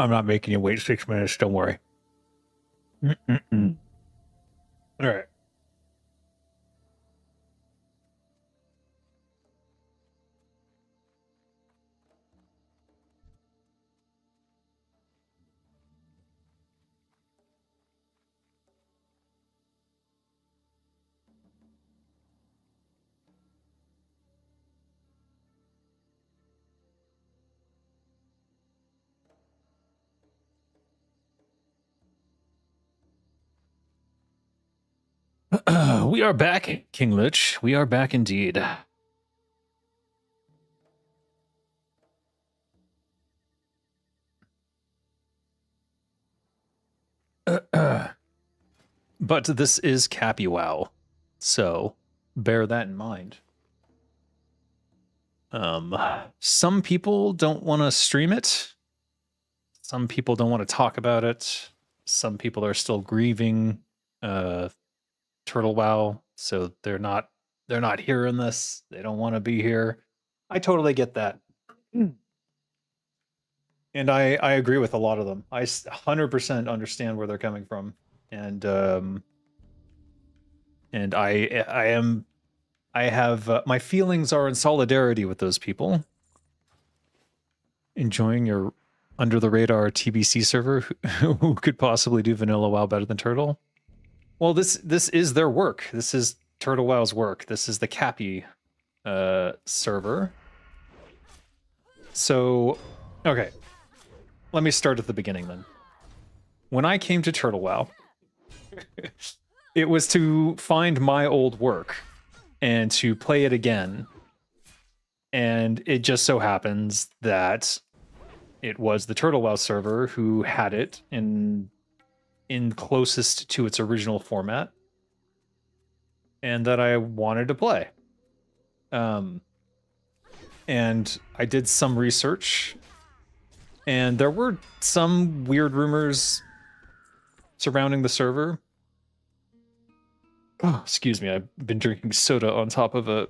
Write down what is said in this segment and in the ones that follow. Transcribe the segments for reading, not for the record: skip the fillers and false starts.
I'm not making you wait 6 minutes. Don't worry. All right. We are back, King Lich. We are back indeed. But this is Cappy WoW, so bear that in mind. Some people don't want to stream it. Some people don't want to talk about it. Some people are still grieving Turtle WoW, so they're not hearing this. They don't want to be here. I totally get that. And I agree with a lot of them. I 100% understand where they're coming from. And I have my feelings are in solidarity with those people. Enjoying your under the radar TBC server who could possibly do vanilla WoW better than Turtle. Well, this is their work. This is Turtle WoW's work. This is the Cappy server. So, okay. Let me start at the beginning then. When I came to Turtle WoW, it was to find my old work and to play it again. And it just so happens that it was the Turtle WoW server who had it in closest to its original format, and that I wanted to play. And I did some research, and there were some weird rumors surrounding the server. Oh, excuse me, I've been drinking soda on top of a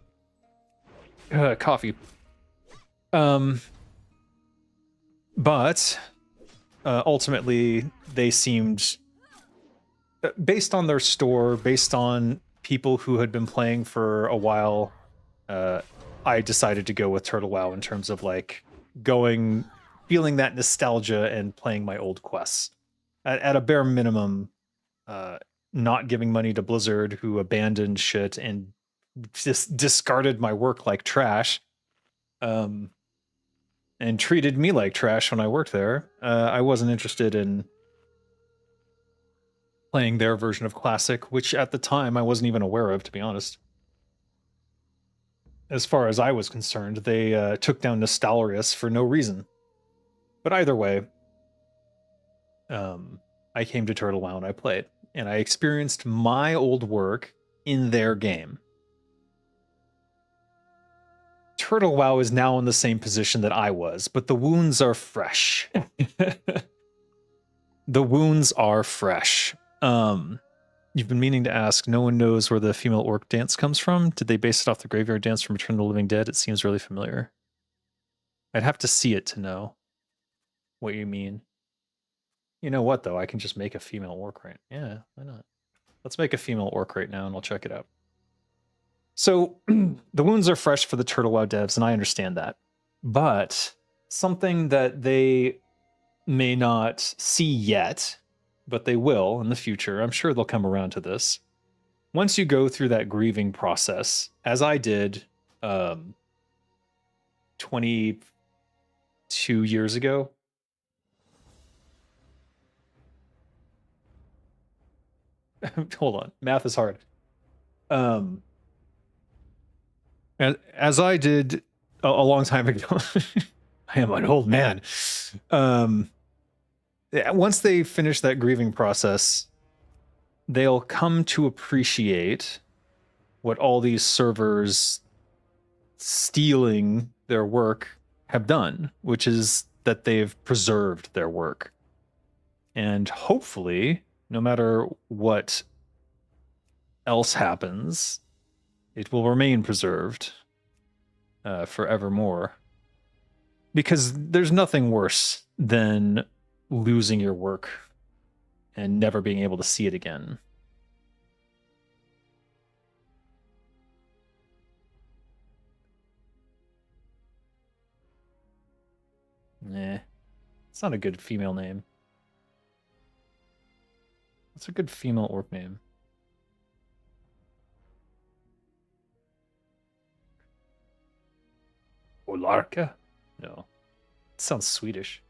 coffee. But ultimately, they seemed, based on their store, based on people who had been playing for a while, I decided to go with Turtle WoW in terms of like feeling that nostalgia and playing my old quests. At a bare minimum, not giving money to Blizzard, who abandoned shit and just discarded my work like trash, and treated me like trash when I worked there. I wasn't interested in playing their version of Classic, which at the time I wasn't even aware of, to be honest. As far as I was concerned, they took down Nostalrius for no reason. But either way, I came to Turtle WoW and I played, and I experienced my old work in their game. Turtle WoW is now in the same position that I was, but the wounds are fresh. The wounds are fresh. You've been meaning to ask, no one knows where the female orc dance comes from. Did they base it off the graveyard dance from Return of the Living Dead? It seems really familiar. I'd have to see it to know what you mean. You know what, though? I can just make a female orc right. Yeah, why not? Let's make a female orc right now, and I'll check it out. So, the wounds are fresh for the Turtle WoW devs, and I understand that. But something that they may not see yet, but they will in the future, I'm sure they'll come around to this. Once you go through that grieving process, as I did 22 years ago, hold on, math is hard. As I did a long time ago, I am an old man. Once they finish that grieving process, they'll come to appreciate what all these servers stealing their work have done, which is that they've preserved their work. And hopefully, no matter what else happens, it will remain preserved forevermore. Because there's nothing worse than losing your work and never being able to see it again. Nah, it's not a good female name. What's a good female orc name? Olarka? No. It sounds Swedish.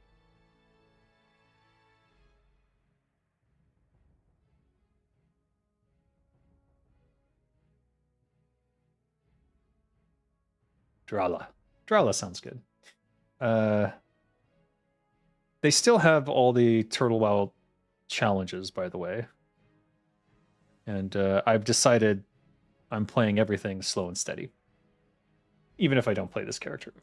Drala. Drala sounds good. They still have all the Turtle WoW challenges, by the way. And I've decided I'm playing everything slow and steady. Even if I don't play this character.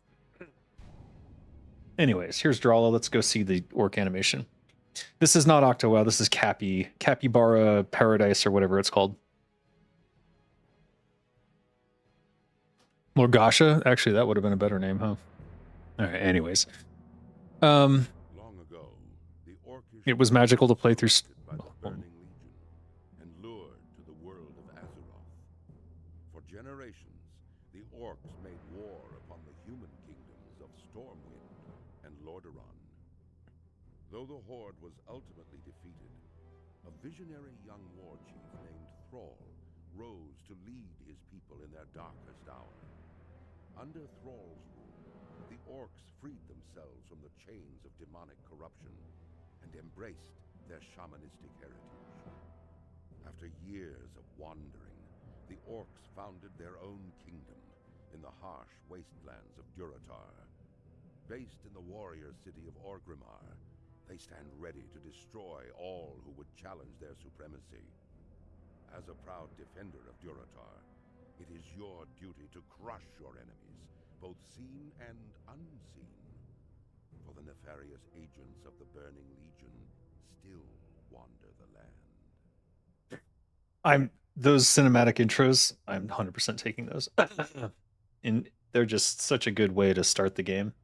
Anyways, here's Drala. Let's go see the orc animation. This is not OctoWoW. This is Capybara Paradise or whatever it's called. Lorgasha? Actually, that would have been a better name, huh? All right, anyways. Long ago, the it was magical to play through... and lured to the world of Azeroth. For generations, the orcs made war upon the human kingdoms of Stormwind and Lordaeron. Though the Horde was ultimately defeated, a visionary young war chief named Thrall rose to lead his people in their darkest hour. Under Thrall's rule, the orcs freed themselves from the chains of demonic corruption and embraced their shamanistic heritage. After years of wandering, the orcs founded their own kingdom in the harsh wastelands of Durotar. Based in the warrior city of Orgrimmar, they stand ready to destroy all who would challenge their supremacy. As a proud defender of Durotar, it is your duty to crush your enemies, both seen and unseen. For the nefarious agents of the Burning Legion still wander the land. Those cinematic intros, I'm 100% taking those. And they're just such a good way to start the game.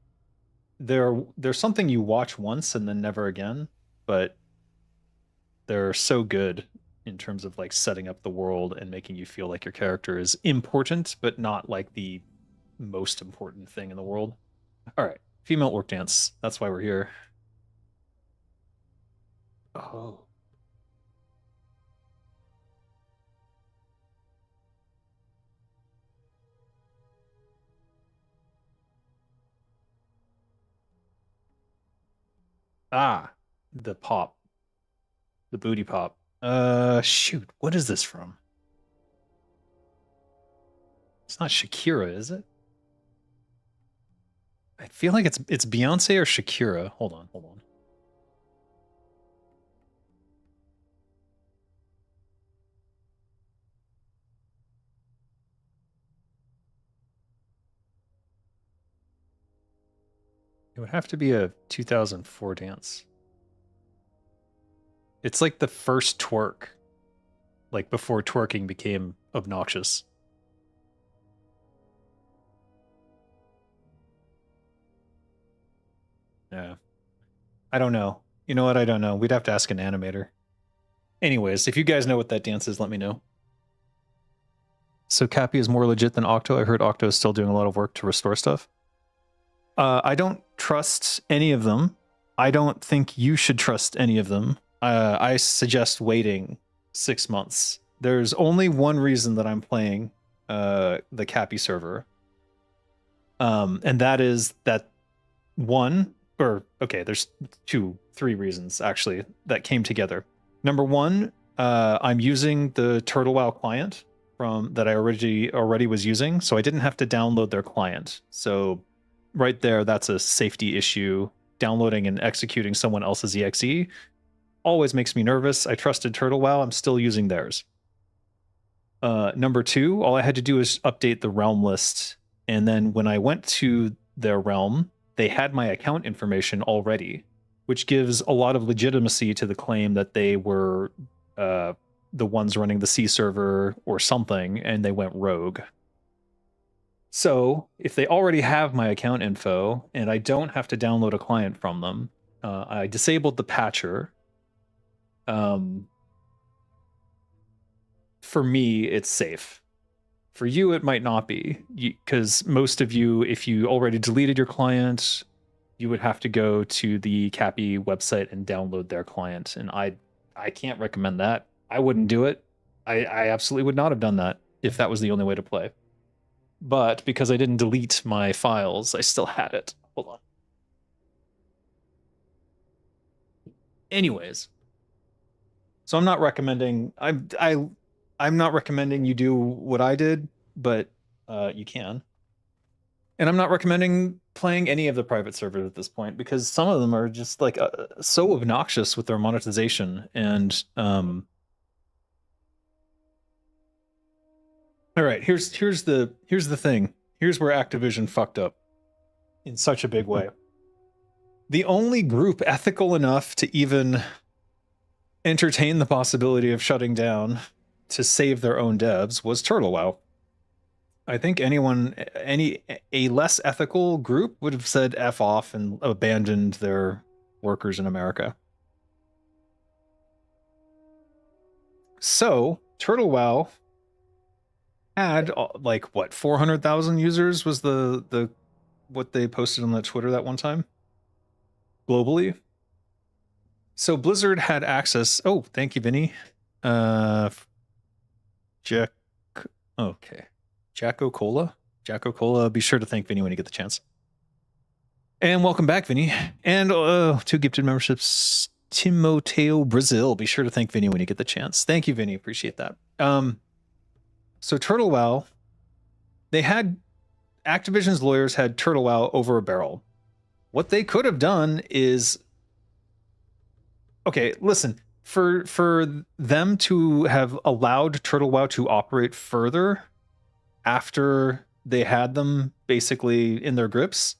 They're something you watch once and then never again, but they're so good in terms of like setting up the world and making you feel like your character is important, but not like the most important thing in the world. All right, female orc dance. That's why we're here. Oh. Ah, the pop. The booty pop. Shoot, what is this from? It's not Shakira, is it? I feel like it's Beyonce or Shakira. Hold on. It would have to be a 2004 dance. It's like the first twerk. Like before twerking became obnoxious. Yeah. I don't know. You know what? I don't know. We'd have to ask an animator. Anyways, if you guys know what that dance is, let me know. So Cappy is more legit than Octo. I heard Octo is still doing a lot of work to restore stuff. I don't trust any of them. I don't think you should trust any of them. I suggest waiting 6 months. There's only one reason that I'm playing the Cappy server. And that is that there's 3 reasons actually that came together. Number one, I'm using the Turtle WoW client that I already was using, so I didn't have to download their client. So right there, that's a safety issue. Downloading and executing someone else's exe always makes me nervous. I trusted Turtle WoW. I'm still using theirs. Number 2, all I had to do is update the realm list. And then when I went to their realm, they had my account information already, which gives a lot of legitimacy to the claim that they were the ones running the C server or something, and they went rogue. So if they already have my account info and I don't have to download a client from them, I disabled the patcher. For me, it's safe. For you, it might not be, because most of you, if you already deleted your client, you would have to go to the Cappy website and download their client. And I can't recommend that. I wouldn't do it. I absolutely would not have done that if that was the only way to play. But because I didn't delete my files, I still had it. Hold on. Anyways, so I'm not recommending. I'm not recommending you do what I did, but you can. And I'm not recommending playing any of the private servers at this point because some of them are just like so obnoxious with their monetization. And all right, here's the thing. Here's where Activision fucked up in such a big way. The only group ethical enough to even entertain the possibility of shutting down to save their own devs was TWOW. I think a less ethical group would have said F off and abandoned their workers in America. So TWOW had like what 400,000 users was the what they posted on the Twitter that one time globally. So Blizzard had access. Oh, thank you, Vinny. Jack. Okay. Jacko Cola. Be sure to thank Vinny when you get the chance. And welcome back, Vinny. And 2 gifted memberships. Timoteo Brazil. Be sure to thank Vinny when you get the chance. Thank you, Vinny. Appreciate that. So TWOW, they had Activision's lawyers had TWOW over a barrel. What they could have done is, okay, listen, for them to have allowed TWOW to operate further after they had them basically in their grips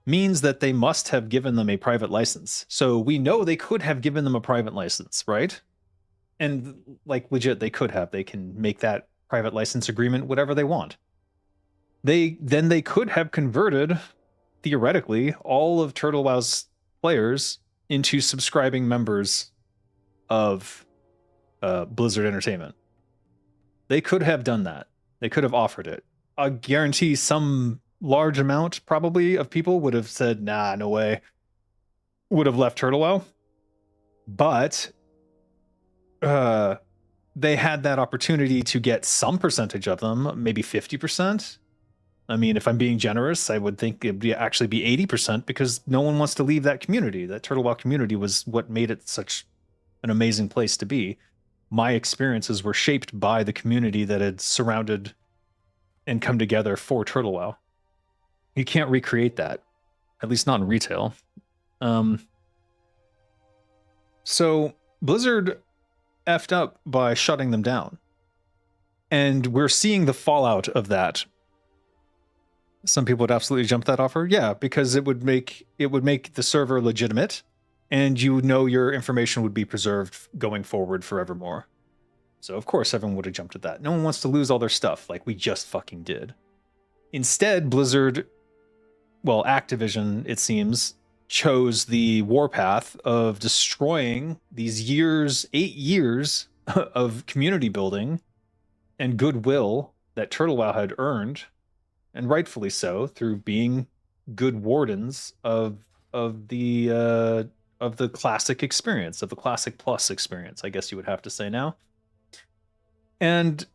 means that they must have given them a private license. So we know they could have given them a private license, right? And like legit, they could have. They can make that private license agreement whatever they want. They could have converted, theoretically, all of TWOW's players into subscribing members of Blizzard Entertainment. They could have done that. They could have offered it. I guarantee some large amount, probably, of people would have said, nah, no way. Would have left TWOW. But they had that opportunity to get some percentage of them, maybe 50%. I mean, if I'm being generous, I would think it'd actually be 80% because no one wants to leave that community. That TWOW community was what made it such an amazing place to be. My experiences were shaped by the community that had surrounded and come together for TWOW. You can't recreate that, at least not in retail. So Blizzard effed up by shutting them down. And we're seeing the fallout of that. Some people would absolutely jump that offer. Yeah, because it would make the server legitimate, and you know your information would be preserved going forward forevermore. So of course everyone would have jumped at that. No one wants to lose all their stuff like we just fucking did. Instead, Blizzard, well, Activision, it seems, chose the warpath of destroying these 8 years of community building and goodwill that TWOW had earned, and rightfully so, through being good wardens of the classic experience, of the classic plus experience, I guess you would have to say now. And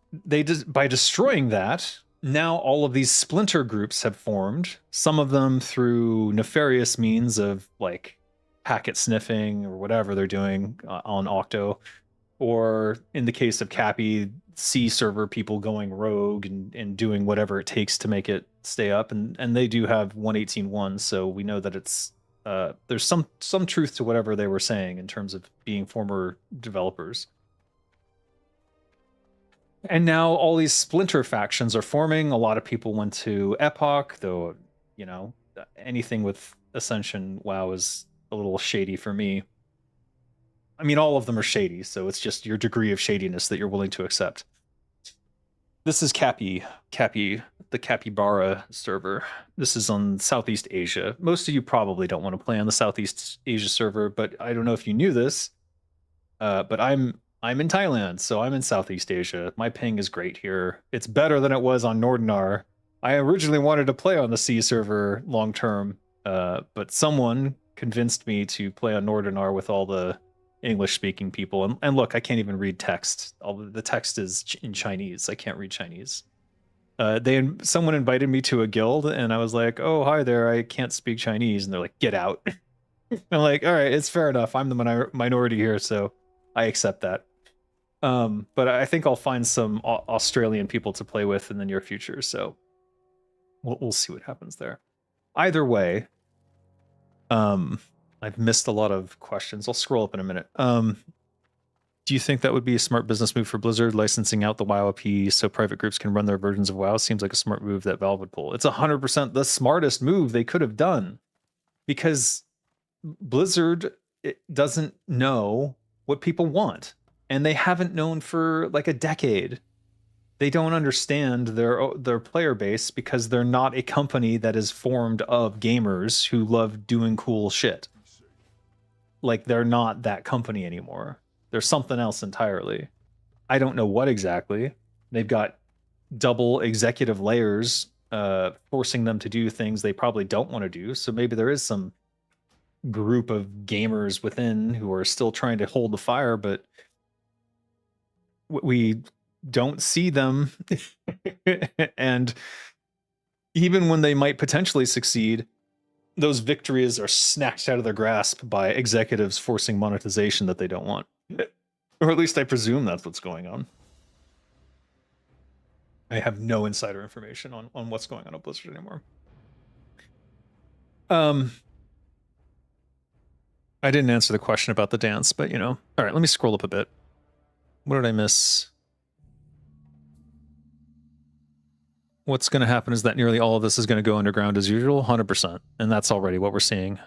by destroying that, now all of these splinter groups have formed, some of them through nefarious means of like packet sniffing or whatever they're doing on Octo, or in the case of Cappy, C server people going rogue and doing whatever it takes to make it stay up. And they do have 118.1, so we know that it's there's some truth to whatever they were saying in terms of being former developers. And now all these splinter factions are forming. A lot of people went to Epoch, though, you know, anything with Ascension WoW is a little shady for me. I mean, all of them are shady, so it's just your degree of shadiness that you're willing to accept. This is Cappy, the Capybara server. This is on Southeast Asia. Most of you probably don't want to play on the Southeast Asia server, but I don't know if you knew this. But I'm in Thailand, so I'm in Southeast Asia. My ping is great here. It's better than it was on Nordinar. I originally wanted to play on the C server long term, but someone convinced me to play on Nordinar with all the English speaking people. And look, I can't even read text. All the text is in Chinese. I can't read Chinese. Someone invited me to a guild, and I was like, "Oh, hi there. I can't speak Chinese," and they're like, "Get out." I'm like, "All right, it's fair enough. I'm the minority here, so I accept that." But I think I'll find some Australian people to play with in the near future, so we'll see what happens there. Either way, I've missed a lot of questions. I'll scroll up in a minute. Do you think that would be a smart business move for Blizzard, licensing out the WoW IP so private groups can run their versions of WoW? Seems like a smart move that Valve would pull. It's 100% the smartest move they could have done, because Blizzard doesn't know what people want, and they haven't known for like a decade. They don't understand their player base because they're not a company that is formed of gamers who love doing cool shit. Like, they're not that company anymore. They're something else entirely. I don't know what exactly. They've got double executive layers forcing them to do things they probably don't want to do. So maybe there is some group of gamers within who are still trying to hold the fire, but we don't see them. And even when they might potentially succeed, those victories are snatched out of their grasp by executives forcing monetization that they don't want. Or at least I presume that's what's going on. I have no insider information on what's going on at Blizzard anymore. I didn't answer the question about the dance, but you know. All right, let me scroll up a bit. What did I miss? What's going to happen is that nearly all of this is going to go underground as usual, 100%. And that's already what we're seeing.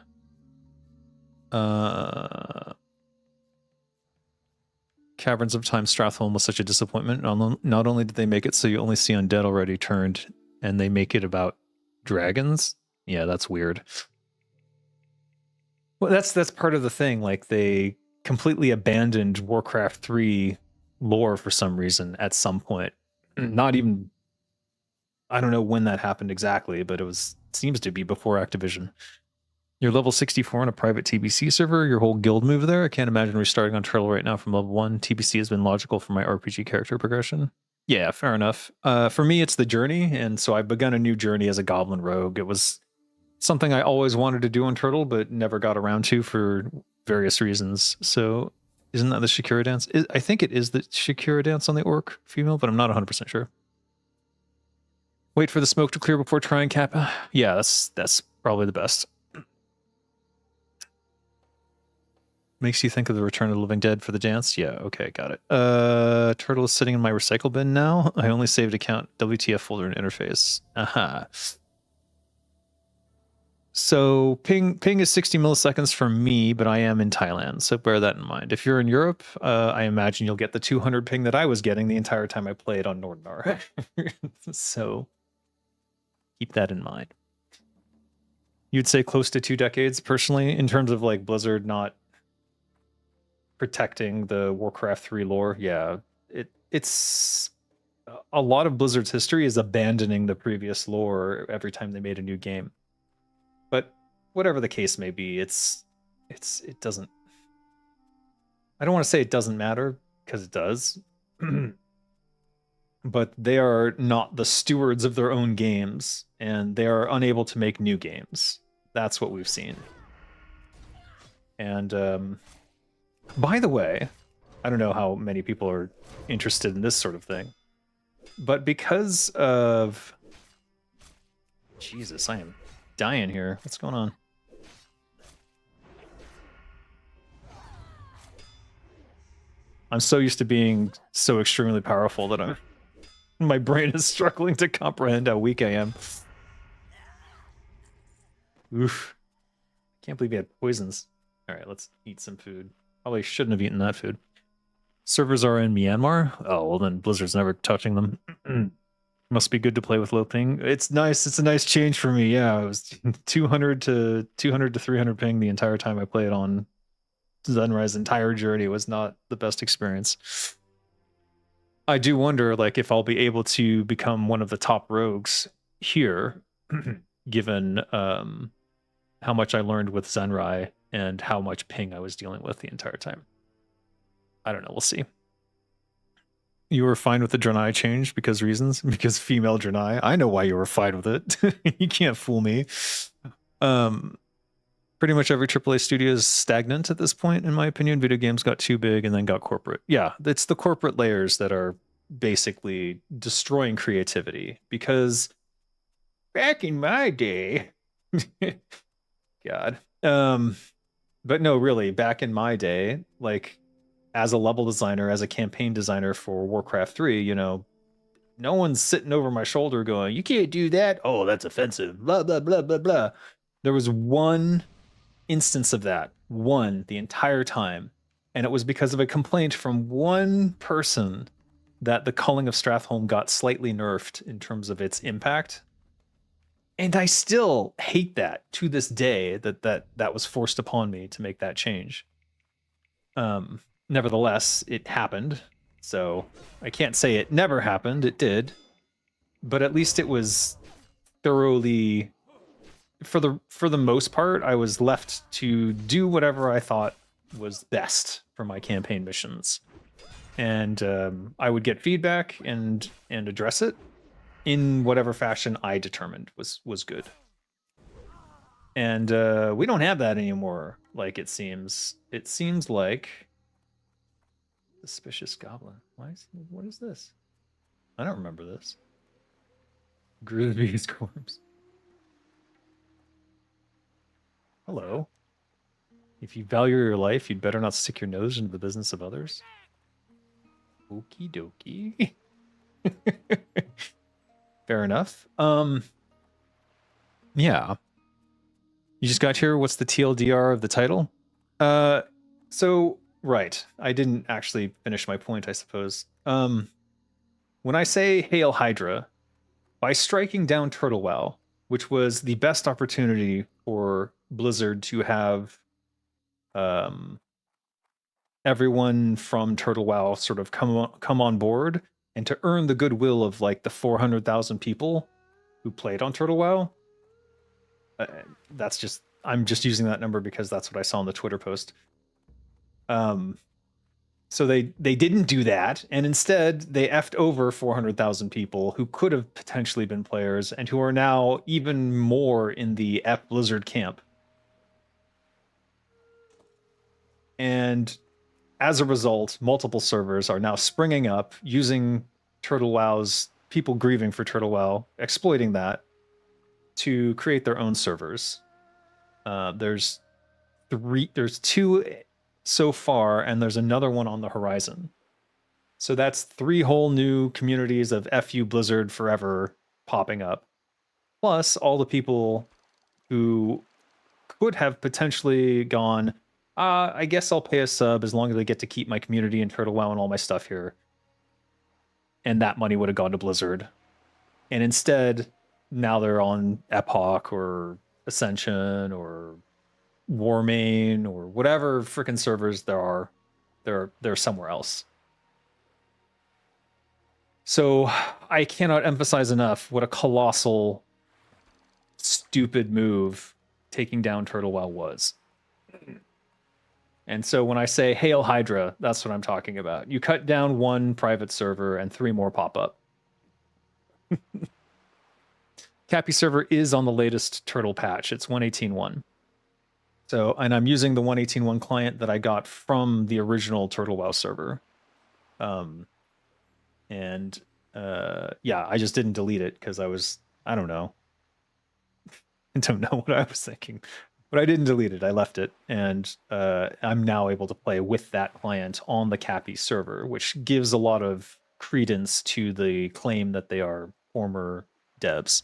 Caverns of Time Stratholme was such a disappointment. Not only did they make it so you only see undead already turned, and they make it about dragons. Yeah, that's weird. Well, that's part of the thing. Like, they completely abandoned Warcraft 3 lore for some reason at some point. Not even, I don't know when that happened exactly, but seems to be before Activision. You're level 64 on a private TBC server, your whole guild move there. I can't imagine restarting on Turtle right now from level 1. TBC has been logical for my RPG character progression. Yeah, fair enough. For me, it's the journey, and so I've begun a new journey as a goblin rogue. It was something I always wanted to do on Turtle, but never got around to for various reasons. So isn't that the Shakira dance? I think it is the Shakira dance on the orc female, but I'm not 100% sure. Wait for the smoke to clear before trying Kappa. Yeah, that's probably the best. Makes you think of the Return of the Living Dead for the dance? Yeah, okay, got it. Turtle is sitting in my recycle bin now. I only saved account WTF folder and interface. Aha. So ping is 60 milliseconds for me, but I am in Thailand, so bear that in mind. If you're in Europe, I imagine you'll get the 200 ping that I was getting the entire time I played on Nordinar. So keep that in mind. You'd say close to 2 decades, personally, in terms of like Blizzard not protecting the Warcraft 3 lore. Yeah, it's a lot of Blizzard's history is abandoning the previous lore every time they made a new game. But whatever the case may be, it doesn't, I don't want to say it doesn't matter, because it does. But they are not the stewards of their own games, and they are unable to make new games. That's what we've seen. And by the way, I don't know how many people are interested in this sort of thing, but because of... Jesus, I am dying here. What's going on? I'm so used to being so extremely powerful that my brain is struggling to comprehend how weak I am. Oof. Can't believe he had poisons. All right, let's eat some food. Probably shouldn't have eaten that food. Servers are in Myanmar. Oh well, then Blizzard's never touching them. Must be good to play with low ping. It's nice. It's a nice change for me. Yeah, it was 200 to 300 ping the entire time I played on Sunrise. Entire journey was not the best experience. I do wonder, like, if I'll be able to become one of the top rogues here, given how much I learned with Zenrai and how much ping I was dealing with the entire time. I don't know. We'll see. You were fine with the Draenei change because reasons? Because female Draenei. I know why you were fine with it. You can't fool me. Pretty much every AAA studio is stagnant at this point, in my opinion. Video games got too big and then got corporate. Yeah, it's the corporate layers that are basically destroying creativity. Because back in my day, God. But no, really, back in my day, like, as a level designer, as a campaign designer for Warcraft 3, you know, no one's sitting over my shoulder going, you can't do that. Oh, that's offensive. Blah, blah, blah, blah, blah. There was one instance of that, one the entire time. And it was because of a complaint from one person that the Culling of Stratholme got slightly nerfed in terms of its impact. And I still hate that to this day that was forced upon me to make that change. Nevertheless, it happened. So I can't say it never happened. It did. But at least it was thoroughly, for the most part, I was left to do whatever I thought was best for my campaign missions. And I would get feedback and address it in whatever fashion I determined was good. And we don't have that anymore, like it seems. It seems like Suspicious Goblin. What is this? I don't remember this. Grisby's corpse. Hello. If you value your life, you'd better not stick your nose into the business of others. Okie dokie. Fair enough. Yeah. You just got here. What's the TLDR of the title? So right. I didn't actually finish my point, I suppose. When I say Hail Hydra, by striking down TWOW, which was the best opportunity for Blizzard to have everyone from TWOW sort of come on board and to earn the goodwill of like the 400,000 people who played on TWOW. I'm just using that number because that's what I saw in the Twitter post. So they didn't do that, and instead they effed over 400,000 people who could have potentially been players and who are now even more in the F Blizzard camp. And as a result, multiple servers are now springing up using TWOW's people grieving for TWOW, exploiting that to create their own servers. There's two so far, and there's another one on the horizon. So that's 3 whole new communities of FU Blizzard forever popping up. Plus all the people who could have potentially gone, I guess I'll pay a sub as long as I get to keep my community and TWOW and all my stuff here. And that money would have gone to Blizzard. And instead, now they're on Epoch or Ascension or Warmane or whatever freaking servers there are. They're somewhere else. So I cannot emphasize enough what a colossal, stupid move taking down TWOW was. And so when I say Hail Hydra, that's what I'm talking about. You cut down 1 private server and 3 more pop up. Cappy server is on the latest turtle patch. It's 1.18.1. So, and I'm using the 1.18.1 client that I got from the original TWOW server. Yeah, I just didn't delete it because I don't know. I don't know what I was thinking. But I didn't delete it. I left it. And I'm now able to play with that client on the Cappy server, which gives a lot of credence to the claim that they are former devs.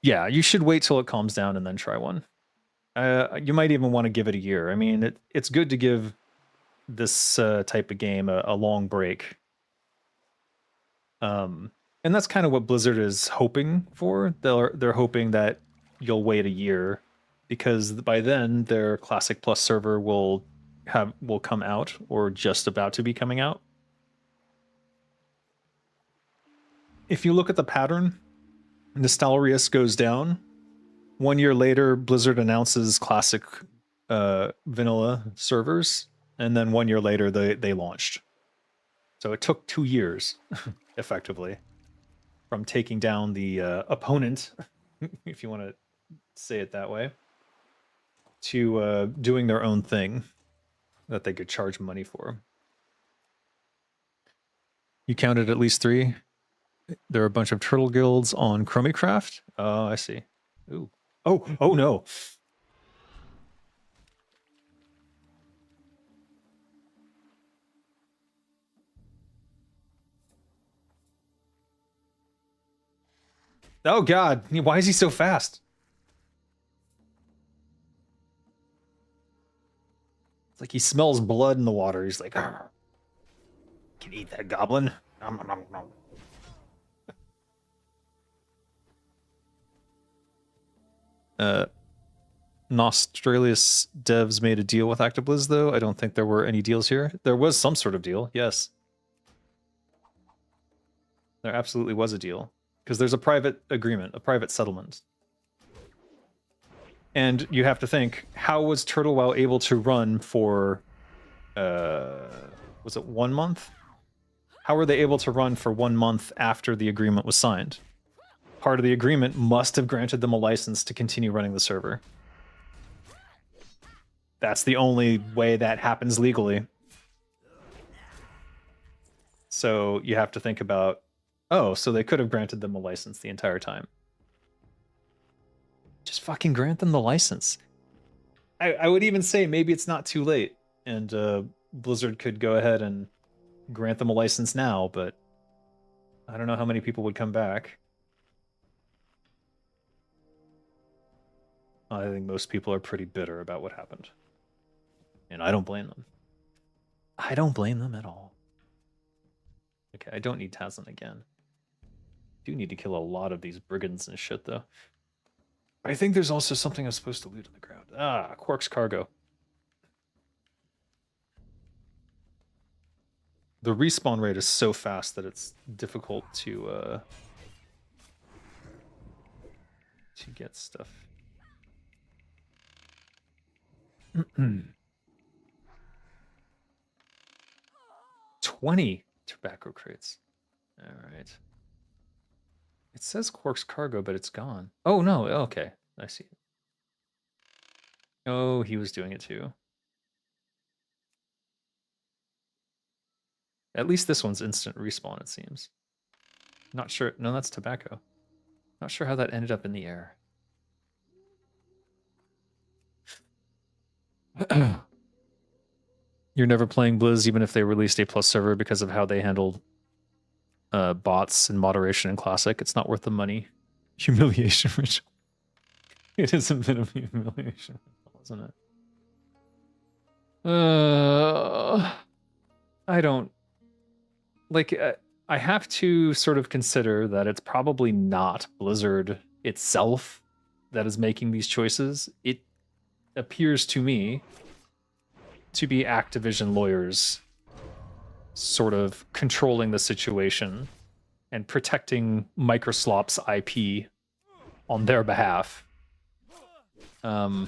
Yeah, you should wait till it calms down and then try one. You might even want to give it a year. I mean, it's good to give this type of game a long break. And that's kind of what Blizzard is hoping for. They're hoping that you'll wait a year, because by then their Classic Plus server will come out, or just about to be coming out. If you look at the pattern, Nostalrius goes down. 1 year later, Blizzard announces Classic vanilla servers, and then 1 year later they launched. So it took 2 years, effectively, from taking down the opponent, if you want to say it that way, to doing their own thing that they could charge money for. You counted at least 3. There are a bunch of turtle guilds on Chromicraft. Oh, I see. Ooh. Oh no. Oh god, why is he so fast? It's like he smells blood in the water. He's like, can eat that goblin. Nom, nom, nom, nom. Nostralius devs made a deal with ActiBliz, though. I don't think there were any deals here. There was some sort of deal, yes. There absolutely was a deal, because there's a private agreement, a private settlement. And you have to think, how was Turtle WoW able to run for, was it 1 month? How were they able to run for 1 month after the agreement was signed? Part of the agreement must have granted them a license to continue running the server. That's the only way that happens legally. So you have to think about, oh, so they could have granted them a license the entire time. Just fucking grant them the license. I would even say maybe it's not too late, and Blizzard could go ahead and grant them a license now, but I don't know how many people would come back. I think most people are pretty bitter about what happened. And I don't blame them. I don't blame them at all. Okay, I don't need Tazan again. Do need to kill a lot of these brigands and shit, though. I think there's also something I'm supposed to loot on the ground. Ah, Quark's cargo. The respawn rate is so fast that it's difficult to get stuff. 20 tobacco crates. All right. It says Quark's cargo, but it's gone. Oh, no. Okay. I see it. Oh, he was doing it too. At least this one's instant respawn, it seems. Not sure. No, that's tobacco. Not sure how that ended up in the air. You're never playing Blizz even if they released a plus server because of how they handled bots and moderation in Classic. It's not worth the money. Humiliation ritual. It is a bit of humiliation, isn't it? I don't like. I have to sort of consider that it's probably not Blizzard itself that is making these choices. It appears to me to be Activision lawyers sort of controlling the situation and protecting Microsoft's IP on their behalf. But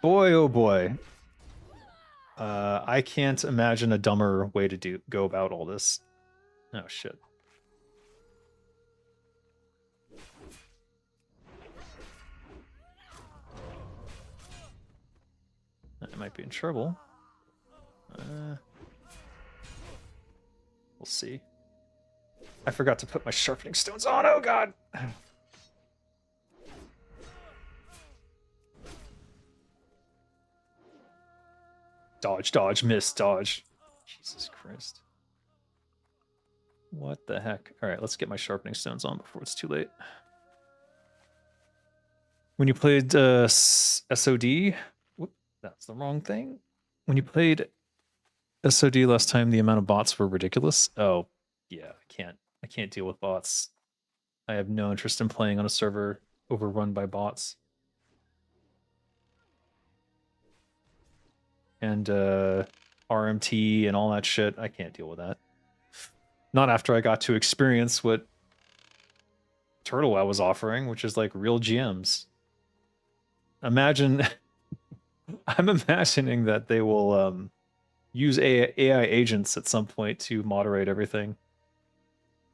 boy, oh boy, I can't imagine a dumber way to go about all this. Oh shit. I might be in trouble. We'll see. I forgot to put my sharpening stones on. Oh god. Dodge, dodge, miss, dodge. Jesus Christ. What the heck? All right, let's get my sharpening stones on before it's too late. When you played SOD, whoop, that's the wrong thing. When you played SOD last time, the amount of bots were ridiculous. Oh, yeah, I can't deal with bots. I have no interest in playing on a server overrun by bots. And RMT and all that shit, I can't deal with that. Not after I got to experience what TWOW was offering, which is like real GMs. Imagine, I'm imagining that they will use AI agents at some point to moderate everything.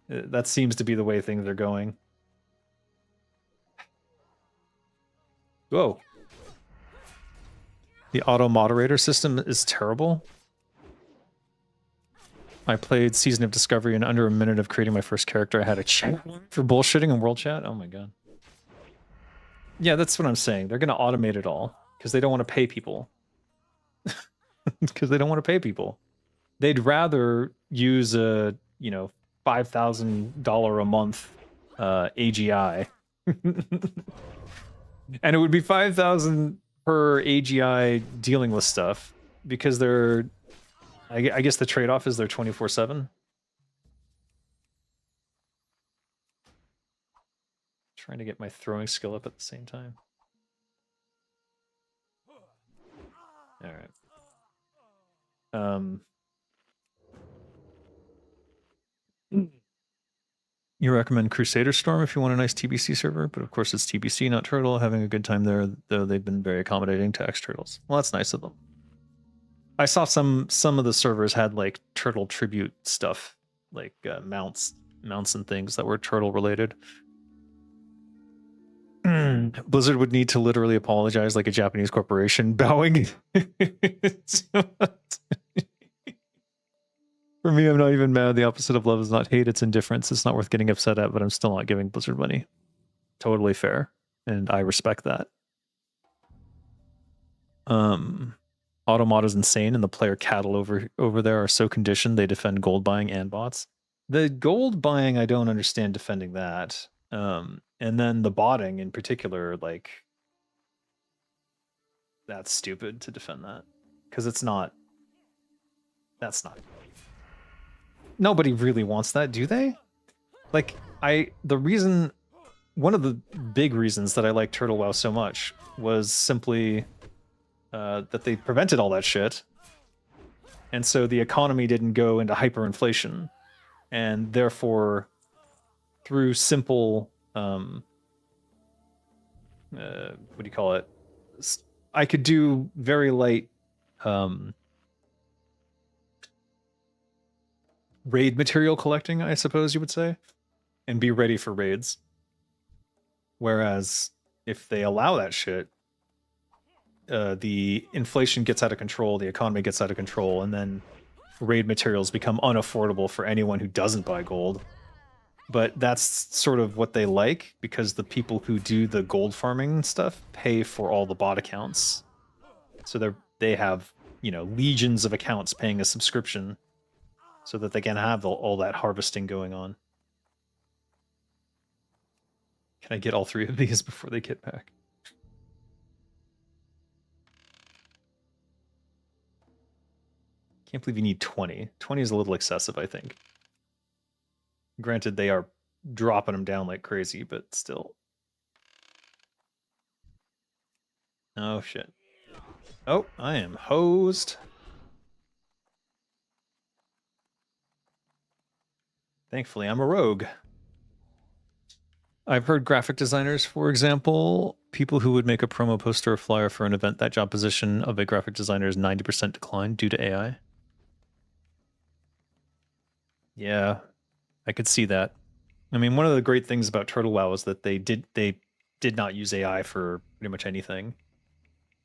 That seems to be the way things are going. Whoa. The auto moderator system is terrible. I played Season of Discovery in under a minute of creating my first character. I had a chat for bullshitting in World Chat. Oh my god. Yeah, that's what I'm saying. They're going to automate it all because they don't want to pay people. Because they don't want to pay people. They'd rather use a, you know, $5,000 a month AGI. And it would be 5,000 per AGI dealing with stuff because they're, I guess the trade-off is they're 24/7. Trying to get my throwing skill up at the same time. All right. You recommend Crusader Storm if you want a nice TBC server, but of course it's TBC, not Turtle. Having a good time there, though they've been very accommodating to X-Turtles. Well, that's nice of them. I saw some of the servers had like Turtle tribute stuff, like mounts and things that were Turtle related. Blizzard would need to literally apologize like a Japanese corporation, bowing. For me, I'm not even mad. The opposite of love is not hate, it's indifference. It's not worth getting upset at, but I'm still not giving Blizzard money. Totally fair, and I respect that. Automod is insane, and the player cattle over there are so conditioned they defend gold buying and bots. The gold buying, I don't understand defending that. And then the botting in particular, like, that's stupid to defend that. Because it's not, that's not. Nobody really wants that, do they? Like, one of the big reasons that I like Turtle WoW so much was simply that they prevented all that shit. And so the economy didn't go into hyperinflation. And therefore, through simple, what do you call it? I could do very light raid material collecting, I suppose you would say, and be ready for raids. Whereas if they allow that shit, the inflation gets out of control, the economy gets out of control, and then raid materials become unaffordable for anyone who doesn't buy gold. But that's sort of what they like, because the people who do the gold farming stuff pay for all the bot accounts. So they have, you know, legions of accounts paying a subscription so that they can have all that harvesting going on. Can I get all three of these before they get back? Can't believe you need 20. 20 is a little excessive, I think. Granted, they are dropping them down like crazy, but still. Oh, shit. Oh, I am hosed. Thankfully, I'm a rogue. I've heard graphic designers, for example, people who would make a promo poster or flyer for an event, that job position of a graphic designer is 90% decline due to AI. Yeah, I could see that. I mean, one of the great things about Turtle WoW is that they did not use AI for pretty much anything.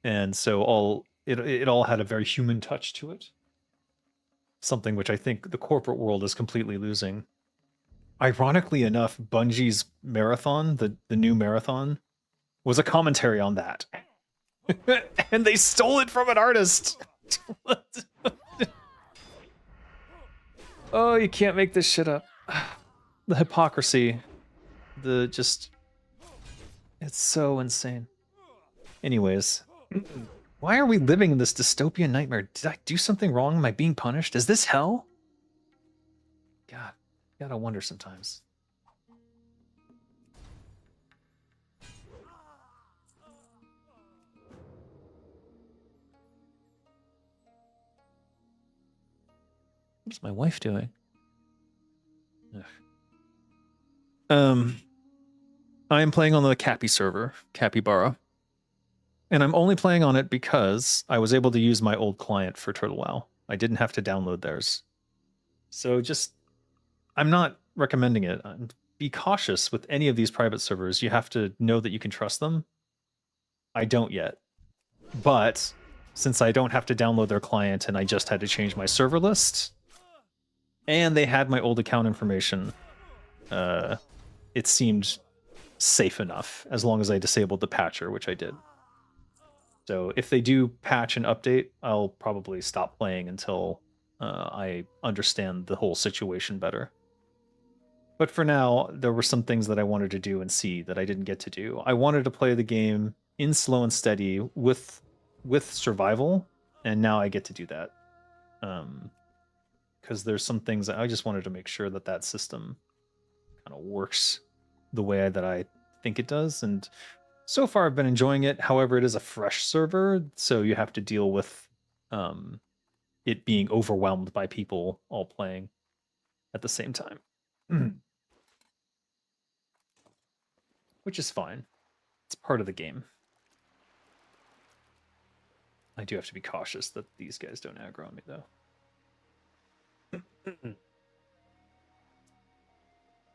And so it all had a very human touch to it. Something which I think the corporate world is completely losing. Ironically enough, Bungie's marathon, the new marathon, was a commentary on that. And they stole it from an artist. Oh, you can't make this shit up. The hypocrisy. The just... It's so insane. Anyways, why are we living in this dystopian nightmare? Did I do something wrong? Am I being punished? Is this hell? God, gotta wonder sometimes. What's my wife doing? Ugh. I am playing on the Cappy server, Capybara. And I'm only playing on it because I was able to use my old client for TWOW. I didn't have to download theirs. So just, I'm not recommending it. Be cautious with any of these private servers. You have to know that you can trust them. I don't yet. But since I don't have to download their client and I just had to change my server list, and they had my old account information, it seemed safe enough as long as I disabled the patcher, which I did. So if they do patch and update, I'll probably stop playing until I understand the whole situation better. But for now, there were some things that I wanted to do and see that I didn't get to do. I wanted to play the game in slow and steady with survival, and now I get to do that. Because there's some things that I just wanted to make sure that that system kind of works the way that I think it does. And so far, I've been enjoying it. However, it is a fresh server, so you have to deal with it being overwhelmed by people all playing at the same time. Which is fine. It's part of the game. I do have to be cautious that these guys don't aggro on me, though.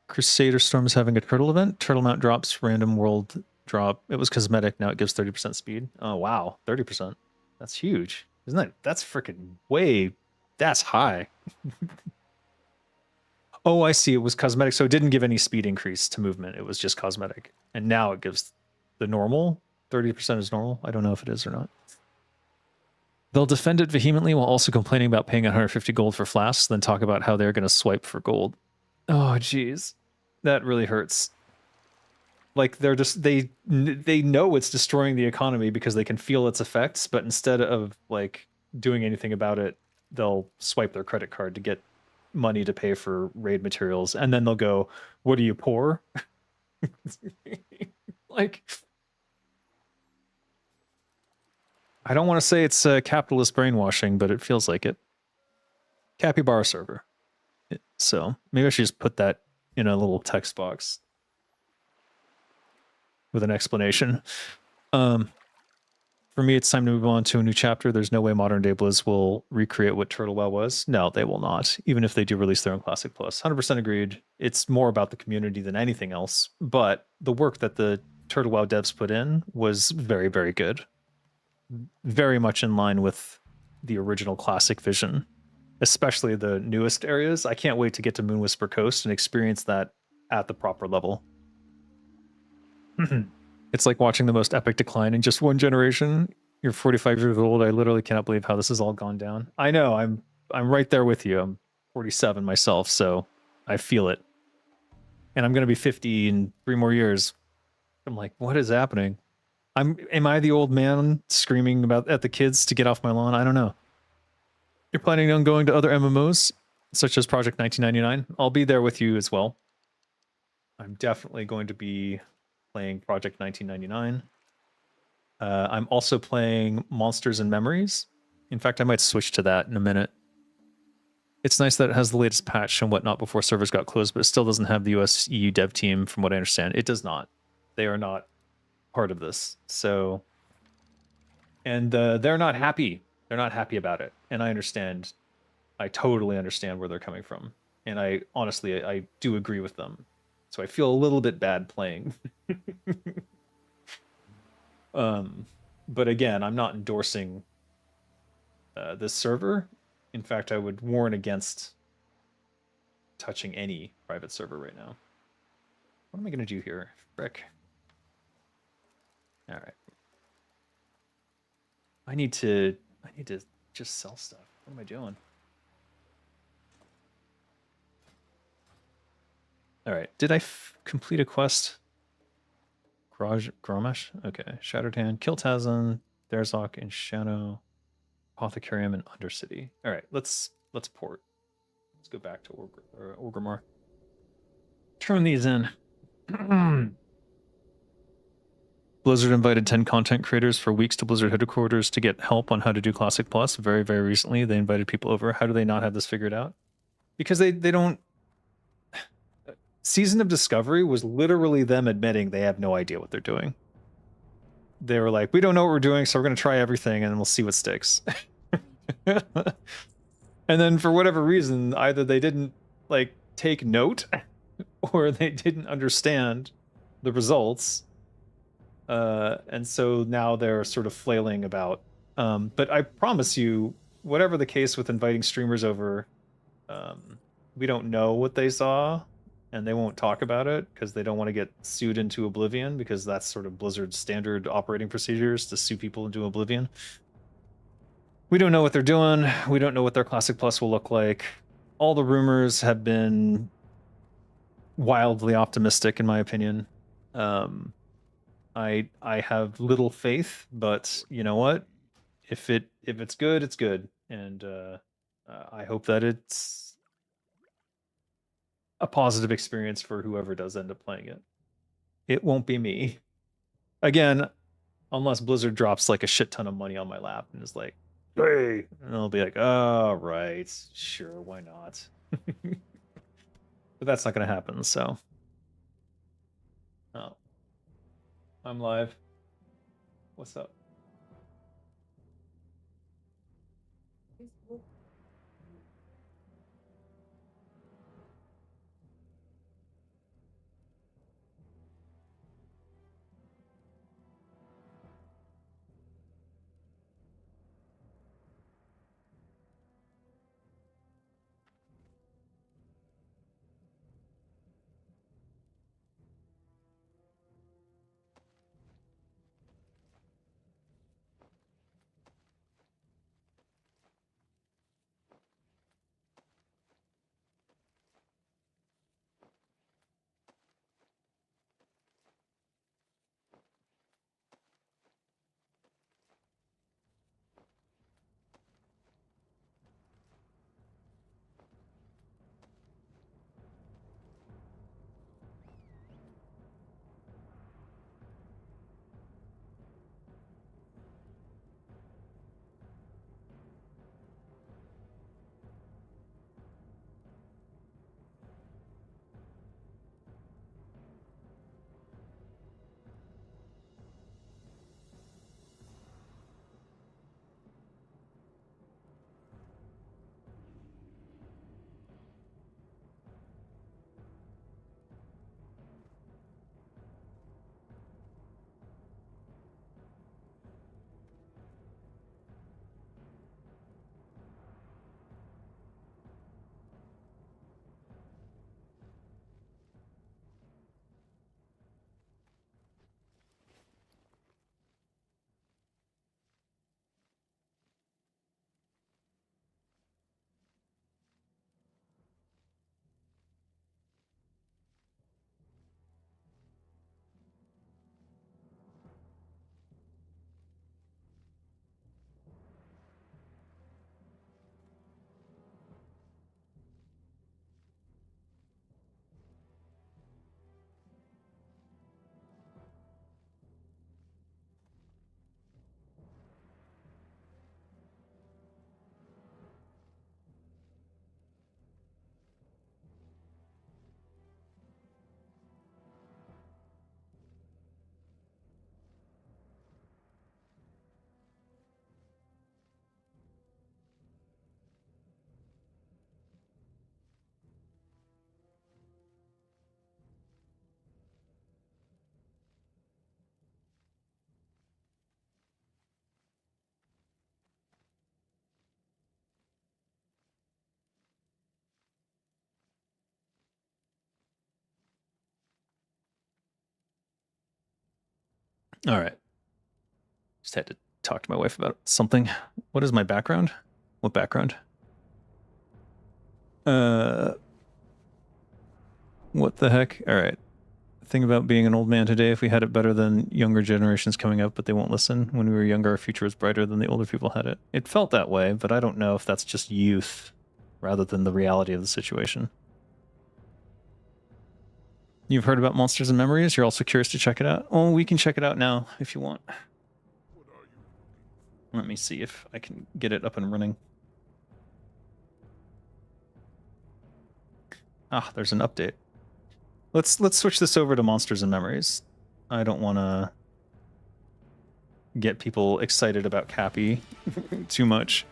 Crusader Storm is having a turtle event. Turtle mount drops, random world drop. It was cosmetic, now it gives 30% speed. Oh, wow. 30%. That's huge. Isn't that? That's freaking way... That's high. Oh, I see. It was cosmetic, so it didn't give any speed increase to movement. It was just cosmetic. And now it gives the normal. 30% is normal. I don't know if it is or not. They'll defend it vehemently while also complaining about paying 150 gold for flasks, then talk about how they're going to swipe for gold. Oh, jeez. That really hurts. Like, they're just... They know it's destroying the economy because they can feel its effects, but instead of, like, doing anything about it, they'll swipe their credit card to get money to pay for raid materials, and then they'll go, what are you, poor? Like, I don't want to say it's capitalist brainwashing, but it feels like it. Capybara server. So maybe I should just put that in a little text box with an explanation. For me, it's time to move on to a new chapter. There's no way modern day Blizz will recreate what Turtle WoW was. No, they will not, even if they do release their own Classic Plus. 100% agreed. It's more about the community than anything else. But the work that the Turtle WoW devs put in was very, very good. Very much in line with the original Classic vision, especially the newest areas. I can't wait to get to Moonwhisper Coast and experience that at the proper level. It's like watching the most epic decline in just one generation. You're 45 years old. I literally cannot believe how this has all gone down. I know. I'm right there with you. I'm 47 myself, so I feel it. And I'm going to be 50 in 3 more years. I'm like, what is happening? Am I the old man screaming at the kids to get off my lawn? I don't know. You're planning on going to other MMOs, such as Project 1999? I'll be there with you as well. I'm definitely going to be playing Project 1999. I'm also playing Monsters and Memories. In fact, I might switch to that in a minute. It's nice that it has the latest patch and whatnot before servers got closed, but it still doesn't have the US EU dev team, from what I understand. It does not. They are not part of this. So, and they're not happy. They're not happy about it. And I understand. I totally understand where they're coming from. And I honestly, I do agree with them. So I feel a little bit bad playing. But again, I'm not endorsing this server. In fact, I would warn against touching any private server right now. What am I going to do here? Frick. All right. I need to just sell stuff. What am I doing? All right. Did I complete a quest? Gromesh? Okay. Shattered Hand, Kiltazan, Therzok, and Shadow, Apothecarium, and Undercity. Alright, let's port. Let's go back to Orgrimmar. Turn these in. Blizzard invited 10 content creators for weeks to Blizzard headquarters to get help on how to do Classic Plus. Very, very recently, they invited people over. How do they not have this figured out? Because they don't... Season of Discovery was literally them admitting they have no idea what they're doing. They were like, we don't know what we're doing, so we're going to try everything, and we'll see what sticks. And then for whatever reason, either they didn't, like, take note, or they didn't understand the results. And so now they're sort of flailing about. But I promise you, whatever the case with inviting streamers over, we don't know what they saw, and they won't talk about it because they don't want to get sued into oblivion, because that's sort of Blizzard's standard operating procedures, to sue people into oblivion. We don't know what they're doing. We don't know what their Classic Plus will look like. All the rumors have been wildly optimistic, in my opinion. I have little faith, but you know what? If it's good, it's good, and I hope that it's a positive experience for whoever does end up playing it. It won't be me. Again, unless Blizzard drops like a shit ton of money on my lap and is like, hey, and I'll be like, oh, right, sure, why not? But that's not going to happen, so. Oh. I'm live. What's up? All right. Just had to talk to my wife about something. What is my background? What background? What the heck? All right. thing about being an old man today, if we had it better than younger generations coming up, but they won't listen. When we were younger, our future was brighter than the older people had it. It felt that way, but I don't know if that's just youth rather than the reality of the situation. You've heard about Monsters and Memories? You're also curious to check it out? Oh, we can check it out now if you want. Let me see if I can get it up and running. Ah, there's an update. Let's switch this over to Monsters and Memories. I don't want to get people excited about Cappy too much.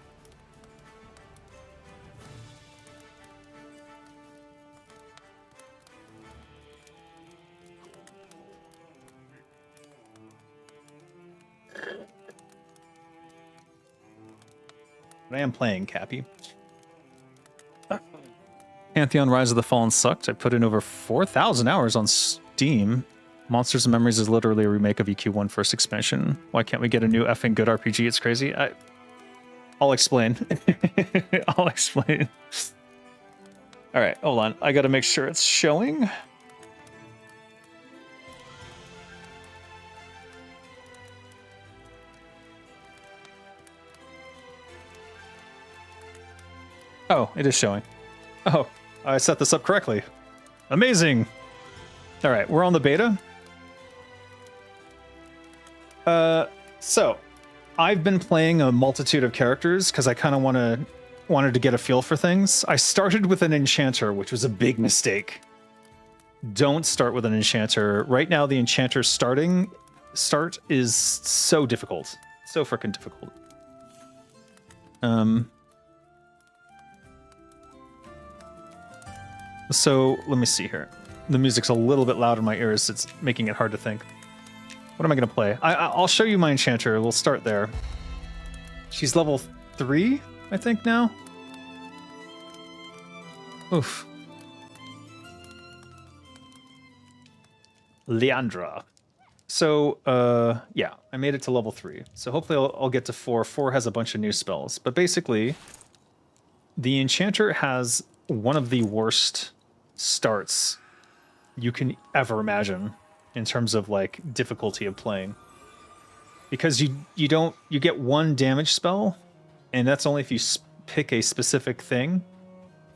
But I am playing Cappy. Pantheon Rise of the Fallen sucked. I put in over 4,000 hours on Steam. Monsters and Memories is literally a remake of EQ1 first expansion. Why can't we get a new effing good RPG? It's crazy. I'll explain. I'll explain. All right, hold on. I got to make sure it's showing. Oh, it is showing. Oh, I set this up correctly. Amazing. All right, we're on the beta. So I've been playing a multitude of characters because I kind of wanted to get a feel for things. I started with an enchanter, which was a big mistake. Don't start with an enchanter. Right now, the enchanter start is so difficult. So freaking difficult. So let me see here. The music's a little bit loud in my ears. It's making it hard to think. What am I going to play? I'll show you my enchanter. We'll start there. She's level 3, I think, now. Oof. Leandra. So, yeah, I made it to level 3. So hopefully I'll get to 4. 4 has a bunch of new spells. But basically, the enchanter has one of the worst starts you can ever imagine in terms of like difficulty of playing, because you get one damage spell, and that's only if you pick a specific thing.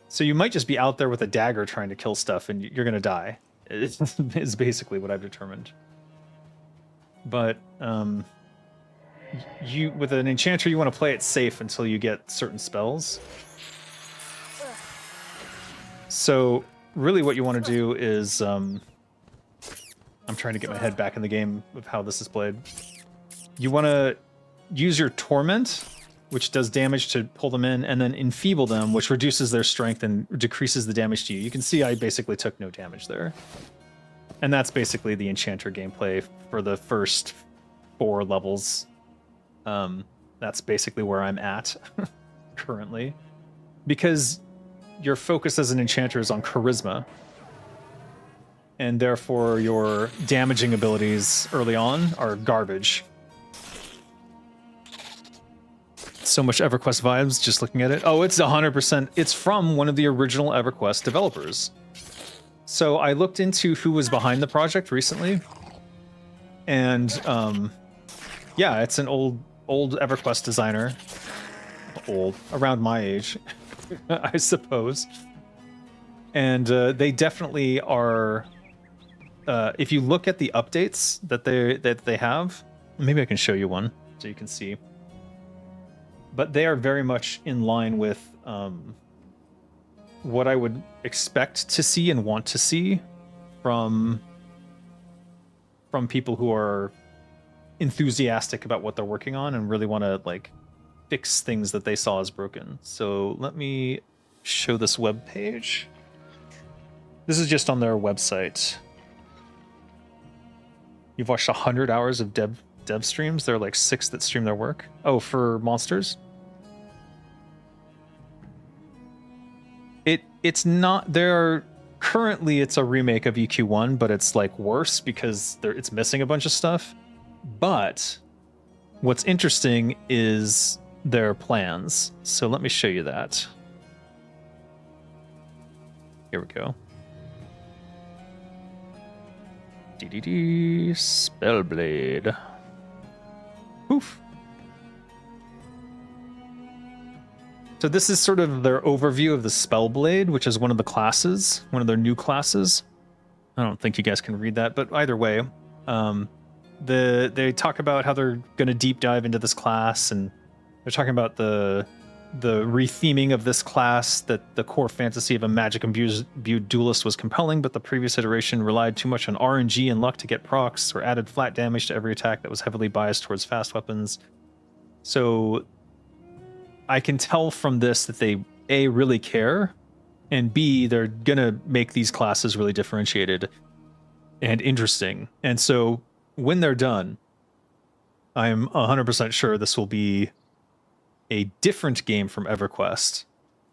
So you might just be out there with a dagger trying to kill stuff and you're gonna die. Is basically what I've determined. But you with an enchanter, you want to play it safe until you get certain spells. So really what you want to do is, I'm trying to get my head back in the game of how this is played. You want to use your Torment, which does damage to pull them in, and then Enfeeble them, which reduces their strength and decreases the damage to you. You can see I basically took no damage there. And that's basically the Enchanter gameplay for the first 4 levels. That's basically where I'm at currently. Because your focus as an enchanter is on charisma, and therefore your damaging abilities early on are garbage. So much EverQuest vibes just looking at it. Oh, it's 100%. It's from one of the original EverQuest developers. So I looked into who was behind the project recently, and yeah, it's an old EverQuest designer. Old, around my age. I suppose. And they definitely are. If you look at the updates that they have, maybe I can show you one so you can see. But they are very much in line with what I would expect to see and want to see from people who are enthusiastic about what they're working on and really want to like fix things that they saw as broken. So let me show this web page. This is just on their website. You've watched 100 hours of dev streams. There are like 6 that stream their work. Oh, for monsters? It's not there. Currently, it's a remake of EQ1, but it's like worse because it's missing a bunch of stuff. But what's interesting is their plans. So let me show you that. Here we go. DDD Spellblade. Oof. So this is sort of their overview of the Spellblade, which is one of the classes, one of their new classes. I don't think you guys can read that, but either way, they talk about how they're going to deep dive into this class, and they're talking about the retheming of this class, that the core fantasy of a magic-imbued duelist was compelling, but the previous iteration relied too much on RNG and luck to get procs, or added flat damage to every attack that was heavily biased towards fast weapons. So I can tell from this that they, A, really care, and B, they're going to make these classes really differentiated and interesting. And so when they're done, I'm 100% sure this will be a different game from EverQuest.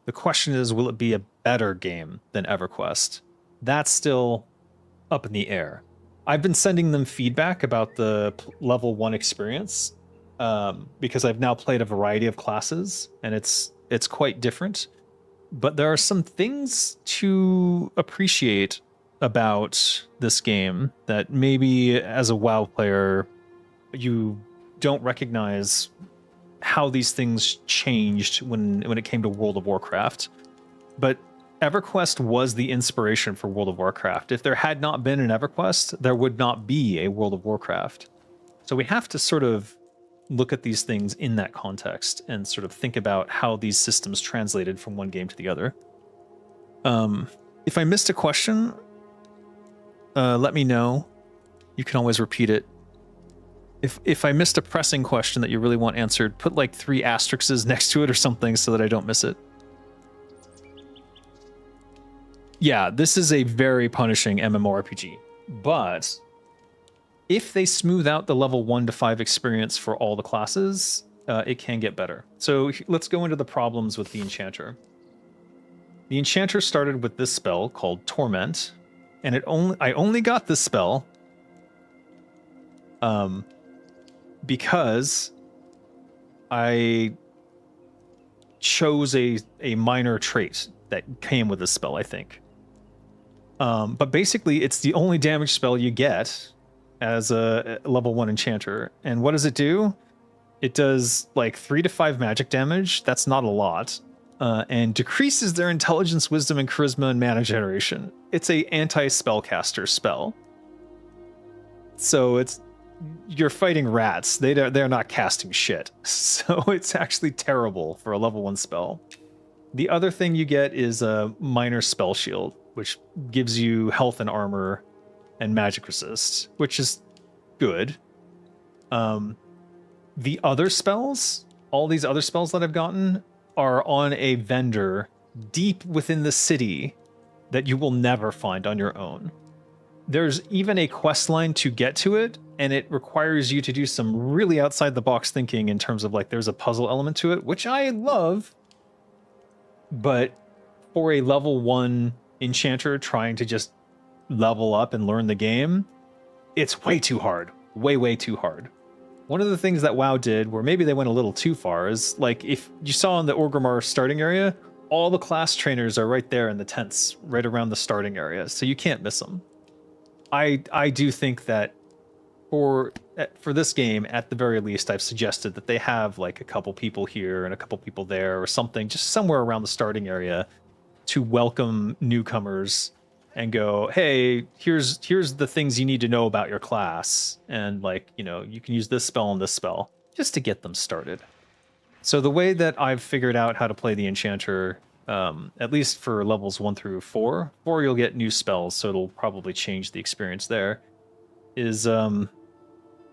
The question is, will it be a better game than EverQuest? That's still up in the air. I've been sending them feedback about the level 1 experience, because I've now played a variety of classes, and it's quite different. But there are some things to appreciate about this game that maybe as a WoW player you don't recognize how these things changed when it came to World of Warcraft. But EverQuest was the inspiration for World of Warcraft. If there had not been an EverQuest, there would not be a World of Warcraft. So we have to sort of look at these things in that context and sort of think about how these systems translated from one game to the other. If I missed a question, let me know. You can always repeat it. If I missed a pressing question that you really want answered, put like 3 asterisks next to it or something so that I don't miss it. Yeah, this is a very punishing MMORPG, but if they smooth out the level 1 to 5 experience for all the classes, it can get better. So let's go into the problems with the Enchanter. The Enchanter started with this spell called Torment, and I only got this spell because I chose a minor trait that came with this spell, I think. But basically, it's the only damage spell you get as a level 1 Enchanter. And what does it do? It does like 3 to 5 magic damage. That's not a lot. And decreases their intelligence, wisdom, and charisma and mana generation. It's a anti-spellcaster spell. So you're fighting rats. They're not casting shit. So it's actually terrible for a level 1 spell. The other thing you get is a minor spell shield, which gives you health and armor and magic resist, which is good. The other spells, all these other spells that I've gotten, are on a vendor deep within the city that you will never find on your own. There's even a quest line to get to it, and it requires you to do some really outside the box thinking in terms of like there's a puzzle element to it, which I love. But for a level 1 Enchanter trying to just level up and learn the game, it's way too hard. Way too hard. One of the things that WoW did, where maybe they went a little too far, is like if you saw in the Orgrimmar starting area, all the class trainers are right there in the tents, right around the starting area, so you can't miss them. I do think that for this game, at the very least, I've suggested that they have like a couple people here and a couple people there or something, just somewhere around the starting area to welcome newcomers and go, hey, here's the things you need to know about your class. And like, you know, you can use this spell and this spell just to get them started. So the way that I've figured out how to play the Enchanter, at least for levels 1 through 4, you'll get new spells, so it'll probably change the experience there, is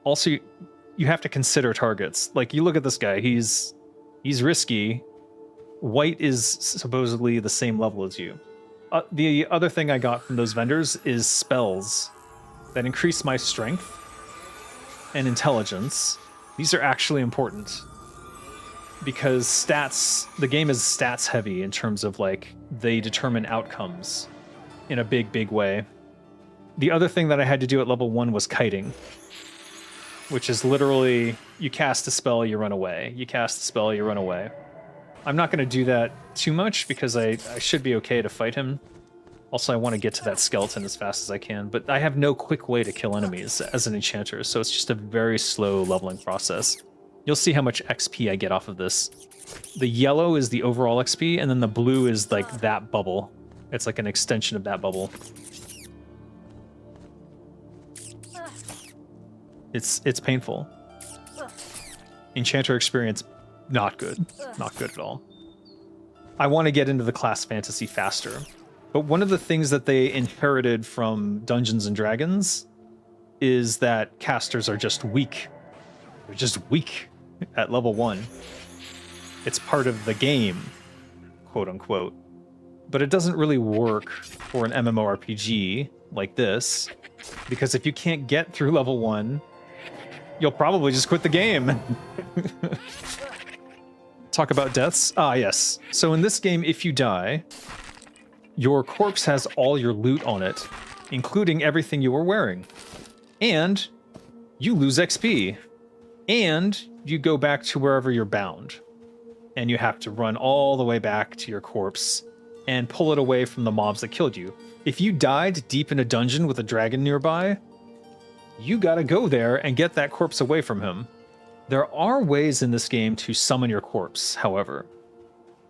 also you have to consider targets. Like you look at this guy, he's risky. White is supposedly the same level as you. The other thing I got from those vendors is spells that increase my strength and intelligence. These are actually important because the game is stats heavy in terms of like they determine outcomes in a big way. The other thing that I had to do at level 1 was kiting, which is literally you cast a spell, you run away. You cast a spell, you run away. I'm not going to do that too much because I should be okay to fight him. Also, I want to get to that skeleton as fast as I can, but I have no quick way to kill enemies as an enchanter, so it's just a very slow leveling process. You'll see how much XP I get off of this. The yellow is the overall XP, and then the blue is like that bubble. It's like an extension of that bubble. It's painful. Enchanter experience, not good. Not good at all. I want to get into the class fantasy faster. But one of the things that they inherited from Dungeons and Dragons is that casters are just weak. They're just weak at level 1. It's part of the game, quote unquote. But it doesn't really work for an MMORPG like this, because if you can't get through level 1, you'll probably just quit the game. Talk about deaths? Ah, yes. So in this game, if you die, your corpse has all your loot on it, including everything you were wearing. And you lose XP. And you go back to wherever you're bound. And you have to run all the way back to your corpse and pull it away from the mobs that killed you. If you died deep in a dungeon with a dragon nearby, you gotta go there and get that corpse away from him. There are ways in this game to summon your corpse, however.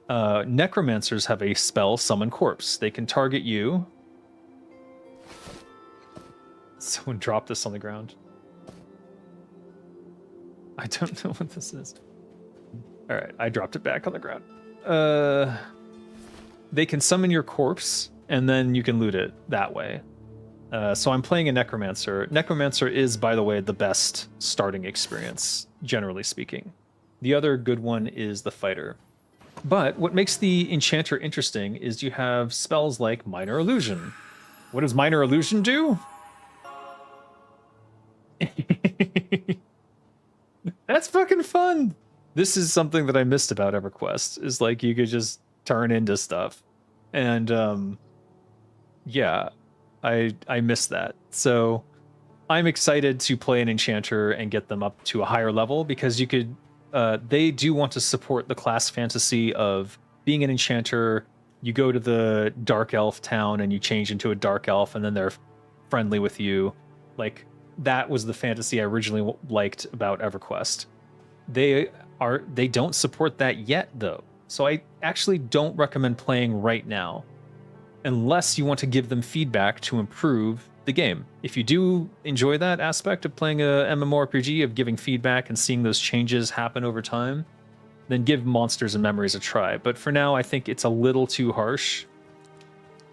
Necromancers have a spell, Summon Corpse. They can target you. Someone dropped this on the ground. I don't know what this is. Alright, I dropped it back on the ground. They can summon your corpse, and then you can loot it that way. So I'm playing a Necromancer. Necromancer is, by the way, the best starting experience, generally speaking. The other good one is the Fighter. But what makes the Enchanter interesting is you have spells like Minor Illusion. What does Minor Illusion do? That's fucking fun! This is something that I missed about EverQuest, is like you could just turn into stuff. And, yeah, I miss that. So I'm excited to play an Enchanter and get them up to a higher level, because you could... they do want to support the class fantasy of being an enchanter. You go to the dark elf town and you change into a dark elf, and then they're friendly with you. Like, that was the fantasy I originally liked about EverQuest. They don't support that yet, though. So I actually don't recommend playing right now, unless you want to give them feedback to improve the game. If you do enjoy that aspect of playing a MMORPG, of giving feedback and seeing those changes happen over time, then give Monsters and Memories a try. But for now, I think it's a little too harsh.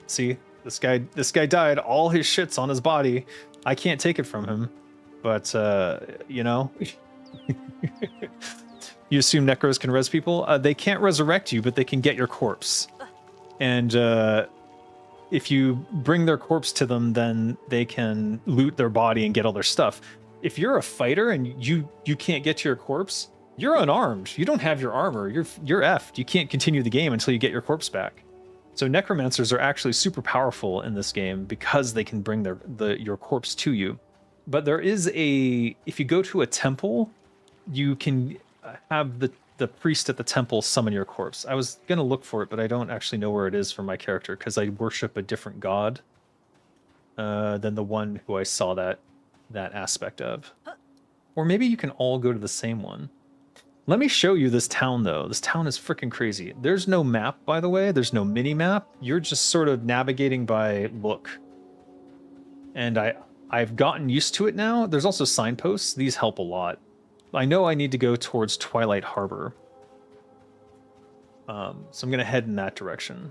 See, this guy died. All his shit's on his body. I can't take it from him. But, you know... You assume Necros can res people? They can't resurrect you, but they can get your corpse. And, if you bring their corpse to them, then they can loot their body and get all their stuff. If you're a fighter and you can't get to your corpse, you're unarmed. You don't have your armor. You're effed. You can't continue the game until you get your corpse back. So necromancers are actually super powerful in this game because they can bring your corpse to you. But there is if you go to a temple, you can have the priest at the temple summon your corpse. I was gonna look for it, but I don't actually know where it is for my character because I worship a different god than the one who I saw that aspect of. Or maybe you can all go to the same one. Let me show you this town, though. This town is freaking crazy. There's no map, by the way. There's no mini-map. You're just sort of navigating by look. And I've gotten used to it now. There's also signposts. These help a lot. I know I need to go towards Twilight Harbor. So I'm going to head in that direction.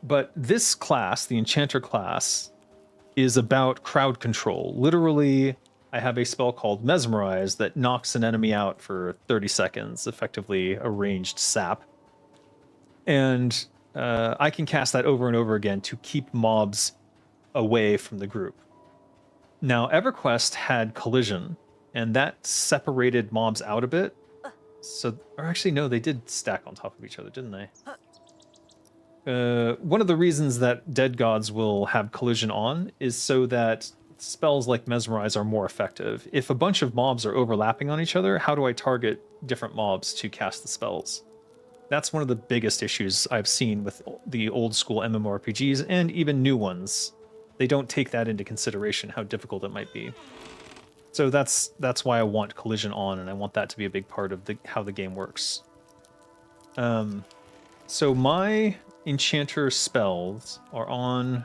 But this class, the Enchanter class, is about crowd control. Literally, I have a spell called Mesmerize that knocks an enemy out for 30 seconds, effectively a ranged sap. And I can cast that over and over again to keep mobs away from the group. Now, EverQuest had Collision, and that separated mobs out a bit. So, or actually, no, they did stack on top of each other, didn't they? One of the reasons that Dead Gods will have Collision on is so that spells like Mesmerize are more effective. If a bunch of mobs are overlapping on each other, how do I target different mobs to cast the spells? That's one of the biggest issues I've seen with the old school MMORPGs and even new ones. They don't take that into consideration, how difficult it might be. So that's why I want collision on, and I want that to be a big part of how the game works. So my enchanter spells are on...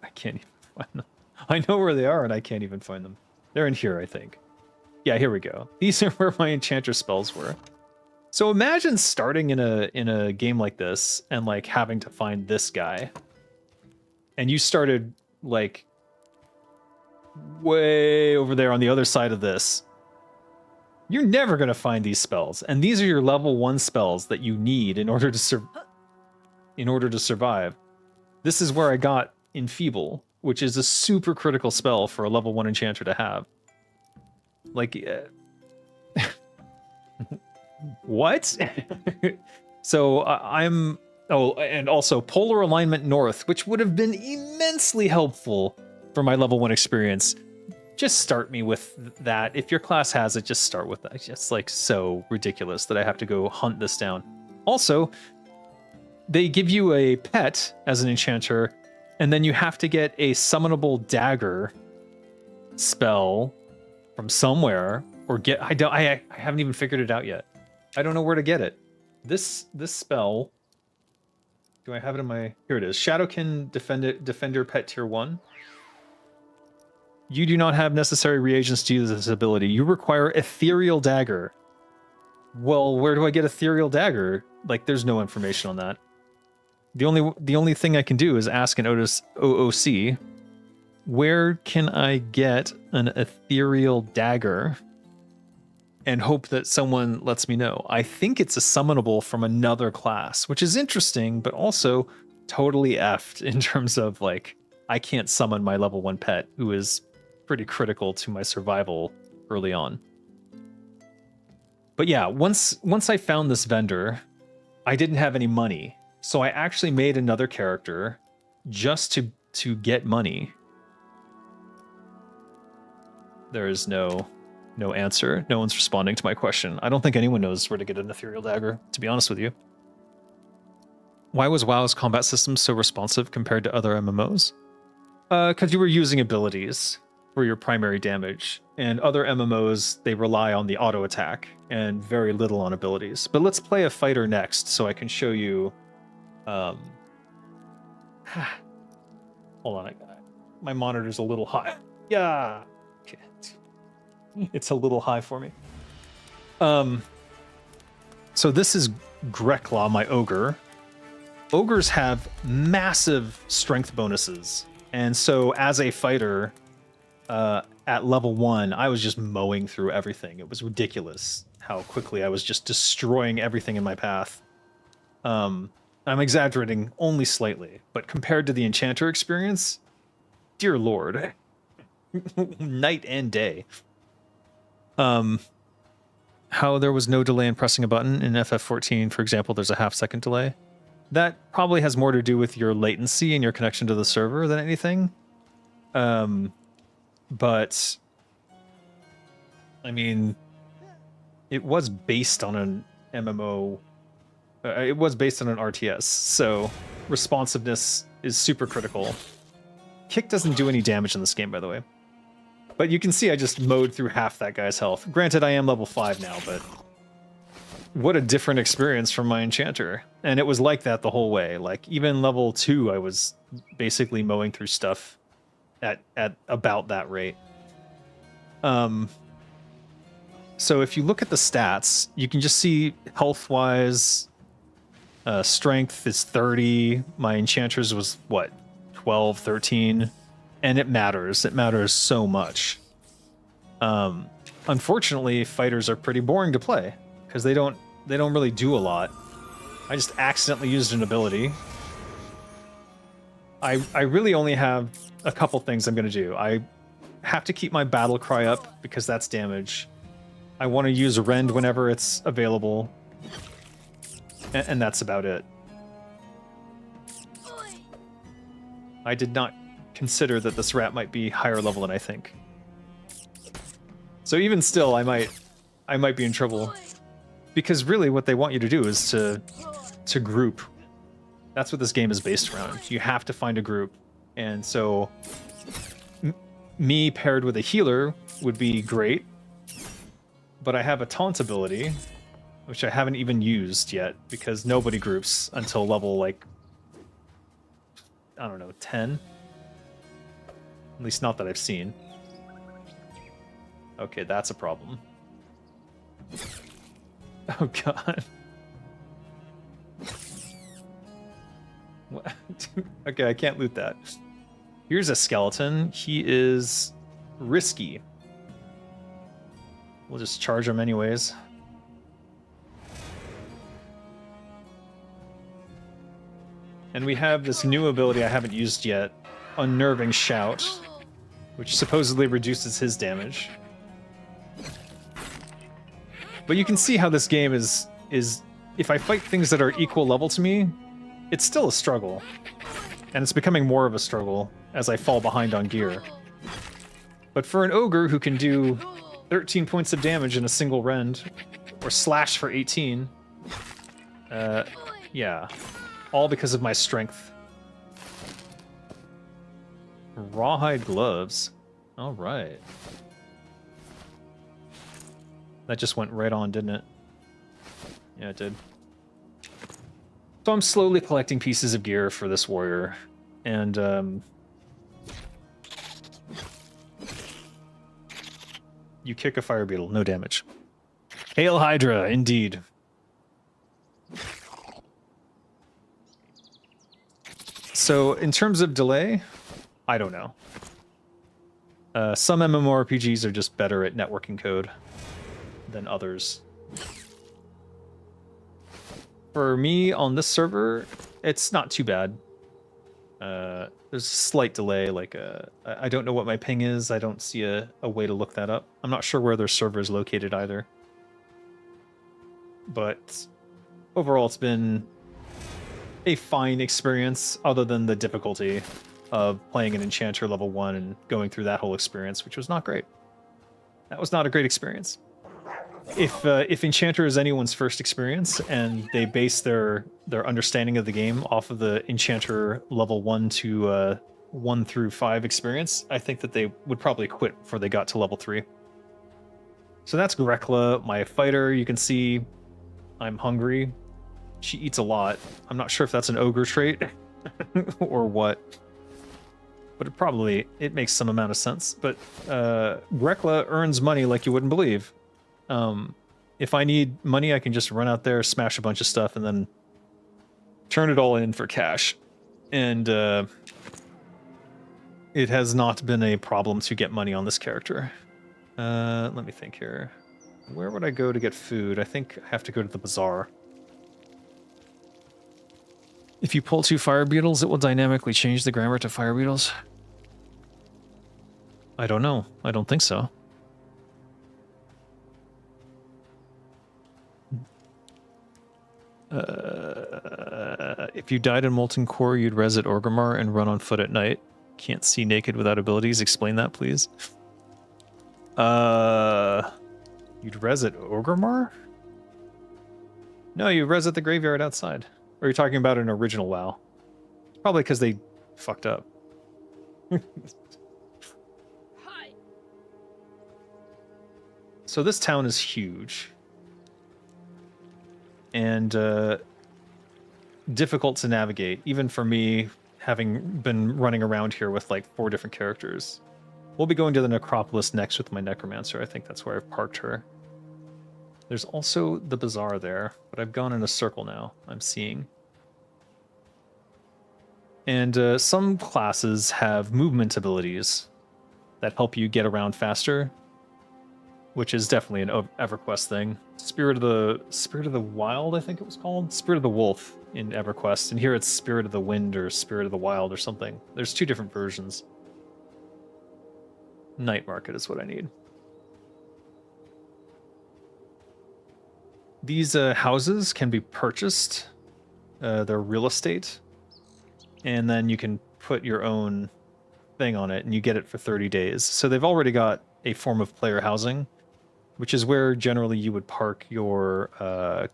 I can't even find them. I know where they are, and I can't even find them. They're in here, I think. Yeah, here we go. These are where my enchanter spells were. So imagine starting in a game like this and like having to find this guy. And you started like way over there on the other side of this. You're never going to find these spells. And these are your level 1 spells that you need in order to survive. This is where I got Enfeeble, which is a super critical spell for a level 1 enchanter to have. Like, what? So I'm... Oh, and also Polar Alignment North, which would have been immensely helpful for my level 1 experience. Just start me with that. If your class has it, just start with that. It's like so ridiculous that I have to go hunt this down. Also, they give you a pet as an enchanter, and then you have to get a summonable dagger spell from somewhere, or get... I haven't even figured it out yet. I don't know where to get it. This spell... Do I have it in my... Here it is. Shadowkin Defender Pet Tier 1. You do not have necessary reagents to use this ability. You require Ethereal Dagger. Well, where do I get Ethereal Dagger? Like, there's no information on that. The only thing I can do is ask an OOC, where can I get an Ethereal Dagger? And hope that someone lets me know. I think it's a summonable from another class, which is interesting, but also totally effed in terms of, like, I can't summon my level 1 pet, who is pretty critical to my survival early on. But yeah, once I found this vendor, I didn't have any money. So I actually made another character just to get money. There is no answer. No one's responding to my question. I don't think anyone knows where to get an Ethereal Dagger, to be honest with you. Why was WoW's combat system so responsive compared to other MMOs? Because you were using abilities for your primary damage, and other MMOs, they rely on the auto attack and very little on abilities. But let's play a fighter next so I can show you... Hold on, my monitor's a little high. Yeah! Okay. It's a little high for me. So this is Grekla, my ogre. Ogres have massive strength bonuses. And so as a fighter, at level 1, I was just mowing through everything. It was ridiculous how quickly I was just destroying everything in my path. I'm exaggerating only slightly, but compared to the enchanter experience, dear lord, night and day. How there was no delay in pressing a button in FF14, for example, there's a half-second delay. That probably has more to do with your latency and your connection to the server than anything. But I mean, it was based on an MMO. It was based on an RTS, so responsiveness is super critical. Kick doesn't do any damage in this game, by the way. But you can see I just mowed through half that guy's health. Granted, I am level 5 now, but what a different experience from my enchanter. And it was like that the whole way. Like, even level 2, I was basically mowing through stuff at about that rate. So if you look at the stats, you can just see health-wise, strength is 30. My enchanter's was, what, 12, 13? And it matters. It matters so much. Unfortunately, fighters are pretty boring to play because they don't really do a lot. I just accidentally used an ability. I really only have a couple things I'm going to do. I have to keep my battle cry up because that's damage. I want to use Rend whenever it's available. And that's about it. I did not consider that this rat might be higher level than I think. So even still, I might be in trouble. Because really what they want you to do is to group. That's what this game is based around. You have to find a group. And so me paired with a healer would be great. But I have a taunt ability, which I haven't even used yet because nobody groups until level, like, I don't know, 10? At least not that I've seen. Okay, that's a problem. Oh god. What? Okay, I can't loot that. Here's a skeleton. He is risky. We'll just charge him anyways. And we have this new ability I haven't used yet, Unnerving Shout, which supposedly reduces his damage. But you can see how this game is if I fight things that are equal level to me, it's still a struggle. And it's becoming more of a struggle as I fall behind on gear. But for an ogre who can do 13 points of damage in a single rend, or slash for 18, yeah. All because of my strength. Rawhide gloves. Alright. That just went right on, didn't it? Yeah, it did. So I'm slowly collecting pieces of gear for this warrior, and you kick a fire beetle, no damage. Hail Hydra, indeed. So in terms of delay, I don't know. Some MMORPGs are just better at networking code than others. For me, on this server, it's not too bad. There's a slight delay, like I don't know what my ping is. I don't see a way to look that up. I'm not sure where their server is located either. But overall, it's been a fine experience, other than the difficulty of playing an enchanter level 1 and going through that whole experience, which was not great. That was not a great experience. If enchanter is anyone's first experience and they base their understanding of the game off of the enchanter level 1 to 1 through 5 experience, I think that they would probably quit before they got to level 3. So that's Grekla, my fighter. You can see I'm hungry. She eats a lot. I'm not sure if that's an ogre trait or what, but it makes some amount of sense. But Grekla earns money like you wouldn't believe. If I need money, I can just run out there, smash a bunch of stuff, and then turn it all in for cash. And it has not been a problem to get money on this character. Let me think here. Where would I go to get food? I think I have to go to the bazaar. If you pull 2 fire beetles, it will dynamically change the grammar to fire beetles. I don't know. I don't think so. If you died in Molten Core, you'd res at Orgrimmar and run on foot at night. Can't see naked without abilities. Explain that, please. You'd res at Orgrimmar? No, you res at the graveyard outside. Or you're talking about an original WoW. Probably because they fucked up. Hi. So this town is huge. And difficult to navigate, even for me, having been running around here with like 4 different characters. We'll be going to the Necropolis next with my Necromancer. I think that's where I've parked her. There's also the bazaar there, but I've gone in a circle now, I'm seeing. And some classes have movement abilities that help you get around faster, which is definitely an EverQuest thing. Spirit of the Wild, I think it was called. Spirit of the Wolf in EverQuest, and here it's Spirit of the Wind or Spirit of the Wild or something. There's 2 different versions. Night Market is what I need. These houses can be purchased. They're real estate. And then you can put your own thing on it, and you get it for 30 days. So they've already got a form of player housing. which is where generally you would park your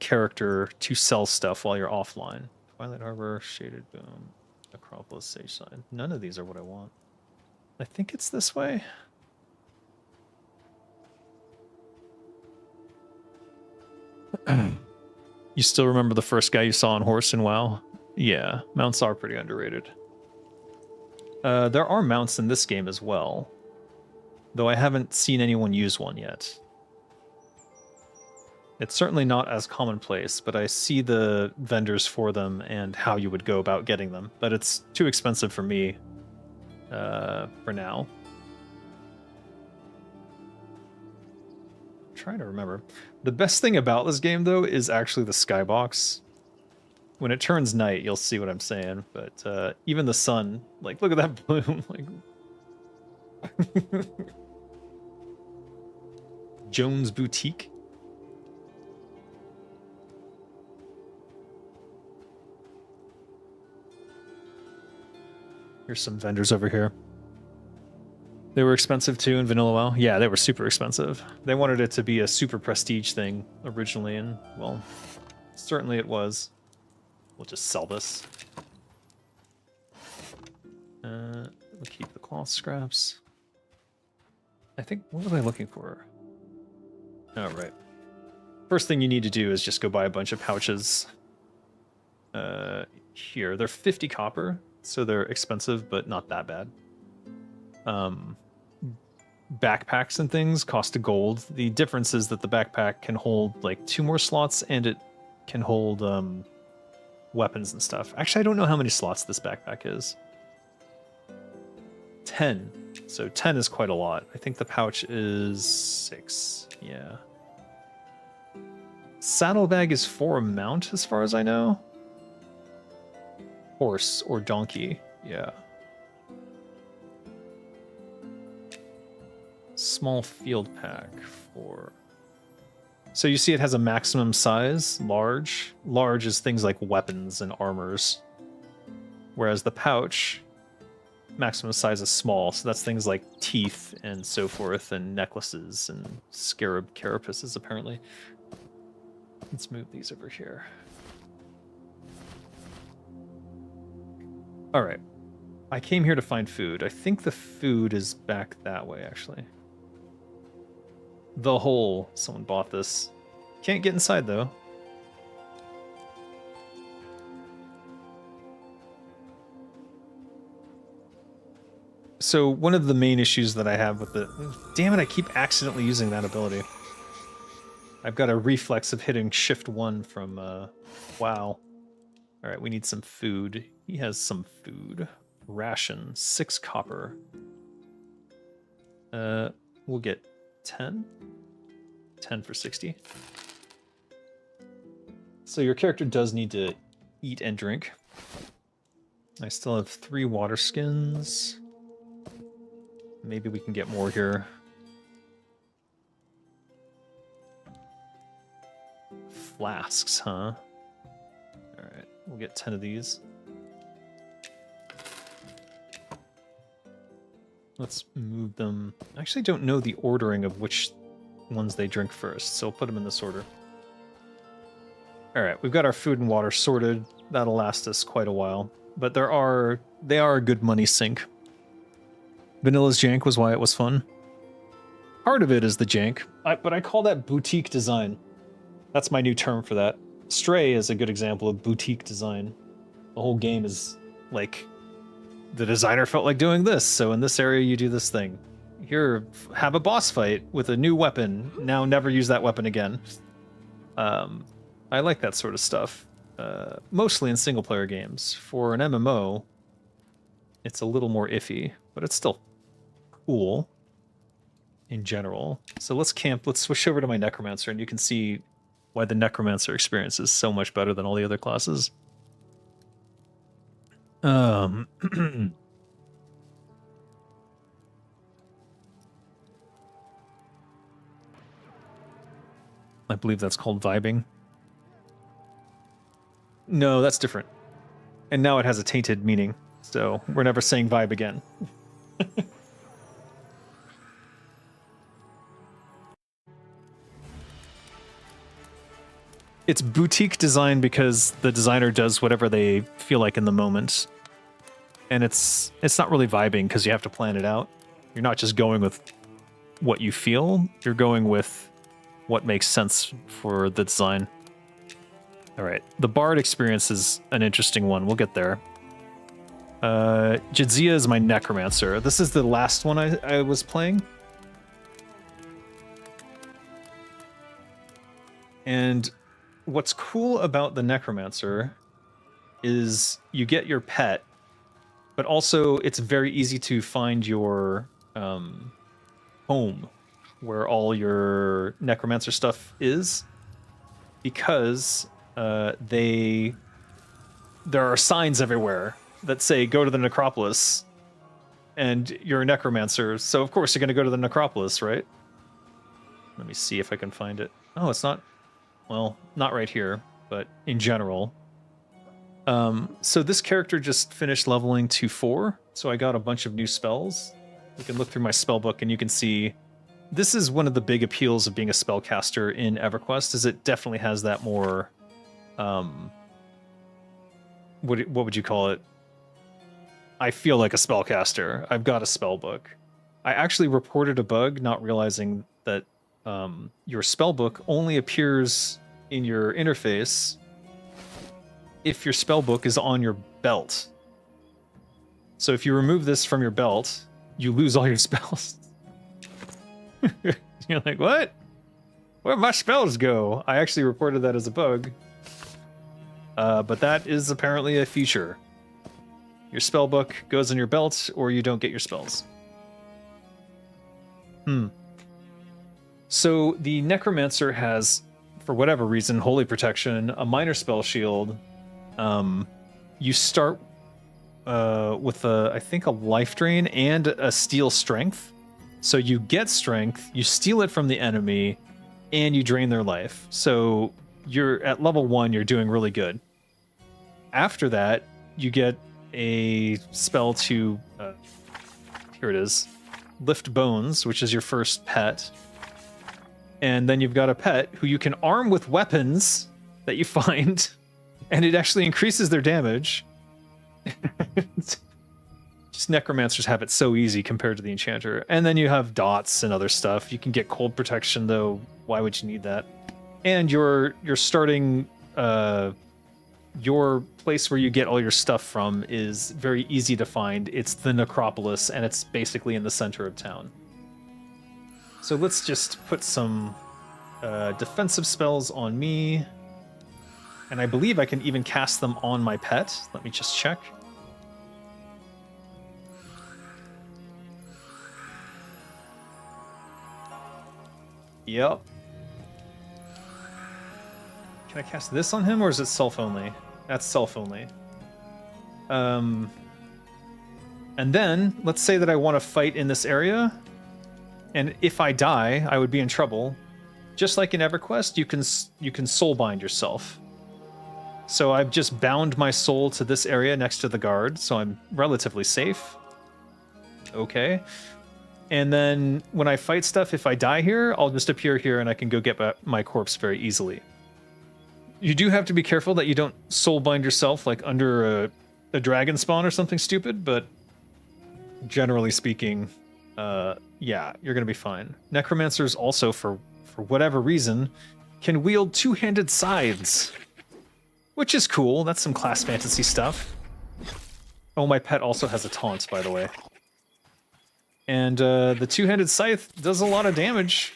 character to sell stuff while you're offline. Twilight Harbor, Shaded Boom, Acropolis, Sage Side. None of these are what I want. I think it's this way. You still remember the first guy you saw on horse in WoW? Yeah, mounts are pretty underrated. There are mounts in this game as well, though I haven't seen anyone use one yet. It's certainly not as commonplace, but I see the vendors for them and how you would go about getting them. But it's too expensive for me for now. I'm trying to remember. The best thing about this game, though, is actually the skybox. When it turns night, you'll see what I'm saying. But even the sun, like, look at that bloom. Like, Jones Boutique. Here's some vendors over here. They were expensive too in Vanilla WoW. Yeah, they were super expensive. They wanted it to be a super prestige thing originally, and, well, certainly it was. We'll just sell this. We'll keep the cloth scraps. I think, what was I looking for? Oh, right. First thing you need to do is just go buy a bunch of pouches. Here, they're 50 copper. So they're expensive, but not that bad. Backpacks and things cost a gold. The difference is that the backpack can hold like 2 more slots, and it can hold weapons and stuff. Actually, I don't know how many slots this backpack is. 10. So 10 is quite a lot. I think the pouch is 6. Yeah. Saddlebag is for a mount, as far as I know. Horse or donkey, yeah. Small field pack for... So you see it has a maximum size, large. Large is things like weapons and armors. Whereas the pouch, maximum size is small, so that's things like teeth and so forth, and necklaces and scarab carapaces, apparently. Let's move these over here. All right. I came here to find food. I think the food is back that way, actually. The hole. Someone bought this. Can't get inside, though. So one of the main issues that I have with the... Damn it, I keep accidentally using that ability. I've got a reflex of hitting Shift 1 from... WoW. All right, we need some food. He has some food. Ration, 6 copper. We'll get 10. 10 for 60. So your character does need to eat and drink. I still have 3 water skins. Maybe we can get more here. Flasks, huh? Alright, we'll get 10 of these. Let's move them. I actually don't know the ordering of which ones they drink first, so I'll put them in this order. Alright, we've got our food and water sorted. That'll last us quite a while. But they are a good money sink. Vanilla's jank was why it was fun. Part of it is the jank, but I call that boutique design. That's my new term for that. Stray is a good example of boutique design. The whole game is like, the designer felt like doing this, so in this area you do this thing. Here, have a boss fight with a new weapon. Now never use that weapon again. I like that sort of stuff. Mostly in single-player games. For an MMO, it's a little more iffy, but it's still cool in general. So let's switch over to my Necromancer, and you can see why the Necromancer experience is so much better than all the other classes. I believe that's called vibing. No, that's different. And now it has a tainted meaning, so we're never saying vibe again. it's boutique design because the designer does whatever they feel like in the moment. And it's not really vibing because you have to plan it out. You're not just going with what you feel, you're going with what makes sense for the design. All right, the Bard experience is an interesting one. We'll get there. Jadzia is my Necromancer. This is the last one I was playing. And what's cool about the Necromancer is you get your pet, but also it's very easy to find your home where all your Necromancer stuff is, because there are signs everywhere that say go to the Necropolis, and you're a Necromancer, so of course you're going to go to the Necropolis, right? Let me see if I can find it. Oh, it's not, well, not right here, but in general. So this character just finished leveling to 4, so I got a bunch of new spells. You can look through my spell book and you can see this is one of the big appeals of being a spellcaster in EverQuest, is it definitely has that more, what would you call it? I feel like a spellcaster. I've got a spell book. I actually reported a bug, not realizing that your spell book only appears in your interface if your spell book is on your belt. So if you remove this from your belt, you lose all your spells. You're like, what? Where'd my spells go? I actually reported that as a bug. But that is apparently a feature. Your spell book goes in your belt, or you don't get your spells. So the Necromancer has, for whatever reason, Holy Protection, a minor spell shield. You start with I think a life drain and a steal strength. So you get strength, you steal it from the enemy, and you drain their life. So you're at level 1, you're doing really good. After that, you get a spell to, here it is, Lift Bones, which is your first pet. And then you've got a pet who you can arm with weapons that you find, and it actually increases their damage. Just Necromancers have it so easy compared to the Enchanter. And then you have dots and other stuff. You can get cold protection, though. Why would you need that? And you're starting, your place where you get all your stuff from is very easy to find. It's the Necropolis, and it's basically in the center of town. So let's just put some defensive spells on me. And I believe I can even cast them on my pet. Let me just check. Yep. Can I cast this on him, or is it self only? That's self only. And then, let's say that I want to fight in this area, and if I die, I would be in trouble. Just like in EverQuest, you can soulbind yourself. So I've just bound my soul to this area next to the guard, so I'm relatively safe. Okay. And then when I fight stuff, if I die here, I'll just appear here and I can go get my corpse very easily. You do have to be careful that you don't soulbind yourself like under a dragon spawn or something stupid, but generally speaking, yeah, you're going to be fine. Necromancers also, for whatever reason, can wield two-handed scythes, which is cool. That's some class fantasy stuff. Oh, my pet also has a taunt, by the way. And the two-handed scythe does a lot of damage.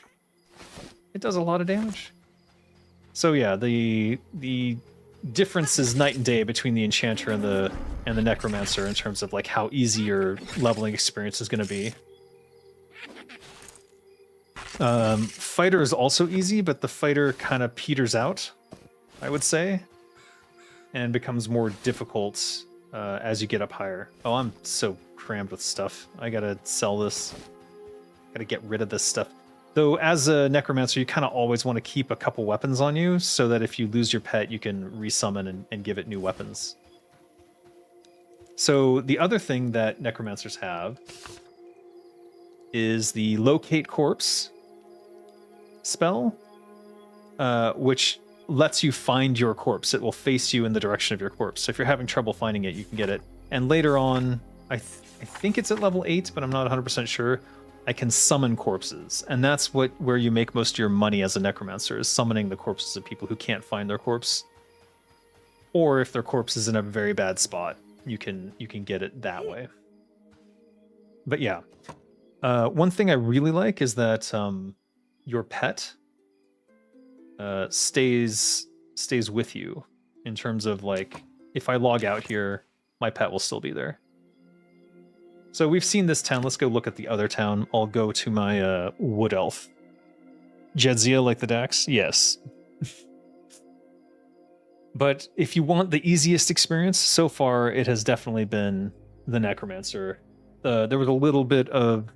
It does a lot of damage. So yeah, the difference is night and day between the Enchanter and the Necromancer in terms of like how easy your leveling experience is going to be. Fighter is also easy, but the Fighter kind of peters out, I would say, and becomes more difficult as you get up higher. Oh, I'm so crammed with stuff. I gotta sell this. Gotta get rid of this stuff. Though, as a Necromancer, you kind of always want to keep a couple weapons on you, so that if you lose your pet, you can resummon and give it new weapons. So, the other thing that Necromancers have is the Locate Corpse spell, which lets you find your corpse. It will face you in the direction of your corpse. So if you're having trouble finding it, you can get it. And later on, I think it's at level 8, but I'm not 100% sure. I can summon corpses, and that's where you make most of your money as a necromancer, is summoning the corpses of people who can't find their corpse. Or if their corpse is in a very bad spot, you can get it that way. But yeah, one thing I really like is that your pet stays with you, in terms of like, if I log out here, my pet will still be there. So we've seen this town. Let's go look at the other town. I'll go to my wood elf. Jedzia, like the Dax? Yes. But if you want the easiest experience, so far it has definitely been the Necromancer. There was a little bit of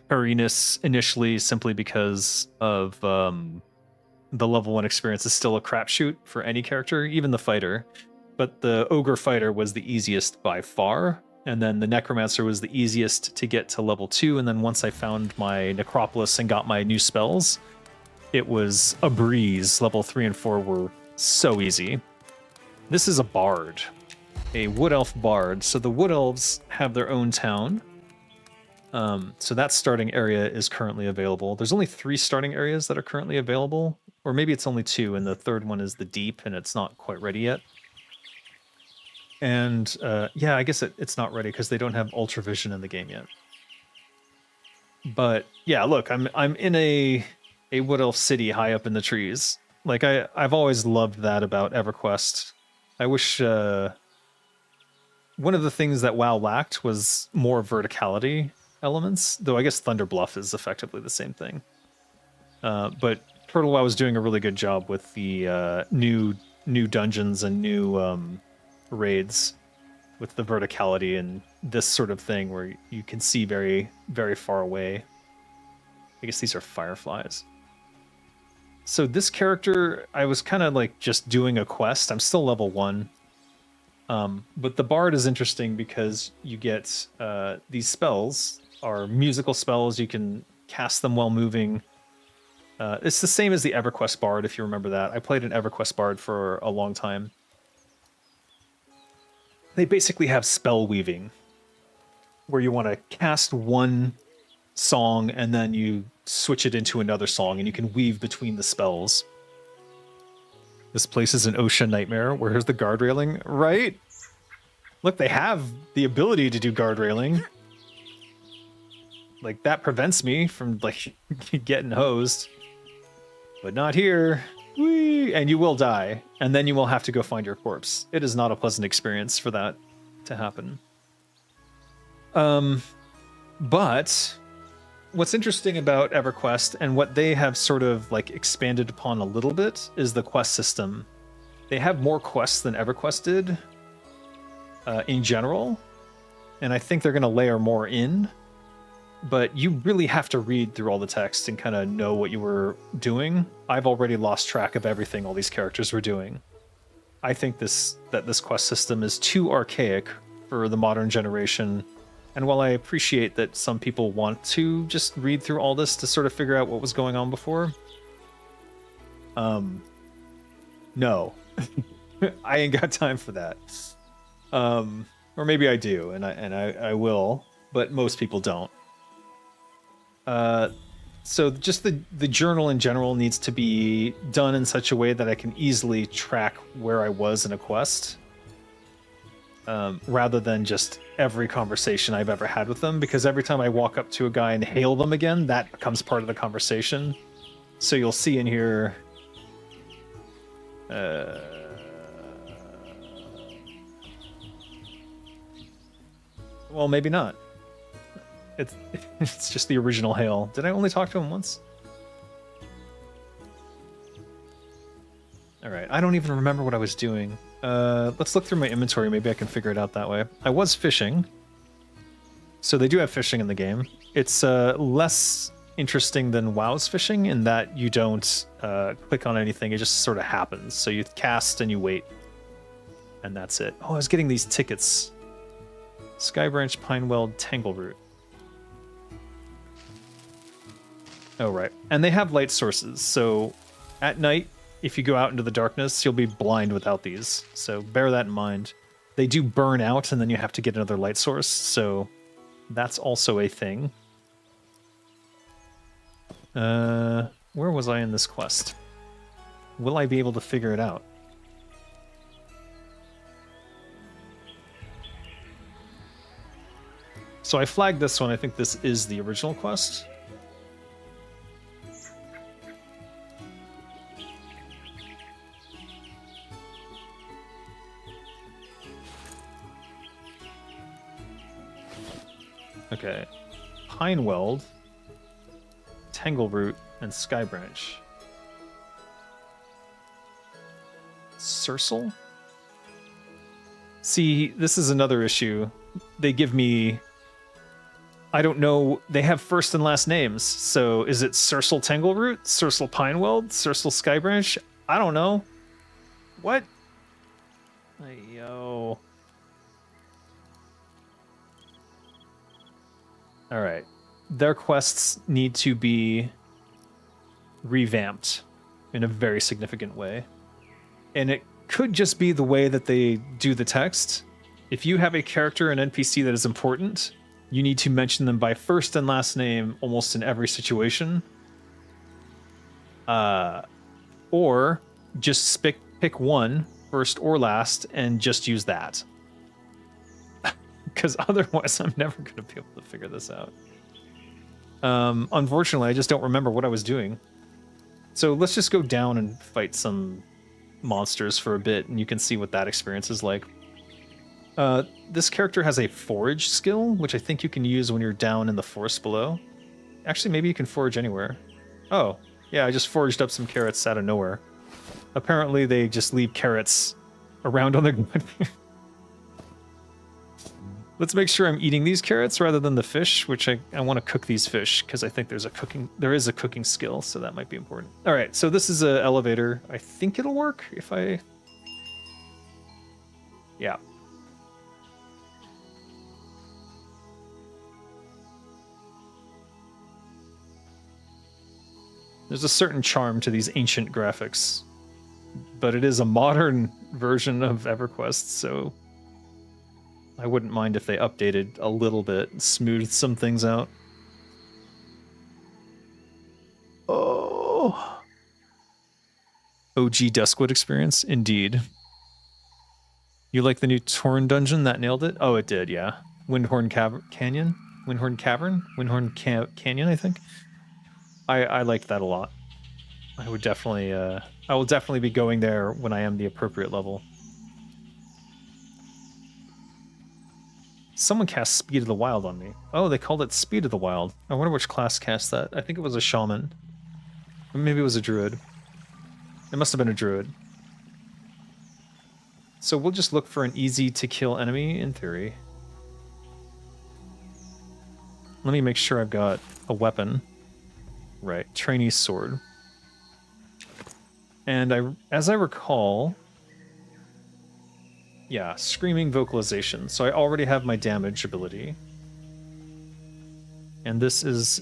hurriness initially, simply because of the level 1 experience is still a crapshoot for any character, even the fighter. But the Ogre fighter was the easiest by far. And then the Necromancer was the easiest to get to level 2. And then once I found my Necropolis and got my new spells, it was a breeze. Level 3 and 4 were so easy. This is a bard, a wood elf bard. So the wood elves have their own town. So that starting area is currently available. There's only 3 starting areas that are currently available, or maybe it's only 2, and the third one is the deep, and it's not quite ready yet. And yeah, I guess it's not ready because they don't have ultravision in the game yet. But yeah, look, I'm in a wood elf city high up in the trees. Like I've always loved that about EverQuest. I wish one of the things that WoW lacked was more verticality elements, though I guess Thunder Bluff is effectively the same thing. But Turtle WoW was doing a really good job with the new dungeons and new raids with the verticality and this sort of thing where you can see very, very far away. I guess these are fireflies. So this character, I was kind of like just doing a quest. I'm still level 1. But the bard is interesting because you get these spells are musical spells. You can cast them while moving. It's the same as the EverQuest bard, if you remember that. I played an EverQuest bard for a long time. They basically have spell weaving, where you want to cast one song and then you switch it into another song, and you can weave between the spells. This place is an ocean nightmare. Where's the guard railing? Right? Look, they have the ability to do guard railing. Like, that prevents me from, like, getting hosed. But not here. Whee! And you will die. And then you will have to go find your corpse. It is not a pleasant experience for that to happen. But what's interesting about EverQuest, and what they have sort of like expanded upon a little bit, is the quest system. They have more quests than EverQuest did in general, and I think they're going to layer more in. But you really have to read through all the text and kind of know what you were doing. I've already lost track of everything all these characters were doing. I think that this quest system is too archaic for the modern generation. And while I appreciate that some people want to just read through all this to sort of figure out what was going on before, no, I ain't got time for that. Or maybe I do, and I will, but most people don't. So just the journal in general needs to be done in such a way that I can easily track where I was in a quest, rather than just every conversation I've ever had with them, because every time I walk up to a guy and hail them again, that becomes part of the conversation. So you'll see in here, well, maybe not. It's just the original hail. Did I only talk to him once? All right, I don't even remember what I was doing. Let's look through my inventory. Maybe I can figure it out that way. I was fishing. So they do have fishing in the game. It's less interesting than WoW's fishing in that you don't click on anything. It just sort of happens. So you cast and you wait. And that's it. Oh, I was getting these tickets. Skybranch, Pineweld, Tangleroot. Oh, right. And they have light sources. So at night, if you go out into the darkness, you'll be blind without these. So bear that in mind. They do burn out, and then you have to get another light source, so that's also a thing. Where was I in this quest? Will I be able to figure it out? So I flagged this one. I think this is the original quest. Okay. Pineweld, Tangleroot, and Skybranch. Cercel? See, this is another issue. They give me... I don't know. They have first and last names. So is it Cercel Tangleroot? Cercel Pineweld? Cercel Skybranch? I don't know. What? Yo. All right. Their quests need to be revamped in a very significant way. And it could just be the way that they do the text. If you have a character, an NPC that is important, you need to mention them by first and last name almost in every situation. Or just pick one, first or last, and just use that. Because otherwise I'm never going to be able to figure this out. Unfortunately, I just don't remember what I was doing. So let's just go down and fight some monsters for a bit, and you can see what that experience is like. This character has a forage skill, which I think you can use when you're down in the forest below. Actually, maybe you can forage anywhere. Oh, yeah, I just foraged up some carrots out of nowhere. Apparently, they just leave carrots around on their... Let's make sure I'm eating these carrots rather than the fish, which I want to cook these fish because I think there is a cooking skill, so that might be important. All right, so this is an elevator. I think it'll work if I... Yeah. There's a certain charm to these ancient graphics, but it is a modern version of EverQuest, so I wouldn't mind if they updated a little bit and smoothed some things out. Oh. OG Duskwood experience? Indeed. You like the new Torn dungeon? That nailed it? Oh, it did, yeah. Windhorn Canyon? Windhorn Cavern? Canyon, I think? I liked that a lot. I would definitely, I will definitely be going there when I am the appropriate level. Someone cast Speed of the Wild on me. Oh, they called it Speed of the Wild. I wonder which class cast that. I think it was a shaman. Or maybe it was a druid. It must have been a druid. So we'll just look for an easy to kill enemy in theory. Let me make sure I've got a weapon. Right, trainee's sword. And as I recall, yeah, screaming vocalization. So I already have my damage ability. And this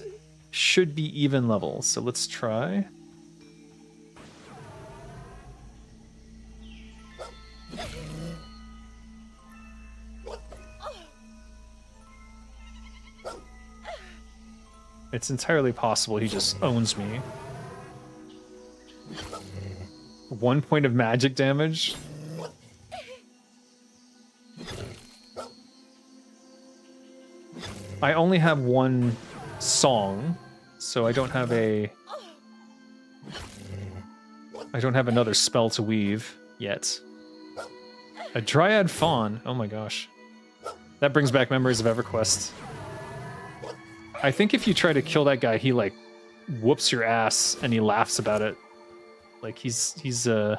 should be even level. So let's try. It's entirely possible he just owns me. 1 point of magic damage? I only have one song, so I don't have another spell to weave yet. A Dryad Fawn? Oh my gosh. That brings back memories of EverQuest. I think if you try to kill that guy, he like whoops your ass and he laughs about it. Like he's like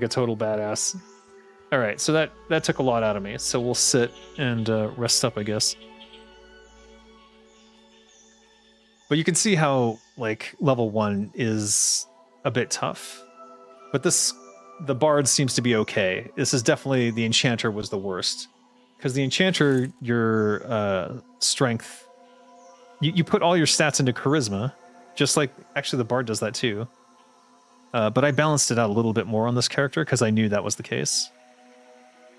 a total badass. All right, so that took a lot out of me. So we'll sit and rest up, I guess. But you can see how like level 1 is a bit tough. But the bard seems to be okay. This is definitely, the enchanter was the worst. Because the enchanter, your strength, you put all your stats into charisma, just like, actually the bard does that too. But I balanced it out a little bit more on this character because I knew that was the case.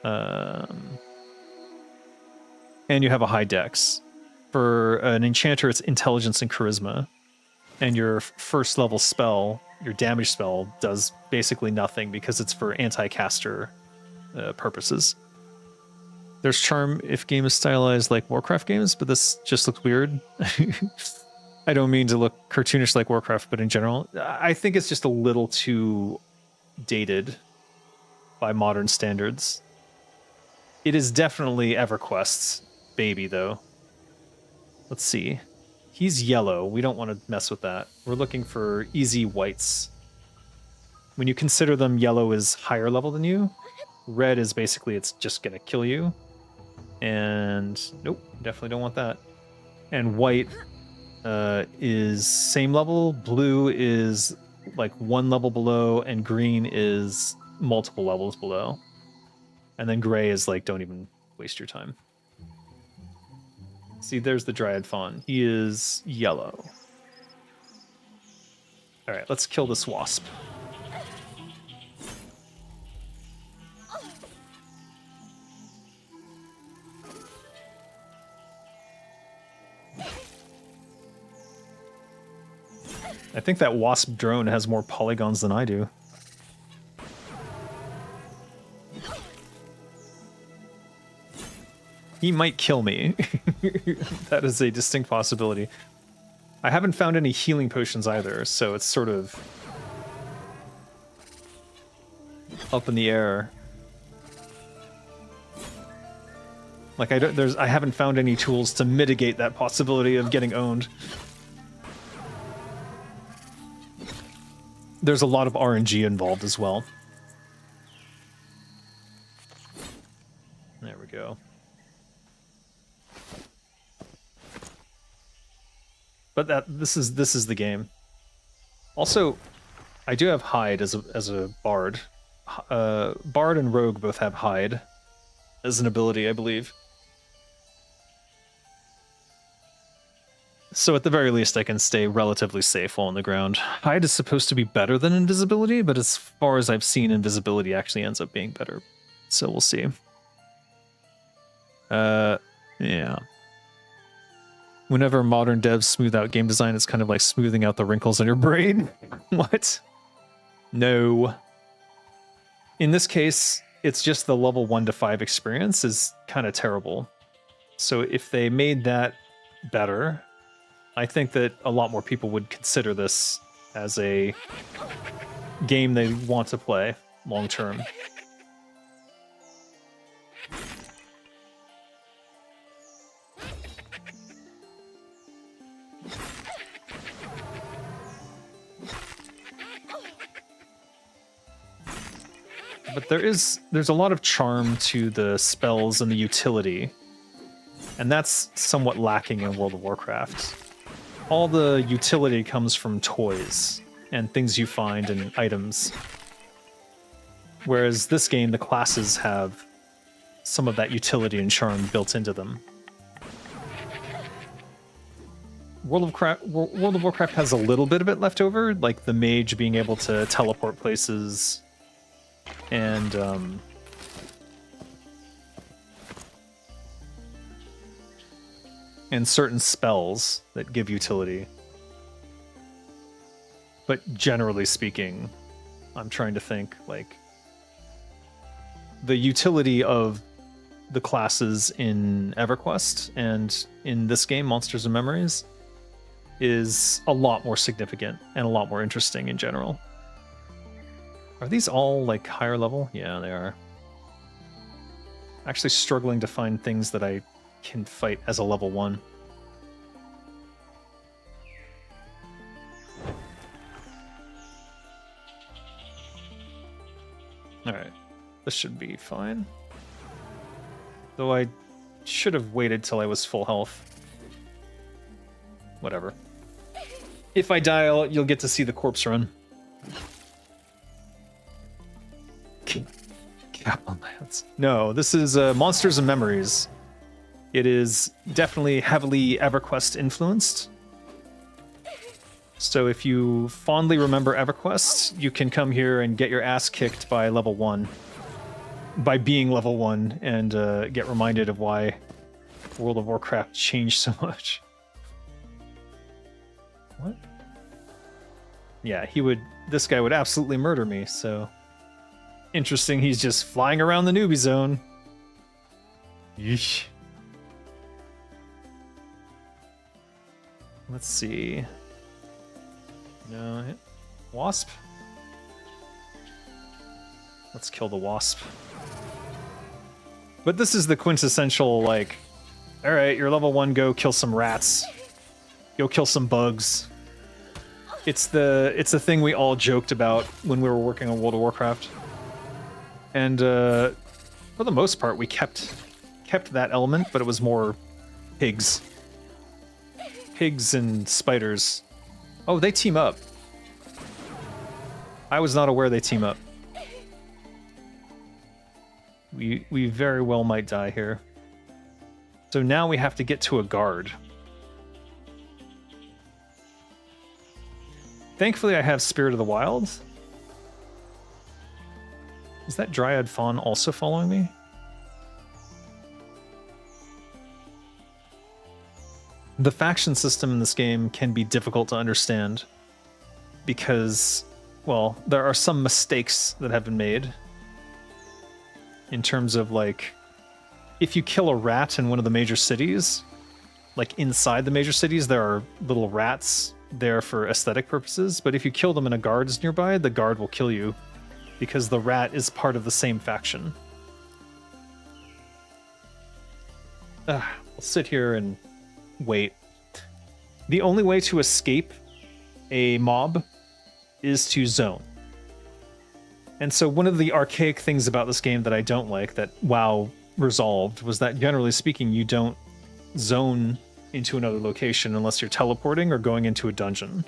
And you have a high dex. For an enchanter, it's intelligence and charisma. And your first level spell, your damage spell, does basically nothing because it's for anti-caster purposes. There's charm if game is stylized like Warcraft games, but this just looks weird. I don't mean to look cartoonish like Warcraft, but in general, I think it's just a little too dated by modern standards. It is definitely EverQuest's baby, though. Let's see. He's yellow. We don't want to mess with that. We're looking for easy whites. When you consider them, yellow is higher level than you. Red is basically it's just going to kill you. And nope, definitely don't want that. And white is same level. Blue is like one level below, and green is multiple levels below. And then gray is like, don't even waste your time. See, there's the Dryad Fawn. He is yellow. All right, let's kill this wasp. I think that wasp drone has more polygons than I do. He might kill me. That is a distinct possibility. I haven't found any healing potions either, so it's sort of up in the air. Like I haven't found any tools to mitigate that possibility of getting owned. There's a lot of RNG involved as well. There we go. But this is the game. Also, I do have hide as a bard. Bard and rogue both have hide as an ability, I believe. So at the very least, I can stay relatively safe while on the ground. Hide is supposed to be better than invisibility, but as far as I've seen, invisibility actually ends up being better. So we'll see. Yeah. Whenever modern devs smooth out game design, it's kind of like smoothing out the wrinkles in your brain. What? No. In this case, it's just the level 1 to 5 experience is kind of terrible. So if they made that better, I think that a lot more people would consider this as a game they want to play long term. But there's a lot of charm to the spells and the utility, and that's somewhat lacking in World of Warcraft. All the utility comes from toys and things you find and items, whereas this game, the classes have some of that utility and charm built into them. World of Warcraft has a little bit of it left over, like the mage being able to teleport places, and certain spells that give utility. But generally speaking, I'm trying to think, like, the utility of the classes in EverQuest and in this game, Monsters and Memories, is a lot more significant and a lot more interesting in general. Are these all, like, higher level? Yeah, they are. Actually struggling to find things that I can fight as a level 1. Alright, this should be fine. Though I should have waited till I was full health. Whatever. If I die, you'll get to see the corpse run. Caplands. No, this is Monsters and Memories. It is definitely heavily EverQuest influenced. So if you fondly remember EverQuest, you can come here and get your ass kicked by level 1. By being level 1 and get reminded of why World of Warcraft changed so much. What? Yeah, this guy would absolutely murder me, so... Interesting, he's just flying around the newbie zone. Yeesh. Let's see. No, wasp? Let's kill the wasp. But this is the quintessential, like, alright, you're level 1, go kill some rats. Go kill some bugs. It's the thing we all joked about when we were working on World of Warcraft. And for the most part, we kept that element, but it was more pigs. Pigs and spiders. Oh, they team up. I was not aware they team up. We very well might die here. So now we have to get to a guard. Thankfully, I have Spirit of the Wild. Is that Dryad Fawn also following me? The faction system in this game can be difficult to understand because, well, there are some mistakes that have been made in terms of, like, if you kill a rat in one of the major cities, like inside the major cities, there are little rats there for aesthetic purposes, but if you kill them and a guard is nearby, the guard will kill you because the rat is part of the same faction. We'll sit here and wait. The only way to escape a mob is to zone. And so one of the archaic things about this game that I don't like, that WoW resolved, was that generally speaking, you don't zone into another location unless you're teleporting or going into a dungeon.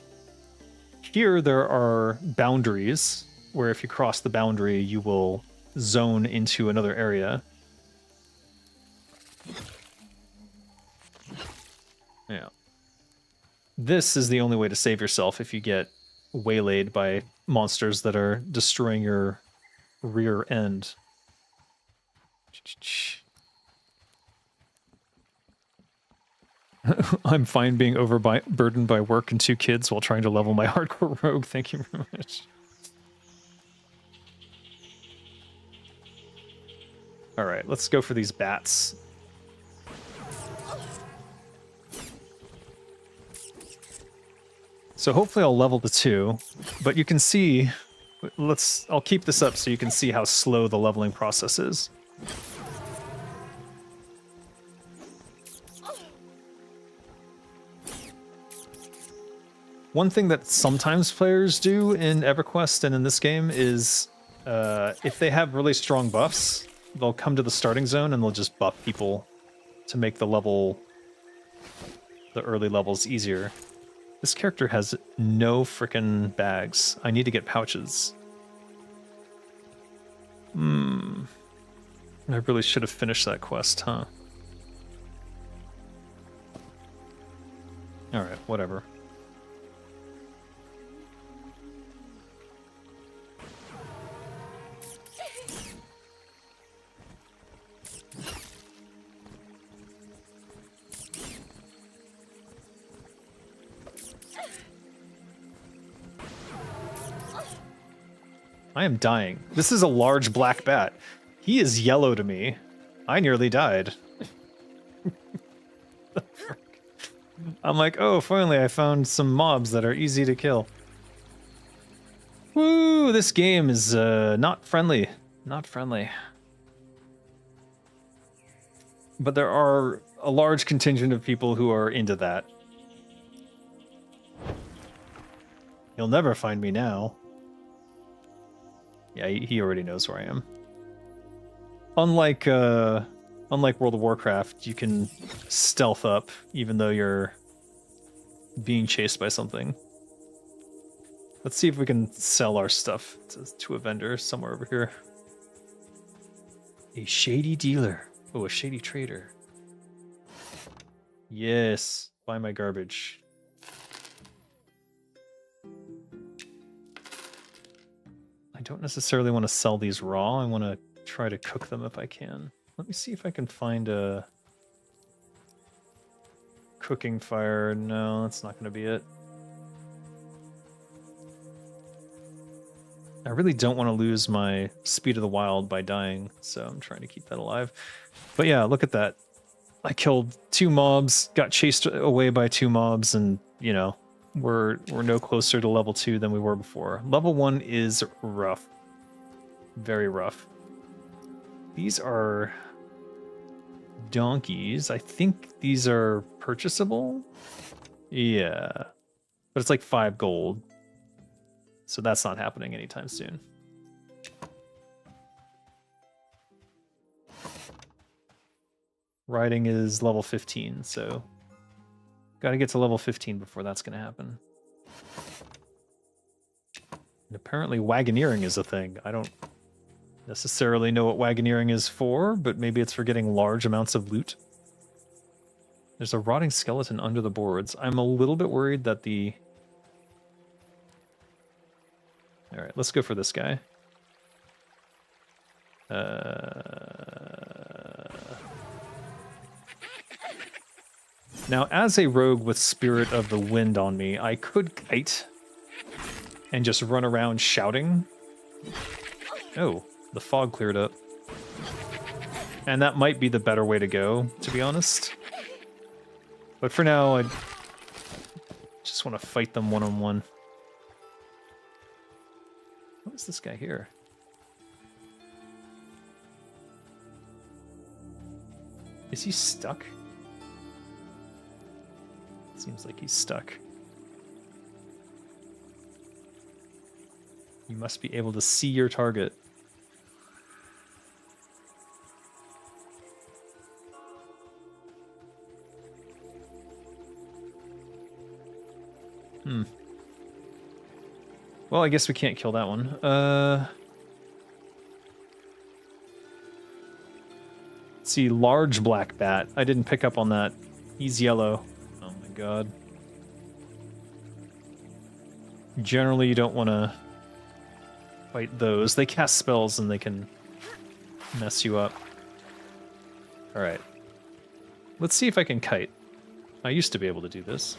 Here there are boundaries where if you cross the boundary, you will zone into another area. Yeah. This is the only way to save yourself if you get waylaid by monsters that are destroying your rear end. I'm fine being overburdened by work and 2 kids while trying to level my hardcore rogue. Thank you very much. Alright, let's go for these bats. So hopefully I'll level to 2, but you can see, I'll keep this up so you can see how slow the leveling process is. One thing that sometimes players do in EverQuest and in this game is, if they have really strong buffs, they'll come to the starting zone and they'll just buff people to make the early levels easier. This character has no frickin' bags. I need to get pouches. I really should have finished that quest, huh? Alright, whatever. I am dying. This is a large black bat. He is yellow to me. I nearly died. I'm like, oh, finally I found some mobs that are easy to kill. Woo, this game is not friendly. Not friendly. But there are a large contingent of people who are into that. You'll never find me now. Yeah, he already knows where I am. Unlike World of Warcraft, you can stealth up even though you're being chased by something. Let's see if we can sell our stuff to a vendor somewhere over here. A shady dealer. Oh, a shady trader. Yes, buy my garbage. don't necessarily want to sell these raw. I want to try to cook them if I can. Let me see if I can find a cooking fire. No, that's not going to be it. I really don't want to lose my speed of the wild by dying, so I'm trying to keep that alive. But yeah, look at that. I killed 2 mobs, got chased away by 2 mobs, and, you know, we're no closer to level 2 than we were before. Level 1 is rough. Very rough. These are donkeys. I think these are purchasable. Yeah. But it's like 5 gold. So that's not happening anytime soon. Riding is level 15, so got to get to level 15 before that's going to happen. And apparently wagoneering is a thing. I don't necessarily know what wagoneering is for, but maybe it's for getting large amounts of loot. There's a rotting skeleton under the boards. I'm a little bit worried that the... All right, let's go for this guy. Now, as a rogue with Spirit of the Wind on me, I could kite and just run around shouting. Oh, the fog cleared up. And that might be the better way to go, to be honest. But for now, I just want to fight them one-on-one. What is this guy here? Is he stuck? Seems like he's stuck. You must be able to see your target. Well, I guess we can't kill that one. Let's see, large black bat. I didn't pick up on that. He's yellow. Oh my god. Generally, you don't want to fight those. They cast spells and they can mess you up. Alright. Let's see if I can kite. I used to be able to do this.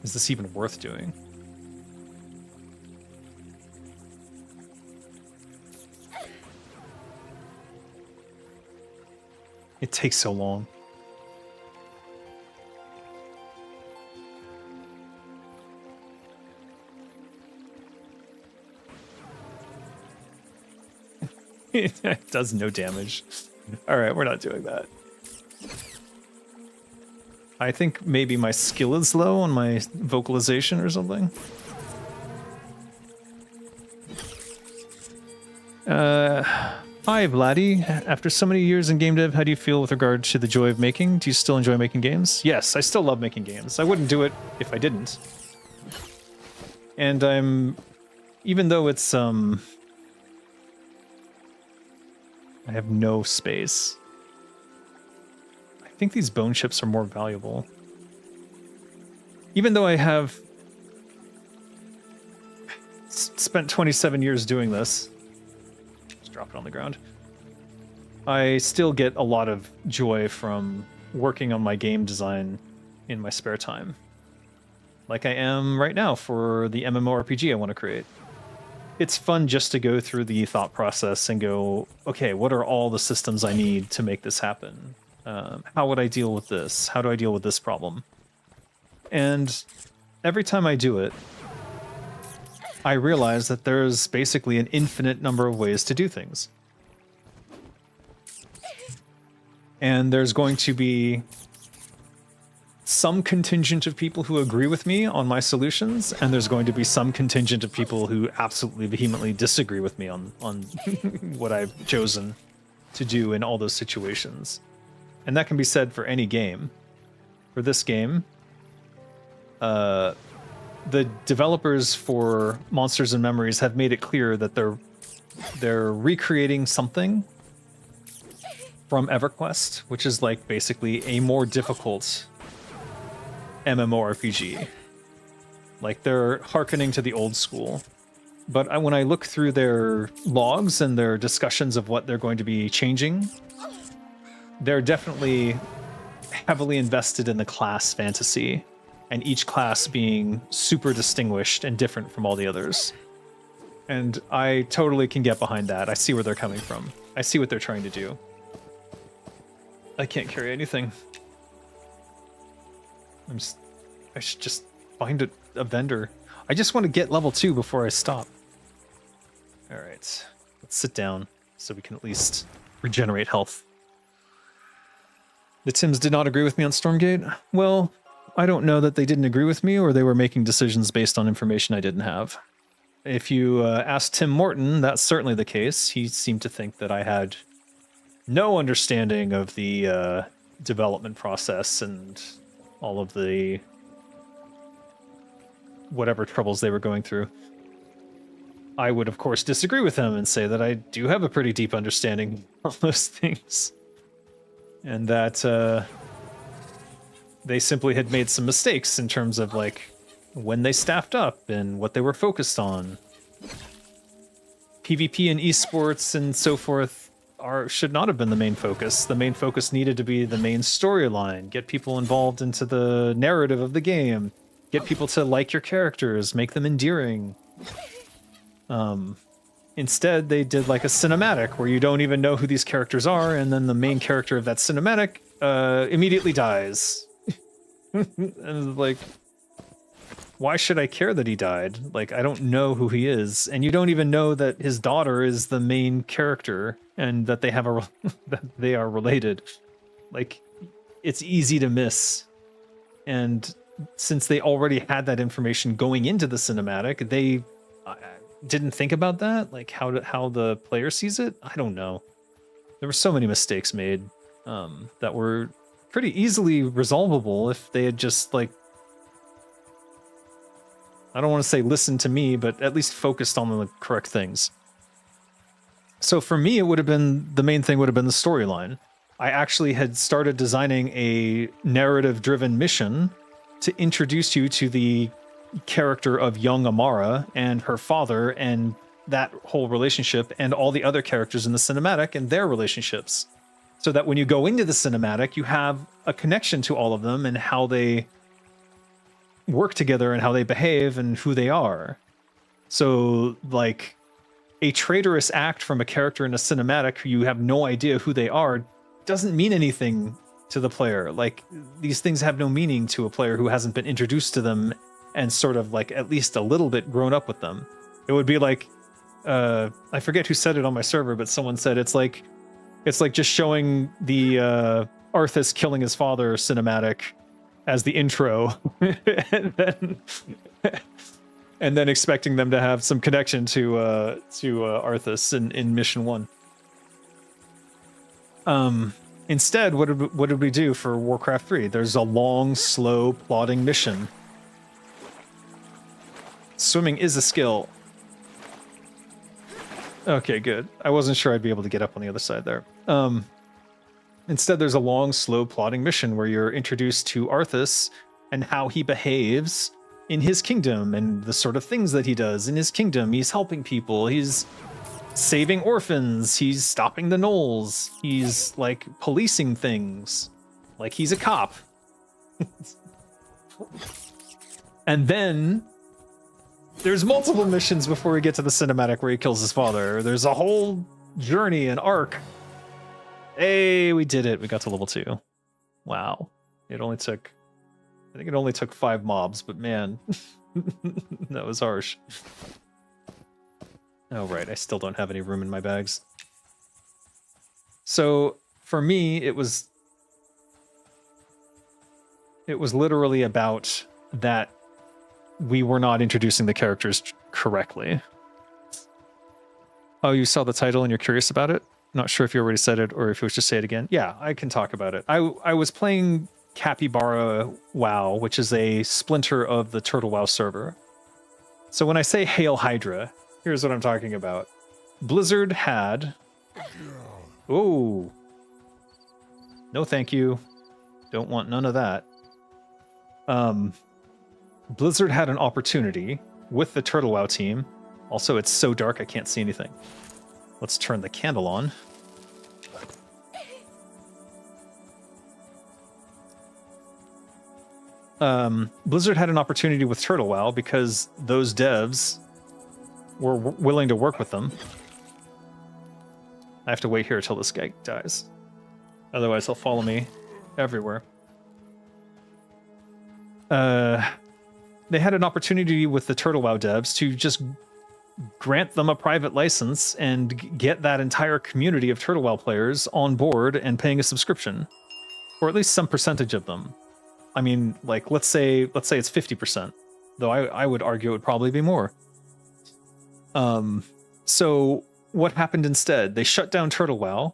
Is this even worth doing? It takes so long. It does no damage. All right, we're not doing that. I think maybe my skill is low on my vocalization or something. Hi, Vladdy. After so many years in game dev, how do you feel with regard to the joy of making? Do you still enjoy making games? Yes, I still love making games. I wouldn't do it if I didn't. And even though it's, I have no space. I think these bone chips are more valuable. Even though I have spent 27 years doing this, just drop it on the ground, I still get a lot of joy from working on my game design in my spare time. Like I am right now for the MMORPG I want to create. It's fun just to go through the thought process and go, okay, what are all the systems I need to make this happen? How would I deal with this? How do I deal with this problem? And every time I do it, I realize that there's basically an infinite number of ways to do things. And there's going to be some contingent of people who agree with me on my solutions, and there's going to be some contingent of people who absolutely vehemently disagree with me on what I've chosen to do in all those situations. And that can be said for any game. For this game, the developers for Monsters and Memories have made it clear that they're recreating something from EverQuest, which is like basically a more difficult MMORPG. Like, they're hearkening to the old school. But when I look through their logs and their discussions of what they're going to be changing, they're definitely heavily invested in the class fantasy, and each class being super distinguished and different from all the others. And I totally can get behind that. I see where they're coming from. I see what they're trying to do. I can't carry anything. I should just find a vendor. I just want to get level 2 before I stop. Alright, let's sit down so we can at least regenerate health. The Tims did not agree with me on Stormgate. Well, I don't know that they didn't agree with me or they were making decisions based on information I didn't have. If you ask Tim Morton, that's certainly the case. He seemed to think that I had no understanding of the development process and all of the whatever troubles they were going through. I would, of course, disagree with him and say that I do have a pretty deep understanding of those things. And that they simply had made some mistakes in terms of, like, when they staffed up and what they were focused on. PvP and esports and so forth should not have been the main focus. The main focus needed to be the main storyline, get people involved into the narrative of the game, get people to like your characters, make them endearing. Instead, they did like a cinematic where you don't even know who these characters are, and then the main character of that cinematic immediately dies. And like, why should I care that he died? Like, I don't know who he is, and you don't even know that his daughter is the main character and that they have that they are related. Like, it's easy to miss. And since they already had that information going into the cinematic, they didn't think about that, like how the player sees it. I don't know. There were so many mistakes made that were pretty easily resolvable if they had just, like, I don't want to say listen to me, but at least focused on the correct things. So for me, it would have been, the main thing would have been the storyline. I actually had started designing a narrative-driven mission to introduce you to the character of young Amara and her father and that whole relationship and all the other characters in the cinematic and their relationships. So that when you go into the cinematic, you have a connection to all of them and how they work together and how they behave and who they are. So, like, a traitorous act from a character in a cinematic who you have no idea who they are doesn't mean anything to the player. Like, these things have no meaning to a player who hasn't been introduced to them and sort of, like, at least a little bit grown up with them. It would be like, I forget who said it on my server, but someone said it's like just showing the Arthas killing his father cinematic as the intro, and then expecting them to have some connection to Arthas in Mission 1. Instead, what did we do for Warcraft 3? There's a long, slow, plodding mission. Swimming is a skill. Okay, good. I wasn't sure I'd be able to get up on the other side there. Instead, there's a long, slow, plodding mission where you're introduced to Arthas and how he behaves in his kingdom and the sort of things that he does in his kingdom. He's helping people. He's saving orphans. He's stopping the gnolls. He's, like, policing things. Like, he's a cop. And then there's multiple missions before we get to the cinematic where he kills his father. There's a whole journey, an arc. Hey, we did it. We got to level 2. Wow. I think it only took 5 mobs, but man, that was harsh. Oh, right. I still don't have any room in my bags. So for me, it was literally about that we were not introducing the characters correctly. Oh, you saw the title and you're curious about it? Not sure if you already said it or if you wish to say it again. Yeah, I can talk about it. I was playing Capybara WoW, which is a splinter of the Turtle WoW server. So when I say Hail Hydra, here's what I'm talking about. Blizzard had... Oh. No thank you. Don't want none of that. Blizzard had an opportunity with the TWOW team. Also, it's so dark I can't see anything. Let's turn the candle on. Blizzard had an opportunity with TWOW because those devs were willing to work with them. I have to wait here until this guy dies. Otherwise, he'll follow me everywhere. They had an opportunity with the TWOW devs to just grant them a private license and get that entire community of TWOW players on board and paying a subscription, or at least some percentage of them. I mean, like, let's say it's 50%, though I would argue it would probably be more. So what happened instead? They shut down TWOW,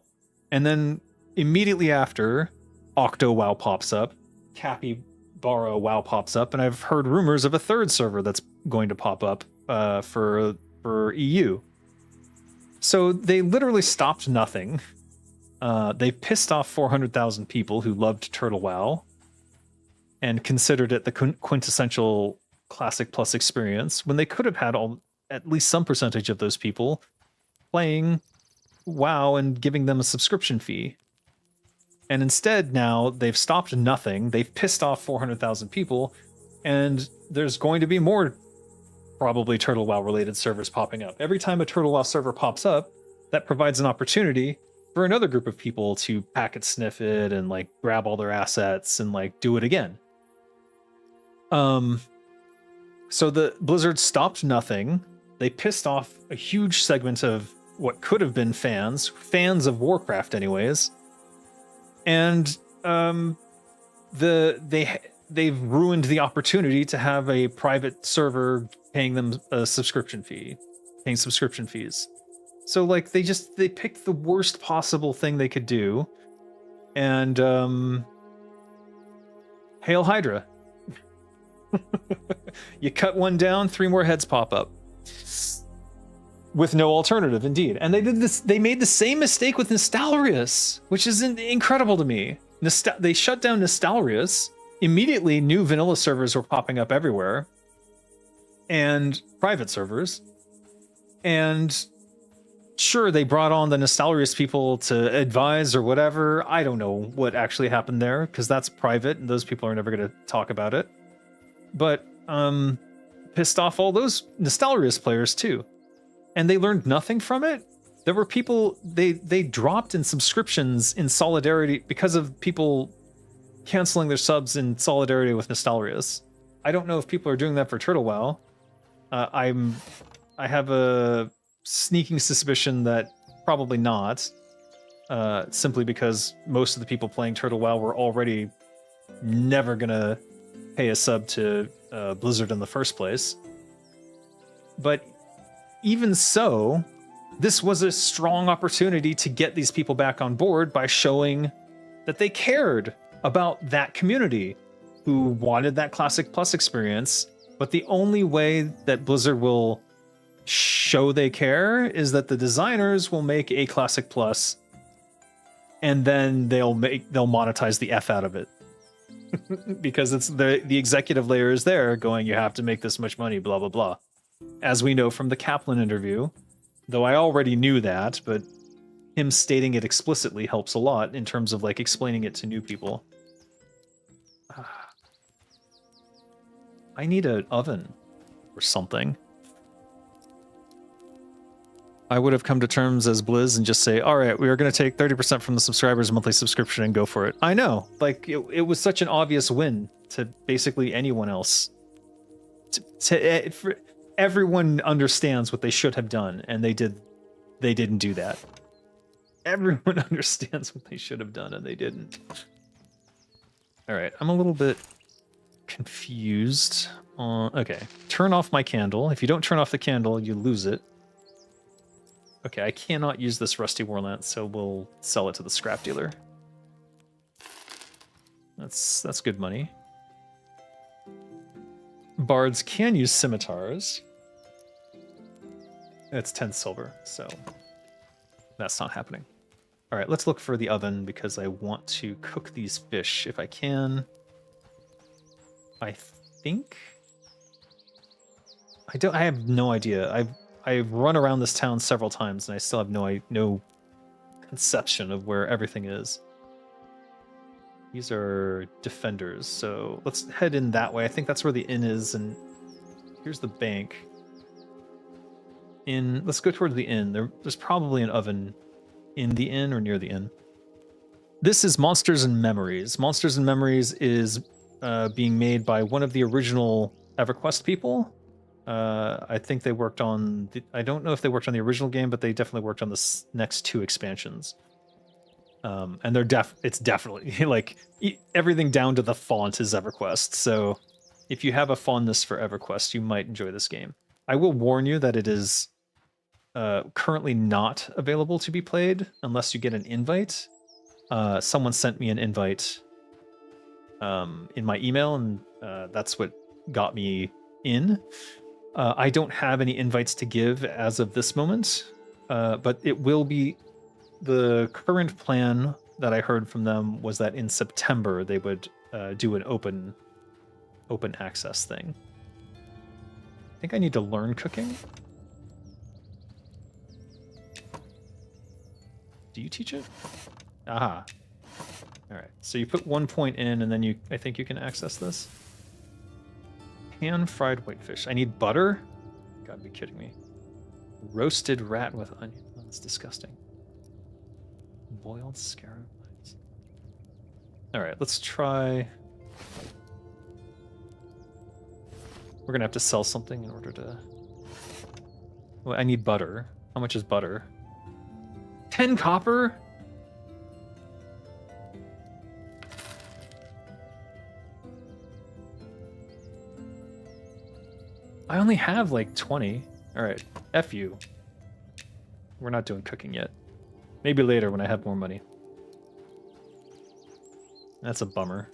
and then immediately after, OctoWow pops up, Capybara WoW pops up, and I've heard rumors of a third server that's going to pop up for EU. So they literally stopped nothing. They pissed off 400,000 people who loved TWOW and considered it the quintessential Classic Plus experience, when they could have had at least some percentage of those people playing WoW and giving them a subscription fee. And instead now they've stopped nothing. They've pissed off 400,000 people, and there's going to be more probably TWOW related servers popping up. Every time a TWOW server pops up, that provides an opportunity for another group of people to packet sniff it and like grab all their assets and like do it again. So the Blizzard stopped nothing. They pissed off a huge segment of what could have been fans of Warcraft anyways. And they've ruined the opportunity to have a private server paying them a subscription fee, paying subscription fees. So like they picked the worst possible thing they could do, and Hail Hydra. You cut one down, 3 more heads pop up. With no alternative, indeed. And they did this. They made the same mistake with Nostalrius, which is incredible to me. They shut down Nostalrius. Immediately, new vanilla servers were popping up everywhere, and private servers. And sure, they brought on the Nostalrius people to advise or whatever. I don't know what actually happened there, because that's private, and those people are never going to talk about it. But pissed off all those Nostalrius players too. And they learned nothing from it. There were people, they dropped in subscriptions in solidarity because of people canceling their subs in solidarity with Nostalrius. I don't know if people are doing that for TWOW. I have a sneaking suspicion that probably not, simply because most of the people playing TWOW were already never gonna pay a sub to Blizzard in the first place. But even so, this was a strong opportunity to get these people back on board by showing that they cared about that community who wanted that Classic Plus experience. But the only way that Blizzard will show they care is that the designers will make a Classic Plus, and then they'll monetize the F out of it. Because it's the executive layer is there going, you have to make this much money, blah, blah, blah. As we know from the Kaplan interview, though I already knew that, but him stating it explicitly helps a lot in terms of like explaining it to new people. I need an oven or something. I would have come to terms as Blizz and just say, all right, we are going to take 30% from the subscribers' monthly subscription and go for it. I know, like it was such an obvious win to basically anyone else. Everyone understands what they should have done, and they didn't do that. Everyone understands what they should have done, and they didn't. All right, I'm a little bit confused. Okay, turn off my candle. If you don't turn off the candle, you lose it. Okay, I cannot use this rusty war lance, so we'll sell it to the scrap dealer. That's good money. Bards can use scimitars. It's 10 silver, so that's not happening. All right, let's look for the oven because I want to cook these fish if I can. I think I have no idea. I've run around this town several times and I still have no conception of where everything is. These are defenders, so let's head in that way. I think that's where the inn is, and here's the bank. Let's go towards the inn. There's probably an oven in the inn or near the inn. This is Monsters and Memories. Monsters and Memories is being made by one of the original EverQuest people. I think they worked on... I don't know if they worked on the original game, but they definitely worked on the next 2 expansions. And it's definitely like everything down to the font is EverQuest. So if you have a fondness for EverQuest, you might enjoy this game. I will warn you that it is currently not available to be played unless you get an invite. Someone sent me an invite in my email, and that's what got me in. I don't have any invites to give as of this moment, but it will be... The current plan that I heard from them was that in September they would do an open access thing. I think I need to learn cooking. Do you teach it? Aha. All right. So you put 1 point in, and then I think you can access this. Pan-fried whitefish. I need butter? You gotta be kidding me. Roasted rat with onion. Oh, that's disgusting. Boiled scarab legs. All right, let's try... We're gonna have to sell something in order to... Well, I need butter. How much is butter? 10 copper? I only have like 20. All right, F you. We're not doing cooking yet. Maybe later when I have more money. That's a bummer.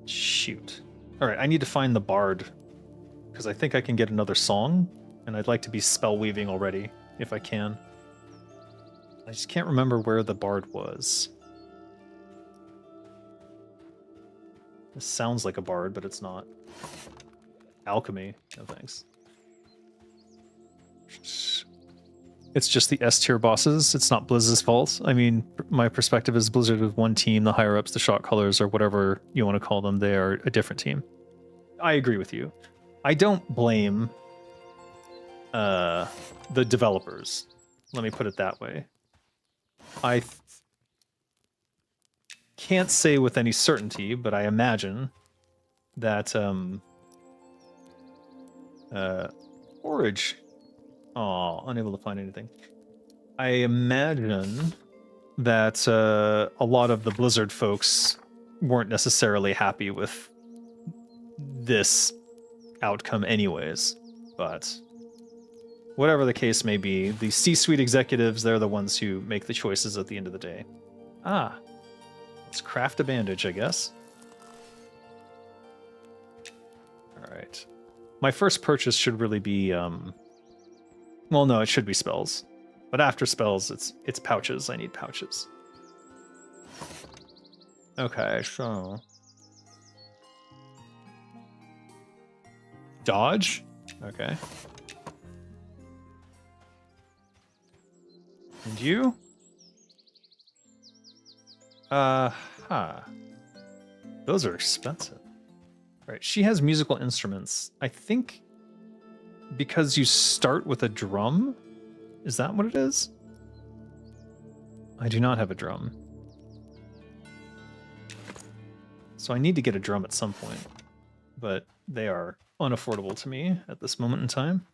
Shoot. All right, I need to find the bard because I think I can get another song, and I'd like to be spell weaving already if I can. I just can't remember where the bard was. This sounds like a bard, but it's not. Alchemy. No thanks. It's just the S tier bosses. It's not Blizz's fault. I mean, my perspective is Blizzard is one team. The higher ups, the shot callers, or whatever you want to call them, they are a different team. I agree with you. I don't blame the developers. Let me put it that way. I can't say with any certainty, but I imagine that forage. Oh, unable to find anything. I imagine that a lot of the Blizzard folks weren't necessarily happy with this outcome anyways, but whatever the case may be, the C-suite executives, they're the ones who make the choices at the end of the day. Ah, let's craft a bandage, I guess. All right. My first purchase should really be... Well, no, it should be spells. But after spells, it's pouches. I need pouches. Okay, so... Dodge? Okay. And you? Those are expensive. All right, she has musical instruments. I think because you start with a drum? Is that what it is? I do not have a drum. So I need to get a drum at some point, but they are unaffordable to me at this moment in time.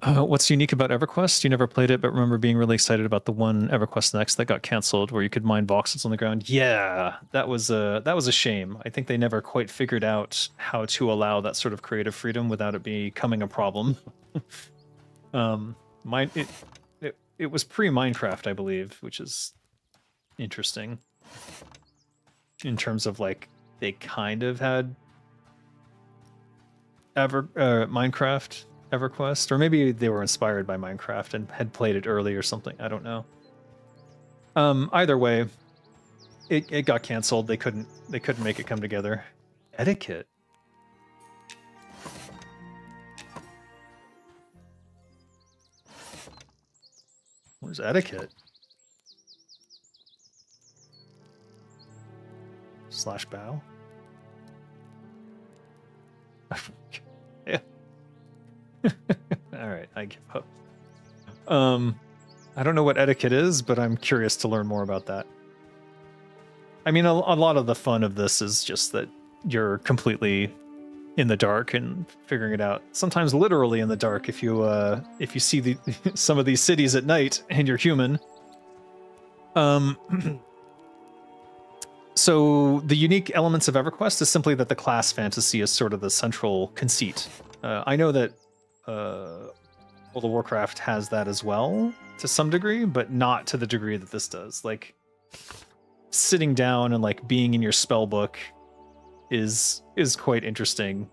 What's unique about EverQuest? You never played it, but remember being really excited about the one EverQuest Next that got canceled, where you could mine voxels on the ground. Yeah, that was a shame. I think they never quite figured out how to allow that sort of creative freedom without it becoming a problem. It was pre-Minecraft, I believe, which is interesting. In terms of like they kind of had Minecraft. EverQuest, or maybe they were inspired by Minecraft and had played it early or something. I don't know. Either way, it got canceled. They couldn't make it come together. Etiquette. Where's etiquette? Slash bow. Yeah. All right, I give up. I don't know what etiquette is, but I'm curious to learn more about that. I mean, a lot of the fun of this is just that you're completely in the dark and figuring it out. Sometimes literally in the dark if you see some of these cities at night and you're human. So the unique elements of EverQuest is simply that the class fantasy is sort of the central conceit. I know that World of Warcraft has that as well to some degree, but not to the degree that this does. Like sitting down and like being in your spell book is quite interesting.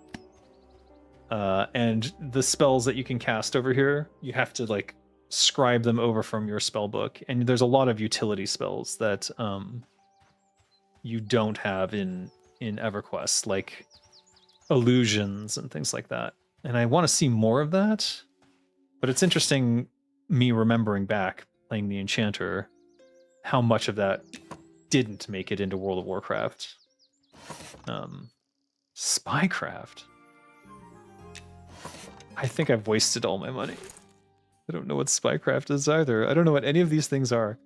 And the spells that you can cast over here, you have to like scribe them over from your spell book. And there's a lot of utility spells that you don't have in EverQuest, like illusions and things like that. And I want to see more of that. But it's interesting me remembering back playing the Enchanter, how much of that didn't make it into World of Warcraft. Spycraft. I think I've wasted all my money. I don't know what Spycraft is either. I don't know what any of these things are.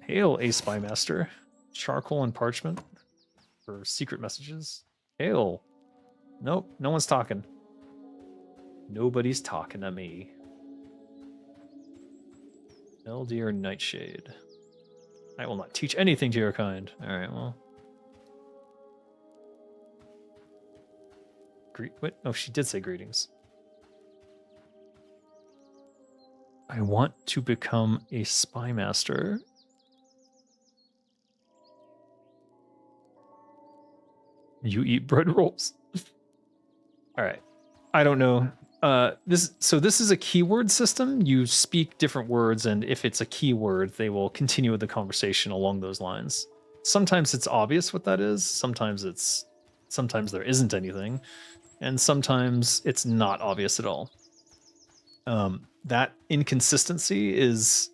Hail, a Spymaster. Charcoal and parchment for secret messages. Hail. Nope, no one's talking. Nobody's talking to me. Eldir Nightshade. I will not teach anything to your kind. Alright, well. What? Oh, she did say greetings. I want to become a Spymaster. You eat bread rolls. Alright. I don't know. This is a keyword system. You speak different words, and if it's a keyword, they will continue with the conversation along those lines. Sometimes it's obvious what that is. Sometimes there isn't anything, and sometimes it's not obvious at all. That inconsistency is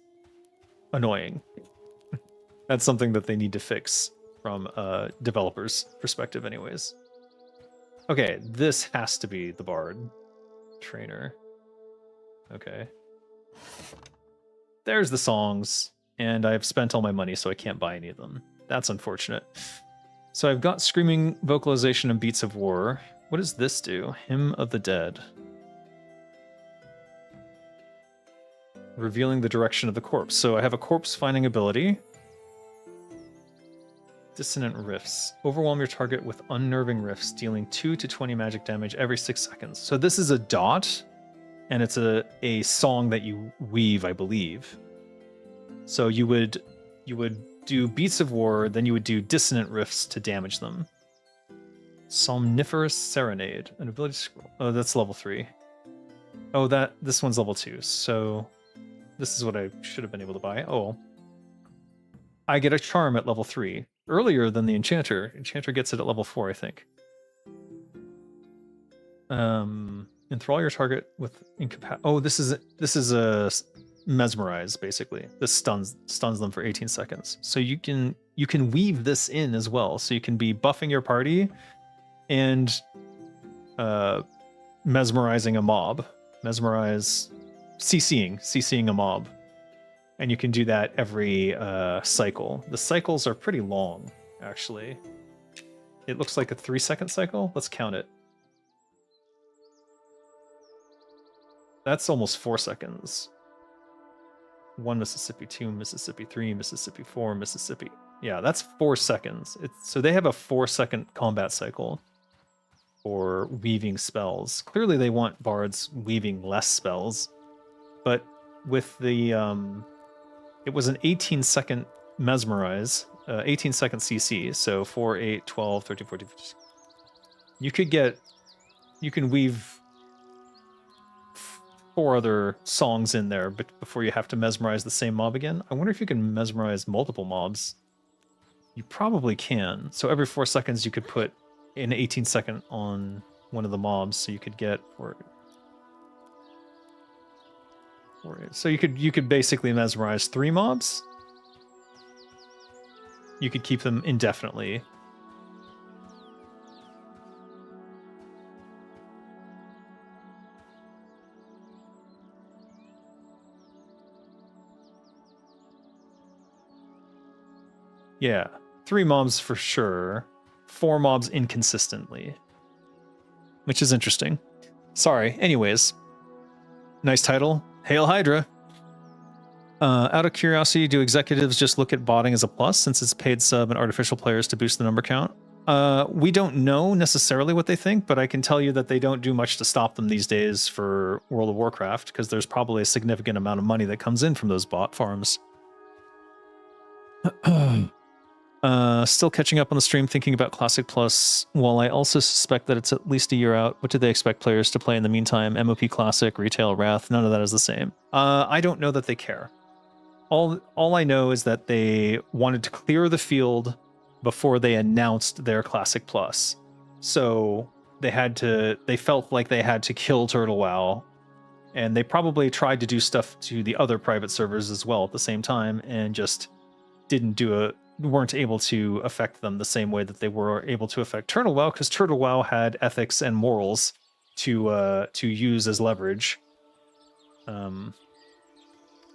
annoying. That's something that they need to fix from a developer's perspective, anyways. Okay, this has to be the Bard. Trainer. Okay. There's the songs, and I've spent all my money, so I can't buy any of them. That's unfortunate. So I've got Screaming Vocalization and Beats of War. What does this do? Hymn of the Dead. Revealing the direction of the corpse. So I have a corpse finding ability. Dissonant Riffs. Overwhelm your target with unnerving riffs, dealing 2 to 20 magic damage every 6 seconds. So this is a dot, and it's a song that you weave, I believe. So you would do Beats of War, then you would do Dissonant Riffs to damage them. Somniferous Serenade. An ability to scroll. Oh, that's level 3. Oh, this one's level 2. So this is what I should have been able to buy. Oh. I get a charm at level 3. Earlier than the Enchanter. Enchanter gets it at level 4, I think. Enthrall your target with incapacity. Oh, this is a mesmerize, basically. This stuns them for 18 seconds. So you can weave this in as well. So you can be buffing your party and mesmerizing a mob. Mesmerize, CCing a mob. And you can do that every cycle. The cycles are pretty long, actually. It looks like a 3-second cycle. Let's count it. That's almost 4 seconds. 1 Mississippi, 2 Mississippi, 3 Mississippi, 4 Mississippi. Yeah, that's 4 seconds. So they have a 4-second combat cycle for weaving spells. Clearly they want bards weaving less spells, but with the it was an 18-second mesmerize, 18-second CC, so 4, 8, 12, 13, 14, 15. You can weave 4 other songs in there, but before you have to mesmerize the same mob again. I wonder if you can mesmerize multiple mobs. You probably can. So every 4 seconds you could put an 18-second on one of the mobs, so you could get so you could basically mesmerize 3 mobs. You could keep them indefinitely. Yeah, 3 mobs for sure. 4 mobs inconsistently, which is interesting. Sorry. Anyways, nice title. Hail Hydra. Out of curiosity, do executives just look at botting as a plus since it's paid sub and artificial players to boost the number count? We don't know necessarily what they think, but I can tell you that they don't do much to stop them these days for World of Warcraft because there's probably a significant amount of money that comes in from those bot farms. Still catching up on the stream, thinking about Classic Plus. While I also suspect that it's at least a year out, what do they expect players to play in the meantime? MOP Classic, Retail, Wrath, none of that is the same. I don't know that they care. All I know is that they wanted to clear the field before they announced their Classic Plus. So they felt like they had to kill Turtle WoW, and they probably tried to do stuff to the other private servers as well at the same time and just weren't able to affect them the same way that they were able to affect Turtle WoW, because Turtle WoW had ethics and morals to use as leverage.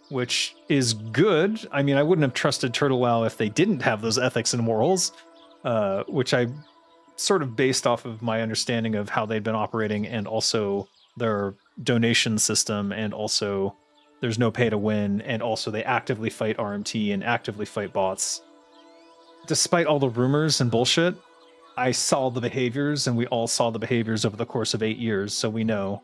Which is good. I mean, I wouldn't have trusted Turtle WoW if they didn't have those ethics and morals, which I sort of based off of my understanding of how they'd been operating and also their donation system, and also there's no pay to win, and also they actively fight RMT and actively fight bots. Despite all the rumors and bullshit, I saw the behaviors, and we all saw the behaviors over the course of 8 years, so we know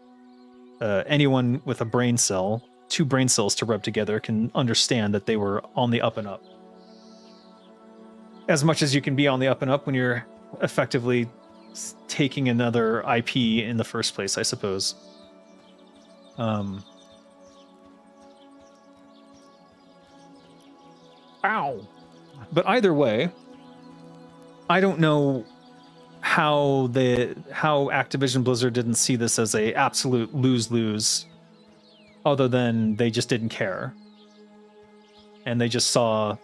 anyone with a brain cell, 2 brain cells to rub together, can understand that they were on the up and up. As much as you can be on the up and up when you're effectively taking another IP in the first place, I suppose. Ow! But either way, I don't know how Activision Blizzard didn't see this as a absolute lose-lose, other than they just didn't care. And they just saw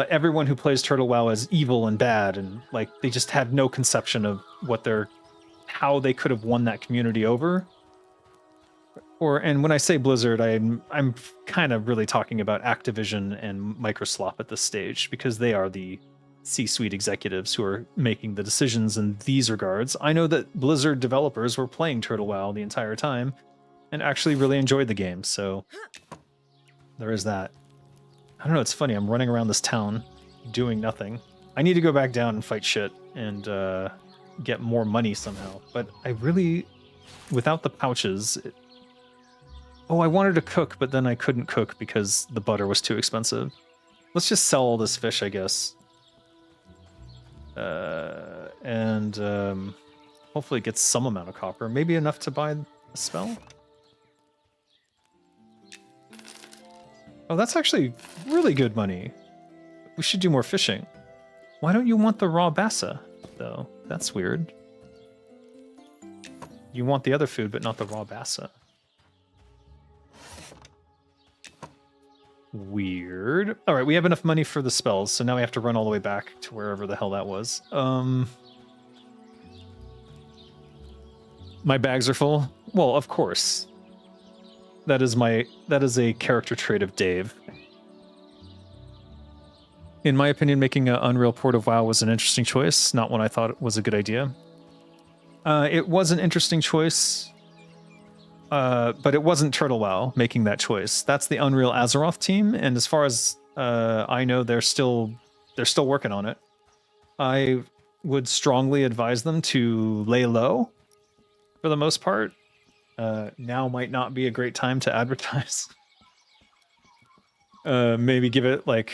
everyone who plays Turtle WoW as evil and bad, and like they just had no conception of how they could have won that community over. And when I say Blizzard, I'm kind of really talking about Activision and Microsoft at this stage, because they are the C-suite executives who are making the decisions in these regards. I know that Blizzard developers were playing Turtle WoW the entire time and actually really enjoyed the game, so there is that. I don't know, it's funny, I'm running around this town doing nothing. I need to go back down and fight shit and get more money somehow, but I really, without the pouches... I wanted to cook, but then I couldn't cook because the butter was too expensive. Let's just sell all this fish, I guess. And hopefully get some amount of copper. Maybe enough to buy a spell? Oh, that's actually really good money. We should do more fishing. Why don't you want the raw bassa, though? That's weird. You want the other food, but not the raw bassa. Weird. All right, we have enough money for the spells, so now we have to run all the way back to wherever the hell that was. My bags are full? Well, of course. That is a character trait of Dave. In my opinion, making an Unreal port of WoW was an interesting choice, not one I thought was a good idea. It was an interesting choice. But it wasn't Turtle WoW making that choice. That's the Unreal Azeroth team, and as far as I know, they're still working on it. I would strongly advise them to lay low for the most part. Now might not be a great time to advertise. Maybe give it like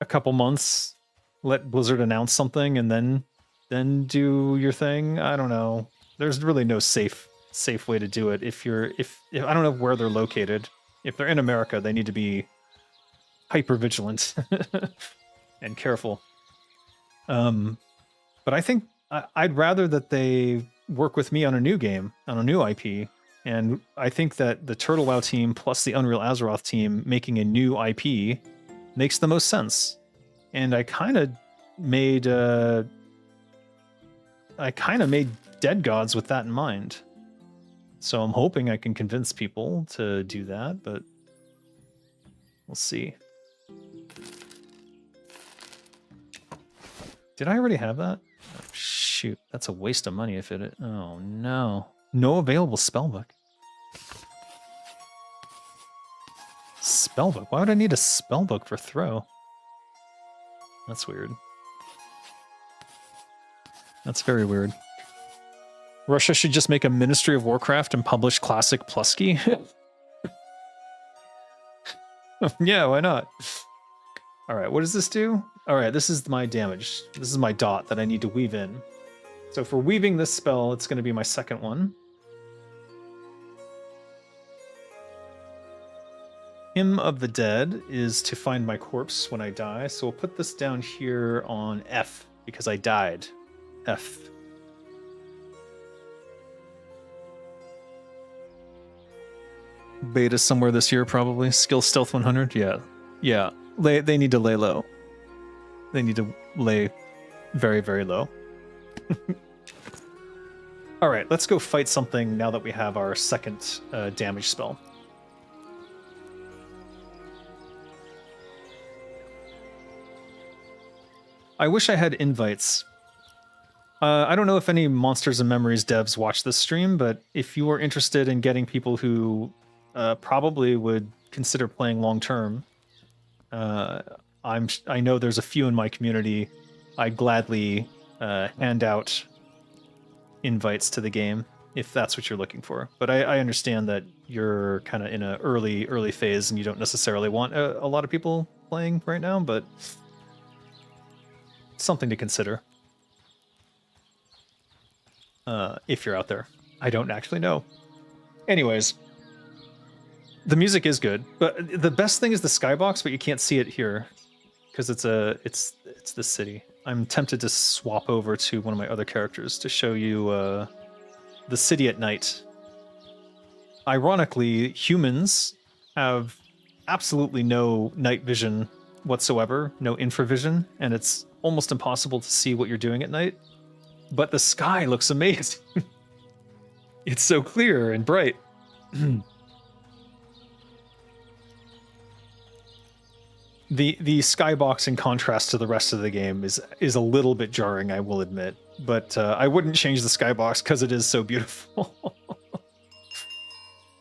a couple months, let Blizzard announce something, and then do your thing. I don't know. There's really no safe way to do it. If I don't know where they're located. If they're in America, they need to be hyper vigilant. and careful. But I think I'd rather that they work with me on a new game, on a new IP. And I think that the TWOW team plus the Unreal Azeroth team making a new IP makes the most sense. And I kind of made Dead Gods with that in mind. So I'm hoping I can convince people to do that, but we'll see. Did I already have that? Oh, shoot, that's a waste of money if it... Oh, no. No available spellbook. Spellbook? Why would I need a spellbook for throw? That's weird. That's very weird. Russia should just make a Ministry of Warcraft and publish classic Plusky. Yeah, why not? All right, what does this do? All right, this is my damage. This is my dot that I need to weave in. So for weaving this spell, it's going to be my second one. Hymn of the Dead is to find my corpse when I die. So we'll put this down here on F because I died. F. Beta somewhere this year, probably. Skill Stealth 100? Yeah. Yeah. They need to lay low. They need to lay very, very low. All right, let's go fight something now that we have our second damage spell. I wish I had invites. I don't know if any Monsters and Memories devs watch this stream, but if you are interested in getting people who probably would consider playing long term, I know there's a few in my community. I gladly hand out invites to the game if that's what you're looking for. But I understand that you're kind of in an early phase and you don't necessarily want a lot of people playing right now, but something to consider if you're out there. I don't actually know. Anyways, the music is good, but the best thing is the skybox, but you can't see it here because it's the city. I'm tempted to swap over to one of my other characters to show you the city at night. Ironically, humans have absolutely no night vision whatsoever, no infravision, and it's almost impossible to see what you're doing at night. But the sky looks amazing. It's so clear and bright. The skybox in contrast to the rest of the game is a little bit jarring, I will admit. But I wouldn't change the skybox because it is so beautiful.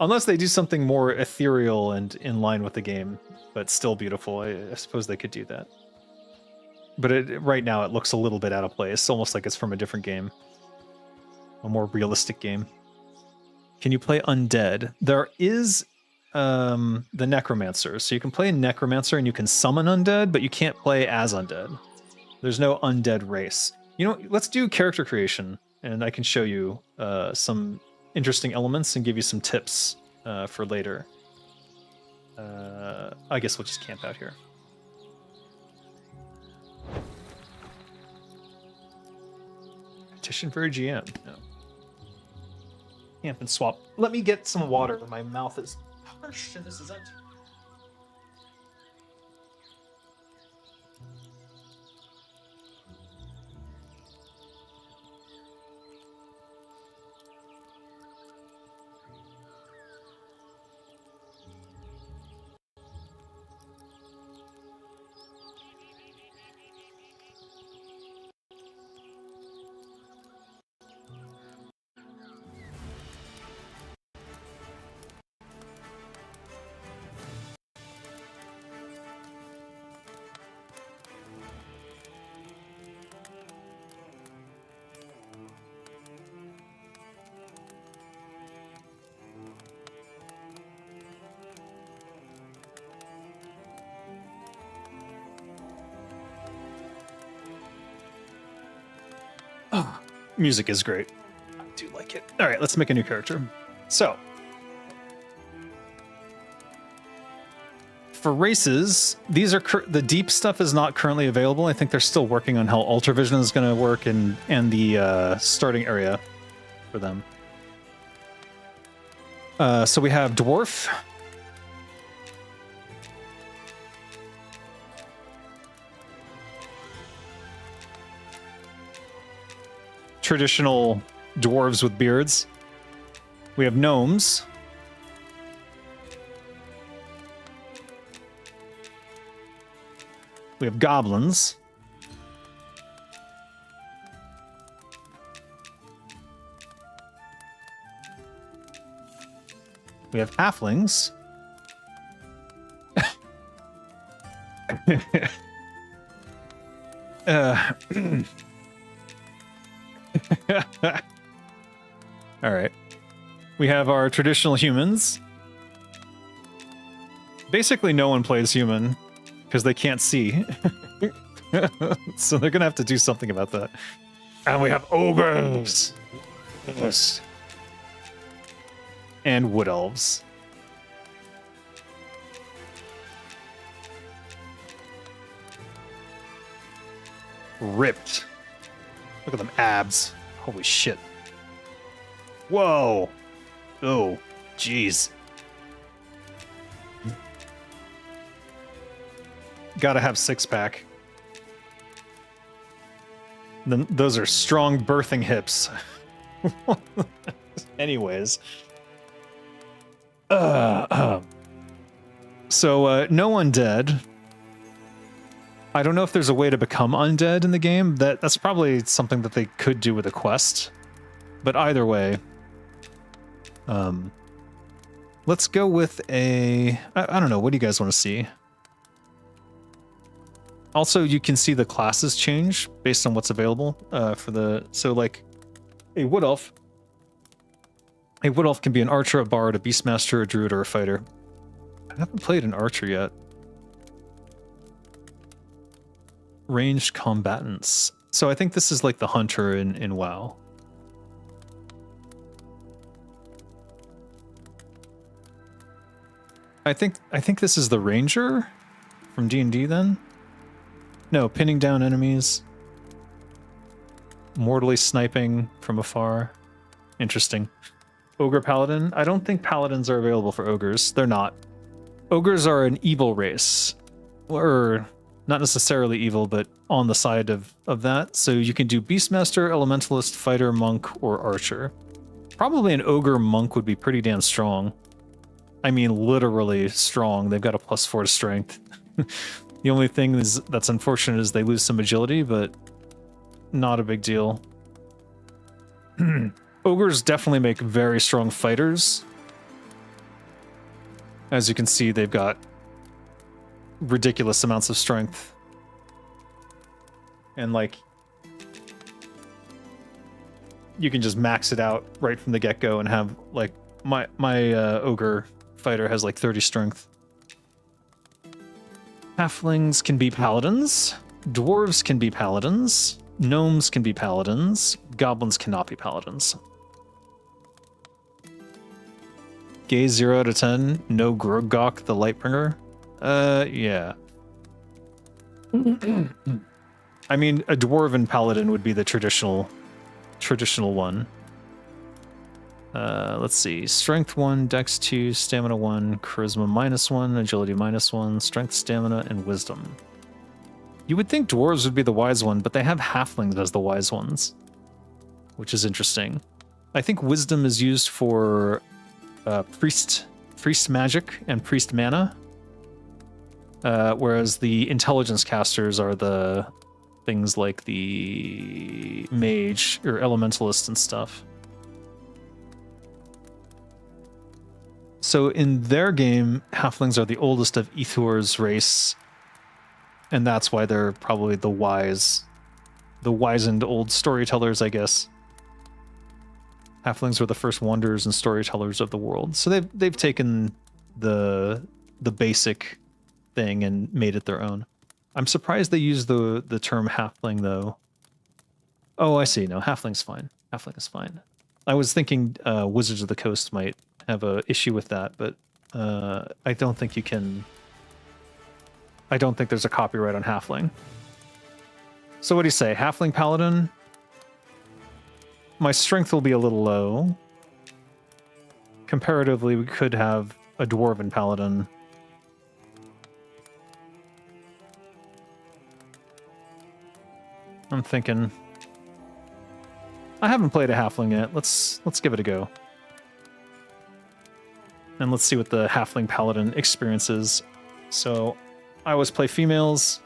Unless they do something more ethereal and in line with the game, but still beautiful. I suppose they could do that. But right now it looks a little bit out of place, almost like it's from a different game. A more realistic game. Can you play undead? There is the necromancer. So you can play a necromancer and you can summon undead, but you can't play as undead. There's no undead race. You know, let's do character creation, and I can show you some interesting elements and give you some tips for later. I guess we'll just camp out here. Petition for a GM. No. Camp and swap. Let me get some water. My mouth is parched and this is empty. Oh, music is great. I do like it. All right, let's make a new character. So, For races, these are the deep stuff is not currently available. I think they're still working on how Ultravision is going to work and the starting area for them. So we have Dwarf. Traditional dwarves with beards. We have gnomes. We have goblins. We have halflings. All right. We have our traditional humans. Basically, no one plays human because they can't see. So they're going to have to do something about that. And we have ogres. Yes. And wood elves. Ripped. Look at them abs. Holy shit. Whoa. Oh, jeez. Gotta have six-pack. Then those are strong birthing hips. Anyways. So, no undead. I don't know if there's a way to become undead in the game. That's probably something that they could do with a quest. But either way, let's go with a... I don't know, what do you guys want to see? Also, you can see the classes change based on what's available for the... So, like, a wood elf. A wood elf can be an archer, a bard, a beastmaster, a druid, or a fighter. I haven't played an archer yet. Ranged combatants. So I think this is like the hunter in WoW. I think this is the ranger from D&D then? No, pinning down enemies. Mortally sniping from afar. Interesting. Ogre paladin. I don't think paladins are available for ogres. They're not. Ogres are an evil race. Or not necessarily evil, but on the side of that. So you can do beastmaster, elementalist, fighter, monk, or archer. Probably an ogre monk would be pretty damn strong. I mean, literally strong. They've got a +4 to strength. The only thing that's unfortunate is they lose some agility, but not a big deal. Ogres definitely make very strong fighters. As you can see, they've got ridiculous amounts of strength. And like, you can just max it out right from the get-go and have like, my ogre fighter has like 30 strength. Halflings can be paladins. Dwarves can be paladins. Gnomes can be paladins. Goblins cannot be paladins. Gaze 0 out of 10. No Grogok the Lightbringer. Yeah. I mean, a dwarven paladin would be the traditional one. Let's see. Strength 1, Dex 2, Stamina 1, Charisma -1, Agility -1, Strength, Stamina, and Wisdom. You would think dwarves would be the wise one, but they have halflings as the wise ones, which is interesting. I think Wisdom is used for priest magic and priest mana, whereas the intelligence casters are the things like the mage or elementalist and stuff. So in their game, halflings are the oldest of Ithor's race, and that's why they're probably the wizened old storytellers, I guess. Halflings were the first wanderers and storytellers of the world. So they've taken the basic thing and made it their own. I'm surprised they use the term halfling though. Oh, I see. No, halfling's fine. Halfling is fine. I was thinking Wizards of the Coast might have a issue with that, but I don't think you can I don't think there's a copyright on Halfling. So what do you say? Halfling Paladin? My strength will be a little low. Comparatively, we could have a Dwarven Paladin. I'm thinking... I haven't played a Halfling yet. Let's give it a go. And let's see what the Halfling Paladin experience is. So, I always play females.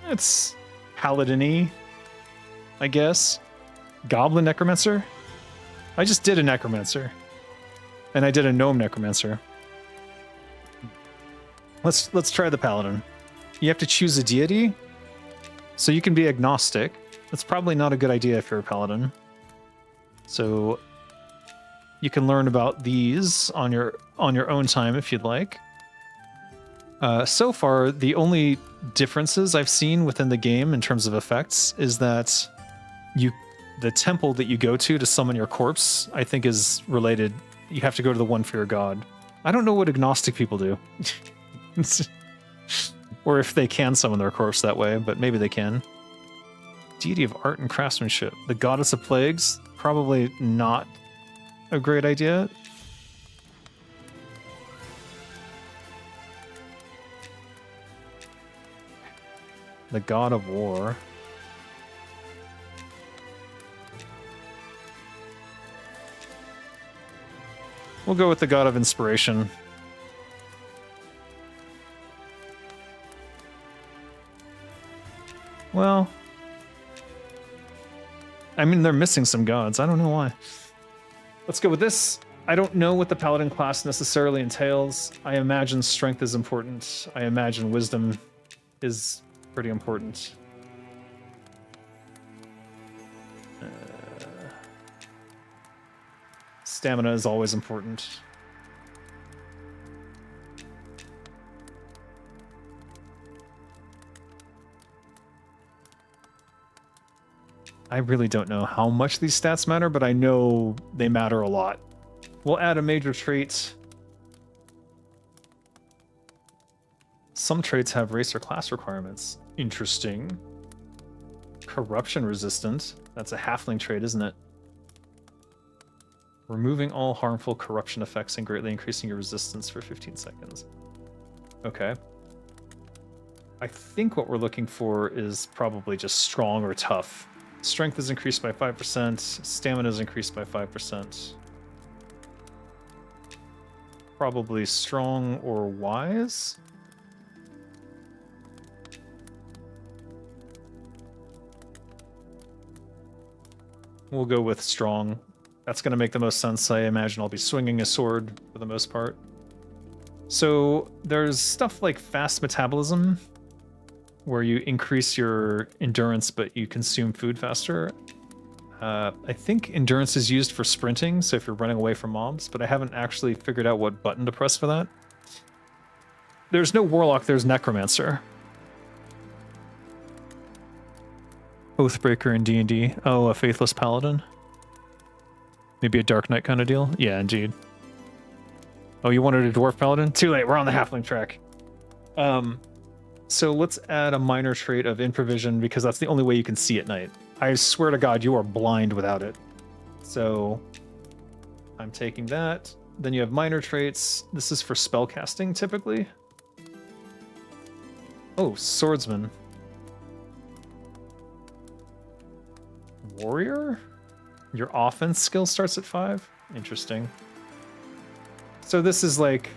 It's Paladin-y, I guess. Goblin Necromancer? I just did a Necromancer. And I did a Gnome Necromancer. Let's try the Paladin. You have to choose a deity, so you can be agnostic. That's probably not a good idea if you're a Paladin. So you can learn about these on your own time if you'd like. So far, the only differences I've seen within the game in terms of effects is that the temple that you go to summon your corpse, I think, is related. You have to go to the one for your god. I don't know what agnostic people do. Or if they can summon their corpse that way, but maybe they can. Deity of art and craftsmanship. The goddess of plagues, probably not a great idea. The god of war. We'll go with the god of inspiration. Well, I mean, they're missing some gods. I don't know why. Let's go with this. I don't know what the paladin class necessarily entails. I imagine strength is important. I imagine wisdom is pretty important. Stamina is always important. I really don't know how much these stats matter, but I know they matter a lot. We'll add a major trait. Some traits have race or class requirements. Interesting. Corruption resistant. That's a halfling trait, isn't it? Removing all harmful corruption effects and greatly increasing your resistance for 15 seconds. Okay. I think what we're looking for is probably just strong or tough. Strength is increased by 5%. Stamina is increased by 5%. Probably strong or wise. We'll go with strong. That's going to make the most sense. I imagine I'll be swinging a sword for the most part. So there's stuff like fast metabolism, where you increase your endurance, but you consume food faster. I think endurance is used for sprinting, so if you're running away from mobs, but I haven't actually figured out what button to press for that. There's no Warlock, there's Necromancer. Oathbreaker in D&D. Oh, a Faithless Paladin? Maybe a Dark Knight kind of deal? Yeah, indeed. Oh, you wanted a Dwarf Paladin? Too late, we're on the Halfling track. So let's add a minor trait of improvision, because that's the only way you can see at night. I swear to God, you are blind without it. So I'm taking that. Then you have minor traits. This is for spellcasting, typically. Oh, Swordsman. Warrior? Your offense skill starts at 5? Interesting. So this is like...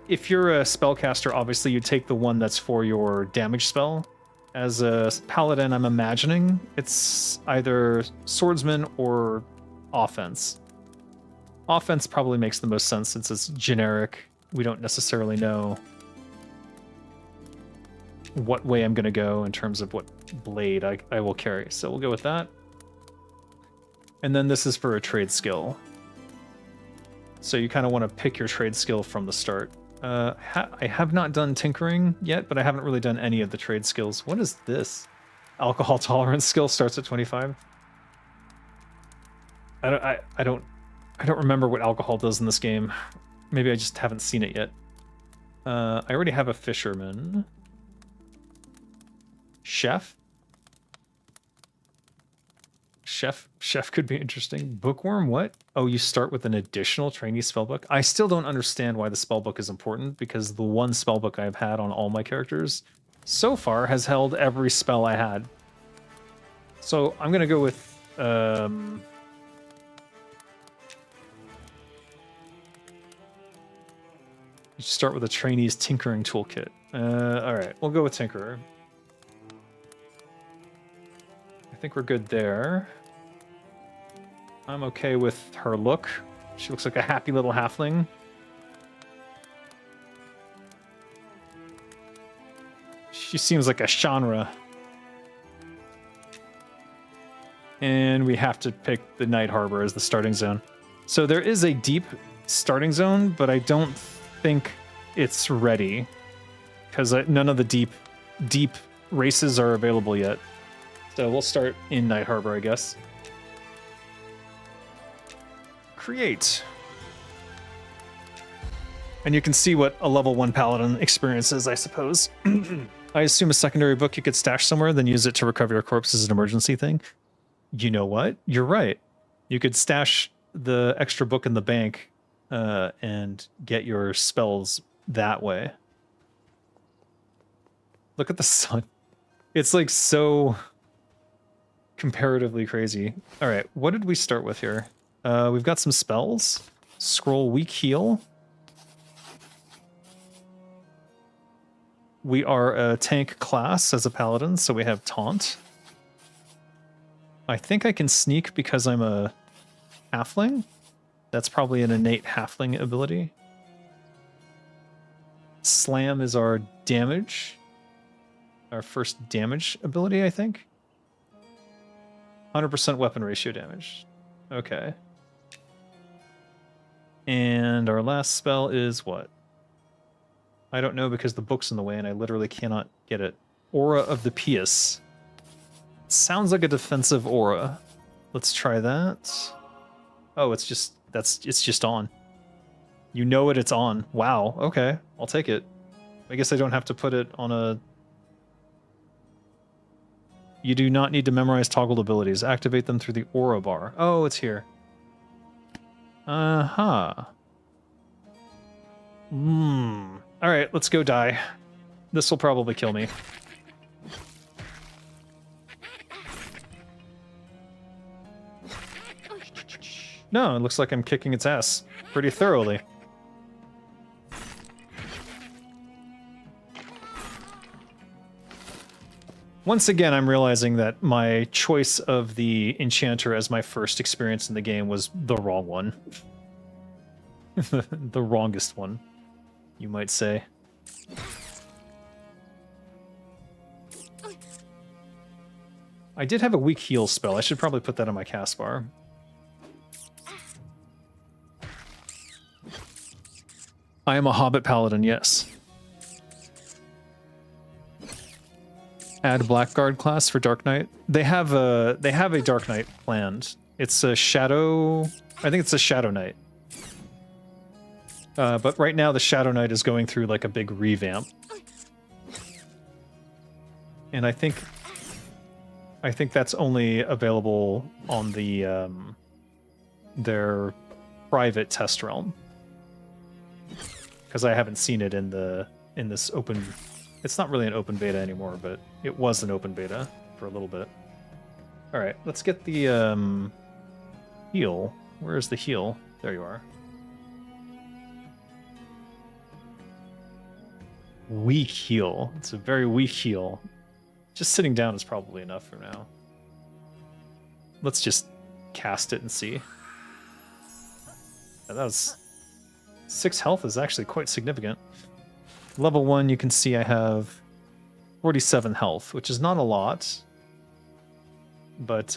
If you're a spellcaster, obviously you take the one that's for your damage spell. As a paladin, I'm imagining it's either swordsman or offense. Offense probably makes the most sense since it's generic. We don't necessarily know what way I'm going to go in terms of what blade I will carry. So we'll go with that. And then this is for a trade skill. So you kind of want to pick your trade skill from the start. I have not done tinkering yet, but I haven't really done any of the trade skills. What is this? Alcohol tolerance skill starts at 25. I don't remember what alcohol does in this game. Maybe I just haven't seen it yet. I already have a fisherman. Chef? Chef could be interesting. Bookworm, what? Oh, you start with an additional trainee spellbook? I still don't understand why the spellbook is important, because the one spellbook I've had on all my characters so far has held every spell I had. So I'm gonna go with you start with a trainee's tinkering toolkit. Alright, we'll go with Tinkerer. I think we're good there. I'm okay with her look. She looks like a happy little halfling. She seems like a genre. And we have to pick the Night Harbor as the starting zone. So there is a deep starting zone, but I don't think it's ready because none of the deep races are available yet. So we'll start in Night Harbor, I guess. Create. And you can see what a level 1 paladin experiences, I suppose. I assume a secondary book you could stash somewhere, then use it to recover your corpse as an emergency thing. You know what? You're right. You could stash the extra book in the bank and get your spells that way. Look at the sun. It's like so comparatively crazy. All right, what did we start with here? We've got some spells. Scroll weak heal. We are a tank class as a paladin, so we have taunt. I think I can sneak because I'm a halfling. That's probably an innate halfling ability. Slam is our damage. Our first damage ability, I think. 100% weapon ratio damage. Okay. And our last spell is what? I don't know because the book's in the way and I literally cannot get it. Aura of the Pious. Sounds like a defensive aura. Let's try that. Oh, it's just on. You know it's on. Wow, okay. I'll take it. I guess I don't have to put it on a... You do not need to memorize toggled abilities. Activate them through the aura bar. Oh, it's here. Uh-huh. Alright, let's go die. This will probably kill me. No, it looks like I'm kicking its ass pretty thoroughly. Once again, I'm realizing that my choice of the Enchanter as my first experience in the game was the wrong one. The wrongest one, you might say. I did have a weak heal spell. I should probably put that on my cast bar. I am a Hobbit Paladin, yes. Add Blackguard class for Dark Knight. They have a Dark Knight planned. It's a Shadow... I think it's a Shadow Knight. But right now the Shadow Knight is going through like a big revamp. And I think that's only available on the their private test realm. Because I haven't seen it in this open... It's not really an open beta anymore, but it was an open beta for a little bit. Alright, let's get the heal. Where is the heal? There you are. Weak heal. It's a very weak heal. Just sitting down is probably enough for now. Let's just cast it and see. Yeah, that was... 6 health is actually quite significant. Level 1, you can see I have 47 health, which is not a lot, but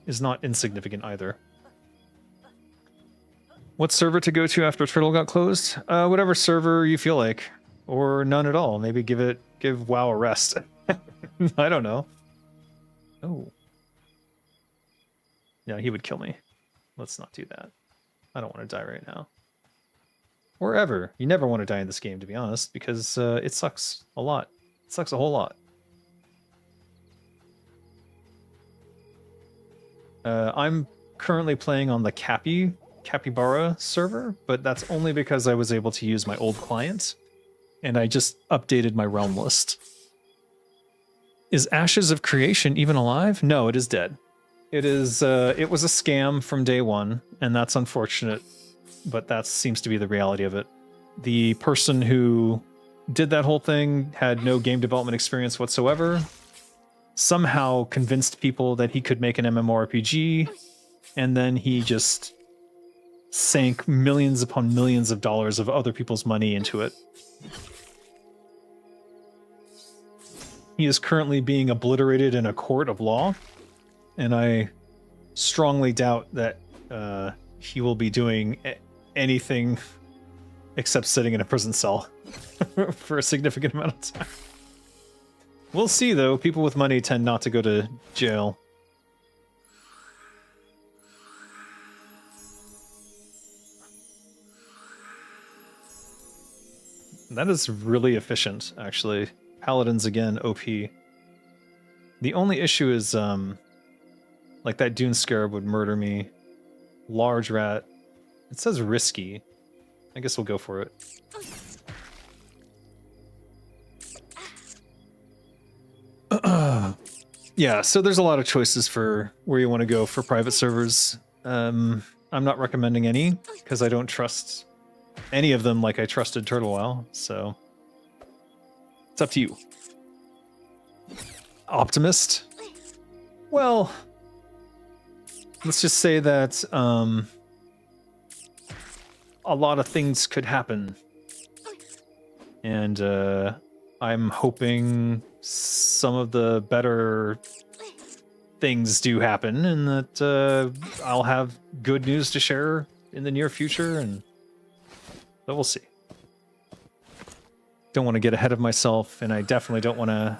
is not insignificant either. What server to go to after Turtle got closed? Whatever server you feel like, or none at all. Maybe give WoW a rest. I don't know. Oh. Yeah, he would kill me. Let's not do that. I don't want to die right now. Or ever. You never want to die in this game, to be honest, because it sucks a lot. It sucks a whole lot. I'm currently playing on the Capybara server, but that's only because I was able to use my old client, and I just updated my realm list. Is Ashes of Creation even alive? No, it is dead. It is. It was a scam from day one, and that's unfortunate, but that seems to be the reality of it. The person who did that whole thing had no game development experience whatsoever, somehow convinced people that he could make an MMORPG, and then he just sank millions upon millions of dollars of other people's money into it. He is currently being obliterated in a court of law, and I strongly doubt that he will be doing anything except sitting in a prison cell for a significant amount of time. We'll see, though. People with money tend not to go to jail. That is really efficient, actually. Paladins, again, OP. The only issue is, like, that Dune Scarab would murder me. Large Rat. It says risky. I guess we'll go for it. Yeah, so there's a lot of choices for where you want to go for private servers. I'm not recommending any, because I don't trust any of them like I trusted Turtle WoW, so it's up to you. Optimist? Well, let's just say that a lot of things could happen, and I'm hoping some of the better things do happen, and that I'll have good news to share in the near future, and but we'll see. Don't want to get ahead of myself, and I definitely don't want to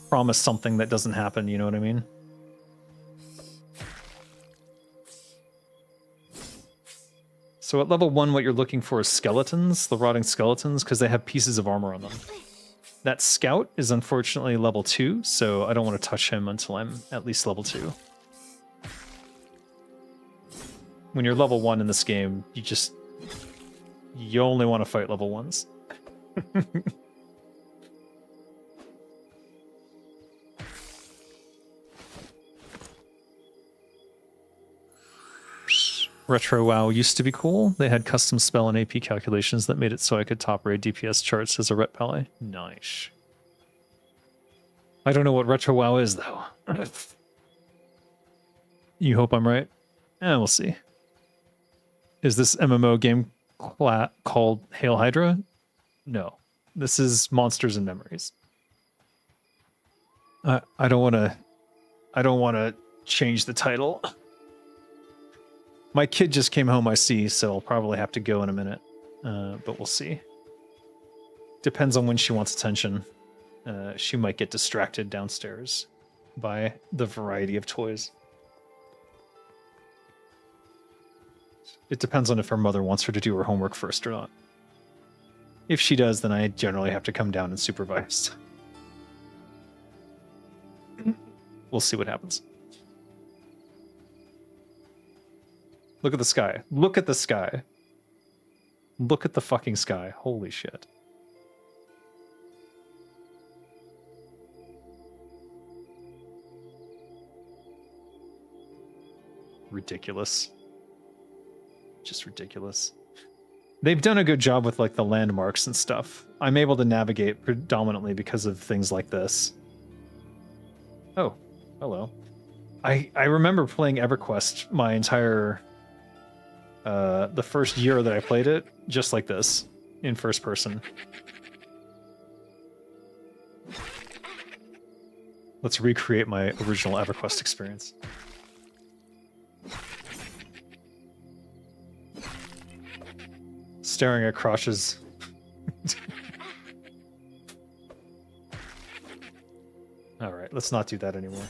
promise something that doesn't happen, you know what I mean? So at level 1, what you're looking for is skeletons, the rotting skeletons, because they have pieces of armor on them. That scout is unfortunately level 2, so I don't want to touch him until I'm at least level 2. When you're level 1 in this game, you only want to fight level 1s. Retro WoW used to be cool. They had custom spell and AP calculations that made it so I could top raid DPS charts as a ret pally. Nice. I don't know what Retro WoW is, though. You hope I'm right? We'll see. Is this MMO game called Hail Hydra? No. This is Monsters and Memories. I don't want to change the title. My kid just came home, I see, so I'll probably have to go in a minute. But we'll see. Depends on when she wants attention. She might get distracted downstairs by the variety of toys. It depends on if her mother wants her to do her homework first or not. If she does, then I generally have to come down and supervise. We'll see what happens. Look at the sky. Look at the sky. Look at the fucking sky. Holy shit. Ridiculous. Just ridiculous. They've done a good job with like the landmarks and stuff. I'm able to navigate predominantly because of things like this. Oh, hello. I remember playing EverQuest my entire the first year that I played it just like this in first person. Let's recreate my original EverQuest experience. staring at crotches. All right, let's not do that anymore.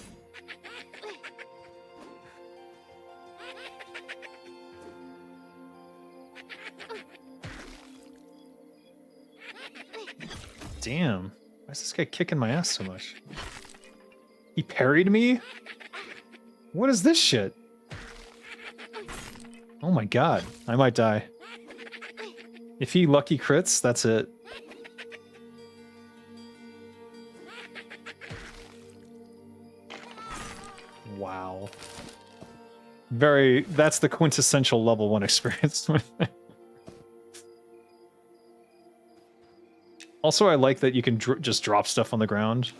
Damn. Why is this guy kicking my ass so much? He parried me? What is this shit? Oh my god. I might die. If he lucky crits, that's it. Wow. That's the quintessential level 1 experience. Also, I like that you can just drop stuff on the ground.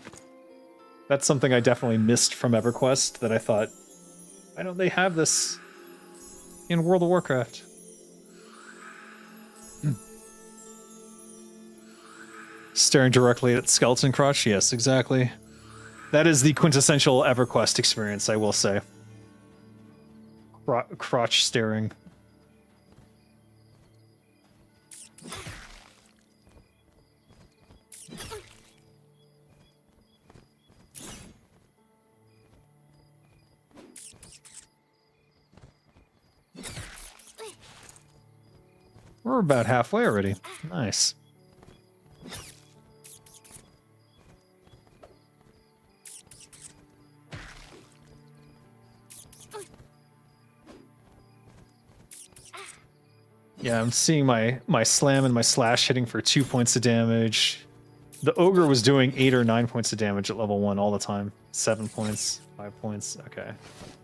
That's something I definitely missed from EverQuest that I thought, why don't they have this in World of Warcraft? Staring directly at skeleton crotch? Yes, exactly. That is the quintessential EverQuest experience, I will say. Crotch staring. We're about halfway already. Nice. Yeah, I'm seeing my slam and my slash hitting for 2 points of damage. The ogre was doing 8 or 9 points of damage at level 1 all the time. 7 points, 5 points. Okay,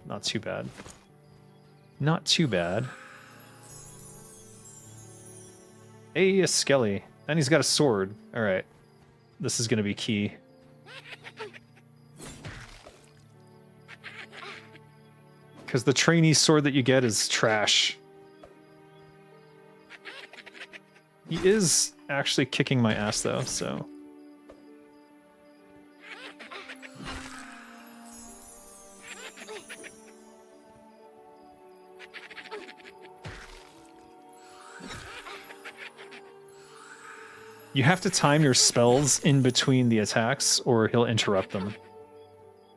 not too bad. Not too bad. Hey, a skelly. And he's got a sword. Alright. This is going to be key. Because the trainee sword that you get is trash. He is actually kicking my ass, though, so... You have to time your spells in between the attacks, or he'll interrupt them.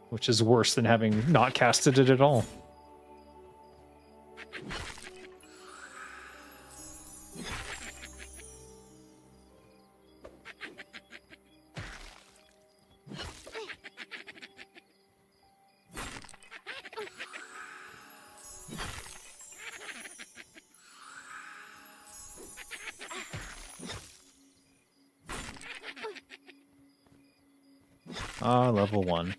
Which is worse than having not casted it at all. Ah, level 1.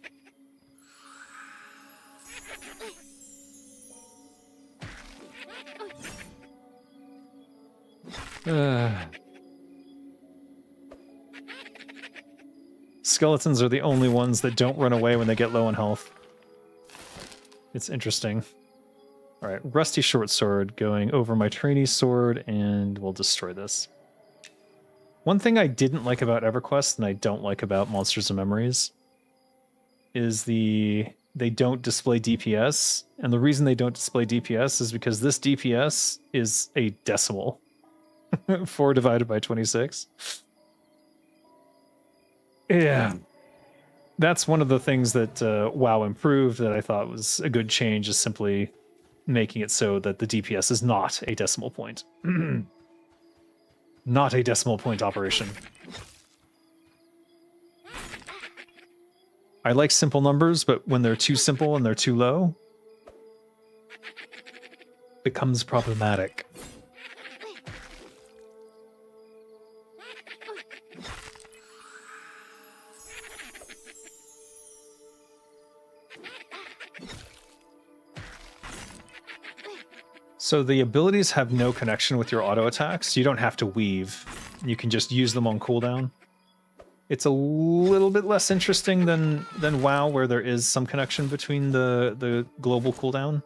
Skeletons are the only ones that don't run away when they get low on health. It's interesting. Alright, Rusty Short Sword going over my trainee sword, and we'll destroy this. One thing I didn't like about EverQuest, and I don't like about Monsters and Memories, is they don't display DPS, and the reason they don't display DPS is because this DPS is a decimal. 4 divided by 26. Yeah. That's one of the things that WoW improved that I thought was a good change, is simply making it so that the DPS is not a decimal point. Not a decimal point operation. I like simple numbers, but when they're too simple and they're too low, it becomes problematic. So the abilities have no connection with your auto attacks. You don't have to weave. You can just use them on cooldown. It's a little bit less interesting than WoW, where there is some connection between the global cooldown.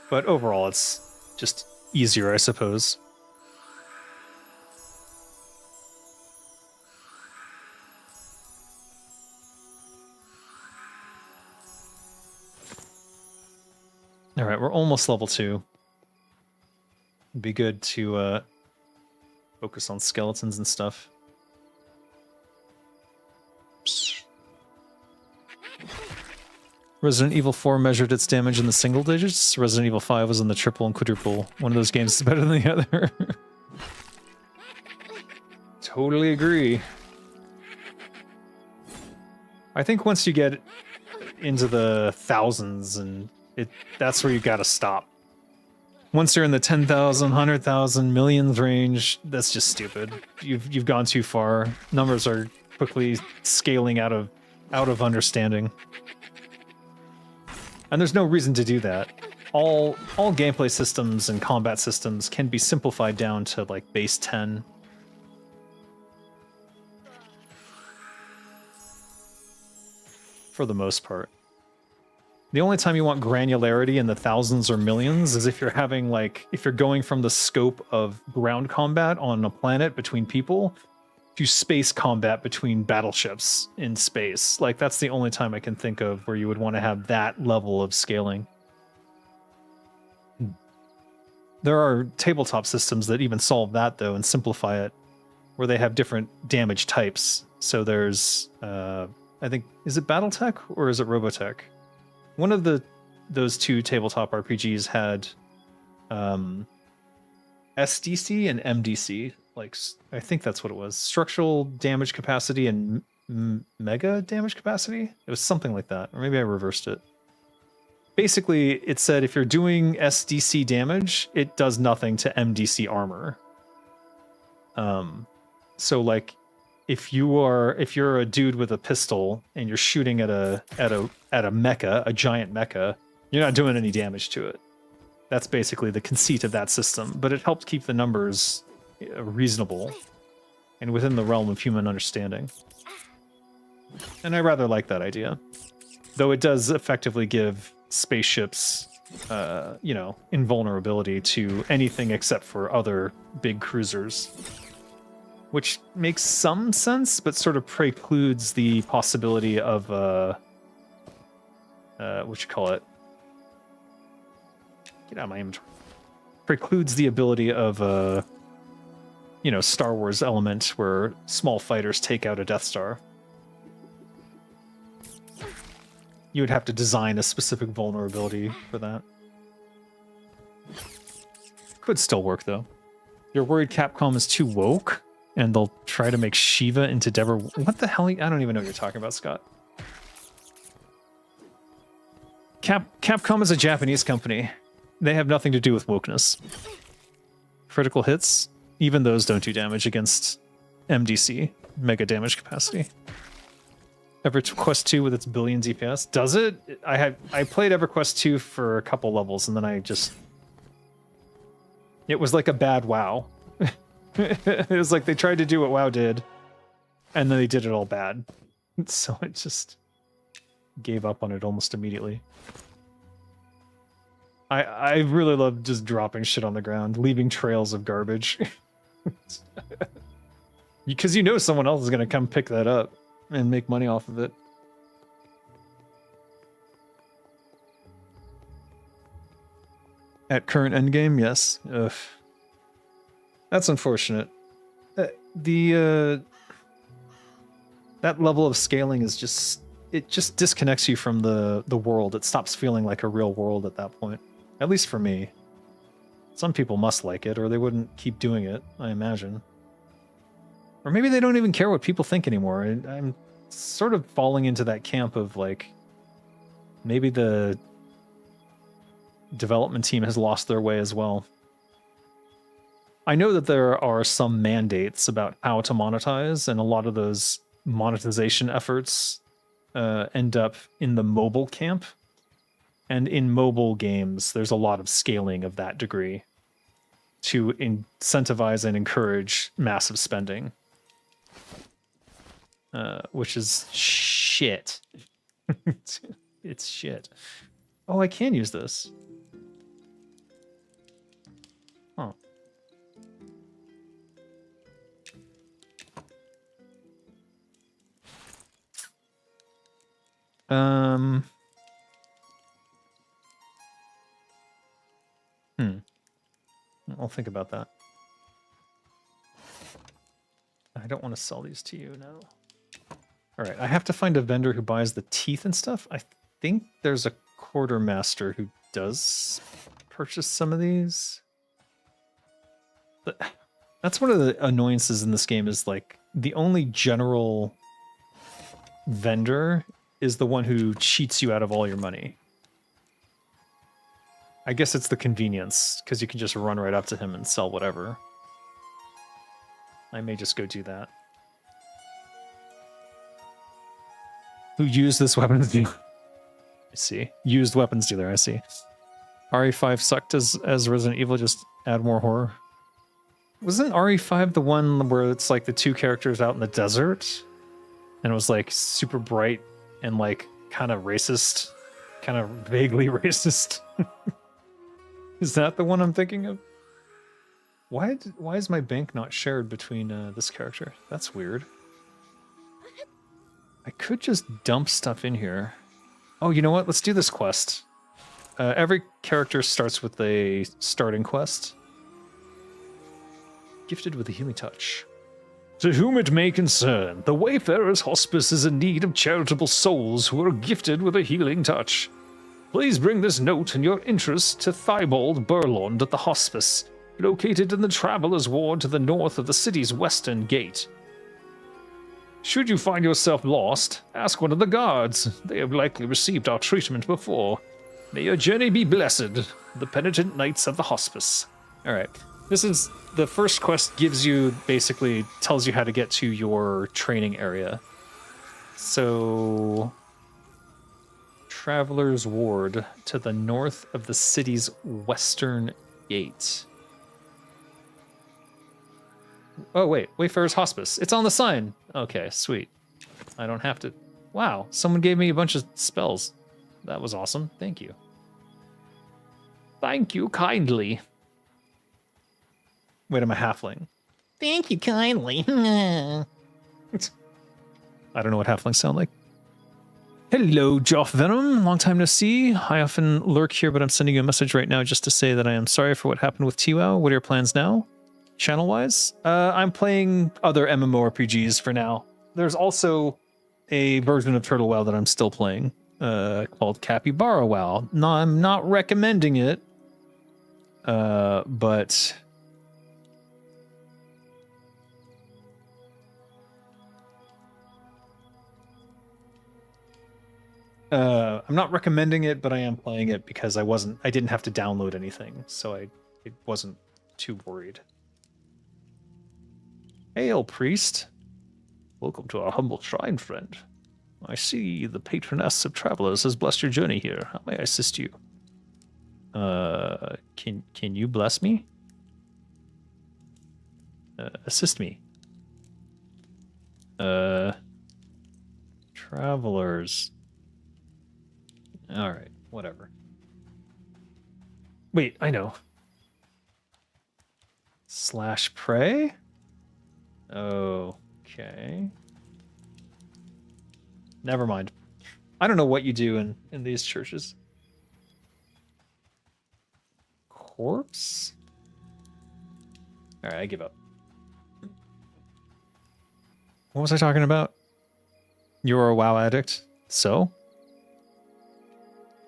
But overall, it's just easier, I suppose. All right, we're almost level 2. It'd be good to focus on skeletons and stuff. Resident Evil 4 measured its damage in the single digits. Resident Evil 5 was in the triple and quadruple. One of those games is better than the other. Totally agree. I think once you get into the thousands, and that's where you gotta stop. Once you're in the 10,000, 100,000, millions range, that's just stupid. You've gone too far. Numbers are quickly scaling out of understanding. And there's no reason to do that. All gameplay systems and combat systems can be simplified down to like base 10. For the most part. The only time you want granularity in the thousands or millions is if you're having if you're going from the scope of ground combat on a planet between people to space combat between battleships in space. Like, that's the only time I can think of where you would want to have that level of scaling. There are tabletop systems that even solve that, though, and simplify it, where they have different damage types. So there's, I think, is it Battletech or is it Robotech? One of those two tabletop RPGs had SDC and MDC. I think that's what it was. Structural damage capacity and mega damage capacity? It was something like that. Or maybe I reversed it. Basically, it said if you're doing SDC damage, it does nothing to MDC armor. So if you're a dude with a pistol and you're shooting at a mecha, a giant mecha, you're not doing any damage to it. That's basically the conceit of that system, but it helped keep the numbers reasonable and within the realm of human understanding. And I rather like that idea. Though it does effectively give spaceships, invulnerability to anything except for other big cruisers. Which makes some sense, but sort of precludes the possibility of, what you call it? Get out of my inventory. Precludes the ability of, Star Wars element where small fighters take out a Death Star. You would have to design a specific vulnerability for that. Could still work, though. You're worried Capcom is too woke? And they'll try to make Shiva into Dever. What the hell? I don't even know what you're talking about, Scott. Capcom is a Japanese company. They have nothing to do with wokeness. Critical hits, even those don't do damage against MDC, mega damage capacity. EverQuest 2 with its billions EPS. Does it? I played EverQuest 2 for a couple levels, and then it was like a bad WoW. It was like they tried to do what WoW did, and then they did it all bad. So I just gave up on it almost immediately. I really love just dropping shit on the ground, leaving trails of garbage. Because someone else is going to come pick that up and make money off of it. At current endgame, yes. Ugh. That's unfortunate. That level of scaling is just disconnects you from the world. It stops feeling like a real world at that point. At least for me. Some people must like it, or they wouldn't keep doing it, I imagine. Or maybe they don't even care what people think anymore. I'm sort of falling into that camp of maybe the development team has lost their way as well. I know that there are some mandates about how to monetize, and a lot of those monetization efforts end up in the mobile camp. And in mobile games, there's a lot of scaling of that degree to incentivize and encourage massive spending, which is shit. It's shit. Oh, I can use this. Huh. I'll think about that. I don't want to sell these to you now. All right, I have to find a vendor who buys the teeth and stuff. I think there's a quartermaster who does purchase some of these. But that's one of the annoyances in this game is like the only general vendor is the one who cheats you out of all your money. I guess it's the convenience because you can just run right up to him and sell whatever. I may just go do that. Who used this weapons dealer? I see. Used weapons dealer, I see. RE5 sucked as Resident Evil, just add more horror. Wasn't RE5 the one where it's like the two characters out in the desert? And it was like super bright and like kind of racist? Kind of vaguely racist? Is that the one I'm thinking of? Why is my bank not shared between this character? That's weird. I could just dump stuff in here. Oh, you know what? Let's do this quest. Every character starts with a starting quest. Gifted with a healing touch. To whom it may concern, the Wayfarer's Hospice is in need of charitable souls who are gifted with a healing touch. Please bring this note and your interest to Thibault Burlond at the hospice, located in the Traveler's Ward to the north of the city's western gate. Should you find yourself lost, ask one of the guards. They have likely received our treatment before. May your journey be blessed, the penitent knights of the hospice. Alright, this is the first quest gives you, basically tells you how to get to your training area. So, Traveler's Ward to the north of the city's western gate. Oh wait, Wayfarer's Hospice. It's on the sign. Okay, sweet. I don't have to... Wow, someone gave me a bunch of spells. That was awesome. Thank you. Thank you kindly. Wait, I'm a halfling. Thank you kindly. I don't know what halflings sound like. Hello, Joff Venom. Long time no see. I often lurk here, but I'm sending you a message right now just to say that I am sorry for what happened with TWOW. What are your plans now? Channel-wise? I'm playing other MMORPGs for now. There's also a version of Turtle WoW that I'm still playing, called Capybara WoW. No, I'm not recommending it, but... I'm not recommending it, but I am playing it because I didn't have to download anything, so I wasn't too worried. Hail, priest. Welcome to our humble shrine, friend. I see the patroness of travelers has blessed your journey here. How may I assist you? Can you bless me? Assist me. Travelers. Alright, whatever. Wait, I know. Slash pray? Okay. Never mind. I don't know what you do in these churches. Corpse? Alright, I give up. What was I talking about? You're a WoW addict? So?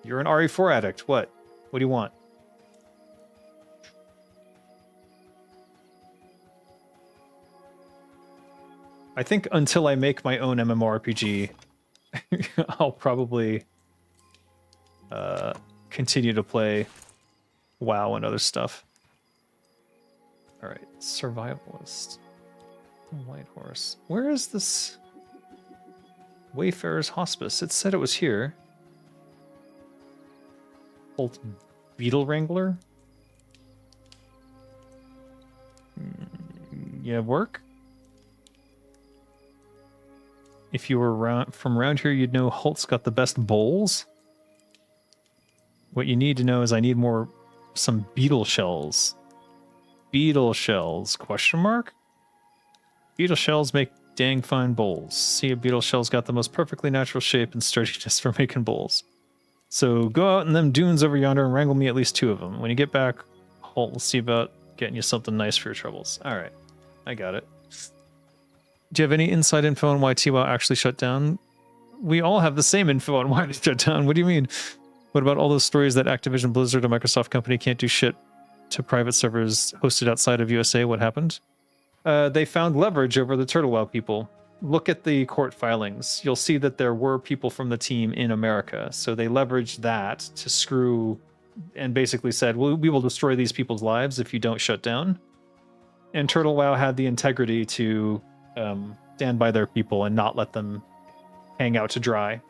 You're an RE4 addict. What? What do you want? I think until I make my own MMORPG, I'll probably continue to play WoW and other stuff. Alright, survivalist. White horse. Where is this Wayfarer's Hospice? It said it was here. Old Beetle Wrangler? Yeah, work? If you were from around here, you'd know Holt's got the best bowls. What you need to know is I need some beetle shells. Beetle shells, question mark? Beetle shells make dang fine bowls. See, a beetle shell's got the most perfectly natural shape and sturdiness for making bowls. So go out in them dunes over yonder and wrangle me at least 2 of them. When you get back, Holt will see about Getting you something nice for your troubles. All right, I got it. Do you have any inside info on why TWOW actually shut down? We all have the same info on why they shut down. What do you mean? What about all those stories that Activision, Blizzard, a Microsoft company can't do shit to private servers hosted outside of USA? What happened? They found leverage over the TWOW people. Look at the court filings. You'll see that there were people from the team in America. So they leveraged that to screw and basically said, well, we will destroy these people's lives if you don't shut down. And TWOW had the integrity to stand by their people and not let them hang out to dry.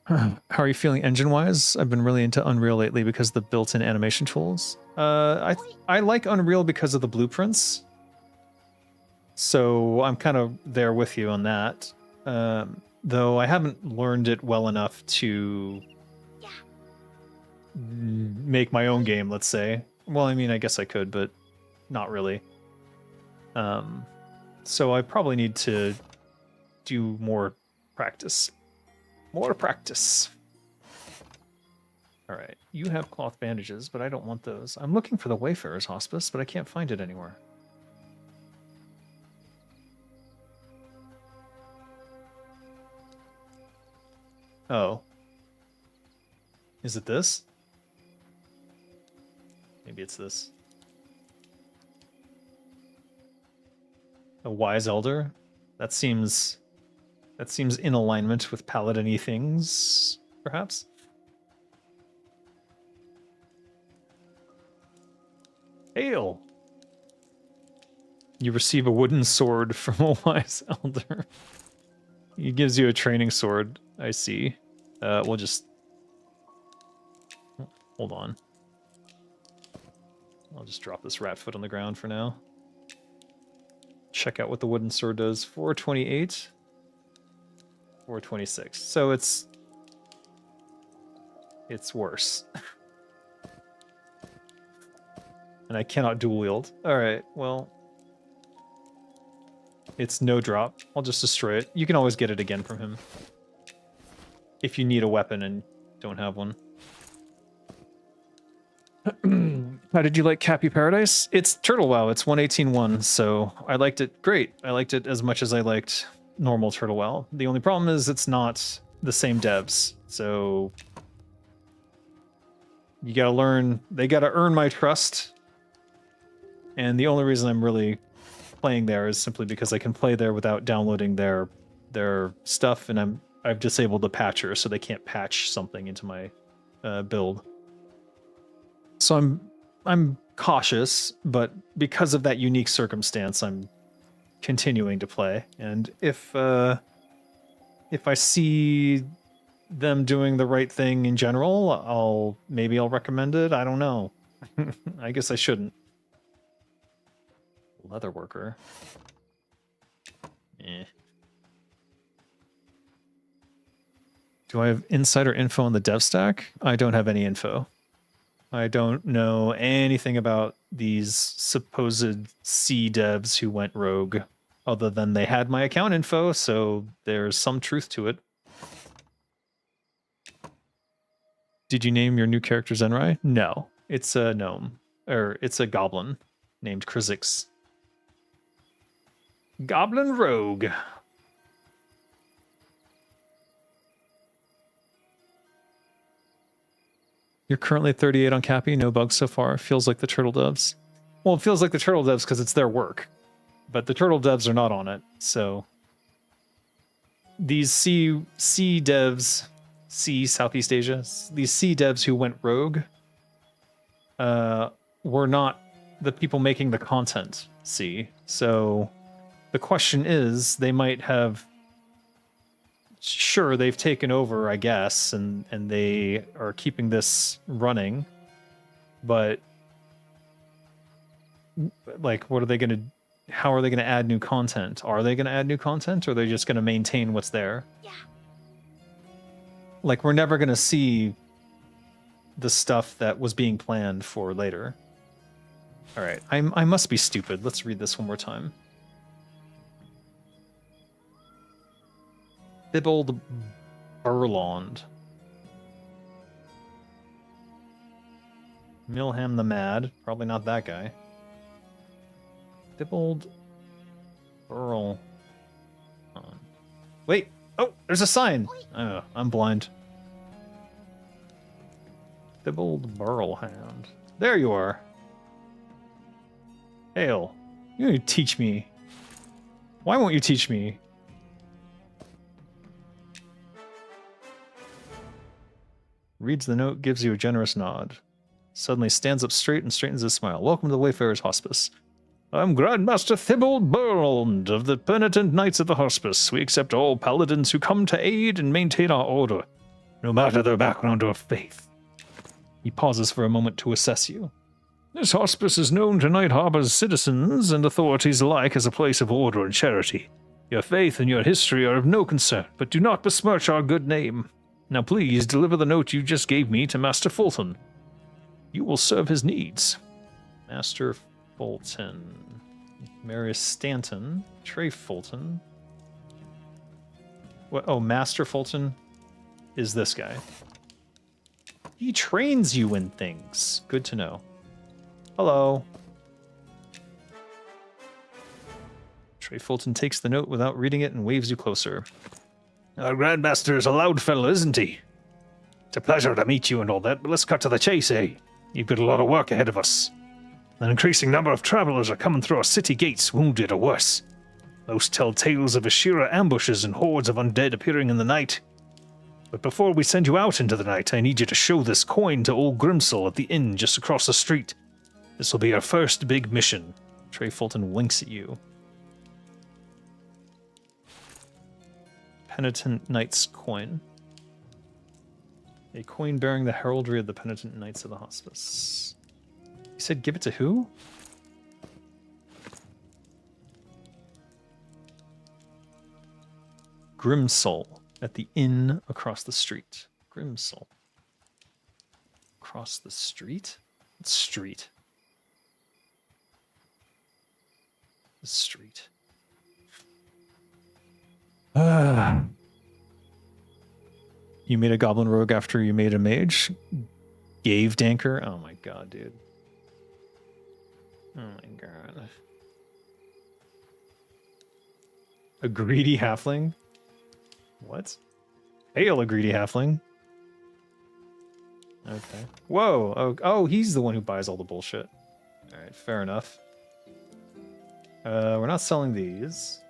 How are you feeling engine-wise? I've been really into Unreal lately because of the built-in animation tools. I like Unreal because of the blueprints. So I'm kind of there with you on that. Though I haven't learned it well enough to make my own game, let's say. Well, I mean, I guess I could, but not really. So I probably need to do more practice. More practice. All right, you have cloth bandages, but I don't want those. I'm looking for the Wayfarer's Hospice, but I can't find it anywhere. Oh. Is it this? Maybe it's this. A wise elder? That seems in alignment with paladin-y things, perhaps? Hail! You receive a wooden sword from a wise elder. He gives you a training sword, I see. We'll just... Hold on. I'll just drop this rat foot on the ground for now. Check out what the wooden sword does. 428. 426. So it's worse. And I cannot dual wield. Alright, well. It's no drop. I'll just destroy it. You can always get it again from him. If you need a weapon and don't have one. How did you like Cappy Paradise? It's TWOW. It's 118.1, so I liked it great. I liked it as much as I liked normal TWOW. The only problem is it's not the same devs, so you gotta learn. They gotta earn my trust, and the only reason I'm really playing there is simply because I can play there without downloading their stuff, and I've disabled the patcher, so they can't patch something into my build. So I'm cautious, but because of that unique circumstance, I'm continuing to play. And if I see them doing the right thing in general, maybe I'll recommend it. I don't know. I guess I shouldn't. Leatherworker. Eh. Do I have insider info on the dev stack? I don't have any info. I don't know anything about these supposed C devs who went rogue, other than they had my account info, so there's some truth to it. Did you name your new character Zenrai? No, it's a gnome, or it's a goblin named Krizix. Goblin Rogue. You're currently 38 on Cappy, no bugs so far. Feels like the turtle devs. Well, it feels like the turtle devs because it's their work. But the turtle devs are not on it, so... These C devs, Southeast Asia, these C devs who went rogue were not the people making the content, C. So the question is, they might have... Sure, they've taken over, I guess, and they are keeping this running, but like, what are they going to... How are they going to add new content? Are they going to add new content, or are they just going to maintain what's there? Yeah. Like, we're never going to see the stuff that was being planned for later. All right, I must be stupid. Let's read this one more time. Bibbled Burlond. Milham the Mad. Probably not that guy. Dibbled Burl. Wait. Oh, there's a sign. Oh, I'm blind. Dibbled Burlhound. There you are. Hail. You need to teach me. Why won't you teach me? Reads the note, gives you a generous nod. Suddenly stands up straight and straightens his smile. Welcome to the Wayfarer's Hospice. I'm Grandmaster Thibault Burland of the Penitent Knights of the Hospice. We accept all paladins who come to aid and maintain our order, no matter their background or faith. He pauses for a moment to assess you. This hospice is known to Night Harbor's citizens and authorities alike as a place of order and charity. Your faith and your history are of no concern, but do not besmirch our good name. Now please deliver the note you just gave me to Master Fulton. You will serve his needs. Master Fulton. Marius Stanton. Trey Fulton. What? Oh, Master Fulton is this guy. He trains you in things. Good to know. Hello. Trey Fulton takes the note without reading it and waves you closer. Our Grandmaster is a loud fellow, isn't he? It's a pleasure to meet you and all that, but let's cut to the chase, eh? You've got a lot of work ahead of us. An increasing number of travelers are coming through our city gates, wounded or worse. Most tell tales of Ashira ambushes and hordes of undead appearing in the night. But before we send you out into the night, I need you to show this coin to old Grimsel at the inn just across the street. This will be our first big mission. Trey Fulton winks at you. Penitent Knight's coin. A coin bearing the heraldry of the Penitent Knights of the Hospice. You said give it to who? Grimsel at the inn across the street. Grimsel. Across the street? What street? The street. You made a goblin rogue after you made a mage? Gave Danker? Oh my god, dude. Oh my god. A greedy halfling? What? Hail, a greedy halfling. Okay. Whoa! Oh, he's the one who buys all the bullshit. Alright, fair enough. We're not selling these.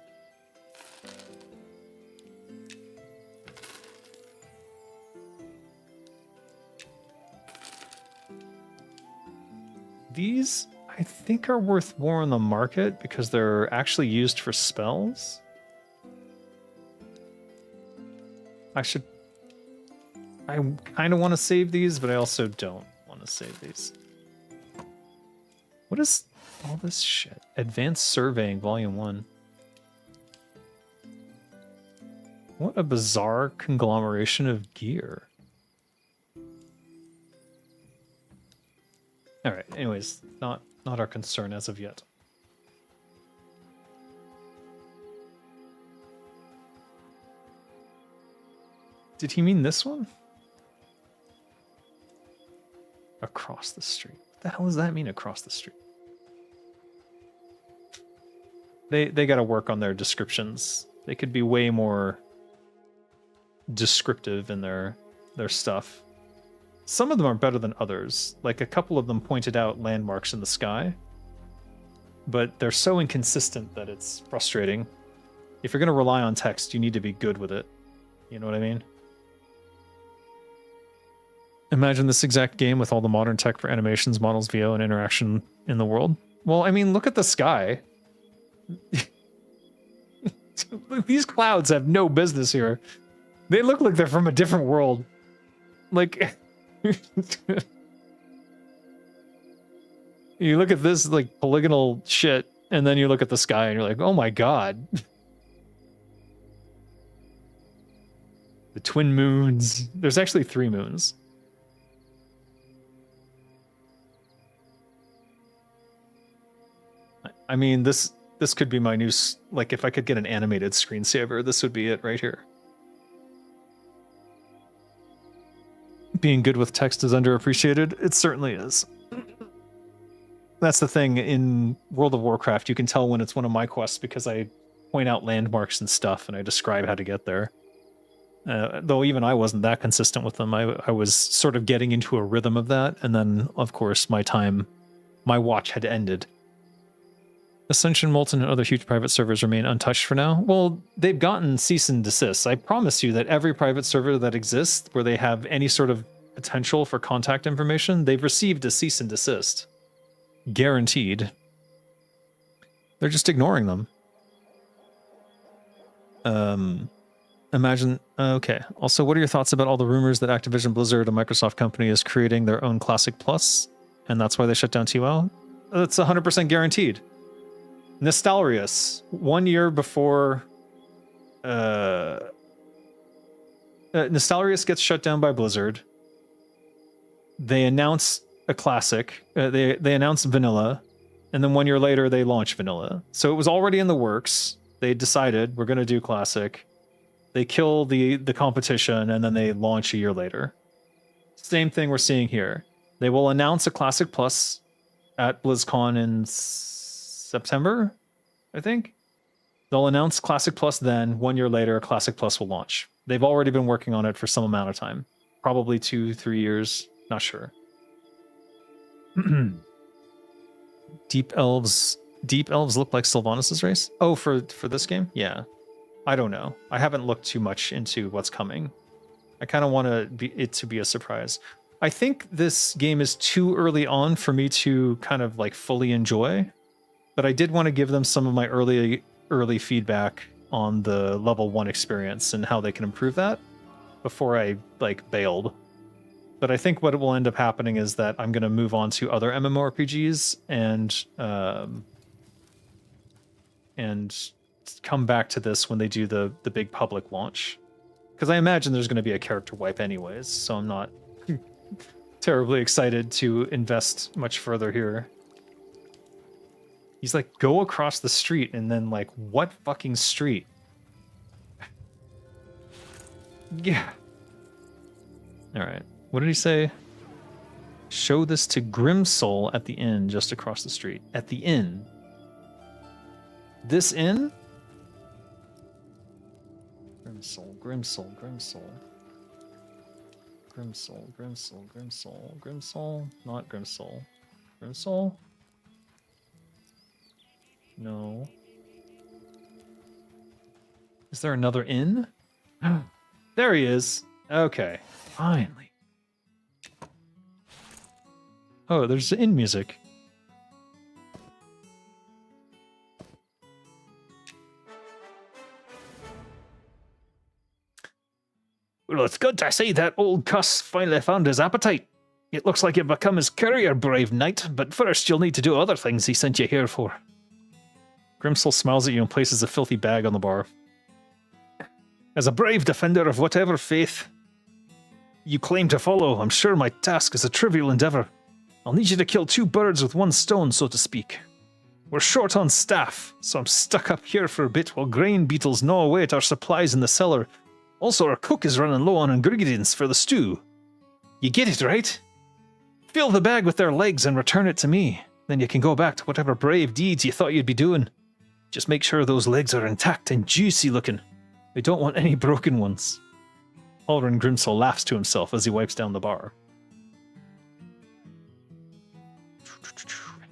These, I think, are worth more on the market because they're actually used for spells. I kind of want to save these, but I also don't want to save these. What is all this shit? Advanced Surveying, Volume 1. What a bizarre conglomeration of gear. Alright, anyways, not our concern as of yet. Did he mean this one? Across the street. What the hell does that mean, across the street? They gotta work on their descriptions. They could be way more descriptive in their stuff. Some of them are better than others. Like, a couple of them pointed out landmarks in the sky. But they're so inconsistent that it's frustrating. If you're going to rely on text, you need to be good with it. You know what I mean? Imagine this exact game with all the modern tech for animations, models, VO, and interaction in the world. Well, I mean, look at the sky. These clouds have no business here. They look like they're from a different world. Like... You look at this like polygonal shit, and then you look at the sky and you're like, oh my god. The twin moons. There's actually 3 moons. I mean, this could be my new, like, if I could get an animated screensaver, this would be it right here. Being good with text is underappreciated. It certainly is. That's the thing in World of Warcraft. You can tell when it's one of my quests because I point out landmarks and stuff and I describe how to get there. Though even I wasn't that consistent with them. I was sort of getting into a rhythm of that. And then, of course, my watch had ended. Ascension, Molten, and other huge private servers remain untouched for now. Well, they've gotten cease and desist. I promise you that every private server that exists where they have any sort of potential for contact information, they've received a cease and desist. Guaranteed. They're just ignoring them. Imagine... Okay. Also, what are your thoughts about all the rumors that Activision Blizzard, a Microsoft company, is creating their own Classic Plus, and that's why they shut down TWOW? That's 100% guaranteed. Nostalrius, 1 year before Nostalrius gets shut down by Blizzard, they announce a Classic, they announce Vanilla, and then 1 year later they launch Vanilla. So it was already in the works. They decided we're going to do Classic. They kill the competition, and then they launch a year later. Same thing we're seeing here. They will announce a Classic Plus at BlizzCon in September, I think. They'll announce Classic Plus then. 1 year later, Classic Plus will launch. They've already been working on it for some amount of time. Probably 2-3 years. Not sure. Deep Elves look like Sylvanas' race? Oh, for this game? Yeah. I don't know. I haven't looked too much into what's coming. I kind of want it to be a surprise. I think this game is too early on for me to kind of like fully enjoy, but I did want to give them some of my early feedback on the level 1 experience and how they can improve that before I like bailed. But I think what will end up happening is that I'm going to move on to other MMORPGs and come back to this when they do the big public launch. Because I imagine there's going to be a character wipe anyways, so I'm not terribly excited to invest much further here. He's like, go across the street, and then like, what fucking street? Yeah. Alright. What did he say? Show this to Grimsoul at the inn just across the street. At the inn? This inn? Grimsoul, Grimsoul, Grimsoul. Grimsoul, Grimsoul, Grimsoul, Grimsoul, not Grimsoul. Grimsoul? No. Is there another inn? There he is. Okay, finally. Oh, there's inn music. Well, it's good to see that old cuss finally found his appetite. It looks like you've become his courier, brave knight, but first you'll need to do other things he sent you here for. Grimsoul smiles at you and places a filthy bag on the bar. As a brave defender of whatever faith you claim to follow, I'm sure my task is a trivial endeavor. I'll need you to kill 2 birds with 1 stone, so to speak. We're short on staff, so I'm stuck up here for a bit while grain beetles gnaw away at our supplies in the cellar. Also, our cook is running low on ingredients for the stew. You get it, right? Fill the bag with their legs and return it to me. Then you can go back to whatever brave deeds you thought you'd be doing. Just make sure those legs are intact and juicy looking. We don't want any broken ones. Halrin Grimsoul laughs to himself as he wipes down the bar.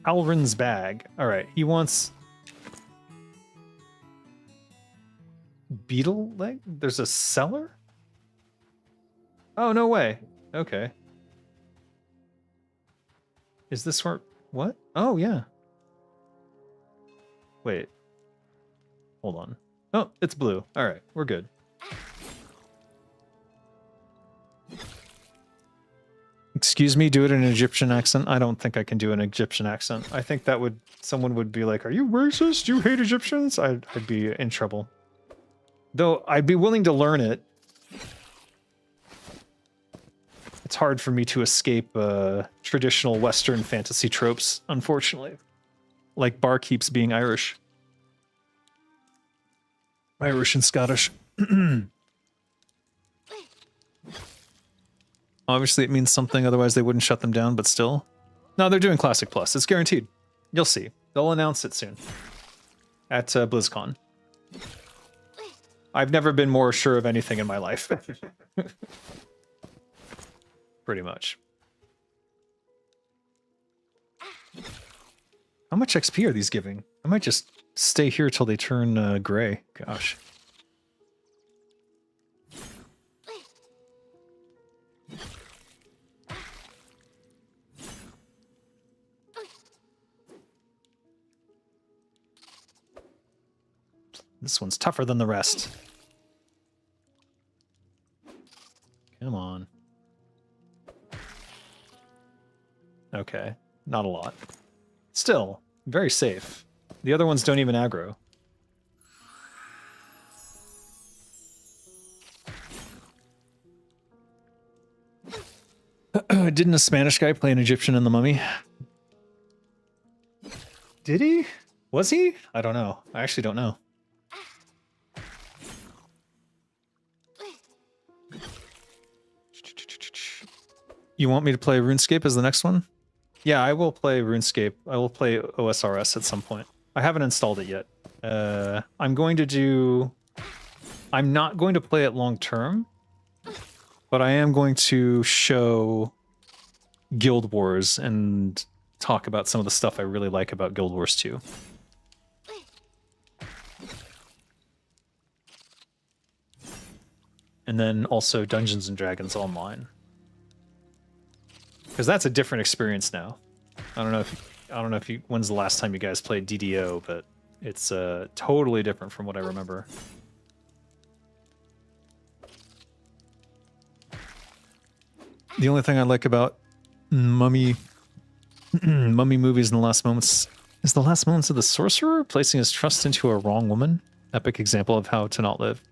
Halrin's bag. Alright, he wants... beetle leg? There's a cellar? Oh, no way. Okay. Is this where... what? Oh, yeah. Wait. Hold on. Oh, it's blue. Alright, we're good. Excuse me, do it in an Egyptian accent? I don't think I can do an Egyptian accent. I think that would... someone would be like, are you racist? You hate Egyptians? I'd be in trouble. Though, I'd be willing to learn it. It's hard for me to escape traditional Western fantasy tropes, unfortunately. Like barkeeps being Irish. Irish and Scottish. Obviously it means something, otherwise they wouldn't shut them down, but still. No, they're doing Classic Plus. It's guaranteed. You'll see. They'll announce it soon at BlizzCon. I've never been more sure of anything in my life. Pretty much. How much XP are these giving? I might just stay here till they turn gray. Gosh. This one's tougher than the rest. Come on. Okay, not a lot. Still, very safe. The other ones don't even aggro. Didn't a Spanish guy play an Egyptian in The Mummy? Did he? Was he? I don't know. I actually don't know. You want me to play RuneScape as the next one? Yeah, I will play RuneScape. I will play OSRS at some point. I haven't installed it yet. I'm not going to play it long term, but I am going to show Guild Wars and talk about some of the stuff I really like about Guild Wars 2. And then also Dungeons and Dragons Online. Because that's a different experience now. I don't know if you when's the last time you guys played DDO, but it's totally different from what I remember. The only thing I like about mummy movies in the last moments is the last moments of the sorcerer placing his trust into a wrong woman. Epic example of how to not live.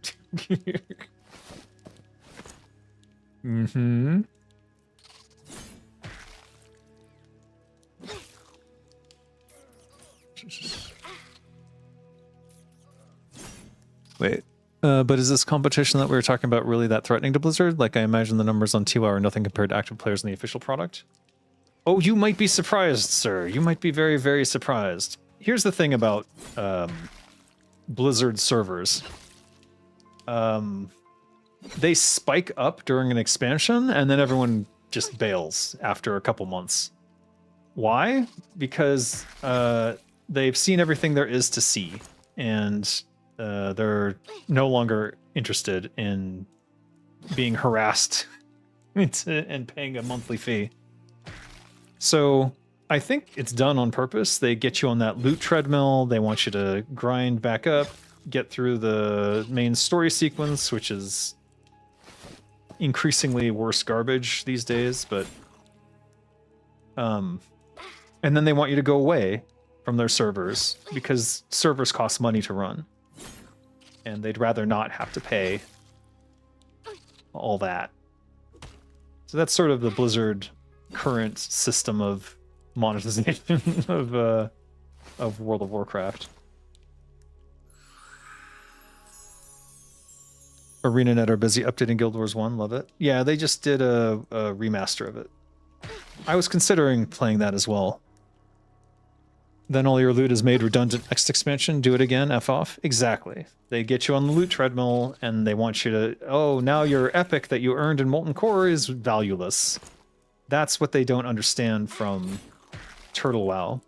Mm-hmm. Wait, but is this competition that we were talking about really that threatening to Blizzard? Like, I imagine the numbers on TWOW are nothing compared to active players in the official product. Oh, you might be surprised, sir. You might be very, very surprised. Here's the thing about Blizzard servers. They spike up during an expansion, and then everyone just bails after a couple months. Why? Because they've seen everything there is to see, and they're no longer interested in being harassed and paying a monthly fee. So I think it's done on purpose. They get you on that loot treadmill. They want you to grind back up, get through the main story sequence, which is increasingly worse garbage these days, but and then they want you to go away from their servers because servers cost money to run. And they'd rather not have to pay all that. So that's sort of the Blizzard current system of monetization of World of Warcraft. ArenaNet are busy updating Guild Wars 1, love it. Yeah, they just did a remaster of it. I was considering playing that as well. Then all your loot is made redundant next expansion, do it again, F off. Exactly. They get you on the loot treadmill and they want you to, oh, now your epic that you earned in Molten Core is valueless. That's what they don't understand from Turtle WoW.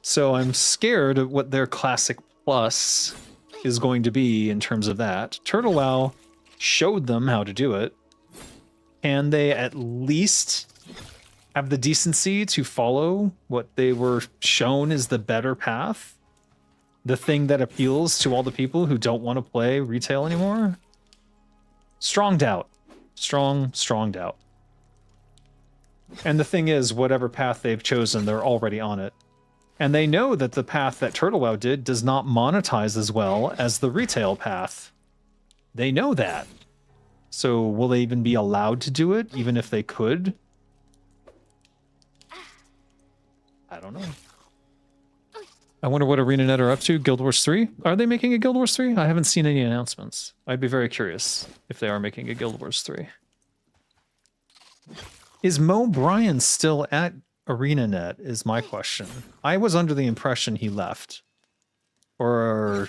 So I'm scared of what their Classic Plus is going to be in terms of that. Turtle WoW showed them how to do it. And they at least have the decency to follow what they were shown is the better path? The thing that appeals to all the people who don't want to play retail anymore? Strong doubt. Strong doubt. And the thing is, whatever path they've chosen, they're already on it. And they know that the path that Turtle WoW did does not monetize as well as the retail path. They know that. So will they even be allowed to do it, even if they could? I don't know. I wonder what ArenaNet are up to. Guild Wars 3? Are they making a Guild Wars 3? I haven't seen any announcements. I'd be very curious if they are making a Guild Wars 3. Is Mo Bryan still at ArenaNet is my question. I was under the impression he left. Or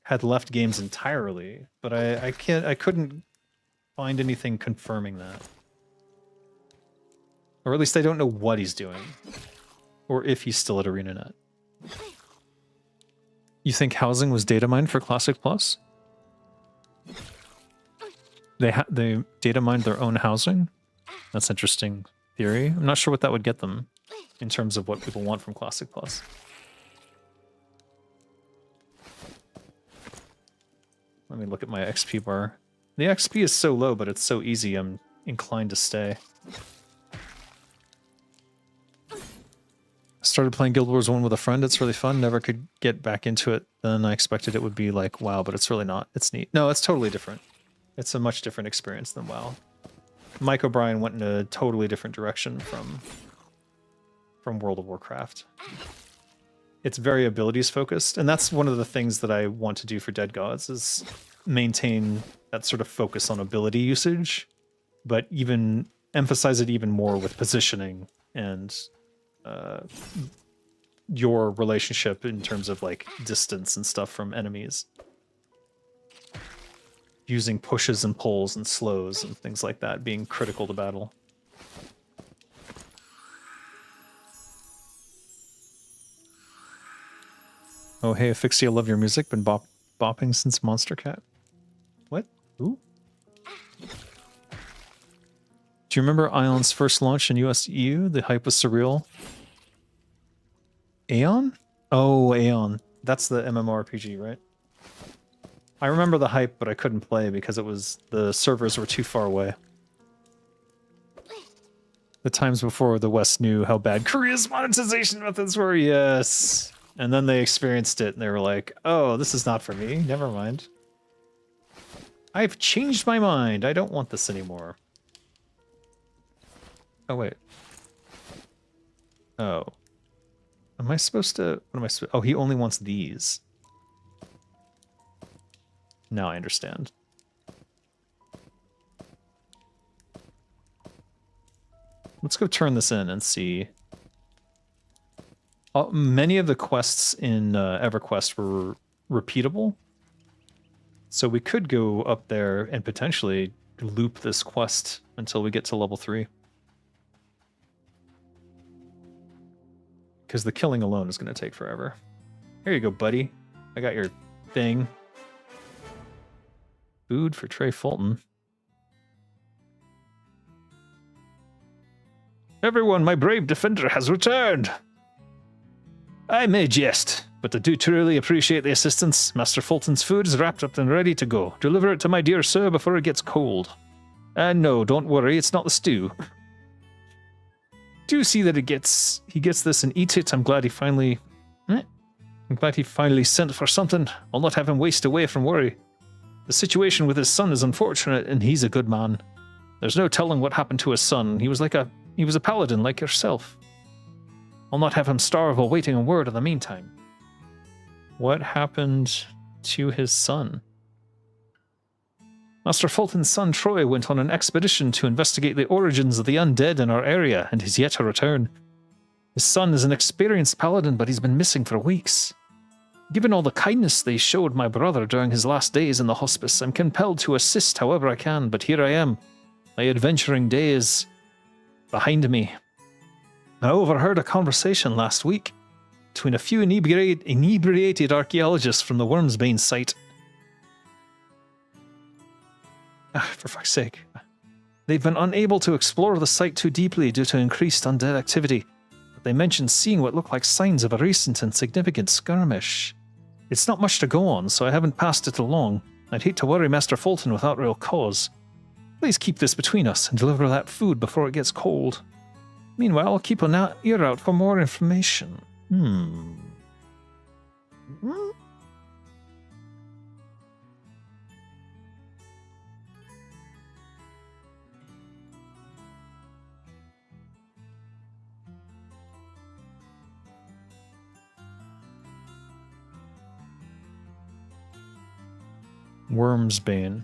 had left games entirely, but I couldn't find anything confirming that. Or at least I don't know what he's doing. Or if he's still at ArenaNet. You think housing was data mined for Classic Plus? They data mined their own housing? That's interesting theory. I'm not sure what that would get them in terms of what people want from Classic Plus. Let me look at my XP bar. The XP is so low, but it's so easy, I'm inclined to stay. Started playing Guild Wars 1 with a friend. It's really fun. Never could get back into it. Then I expected it would be like WoW, but it's really not. It's neat. No, it's totally different. It's a much different experience than WoW. Mike O'Brien went in a totally different direction from World of Warcraft. It's very abilities focused, and that's one of the things that I want to do for Dead Gods is maintain that sort of focus on ability usage, but even emphasize it even more with positioning and your relationship in terms of like distance and stuff from enemies. Using pushes and pulls and slows and things like that being critical to battle. Oh, hey, Afixia, love your music. Been bopping since Monster Cat. What? Who? Do you remember Ion's first launch in US EU? The hype was surreal. Aeon? Oh, Aeon. That's the MMORPG, right? I remember the hype, but I couldn't play because the servers were too far away. The times before the West knew how bad Korea's monetization methods were, yes. And then they experienced it and they were like, oh, this is not for me. Never mind. I've changed my mind. I don't want this anymore. Oh, wait. Oh. Am I supposed to... What am I supposed... Oh, he only wants these. Now I understand. Let's go turn this in and see. Many of the quests in EverQuest were repeatable. So we could go up there and potentially loop this quest until we get to level 3. Because the killing alone is going to take forever. Here you go, buddy. I got your thing. Food for Trey Fulton. Everyone, my brave defender has returned! I may jest, but I do truly appreciate the assistance. Master Fulton's food is wrapped up and ready to go. Deliver it to my dear sir before it gets cold. And no, don't worry, it's not the stew. Do see that he gets this and eats it. I'm glad he finally sent for something. I'll not have him waste away from worry. The situation with his son is unfortunate, and he's a good man. There's no telling what happened to his son. He was a paladin like yourself. I'll not have him starve while waiting on word in the meantime. What happened to his son? Master Fulton's son Troy went on an expedition to investigate the origins of the undead in our area and is yet to return. His son is an experienced paladin, but he's been missing for weeks. Given all the kindness they showed my brother during his last days in the hospice, I'm compelled to assist however I can, but here I am. My adventuring days behind me. I overheard a conversation last week between a few inebriated archaeologists from the Wormsbane site. For fuck's sake. They've been unable to explore the site too deeply due to increased undead activity. But they mentioned seeing what looked like signs of a recent and significant skirmish. It's not much to go on, so I haven't passed it along. I'd hate to worry Master Fulton without real cause. Please keep this between us and deliver that food before it gets cold. Meanwhile, I'll keep an ear out for more information. Wormsbane.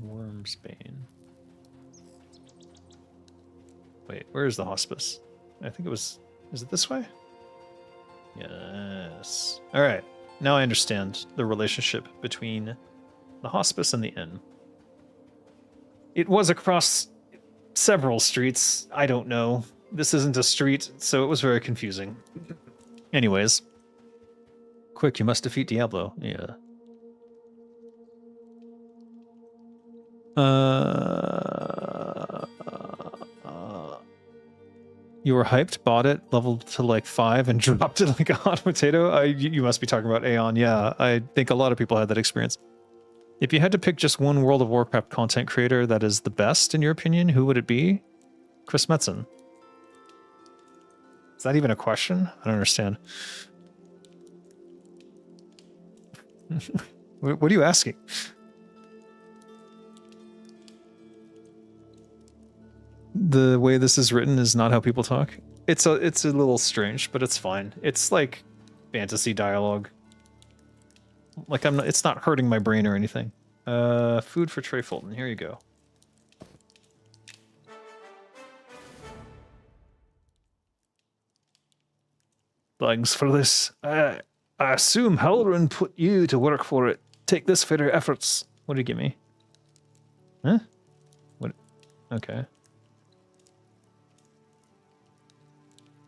Wormsbane. Wait, where is the hospice? I think it was... Is it this way? Yes. Alright. Now I understand the relationship between the hospice and the inn. It was across several streets. I don't know. This isn't a street, so it was very confusing. Anyways. Quick, you must defeat Diablo. Yeah. You were hyped, bought it, leveled to like 5, and dropped it like a hot potato? You must be talking about Aeon. Yeah, I think a lot of people had that experience. If you had to pick just one World of Warcraft content creator that is the best, in your opinion, who would it be? Chris Metzen. Is that even a question? I don't understand. What are you asking? The way this is written is not how people talk. It's a little strange, but it's fine. It's like fantasy dialogue. Like it's not hurting my brain or anything. Food for Trey Fulton. Here you go. Thanks for this. I assume Halloran put you to work for it. Take this for your efforts. What did he give me? Huh? What? Okay.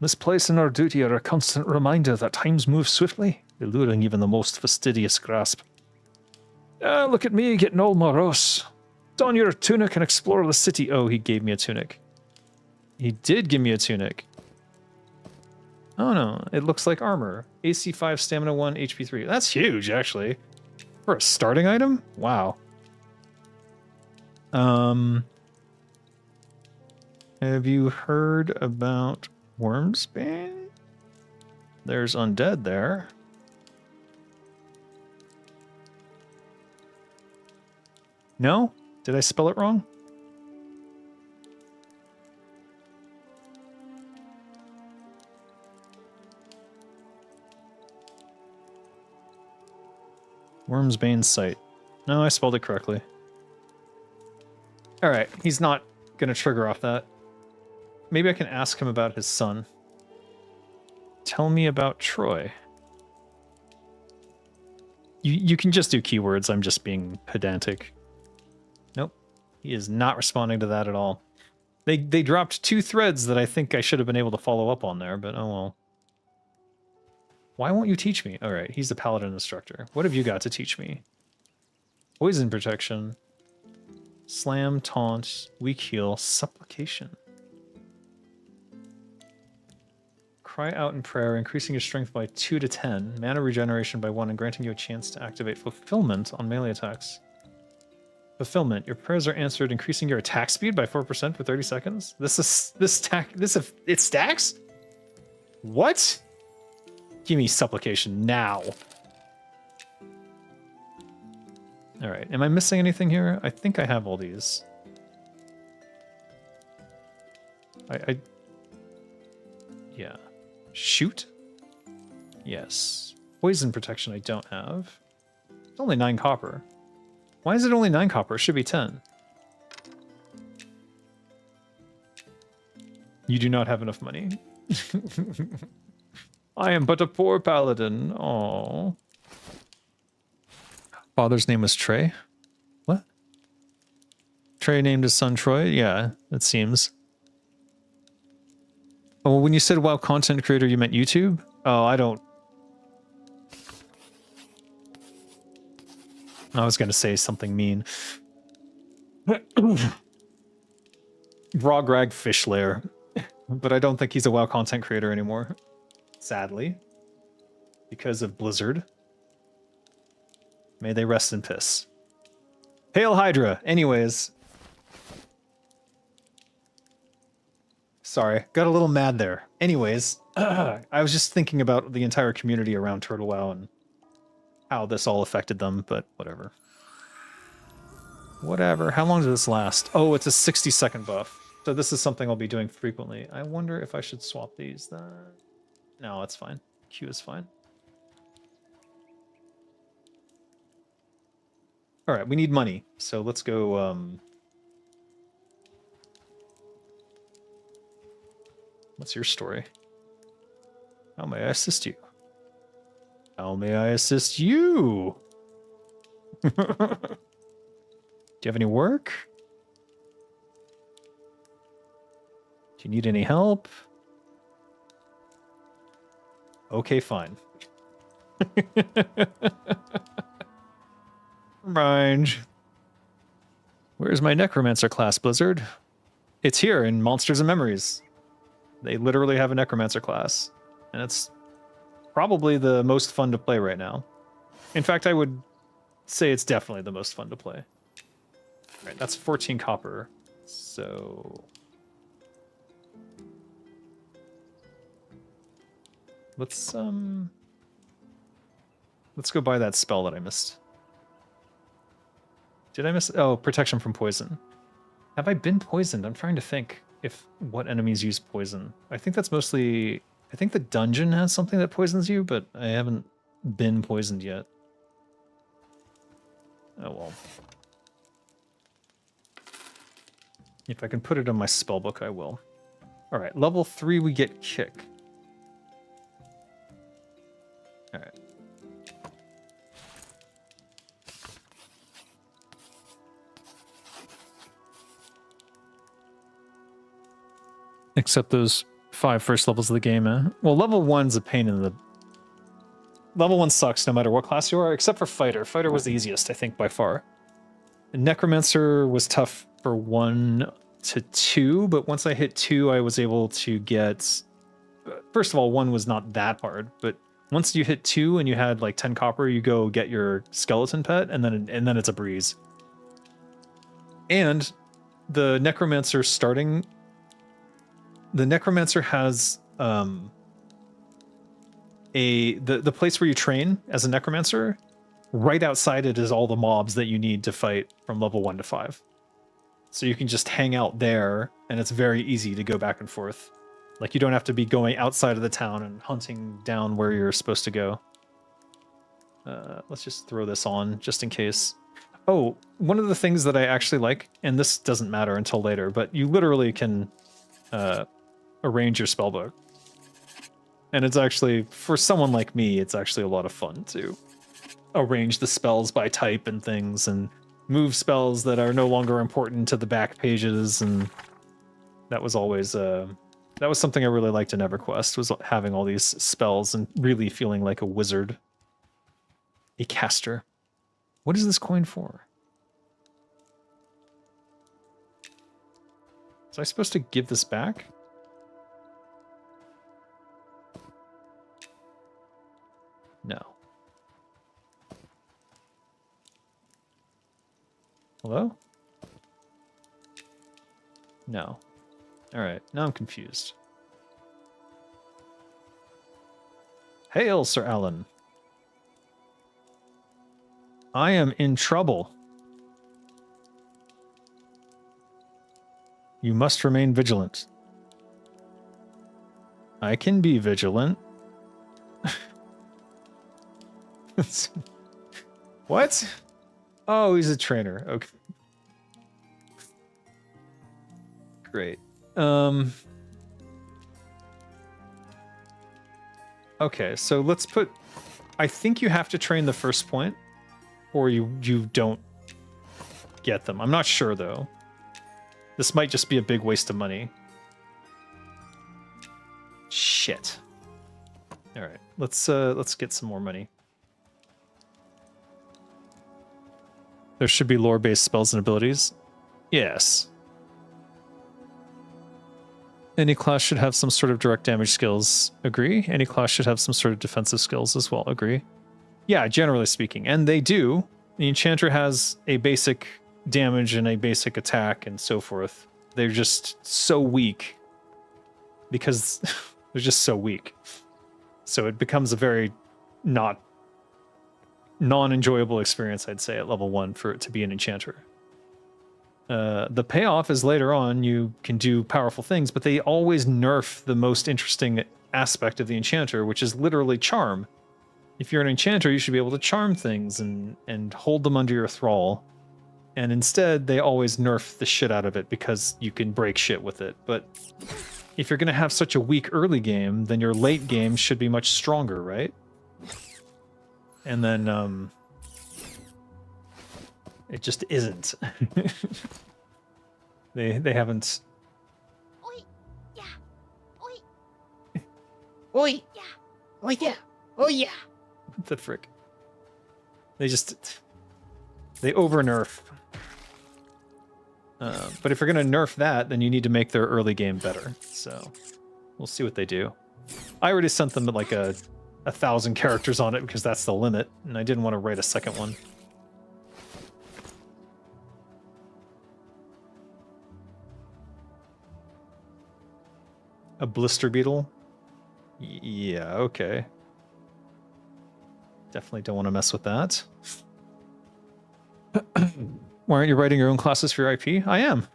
This place and our duty are a constant reminder that times move swiftly, eluding even the most fastidious grasp. Look at me getting all morose. Don your tunic and explore the city. Oh, he gave me a tunic. He did give me a tunic. Oh no, it looks like armor. AC 5, stamina 1, HP 3. That's huge, actually. For a starting item? Wow. Have you heard about Wormsbane? There's undead there. No? Did I spell it wrong? Wormsbane site. No, I spelled it correctly. Alright, he's not gonna trigger off that. Maybe I can ask him about his son. Tell me about Troy. You can just do keywords, I'm just being pedantic. Nope. He is not responding to that at all. They dropped 2 threads that I think I should have been able to follow up on there, but oh well. Why won't you teach me? Alright, he's a paladin instructor. What have you got to teach me? Poison protection. Slam, taunt, weak heal, supplication. Cry out in prayer, increasing your strength by 2 to 10, mana regeneration by 1, and granting you a chance to activate fulfillment on melee attacks. Fulfillment. Your prayers are answered, increasing your attack speed by 4% for 30 seconds. It stacks? What? Give me supplication now. Alright, am I missing anything here? I think I have all these. Yeah. Shoot? Yes. Poison protection I don't have. It's only 9 copper. Why is it only 9 copper? It should be 10. You do not have enough money. I am but a poor paladin. Aww. Father's name was Trey? What? Trey named his son Troy? Yeah, it seems. Oh, when you said WoW content creator, you meant YouTube? Oh, I don't... I was going to say something mean. Rograg Fish Lair. But I don't think he's a WoW content creator anymore. Sadly. Because of Blizzard. May they rest in piss. Hail Hydra! Anyways. Sorry, got a little mad there. Anyways, I was just thinking about the entire community around Turtle WoW and how this all affected them, but whatever. Whatever. How long does this last? Oh, it's a 60-second buff. So this is something I'll be doing frequently. I wonder if I should swap these then. No, it's fine. Q is fine. All right, we need money. So let's go... What's your story? How may I assist you? How may I assist you? Do you have any work? Do you need any help? Okay, fine. Mind. Where's my Necromancer class, Blizzard? It's here in Monsters and Memories. They literally have a Necromancer class. And it's probably the most fun to play right now. In fact, I would say it's definitely the most fun to play. All right, that's 14 copper. So... let's go buy that spell that I missed. Did I miss? Oh, protection from poison. Have I been poisoned? I'm trying to think if what enemies use poison. I think that's mostly... I think the dungeon has something that poisons you, but I haven't been poisoned yet. Oh well. If I can put it on my spellbook, I will. Alright, level 3 we get kick. Alright. Except those 5 first levels of the game, eh? Well, level 1's a pain in the... Level 1 sucks no matter what class you are, except for Fighter. Fighter was the easiest, I think, by far. And Necromancer was tough for 1 to 2, but once I hit 2, I was able to get... First of all, 1 was not that hard, but once you hit 2 and you had like 10 copper, you go get your skeleton pet, and then it's a breeze. And the Necromancer starting... The Necromancer has the place where you train as a Necromancer, right outside it is all the mobs that you need to fight from level 1 to 5. So you can just hang out there, and it's very easy to go back and forth. Like, you don't have to be going outside of the town and hunting down where you're supposed to go. Let's just throw this on, just in case. Oh, one of the things that I actually like, and this doesn't matter until later, but you literally can arrange your spellbook. And it's actually, for someone like me, it's actually a lot of fun to arrange the spells by type and things, and move spells that are no longer important to the back pages, and that was always that was something I really liked in EverQuest, was having all these spells and really feeling like a wizard. A caster. What is this coin for? Was I supposed to give this back? No. Hello? No. Alright, now I'm confused. Hail, Sir Alan. I am in trouble. You must remain vigilant. I can be vigilant. What? Oh, he's a trainer. Okay. Great. Okay, so let's put... I think you have to train the first point, or you don't get them. I'm not sure, though. This might just be a big waste of money. Shit. All right, let's get some more money. There should be lore-based spells and abilities. Yes. Any class should have some sort of direct damage skills. Agree. Any class should have some sort of defensive skills as well. Agree. Yeah, generally speaking. And they do. The Enchanter has a basic damage and a basic attack and so forth. They're just so weak. Because they're just so weak. So it becomes a very non-enjoyable experience, I'd say, at level 1 for it to be an Enchanter. The payoff is later on you can do powerful things, but they always nerf the most interesting aspect of the Enchanter, which is literally charm. if you're an enchanter, you should be able to charm things and hold them under your thrall. And instead, they always nerf the shit out of it because you can break shit with it. But if you're going to have such a weak early game, then your late game should be much stronger, right? And then, it just isn't. They haven't... Oi, yeah, oi, Oi! yeah. Oh yeah! Oh yeah! What the frick? They over-nerf. But if you're going to nerf that, then you need to make their early game better. So we'll see what they do. I already sent them like a 1,000 characters on it because that's the limit, and I didn't want to write a second one. A blister beetle? Yeah, okay. Definitely don't want to mess with that. Why aren't you writing your own classes for your IP? I am.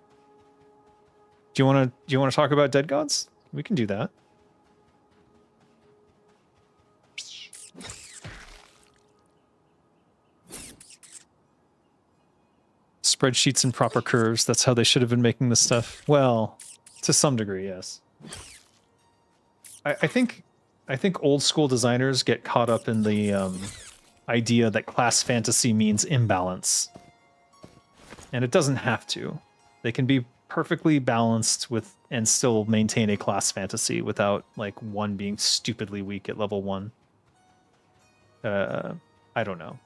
Do you want to talk about dead gods? We can do that. Spreadsheets and proper curves. That's how they should have been making this stuff. Well, to some degree, yes. I think old school designers get caught up in the idea that class fantasy means imbalance. And it doesn't have to. They can be perfectly balanced with and still maintain a class fantasy without like one being stupidly weak at level 1. I don't know.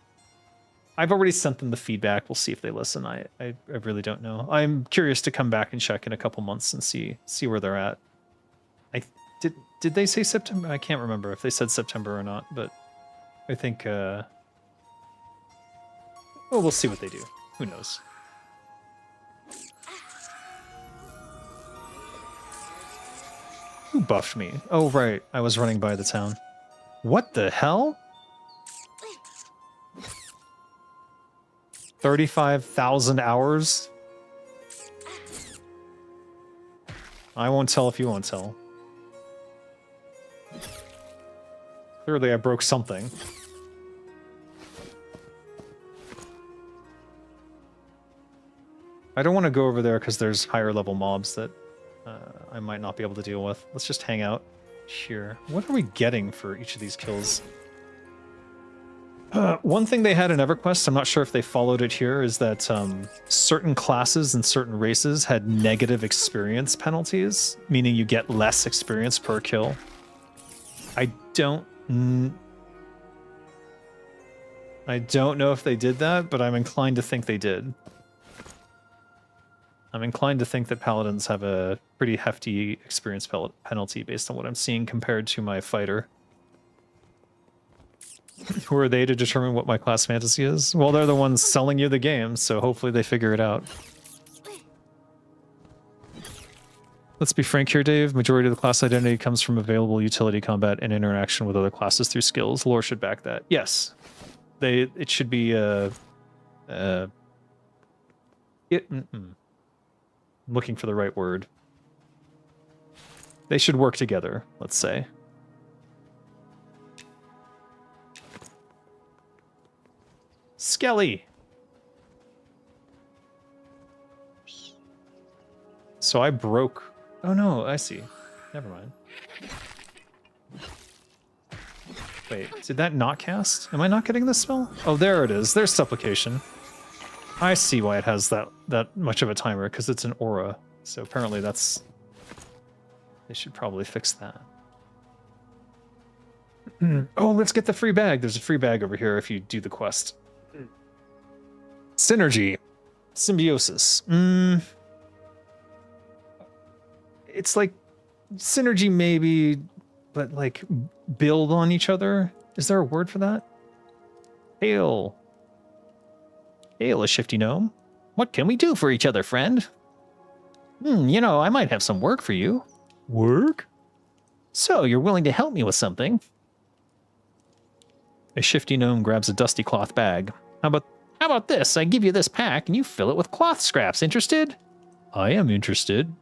I've already sent them the feedback. We'll see if they listen. I really don't know. I'm curious to come back and check in a couple months and see where they're at. Did they say September? I can't remember if they said September or not, but I think well, we'll see what they do. Who knows? Who buffed me? Oh, right. I was running by the town. What the hell? 35,000 hours? I won't tell if you won't tell. Clearly I broke something. I don't want to go over there because there's higher level mobs that I might not be able to deal with. Let's just hang out here. What are we getting for each of these kills? One thing they had in EverQuest, I'm not sure if they followed it here, is that certain classes and certain races had negative experience penalties, meaning you get less experience per kill. I don't know if they did that, but I'm inclined to think they did. I'm inclined to think that paladins have a pretty hefty experience penalty based on what I'm seeing compared to my fighter. Who are they to determine what my class fantasy is? Well, they're the ones selling you the game, so hopefully they figure it out. Let's be frank here, Dave. Majority of the class identity comes from available utility combat and interaction with other classes through skills. Lore should back that. Yes. It should be looking for the right word. They should work together, let's say. Skelly! So I broke... Oh no, I see. Never mind. Wait, did that not cast? Am I not getting this spell? Oh, there it is. There's Supplication. I see why it has that much of a timer, because it's an aura. So apparently that's... They should probably fix that. Oh, let's get the free bag. There's a free bag over here if you do the quest. Synergy. Symbiosis. It's like synergy maybe, but like build on each other. Is there a word for that? Hail. Hail, a shifty gnome. What can we do for each other, friend? You know, I might have some work for you. Work? So, you're willing to help me with something? A shifty gnome grabs a dusty cloth bag. How about this? I give you this pack and you fill it with cloth scraps. Interested? I am interested.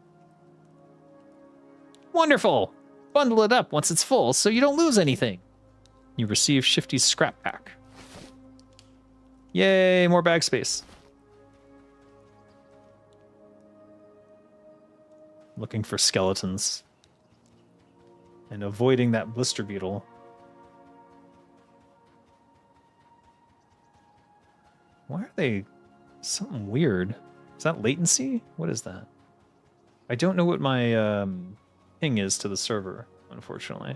Wonderful! Bundle it up once it's full so you don't lose anything. You receive Shifty's scrap pack. Yay, more bag space. Looking for skeletons. And avoiding that blister beetle. Why are they something weird? Is that latency? What is that? I don't know what my ping is to the server, unfortunately.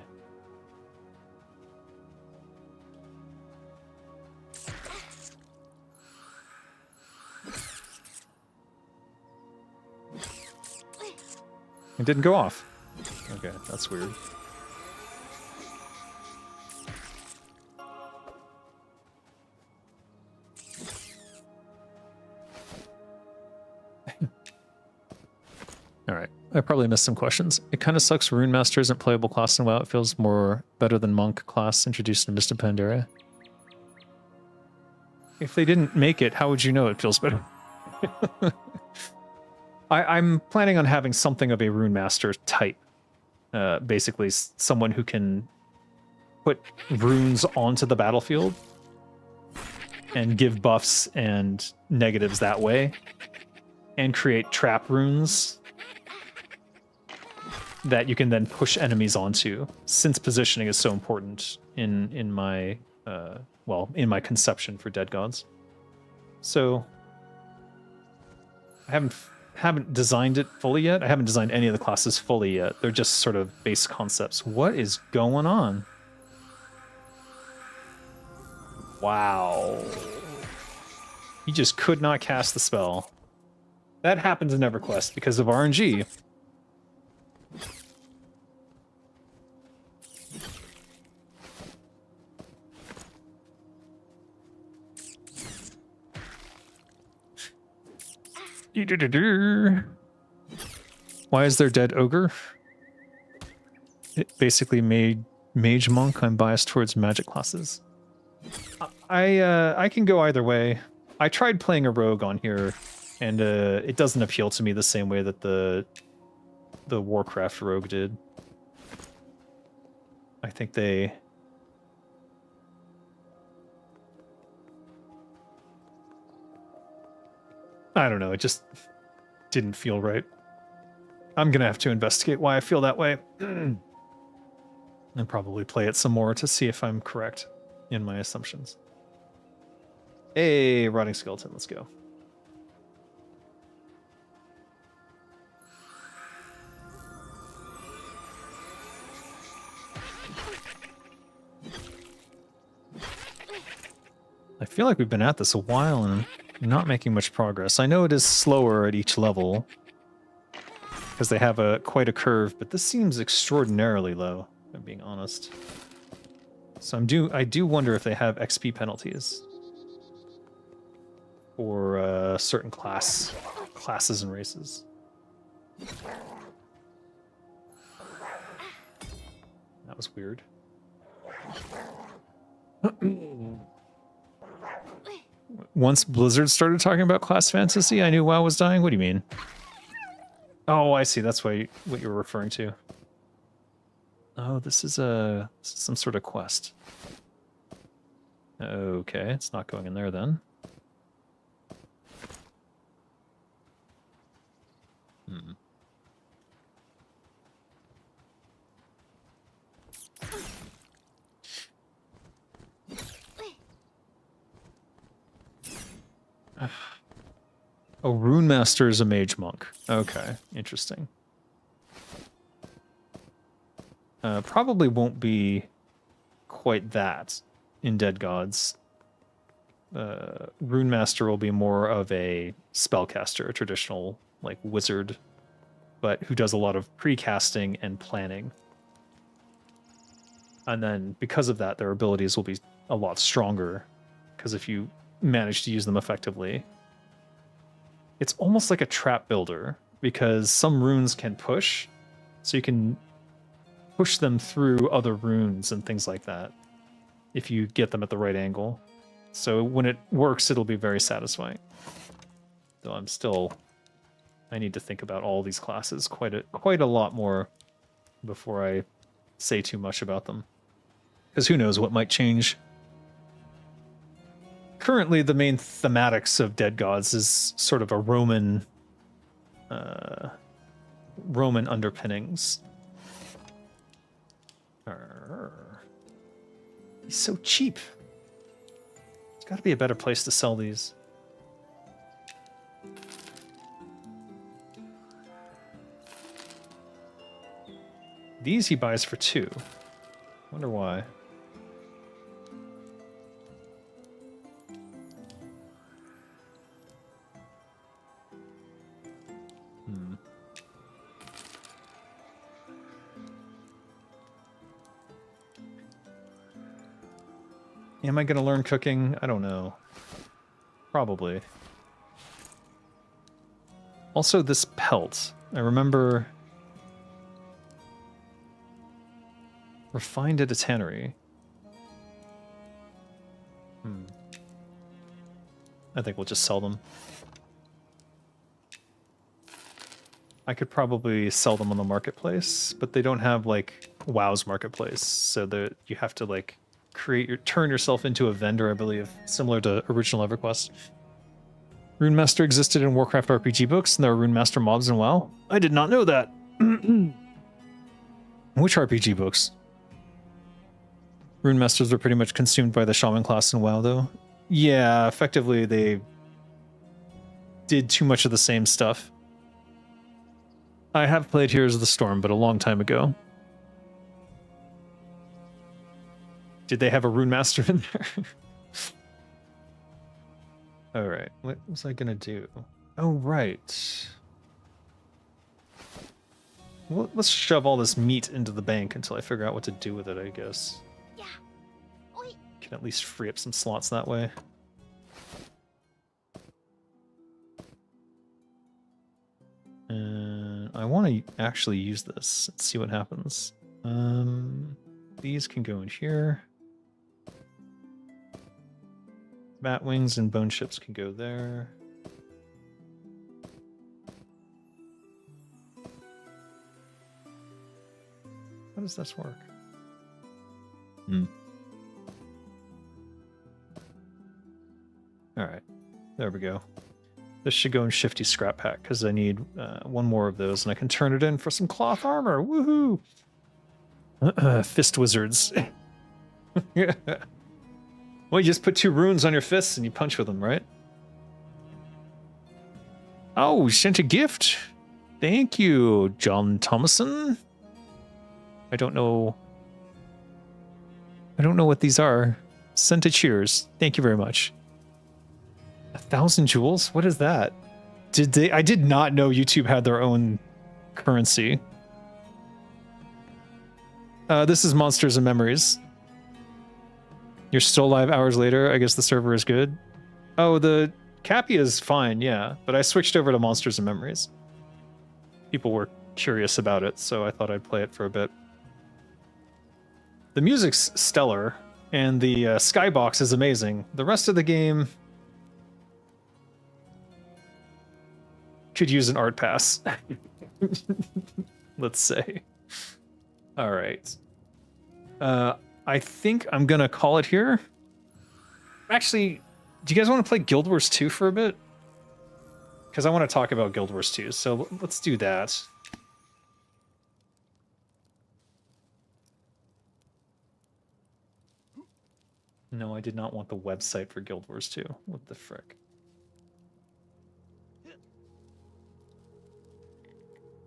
It didn't go off. Okay, that's weird. Alright, I probably missed some questions. It kind of sucks Rune Master isn't playable class in WoW. It feels more better than Monk class introduced in Mr. Pandaria. If they didn't make it, how would you know it feels better? I'm planning on having something of a Rune Master type. Basically, someone who can put runes onto the battlefield and give buffs and negatives that way, and create trap runes that you can then push enemies onto, since positioning is so important in my in my conception for Dead Gods. So I haven't designed it fully yet. I haven't designed any of the classes fully yet. They're just sort of base concepts. What is going on? Wow. He just could not cast the spell. That happens in EverQuest because of RNG. Why is there dead ogre? It basically made mage monk. I'm biased towards magic classes. I can go either way. I tried playing a rogue on here, and it doesn't appeal to me the same way that the Warcraft rogue did. I think they... I don't know, it just didn't feel right. I'm gonna have to investigate why I feel that way. And probably play it some more to see if I'm correct in my assumptions. Hey, rotting skeleton, let's go. I feel like we've been at this a while and not making much progress. I know it is slower at each level because they have quite a curve, but this seems extraordinarily low, if I'm being honest. So I do wonder if they have XP penalties for certain classes and races. That was weird. Once Blizzard started talking about class fantasy, I knew WoW was dying. What do you mean? Oh, I see. That's what you're referring to. Oh, this is some sort of quest. Okay, it's not going in there then. Oh, Rune Master is a mage monk. Okay, interesting. Probably won't be quite that in Dead Gods. Rune Master will be more of a spellcaster, a traditional like wizard, but who does a lot of precasting and planning. And then because of that, their abilities will be a lot stronger, because if you manage to use them effectively, it's almost like a trap builder, because some runes can push, so you can push them through other runes and things like that if you get them at the right angle. So when it works, it'll be very satisfying. Though I need to think about all these classes quite a lot more before I say too much about them. Because who knows what might change. Currently, the main thematics of Dead Gods is sort of a Roman underpinnings. He's so cheap. There's got to be a better place to sell these. These he buys for 2. Wonder why. Am I going to learn cooking? I don't know. Probably. Also, this pelt. I remember... Refined at a tannery. I think we'll just sell them. I could probably sell them on the marketplace, but they don't have, like, WoW's marketplace, so that you have to, like, turn yourself into a vendor, I believe, similar to original EverQuest. Runemaster existed in Warcraft RPG books, and there are Runemaster mobs in WoW. I did not know that. Which RPG books? Runemasters were pretty much consumed by the Shaman class in WoW, though. Yeah, effectively they did too much of the same stuff. I have played Heroes of the Storm, but a long time ago. Did they have a Runemaster in there? Alright, what was I gonna do? Oh, right. Well, let's shove all this meat into the bank until I figure out what to do with it, I guess. Yeah. Oi. Can at least free up some slots that way. And I want to actually use this and see what happens. These can go in here. Bat wings and bone chips can go there. How does this work? All right, there we go. This should go in Shifty Scrap Pack because I need one more of those, and I can turn it in for some cloth armor. Woohoo! Fist wizards. Well, you just put 2 runes on your fists and you punch with them, right? Oh, sent a gift. Thank you, John Thomason. I don't know what these are. Sent a cheers. Thank you very much. 1,000 jewels? What is that? I did not know YouTube had their own currency. This is Monsters and Memories. You're still live hours later. I guess the server is good. Oh, the Cappy is fine, yeah. But I switched over to Monsters and Memories. People were curious about it, so I thought I'd play it for a bit. The music's stellar, and the skybox is amazing. The rest of the game could use an art pass. Let's say. All right. I think I'm gonna call it here. Actually, do you guys want to play Guild Wars 2 for a bit? Because I want to talk about Guild Wars 2, so let's do that. No, I did not want the website for Guild Wars 2. What the frick?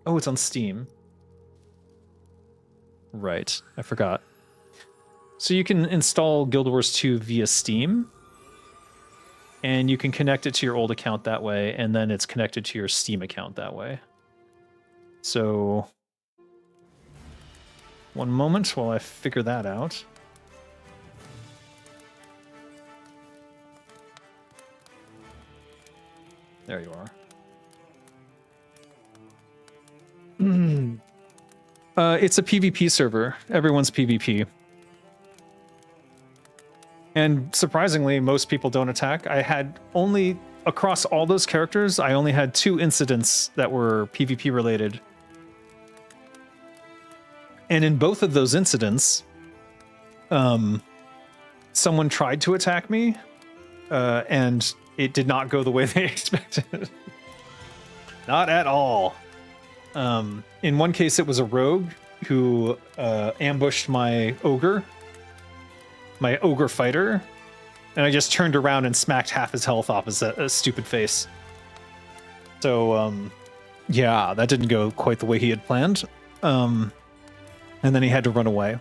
Oh, it's on Steam. Right, I forgot. So you can install Guild Wars 2 via Steam, and you can connect it to your old account that way, and then it's connected to your Steam account that way. So, one moment while I figure that out. There you are. It's a PvP server. Everyone's PvP. And surprisingly, most people don't attack. I had only, across all those characters, I only had 2 incidents that were PvP related. And in both of those incidents, someone tried to attack me, and it did not go the way they expected. Not at all. In one case, it was a rogue who ambushed my ogre fighter, and I just turned around and smacked half his health off his stupid face. So, yeah, that didn't go quite the way he had planned. And then he had to run away.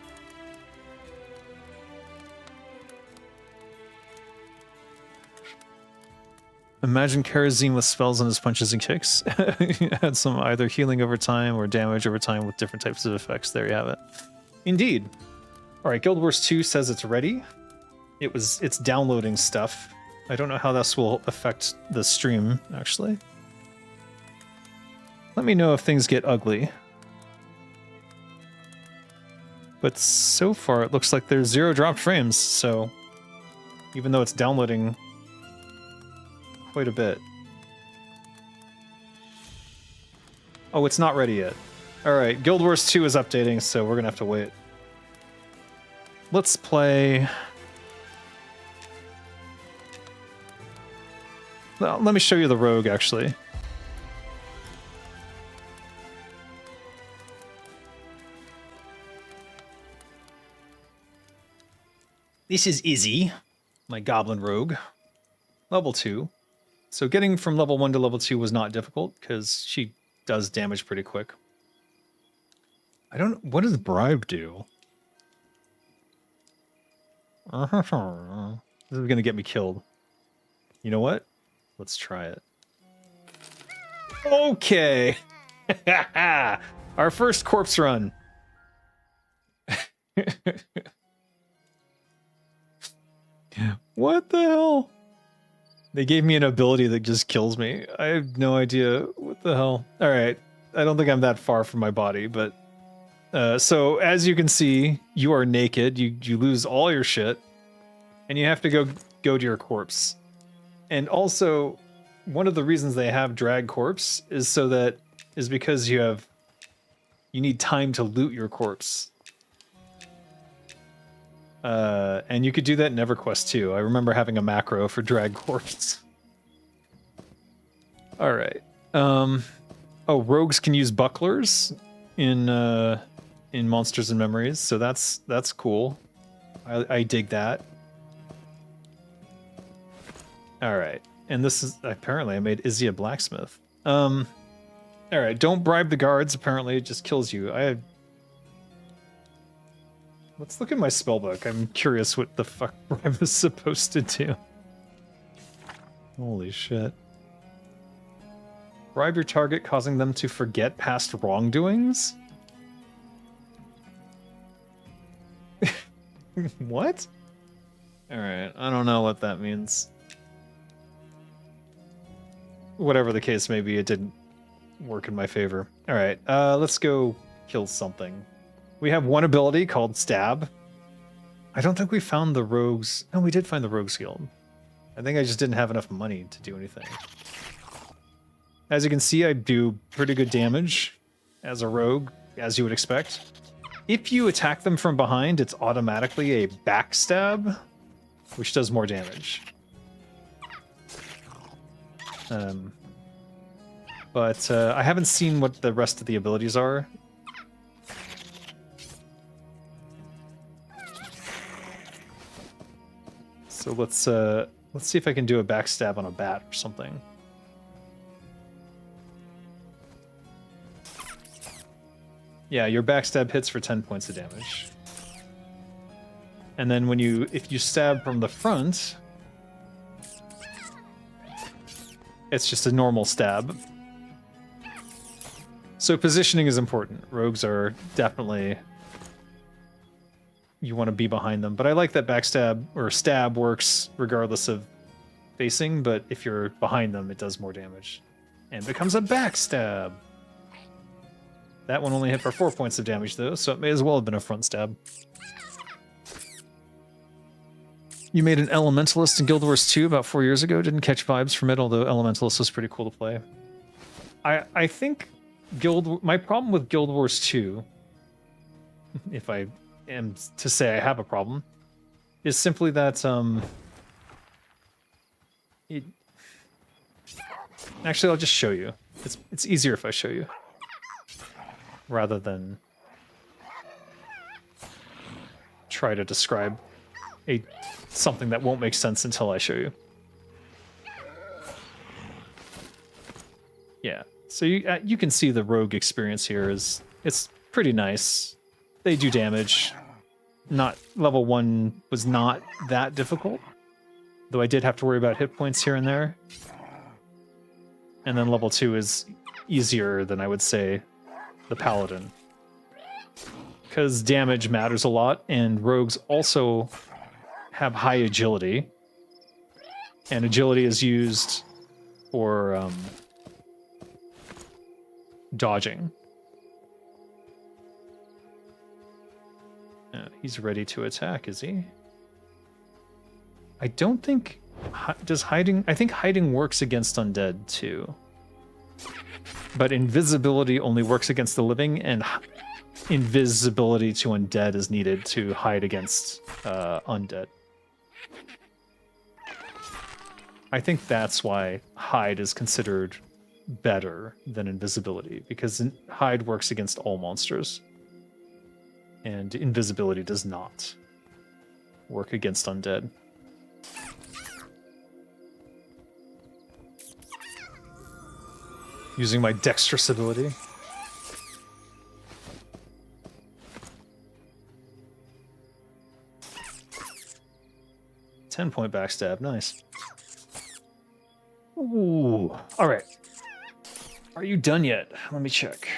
Imagine Karazim with spells on his punches and kicks. He had some either healing over time or damage over time with different types of effects. There you have it. Indeed. All right, GuildWars2 says it's ready. It's downloading stuff. I don't know how this will affect the stream, actually. Let me know if things get ugly. But so far, it looks like there's 0 dropped frames, so even though it's downloading quite a bit. Oh, it's not ready yet. All right, GuildWars2 is updating, so we're gonna have to wait. Let's play. Well, let me show you the rogue, actually. This is Izzy, my goblin rogue, level 2. So getting from level 1 to level 2 was not difficult, because she does damage pretty quick. I don't... What does bribe do? This is going to get me killed. You know what? Let's try it. Okay! Our first corpse run. What the hell? They gave me an ability that just kills me. I have no idea. What the hell? Alright. I don't think I'm that far from my body, but... so, as you can see, you are naked. You lose all your shit. And you have to go to your corpse. And also, one of the reasons they have drag corpse is because you need time to loot your corpse. And you could do that in EverQuest too. I remember having a macro for drag corpse. All right. Oh, rogues can use bucklers in Monsters and Memories, so that's cool. I dig that. All right, and this is apparently I made Izzy a blacksmith. All right, don't bribe the guards. Apparently, it just kills you. Let's look at my spellbook. I'm curious what the fuck bribe is supposed to do. Holy shit. Bribe your target, causing them to forget past wrongdoings? What? Alright, I don't know what that means. Whatever the case may be, it didn't work in my favor. Alright, let's go kill something. We have one ability called Stab. I don't think we found the rogues... No, we did find the rogues guild. I think I just didn't have enough money to do anything. As you can see, I do pretty good damage as a rogue, as you would expect. If you attack them from behind, it's automatically a backstab, which does more damage. But I haven't seen what the rest of the abilities are. So let's see if I can do a backstab on a bat or something. Yeah, your backstab hits for 10 points of damage. And then if you stab from the front, it's just a normal stab. So positioning is important. Rogues are definitely... You want to be behind them. But I like that backstab or stab works regardless of facing, but if you're behind them, it does more damage. And becomes a backstab. That one only hit for 4 points of damage, though, so it may as well have been a front stab. You made an Elementalist in GuildWars2 about 4 years ago. Didn't catch vibes from it, although Elementalist was pretty cool to play. I think my problem with GuildWars2, if I am to say I have a problem is simply that it, actually I'll just show you. It's easier if I show you rather than try to describe something that won't make sense until I show you. Yeah, so you can see the rogue experience here it's pretty nice. They do damage. Not level 1 was not that difficult, though I did have to worry about hit points here and there. And then level 2 is easier than I would say the paladin, because damage matters a lot, and rogues also have high agility, and agility is used for dodging. He's ready to attack, is he? I don't think... Does hiding... I think hiding works against undead, too. But invisibility only works against the living, and invisibility to undead is needed to hide against undead. I think that's why hide is considered better than invisibility, because hide works against all monsters, and invisibility does not work against undead. Using my dexterous ability. .10 backstab, nice. Ooh, all right. Are you done yet? Let me check.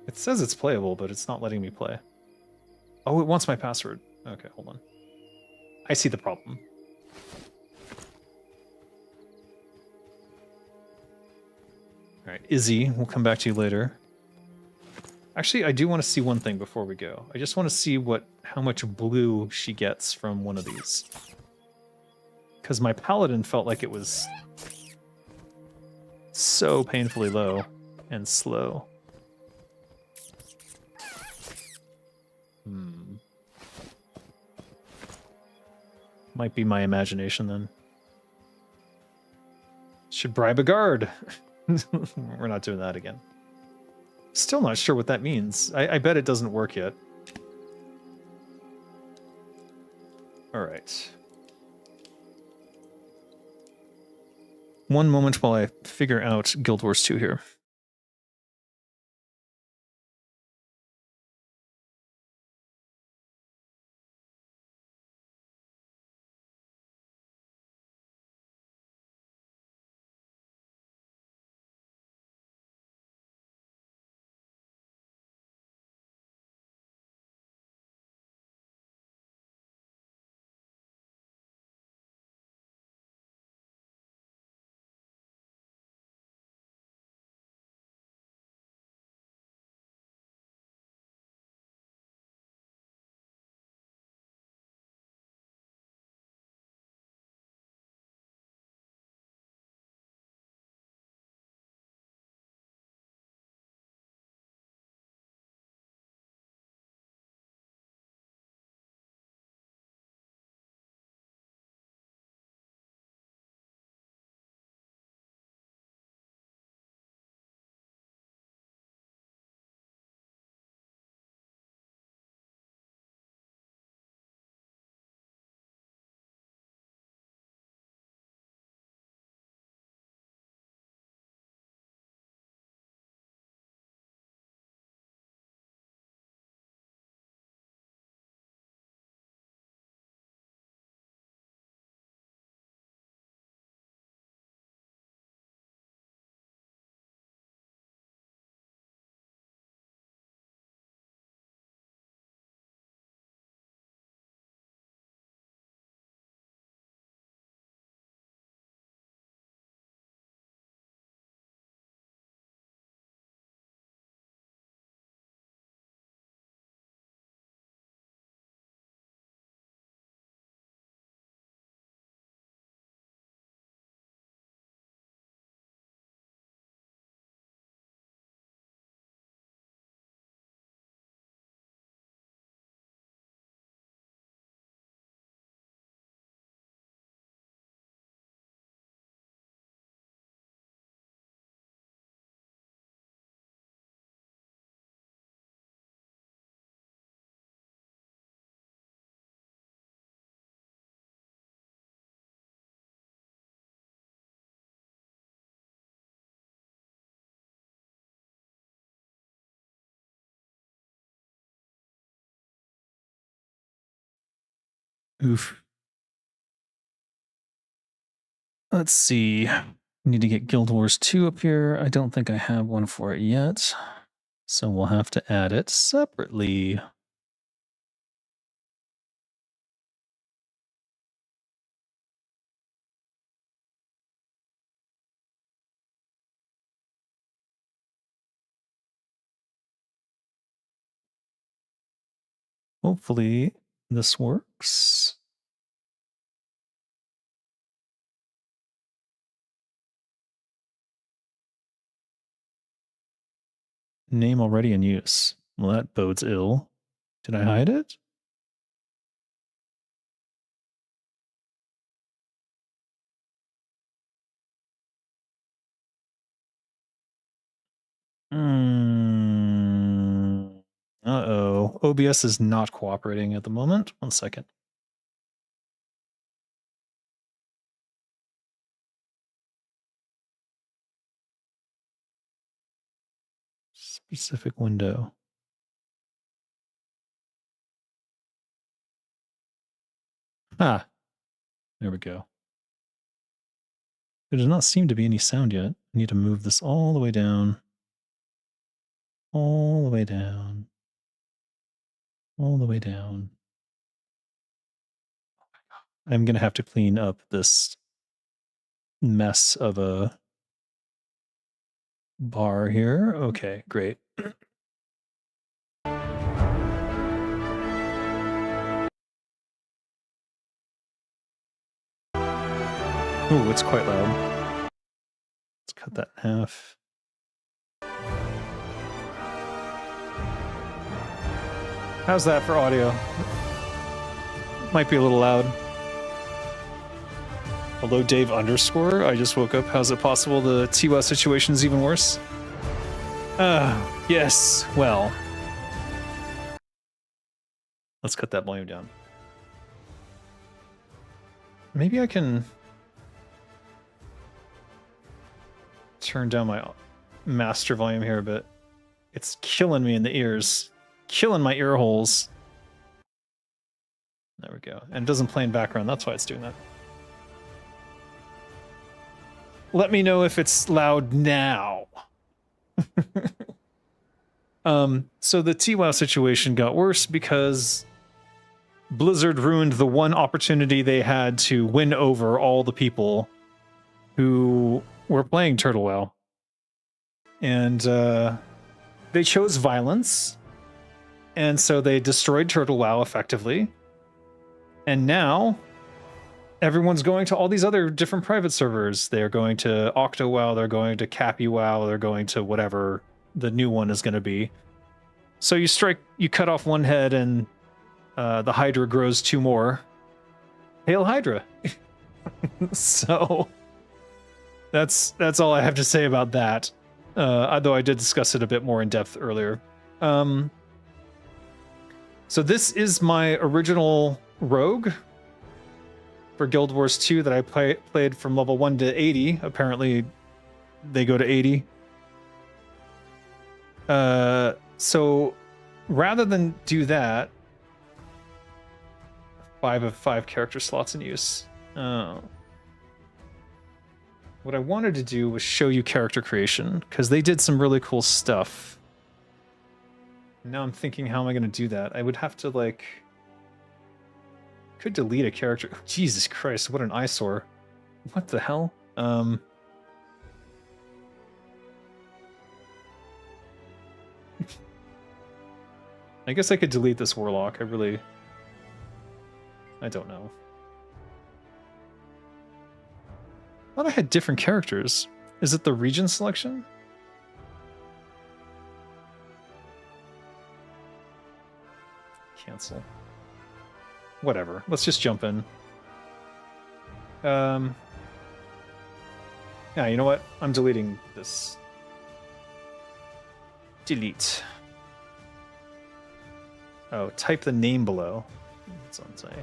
It says it's playable, but it's not letting me play. Oh, it wants my password. Okay, hold on. I see the problem. All right, Izzy, we'll come back to you later. Actually, I do want to see one thing before we go. I just want to see how much blue she gets from one of these. Because my paladin felt like it was so painfully low and slow. Might be my imagination then. Should bribe a guard. We're not doing that again. Still not sure what that means. I bet it doesn't work yet. All right. One moment while I figure out Guild Wars 2 here. Oof. Let's see. Need to get GuildWars2 up here. I don't think I have one for it yet. So we'll have to add it separately. Hopefully this works. Name already in use. Well, that bodes ill. Did I hide it? Uh-oh. OBS is not cooperating at the moment. 1 second. Specific window. Ah, there we go. There does not seem to be any sound yet. I need to move this all the way down. All the way down. All the way down. I'm going to have to clean up this mess of a bar here. Okay, great. Oh, it's quite loud. Let's cut that in half. How's that for audio? Might be a little loud. Hello, Dave _ I just woke up. How's it possible the TWOW situation is even worse? Yes. Well, let's cut that volume down. Maybe I can turn down my master volume here a bit. It's killing me in the ears. Killing my ear holes. There we go. And it doesn't play in background. That's why it's doing that. Let me know if it's loud now. So the TWOW situation got worse because Blizzard ruined the one opportunity they had to win over all the people who were playing Turtle WoW. And they chose violence. And so they destroyed Turtle WoW effectively. And now everyone's going to all these other different private servers. They're going to OctoWoW, they're going to Cappy WoW, they're going to whatever the new one is going to be. So you cut off one head and the Hydra grows 2 more. Hail Hydra. So that's all I have to say about that. Although I did discuss it a bit more in depth earlier. So this is my original rogue for GuildWars2 that I played from level 1 to 80. Apparently, they go to 80. So rather than do that, 5 of 5 character slots in use. Oh. What I wanted to do was show you character creation, because they did some really cool stuff. Now I'm thinking, how am I going to do that? I would have to, like... Could delete a character. Oh, Jesus Christ, what an eyesore. What the hell? I guess I could delete this warlock. I don't know. I thought I had different characters. Is it the region selection? Cancel. Whatever. Let's just jump in. Yeah, you know what? I'm deleting this. Delete. Oh, type the name below. That's on say.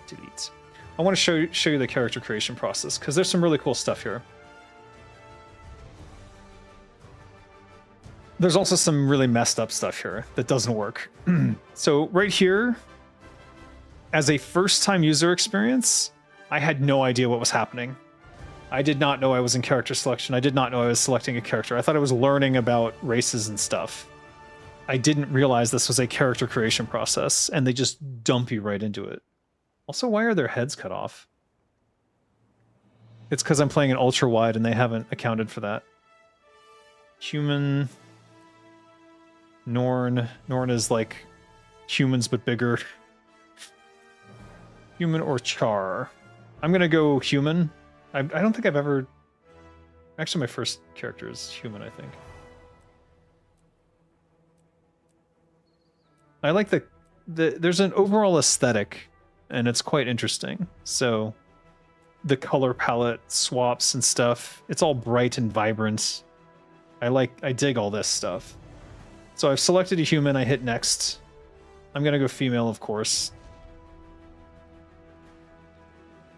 Delete. I want to show you the character creation process, because there's some really cool stuff here. There's also some really messed up stuff here that doesn't work. So right here, as a first-time user experience, I had no idea what was happening. I did not know I was in character selection. I did not know I was selecting a character. I thought I was learning about races and stuff. I didn't realize this was a character creation process, and they just dump you right into it. Also, why are their heads cut off? It's because I'm playing in ultra wide and they haven't accounted for that. Human. Norn. Norn is like humans but bigger. Human or Char. I'm gonna go human. I don't think I've ever... Actually, my first character is human, I think. I like there's an overall aesthetic, and it's quite interesting. So, the color palette swaps and stuff, it's all bright and vibrant. I dig all this stuff. So I've selected a human, I hit next. I'm gonna go female, of course.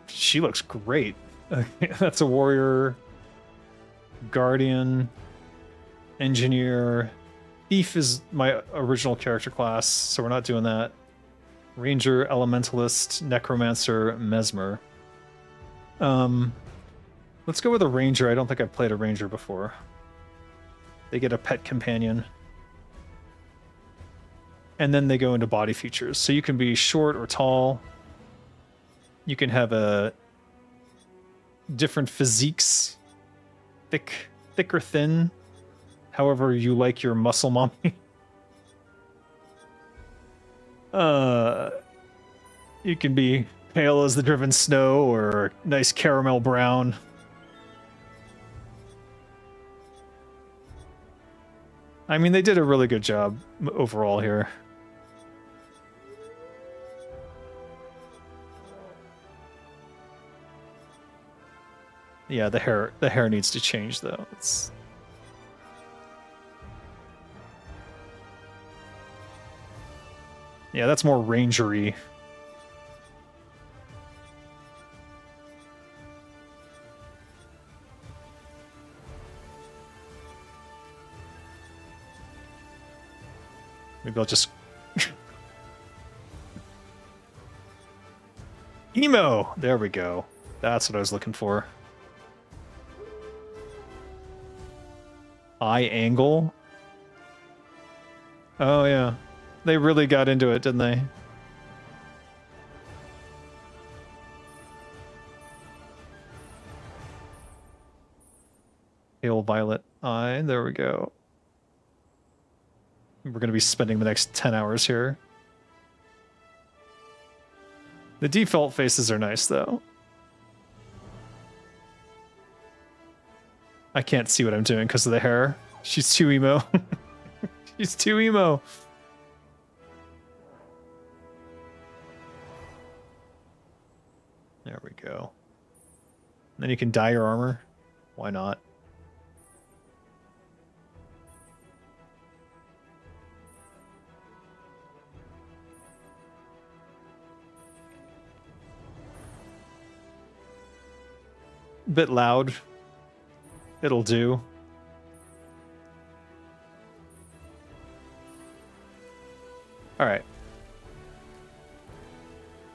She looks great. That's a warrior, guardian, engineer. Thief is my original character class, so we're not doing that. Ranger, elementalist, necromancer, mesmer. Let's go with a ranger. I don't think I've played a ranger before. They get a pet companion. And then they go into body features. So you can be short or tall. You can have a different physiques. Thick or thin. However you like your muscle mommy. You can be pale as the driven snow or nice caramel brown. I mean, they did a really good job overall here. Yeah, the hair needs to change though. It's yeah, that's more rangery. Maybe I'll just emo. There we go. That's what I was looking for. Eye angle. Oh yeah, they really got into it, didn't they? Pale violet eye. There we go. We're going to be spending the next 10 hours here. The default faces are nice, though. I can't see what I'm doing because of the hair. She's too emo. She's too emo. There we go. And then you can dye your armor. Why not? Bit loud. It'll do. Alright.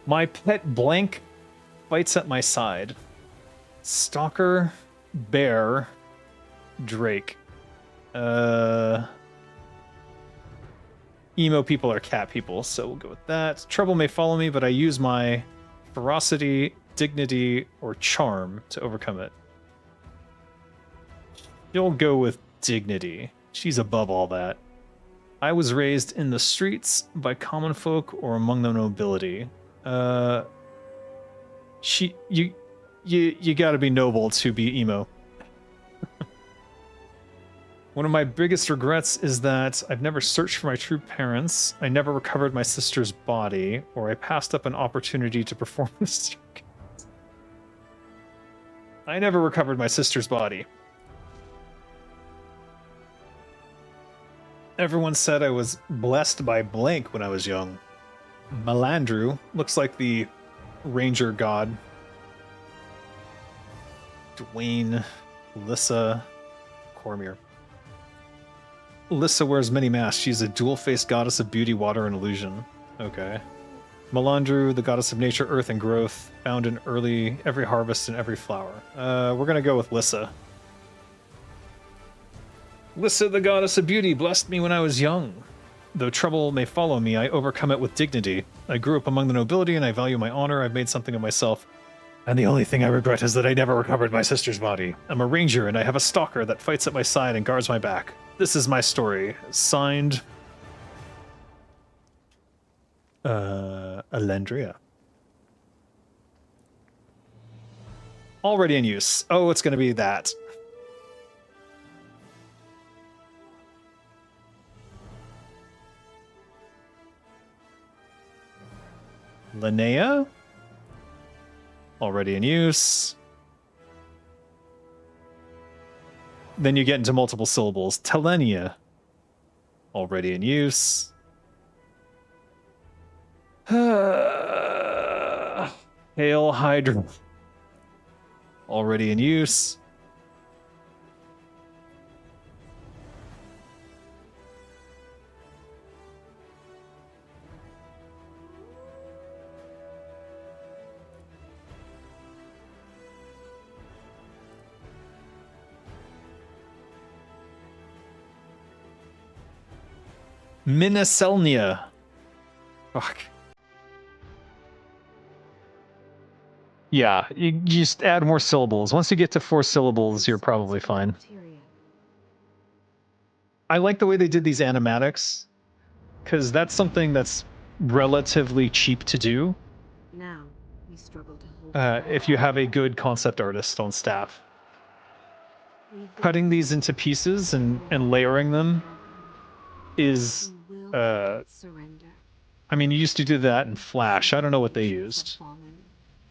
My pet blank fights at my side. Stalker, bear, Drake. Emo people are cat people, so we'll go with that. Trouble may follow me, but I use my ferocity, dignity, or charm to overcome it. You'll go with dignity. She's above all that. I was raised in the streets by common folk or among the nobility. You gotta be noble to be emo. One of my biggest regrets is that I've never searched for my true parents, I never recovered my sister's body, or I passed up an opportunity to perform this circuit. I never recovered my sister's body. Everyone said I was blessed by blank when I was young. Melandru looks like the ranger god. Dwayne, Lissa, Cormier. Lissa wears many masks. She's a dual-faced goddess of beauty, water, and illusion. Okay. Melandru, the goddess of nature, earth, and growth, found in every harvest and every flower. We're gonna go with Lissa. Lissa, the goddess of beauty, blessed me when I was young. Though trouble may follow me, I overcome it with dignity. I grew up among the nobility and I value my honor. I've made something of myself. And the only thing I regret is that I never recovered my sister's body. I'm a ranger and I have a stalker that fights at my side and guards my back. This is my story. Signed... Alendria. Already in use. Oh, it's gonna be that. Linnea? Already in use. Then you get into multiple syllables. Telenia. Already in use. Hail Hydra. Already in use. Minaselnia. Fuck. Yeah, you just add more syllables. Once you get to 4 syllables, you're probably fine. I like the way they did these animatics, because that's something that's relatively cheap to do. Now we struggle to hold If you have a good concept artist on staff. Cutting these into pieces and layering them is... surrender. I mean, you used to do that in Flash. I don't know what they used.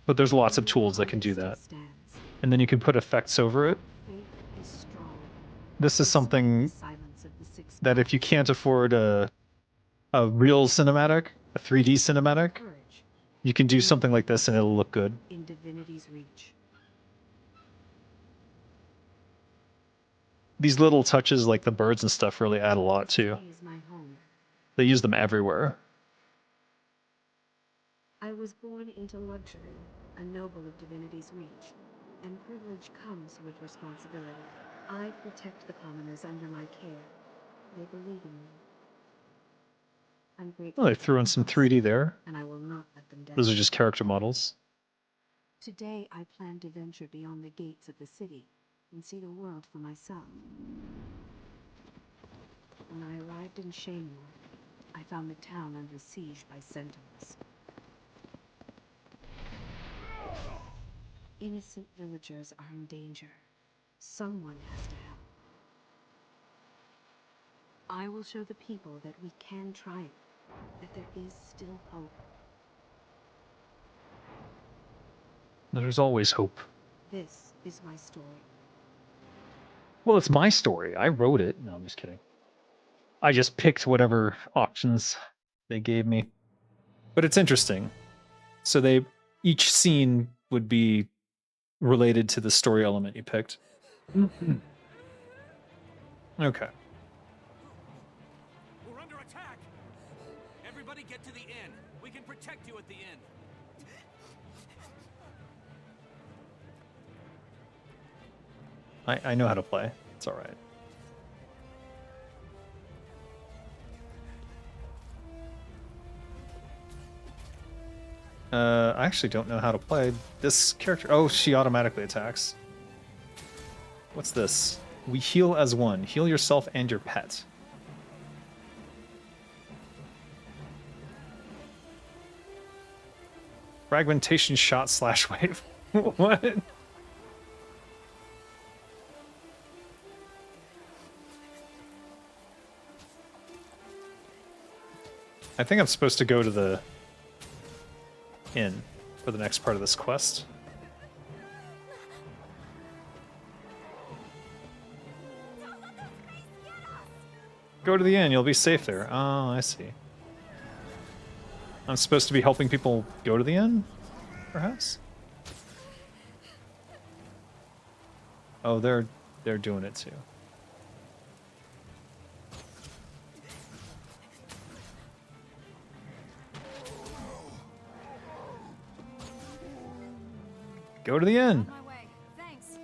But there's lots of tools that can do that. And then you can put effects over it. This is something that if you can't afford a real cinematic, a 3D cinematic, you can do something like this and it'll look good. In Divinity's reach. These little touches like the birds and stuff really add a lot too. They use them everywhere. I was born into luxury, a noble of Divinity's reach, and privilege comes with responsibility. I protect the commoners under my care. They believe in me. I'm grateful. Well, they threw in some 3D there. And I will not let them down. Those are just character models. Today I plan to venture beyond the gates of the city and see the world for myself. When I arrived in Shaymore, I found the town under siege by sentinels. Innocent villagers are in danger. Someone has to help. I will show the people that we can triumph, that there is still hope. There's always hope. This is my story. Well, it's my story. I wrote it. No, I'm just kidding. I just picked whatever options they gave me. But it's interesting. So each scene would be related to the story element you picked. Okay. We're under attack. Everybody get to the inn. We can protect you at the inn. I know how to play. It's all right. I actually don't know how to play this character. Oh, she automatically attacks. What's this? We heal as one. Heal yourself and your pet. Fragmentation shot slash wave. What? I think I'm supposed to go to the inn for the next part of this quest. Go to the inn, you'll be safe there. Oh, I see. I'm supposed to be helping people go to the inn, perhaps? Oh, they're doing it too. Go to the inn. On my way. Thanks.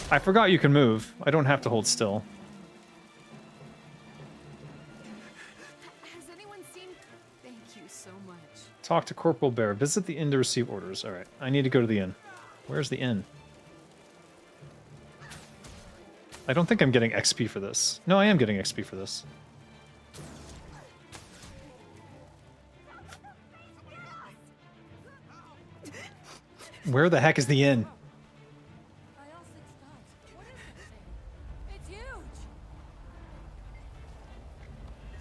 I forgot you can move. I don't have to hold still. Has anyone seen? Thank you so much. Talk to Corporal Bear. Visit the inn to receive orders. All right. I need to go to the inn. Where's the inn? I don't think I'm getting XP for this. No, I am getting XP for this. Where the heck is the inn? It's huge.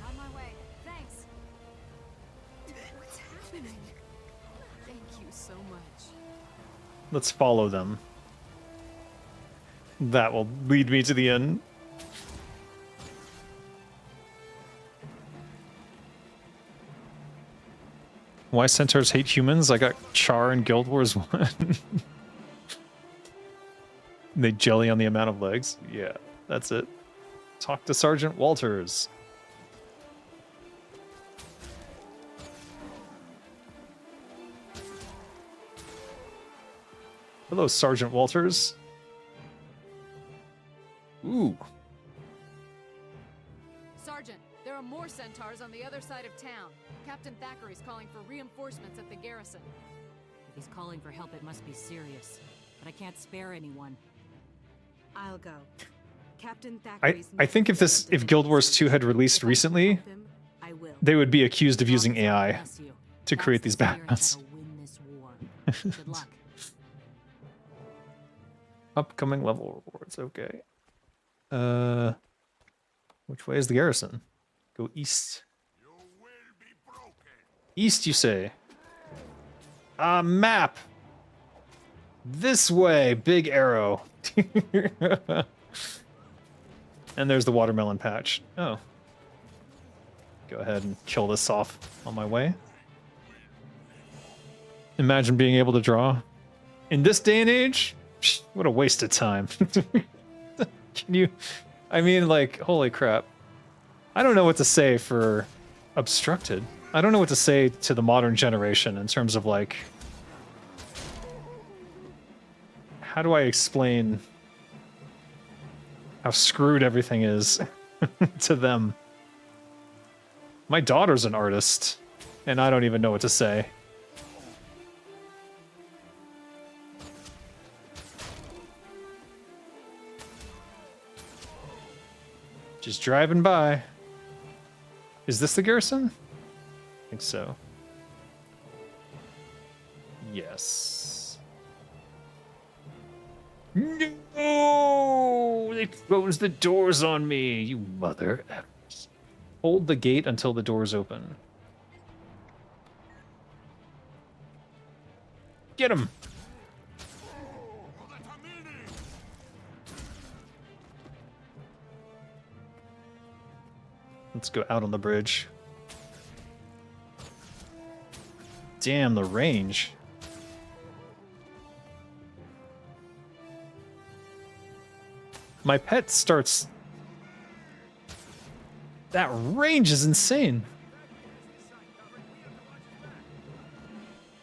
On my way. Thanks. What's happening? Thank you so much. Let's follow them. That will lead me to the inn. Why centaurs hate humans? I got Char in Guild Wars 1. They jelly on the amount of legs. Yeah, that's it. Talk to Sergeant Walters. Hello, Sergeant Walters. Ooh. Sergeant, there are more centaurs on the other side of town. Captain Thackeray's calling for reinforcements at the garrison. If he's calling for help, it must be serious. But I can't spare anyone. I'll go. Captain Thackeray's I think if Guild Wars 2 had released recently, I will. they would be accused of using AI Bless you. to create these That's the spirit backgrounds. that'll win this war. Good luck. Upcoming level rewards, okay. Which way is the garrison? Go east. East, you say? Map! This way, big arrow. And there's the watermelon patch. Oh. Go ahead and kill this off on my way. Imagine being able to draw. In this day and age? Psh, what a waste of time. Can you... I mean, like, holy crap. I don't know what to say for obstructed. I don't know what to say to the modern generation in terms of, like... How do I explain how screwed everything is to them? My daughter's an artist, and I don't even know what to say. Just driving by. Is this the garrison? I think so. Yes. No! They closed the doors on me, you mother effers. Hold the gate until the doors open. Get him! Let's go out on the bridge. Damn, the range. My pet starts... That range is insane.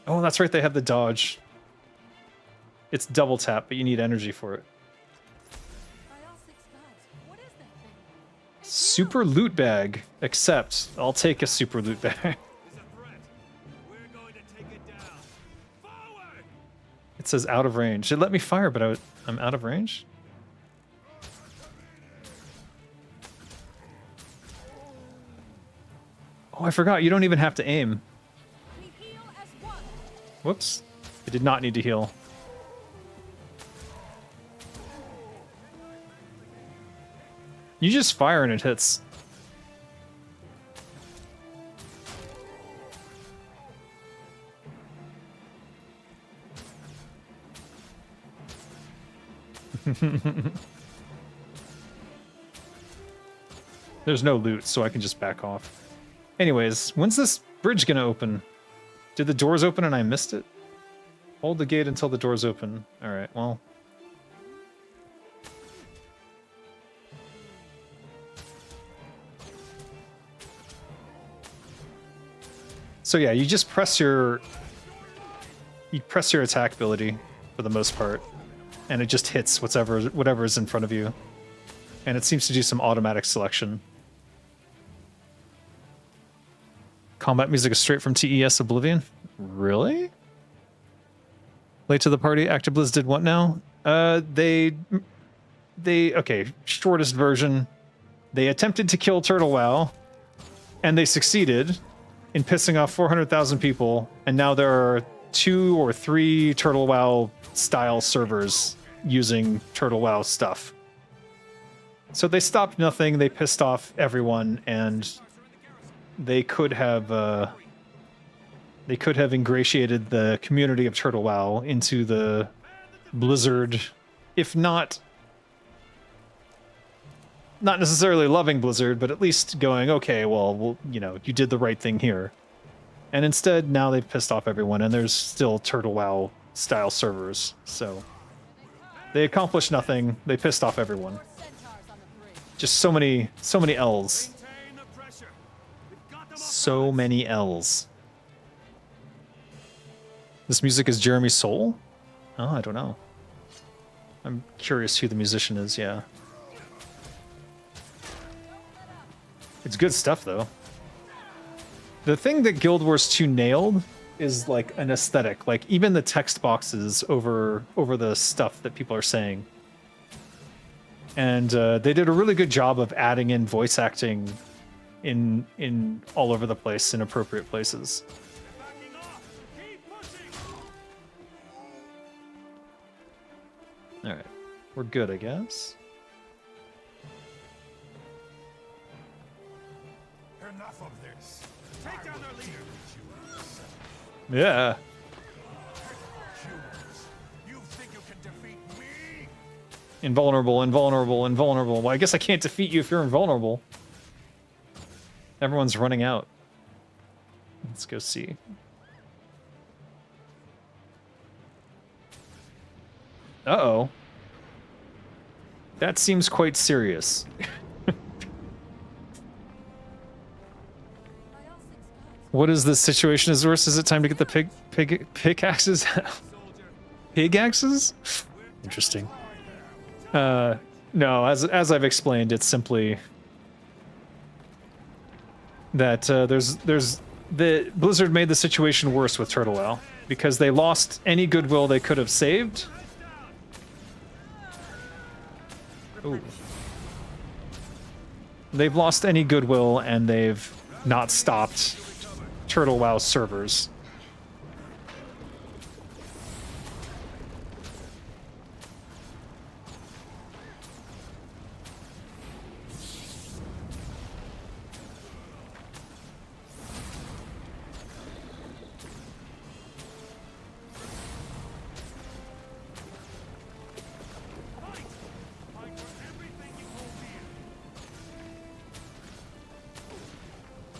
Oh, that's right, they have the dodge. It's double tap, but you need energy for it. Super loot bag. Accept. I'll take a super loot bag. It's a threat. We're going to take it down. Forward! It says out of range. It let me fire, but I'm out of range? Oh, I forgot. You don't even have to aim. We heal as one. Whoops. I did not need to heal. You just fire and it hits. There's no loot, so I can just back off. Anyways, when's this bridge gonna open? Did the doors open and I missed it? Hold the gate until the doors open. Alright, well... So yeah, you just press your attack ability for the most part, and it just hits whatever is in front of you, and it seems to do some automatic selection. Combat music is straight from TES Oblivion. Really? Late to the party. ActiBliz did what now? They okay. Shortest version. They attempted to kill Turtle WoW, and they succeeded in pissing off 400,000 people, and now there are 2 or 3 Turtle WoW style servers using Turtle WoW stuff. So they stopped nothing, they pissed off everyone, and they could have ingratiated the community of Turtle WoW into the Blizzard, if not necessarily loving Blizzard, but at least going, okay, well, you know, you did the right thing here. And instead, now they've pissed off everyone, and there's still Turtle WoW style servers. So they accomplished nothing. They pissed off everyone. Just so many L's. So many L's. This music is Jeremy Soule? Oh, I don't know. I'm curious who the musician is, yeah. It's good stuff, though. The thing that GuildWars2 nailed is, like, an aesthetic. Like, even the text boxes over the stuff that people are saying. And they did a really good job of adding in voice acting in all over the place, in appropriate places. All right. We're good, I guess. Enough of this. Take down their leader. Yeah. You think you can defeat me? Invulnerable, invulnerable, invulnerable. Well, I guess I can't defeat you if you're invulnerable. Everyone's running out. Let's go see. Uh-oh. That seems quite serious. What is this situation? Is worse? Is it time to get the pickaxes? Pickaxes? Interesting. No, as I've explained, it's simply that the Blizzard made the situation worse with Turtle WoW because they lost any goodwill they could have saved. Ooh. They've lost any goodwill and they've not stopped Turtle WoW servers.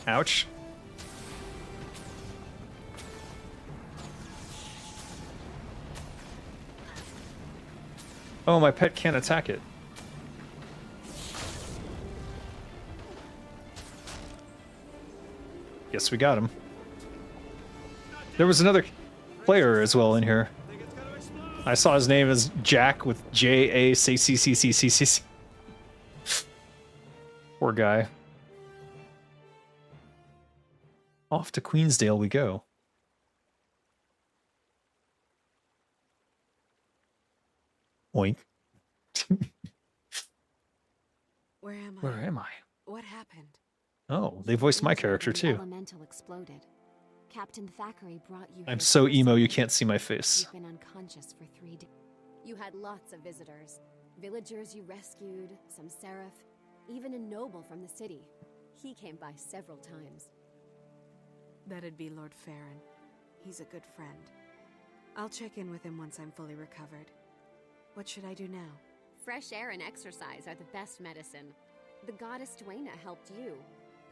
Ouch. Oh, my pet can't attack it. Guess we got him. There was another player as well in here. I saw his name as Jack with J-A-C-C-C-C-C-C. Poor guy. Off to Queensdale we go. Oink. Where am I? Where am I? What happened? Oh, they voiced my character The too. elemental exploded. Captain Thackeray brought you. I'm here so for emo some you reason. can't see my face. You've been unconscious for 3 days. You had lots of visitors. Villagers you rescued, some seraph, even a noble from the city. He came by several times. That'd be Lord Farron. He's a good friend. I'll check in with him once I'm fully recovered. What should I do now? Fresh air and exercise are the best medicine. The goddess Dwayna helped you.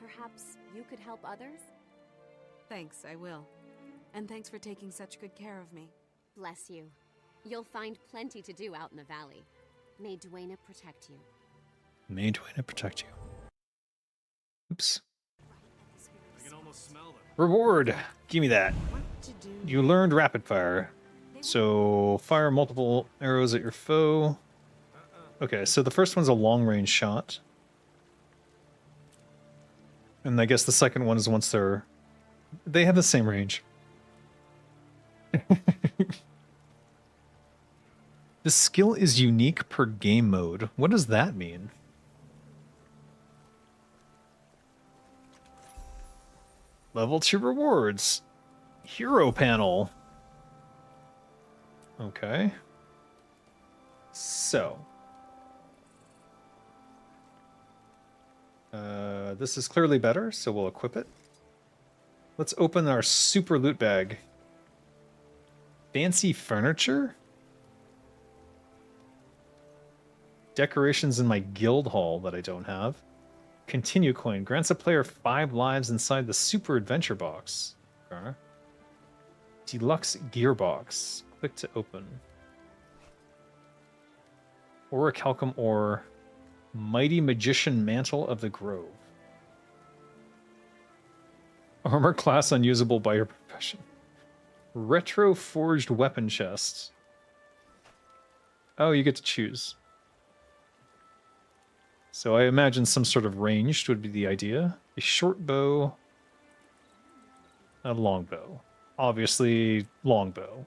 Perhaps you could help others? Thanks, I will. And thanks for taking such good care of me. Bless you. You'll find plenty to do out in the valley. May Dwayna protect you. May Dwayna protect you. Oops. smell them. Reward! Give me that. What to do? You learned rapid fire. So fire multiple arrows at your foe. Okay, so the first one's a long range shot. And I guess the second one is once they have the same range. The skill is unique per game mode. What does that mean? Level 2 rewards. Hero panel. Okay. So. This is clearly better, so we'll equip it. Let's open our super loot bag. Fancy furniture? Decorations in my guild hall that I don't have. Continue coin. Grants a player 5 lives inside the super adventure box. Okay. Deluxe gearbox. Click to open. Orichalcum ore. Mighty magician mantle of the grove. Armor class unusable by your profession. Retro forged weapon chest. Oh, you get to choose. So I imagine some sort of ranged would be the idea. A short bow. A long bow. Obviously, long bow.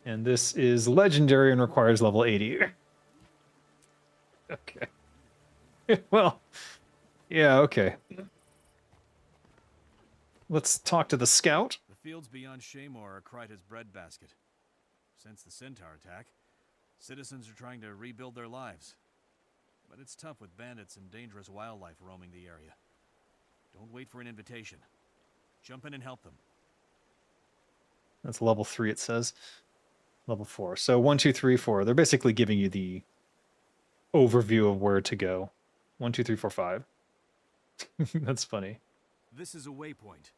And this is legendary and requires level 80. Okay. Well, yeah, okay. Let's talk to the scout. The fields beyond Shaymore are Kryta's breadbasket. Since the Centaur attack, citizens are trying to rebuild their lives. But it's tough with bandits and dangerous wildlife roaming the area. Don't wait for an invitation. Jump in and help them. That's level 3, it says. Level 4. So 1, 2, 3, 4. They're basically giving you the overview of where to go. 1, 2, 3, 4, 5. That's funny. This is a waypoint.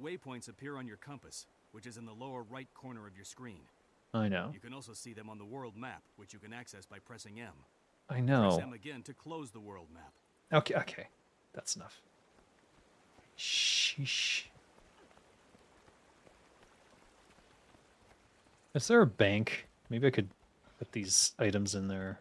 Waypoints appear on your compass, which is in the lower right corner of your screen. I know. You can also see them on the world map, which you can access by pressing M. I know. Press M again to close the world map. Okay, okay. That's enough. Sheesh. Is there a bank? Maybe I could put these items in there.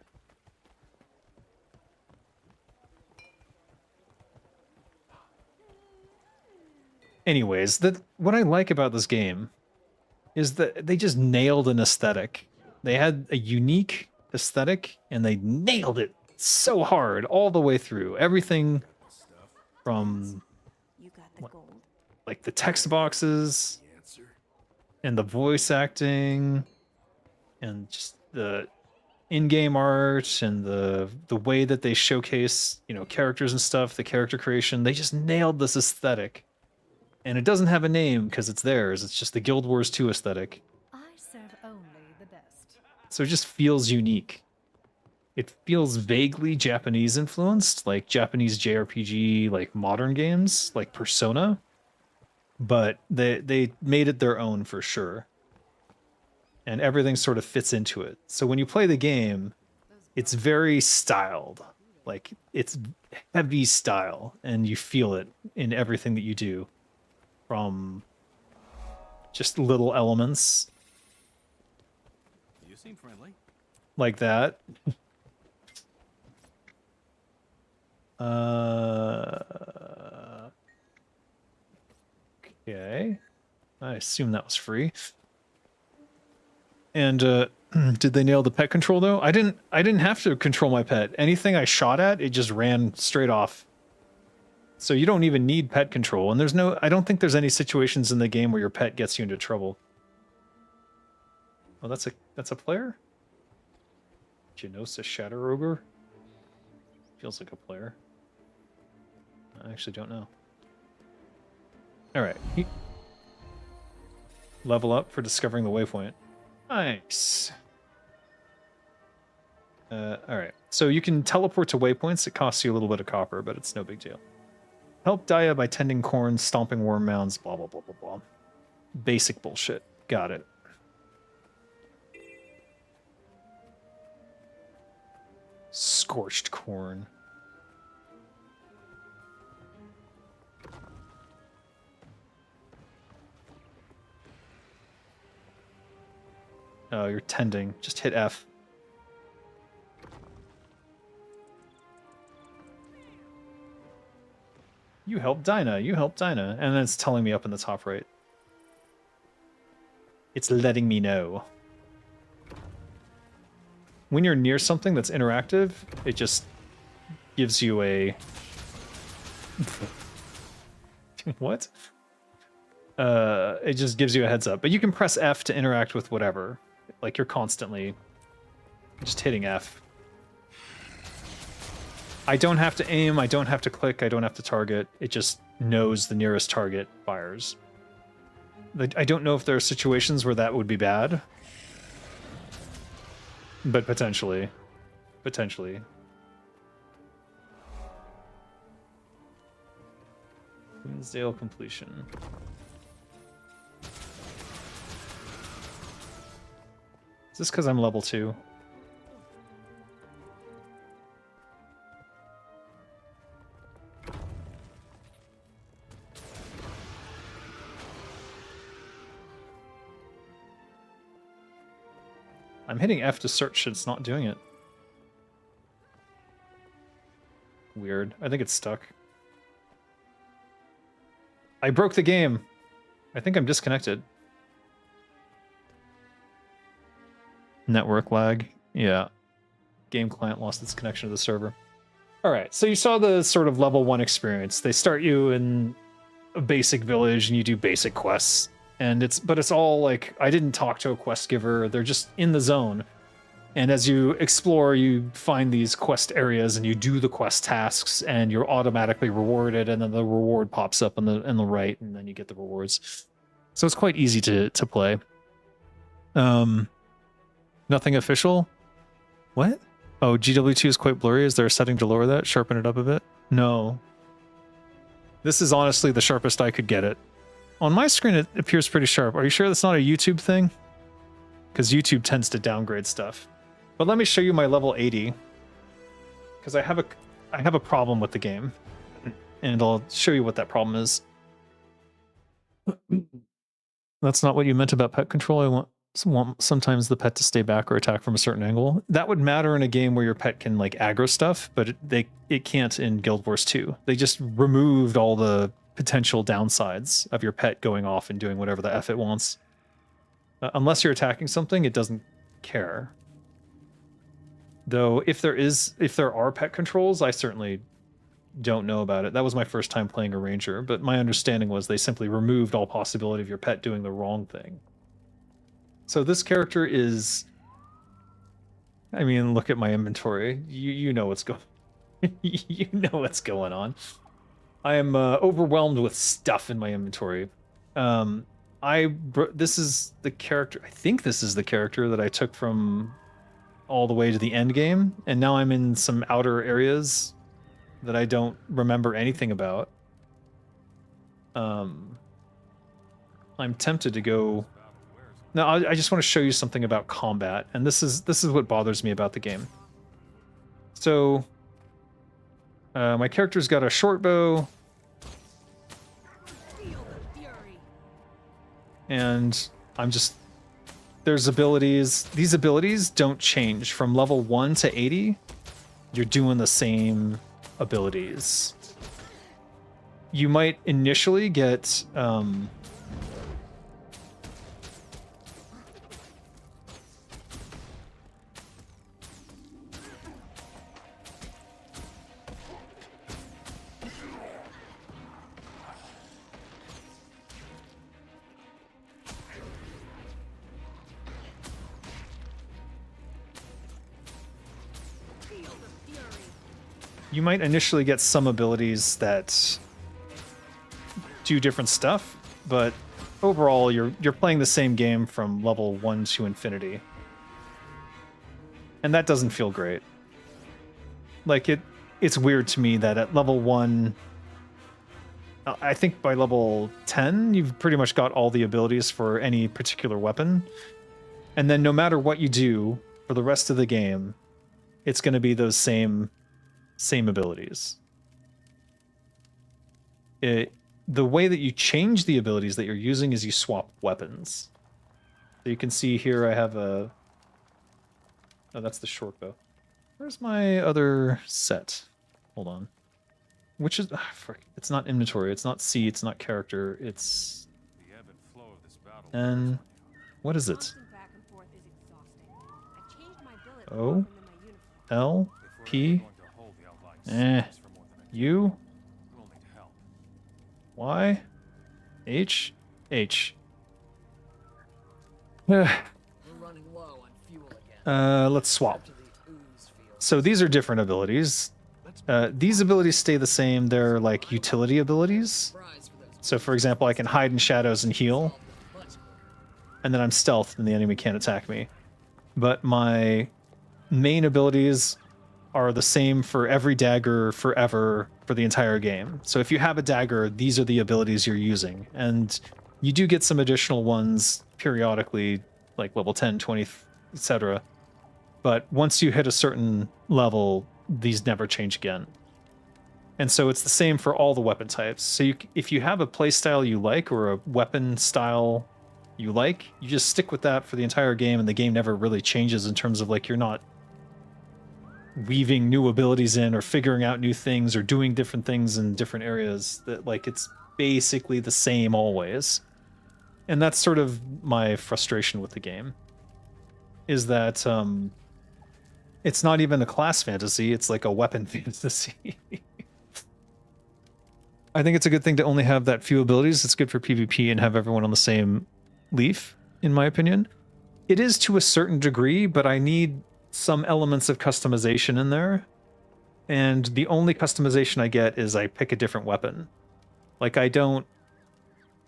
Anyways, what I like about this game is that they just nailed an aesthetic. They had a unique aesthetic, and they nailed it so hard all the way through. Everything from You got the gold. like the text boxes and the voice acting and just the in-game art and the way that they showcase, you know, characters and stuff, the character creation. They just nailed this aesthetic. And it doesn't have a name because it's theirs. It's just the GuildWars2 aesthetic. I serve only the best. So it just feels unique. It feels vaguely Japanese influenced, like Japanese JRPG, like modern games, like Persona. But they made it their own for sure. And everything sort of fits into it. So when you play the game, it's very styled. Like, it's heavy style, and you feel it in everything that you do. From just little elements You seem friendly. like that. Okay. I assume that was free. And did they nail the pet control though? I didn't have to control my pet. Anything I shot at, it just ran straight off. So you don't even need pet control, and I don't think there's any situations in the game where your pet gets you into trouble. Oh, that's a player? Genosa Shadow Ogre? Feels like a player. I actually don't know. Alright. Level up for discovering the waypoint. Nice. Alright. So you can teleport to waypoints. It costs you a little bit of copper, but it's no big deal. Help Daya by tending corn, stomping worm mounds, blah, blah, blah, blah, blah. Basic bullshit. Got it. Scorched corn. Oh, you're tending. Just hit F. You help Dinah, you help Dinah. And then it's telling me up in the top right. It's letting me know. When you're near something that's interactive, it just gives you a... What? It just gives you a heads up. But you can press F to interact with whatever. Like, you're constantly just hitting F. I don't have to aim, I don't have to click, I don't have to target. It just knows the nearest target fires. I don't know if there are situations where that would be bad. But potentially. Potentially. Queensdale completion. Is this because I'm level 2? I'm hitting F to search, it's not doing it. Weird. I think it's stuck. I broke the game. I think I'm disconnected. Network lag. Yeah. Game client lost its connection to the server. Alright, so you saw the sort of level 1 experience. They start you in a basic village and you do basic quests. And it's all like, I didn't talk to a quest giver, they're just in the zone. And as you explore, you find these quest areas and you do the quest tasks and you're automatically rewarded, and then the reward pops up on the right, and then you get the rewards. So it's quite easy to play. Nothing official? What? Oh, GW2 is quite blurry. Is there a setting to lower that? Sharpen it up a bit? No. This is honestly the sharpest I could get it. On my screen, it appears pretty sharp. Are you sure that's not a YouTube thing? Because YouTube tends to downgrade stuff. But let me show you my level 80. Because I have a problem with the game. And I'll show you what that problem is. That's not what you meant about pet control. I want sometimes the pet to stay back or attack from a certain angle. That would matter in a game where your pet can like aggro stuff, but it can't in GuildWars2. They just removed all the potential downsides of your pet going off and doing whatever the F it wants. Unless you're attacking something, it doesn't care. Though if there are pet controls, I certainly don't know about it. That was my first time playing a ranger, but my understanding was they simply removed all possibility of your pet doing the wrong thing. So this character is... I mean, look at my inventory. You know what's going... you know what's going on. I am overwhelmed with stuff in my inventory. This is the character... I think this is the character that I took from all the way to the end game, and now I'm in some outer areas that I don't remember anything about. I'm tempted to go... No, I just want to show you something about combat, and this is what bothers me about the game. So, my character's got a short bow, and I'm just... There's abilities. These abilities don't change. From level 1 to 80, you're doing the same abilities. You might initially get... you might initially get some abilities that do different stuff, but overall you're playing the same game from level 1 to infinity. And that doesn't feel great. Like it's weird to me that at level 1, I think by level 10 you've pretty much got all the abilities for any particular weapon. And then no matter what you do for the rest of the game, it's going to be those same abilities. The way that you change the abilities that you're using is you swap weapons. So you can see here I have a... Oh, that's the short bow. Where's my other set? Hold on. Which is... frick. It's not inventory, it's not C, it's not character, it's... The ebb and flow of this battle And... What is it? Constant back and forth is exhausting. I've changed my billet O? more often than my uniform. L? If we're ever P? going to hold the outlying Eh. sectors for more than a U? decade, we'll need help. Y? H? H. We're running low on fuel again. Let's swap. After the ooze field. So these are different abilities. These abilities stay the same. They're like utility abilities. Prize for those So for example, I can hide in shadows and heal, much quicker. and then I'm stealthed and the enemy can't attack me. But my main abilities are the same for every dagger forever for the entire game. So if you have a dagger, these are the abilities you're using. And you do get some additional ones periodically, like level 10, 20, etc. But once you hit a certain level, these never change again. And so it's the same for all the weapon types. So if you have a playstyle you like or a weapon style you like, you just stick with that for the entire game, and the game never really changes in terms of like you're not weaving new abilities in or figuring out new things or doing different things in different areas. That like it's basically the same always. And that's sort of my frustration with the game, is that it's not even a class fantasy, it's like a weapon fantasy. I think it's a good thing to only have that few abilities. It's good for PvP and have everyone on the same leaf, in my opinion. It is to a certain degree, but I need some elements of customization in there. And the only customization I get is I pick a different weapon. Like I don't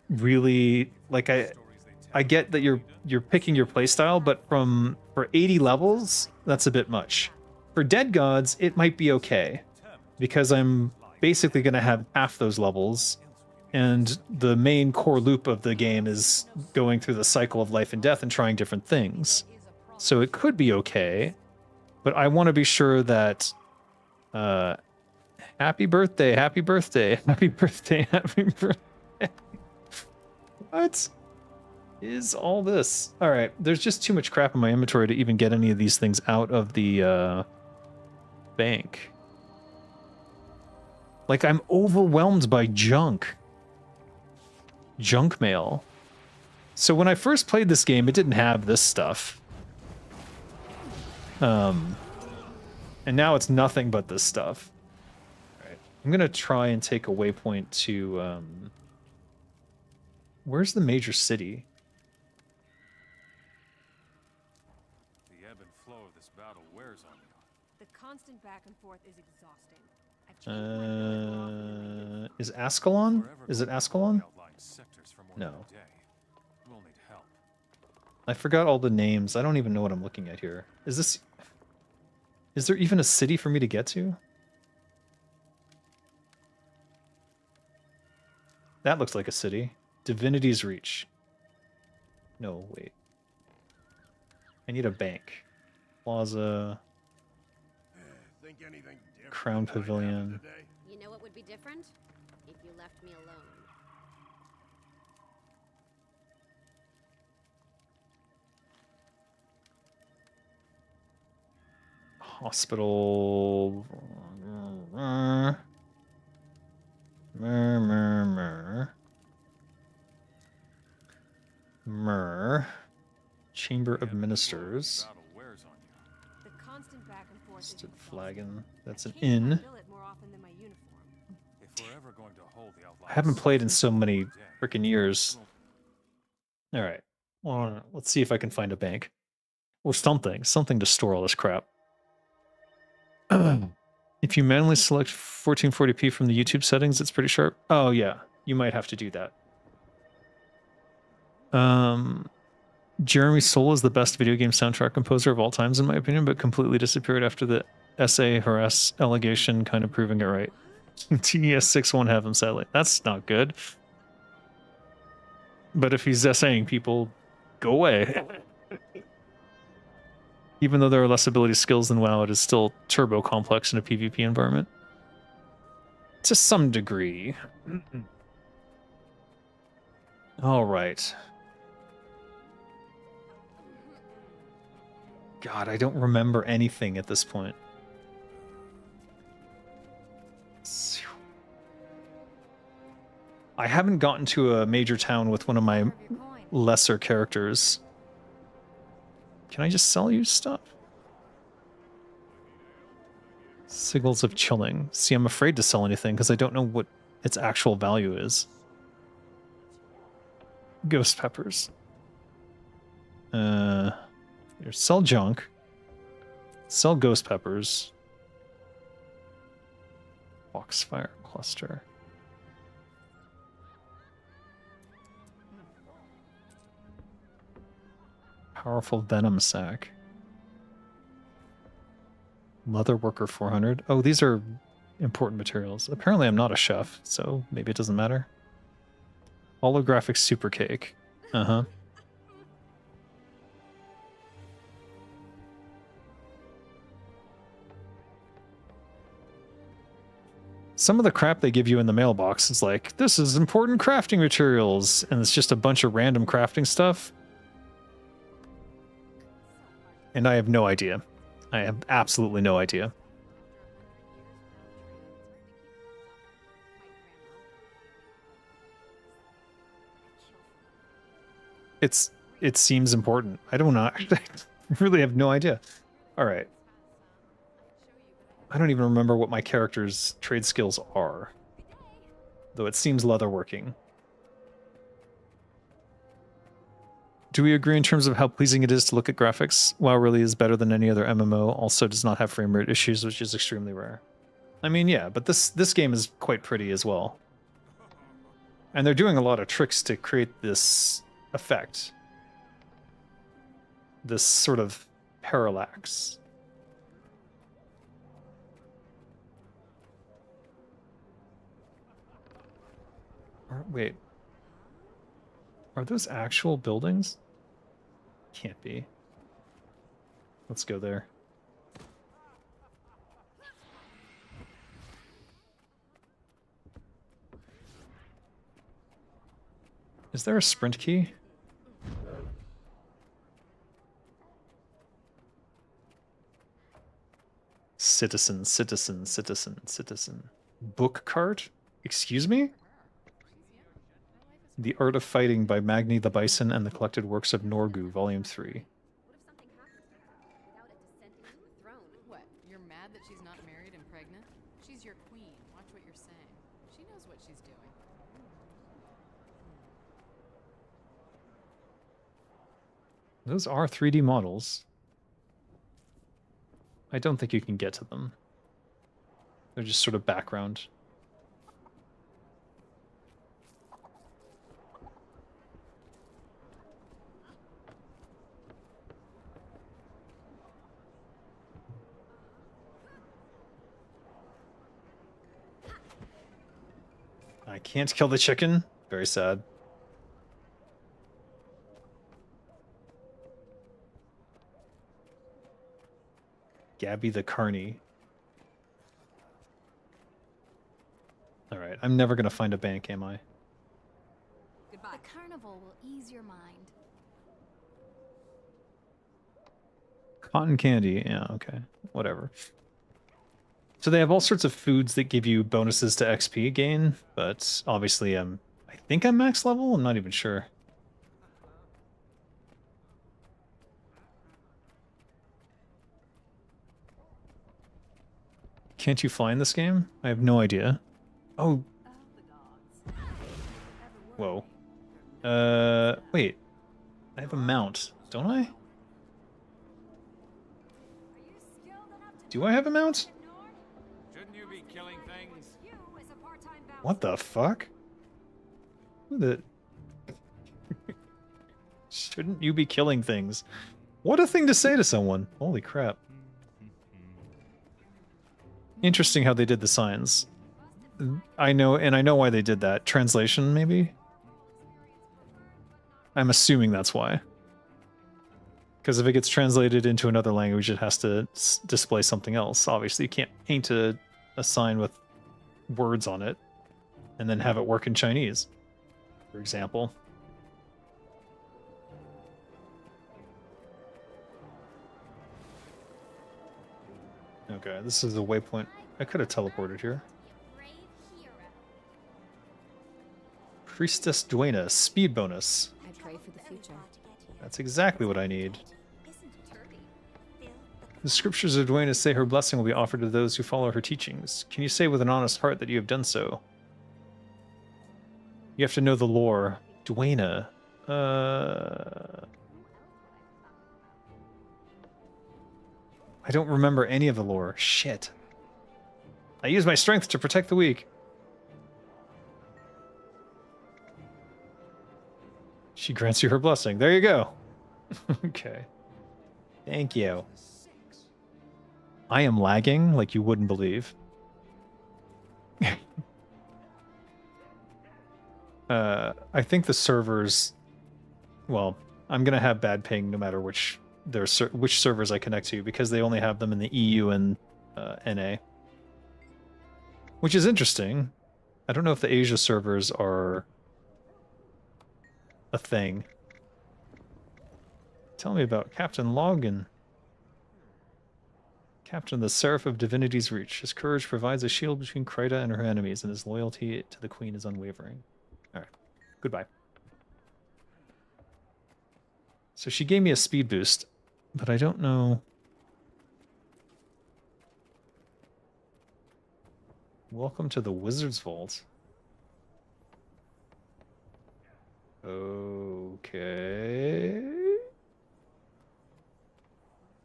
really like I get that you're picking your playstyle, but for 80 levels, that's a bit much. For Dead Gods, it might be okay, because I'm basically going to have half those levels, and the main core loop of the game is going through the cycle of life and death and trying different things. So it could be okay, but I want to be sure that happy birthday, happy birthday, happy birthday, happy birthday. What is all this? All right, there's just too much crap in my inventory to even get any of these things out of the bank. Like, I'm overwhelmed by junk. Junk mail. So when I first played this game, it didn't have this stuff. And now it's nothing but this stuff. All right, I'm gonna try and take a waypoint to where's the major city? The ebb and flow of this battle wears on you. The constant back and forth is exhausting. I've changed my billet more often than my uniform. Is Ascalon? If we're ever Is it going to hold Ascalon? the outlying sectors for more than No. a day, we'll need help. I forgot all the names. I don't even know what I'm looking at here. Is there even a city for me to get to? That looks like a city. Divinity's Reach. No, wait. I need a bank. Plaza. Think anything different Crown might happen Pavilion. today? You know what would be different? If you left me alone. Hospital. Chamber of Ministers. Battle wears on you. The constant back and forth is Stood exhausting. flagon. That's an I've changed my inn. billet more often than my uniform. If we're ever going to hold the outlying I haven't played in so sectors many for more than a day, freaking years. we'll All right. Well, let's see if I can find a bank. Or something. Something to store all this crap. If you manually select 1440p from the YouTube settings, it's pretty sharp. Oh, yeah. You might have to do that. Jeremy Soule is the best video game soundtrack composer of all times, in my opinion, but completely disappeared after the SA harass allegation, kind of proving it right. TES6 won't have him, sadly. That's not good. But if he's SAing people, go away. Even though there are less ability skills than WoW, it is still turbo complex in a PvP environment. To some degree. All right. God, I don't remember anything at this point. I haven't gotten to a major town with one of my lesser characters. Can I just sell you stuff? Signals of chilling. See, I'm afraid to sell anything because I don't know what its actual value is. Ghost peppers. Here, sell junk. Sell ghost peppers. Foxfire cluster. Powerful venom sac. Leather worker 400. Oh, these are important materials. Apparently I'm not a chef, so maybe it doesn't matter. Holographic super cake. Uh-huh. Some of the crap they give you in the mailbox is like, this is important crafting materials, and it's just a bunch of random crafting stuff. And I have no idea. I have absolutely no idea. It seems important. I don't know. I really have no idea. All right. I don't even remember what my character's trade skills are. Though it seems leatherworking. Do we agree in terms of how pleasing it is to look at graphics? WoW really is better than any other MMO, also does not have frame rate issues, which is extremely rare. I mean, yeah, but this game is quite pretty as well. And they're doing a lot of tricks to create this effect. This sort of parallax. Wait. Are those actual buildings? Can't be. Let's go there. Is there a sprint key? Citizen, citizen, citizen, citizen. Book cart? Excuse me? The Art of Fighting by Magni the Bison and the Collected Works of Norgu, Volume 3. What? You're mad that she's not married and pregnant? She's your queen. Watch what you're saying. She knows what she's doing. Those are 3D models. I don't think you can get to them. They're just sort of background. I can't kill the chicken. Very sad. Gabby the Carney. Alright, I'm never gonna find a bank, am I? Goodbye. The carnival will ease your mind. Cotton candy, yeah, okay. Whatever. So they have all sorts of foods that give you bonuses to XP gain, but obviously I think I'm max level? I'm not even sure. Can't you fly in this game? I have no idea. Oh. Whoa. Wait. I have a mount, don't I? Do I have a mount? Shouldn't you be killing things? What the fuck? Who the... Shouldn't you be killing things? What a thing to say to someone. Holy crap. Interesting how they did the signs. I know why they did that. Translation, maybe? I'm assuming that's why. Because if it gets translated into another language, it has to display something else. Obviously, you can't paint a sign with words on it and then have it work in Chinese, for example. Okay, this is a waypoint. I could have teleported here. Priestess Duena, speed bonus. I pray for the future. That's exactly what I need. The scriptures of Duena say her blessing will be offered to those who follow her teachings. Can you say with an honest heart that you have done so? You have to know the lore. Duena. I don't remember any of the lore. Shit. I use my strength to protect the weak. She grants you her blessing. There you go. Okay. Thank you. I am lagging like you wouldn't believe. I think the servers... Well, I'm going to have bad ping no matter which servers I connect to, because they only have them in the EU and NA. Which is interesting. I don't know if the Asia servers are a thing. Tell me about Captain Logan. Captain of the Seraph of Divinity's Reach. His courage provides a shield between Kryta and her enemies, and his loyalty to the Queen is unwavering. Alright. Goodbye. So she gave me a speed boost, but I don't know... Welcome to the Wizard's Vault. Okay...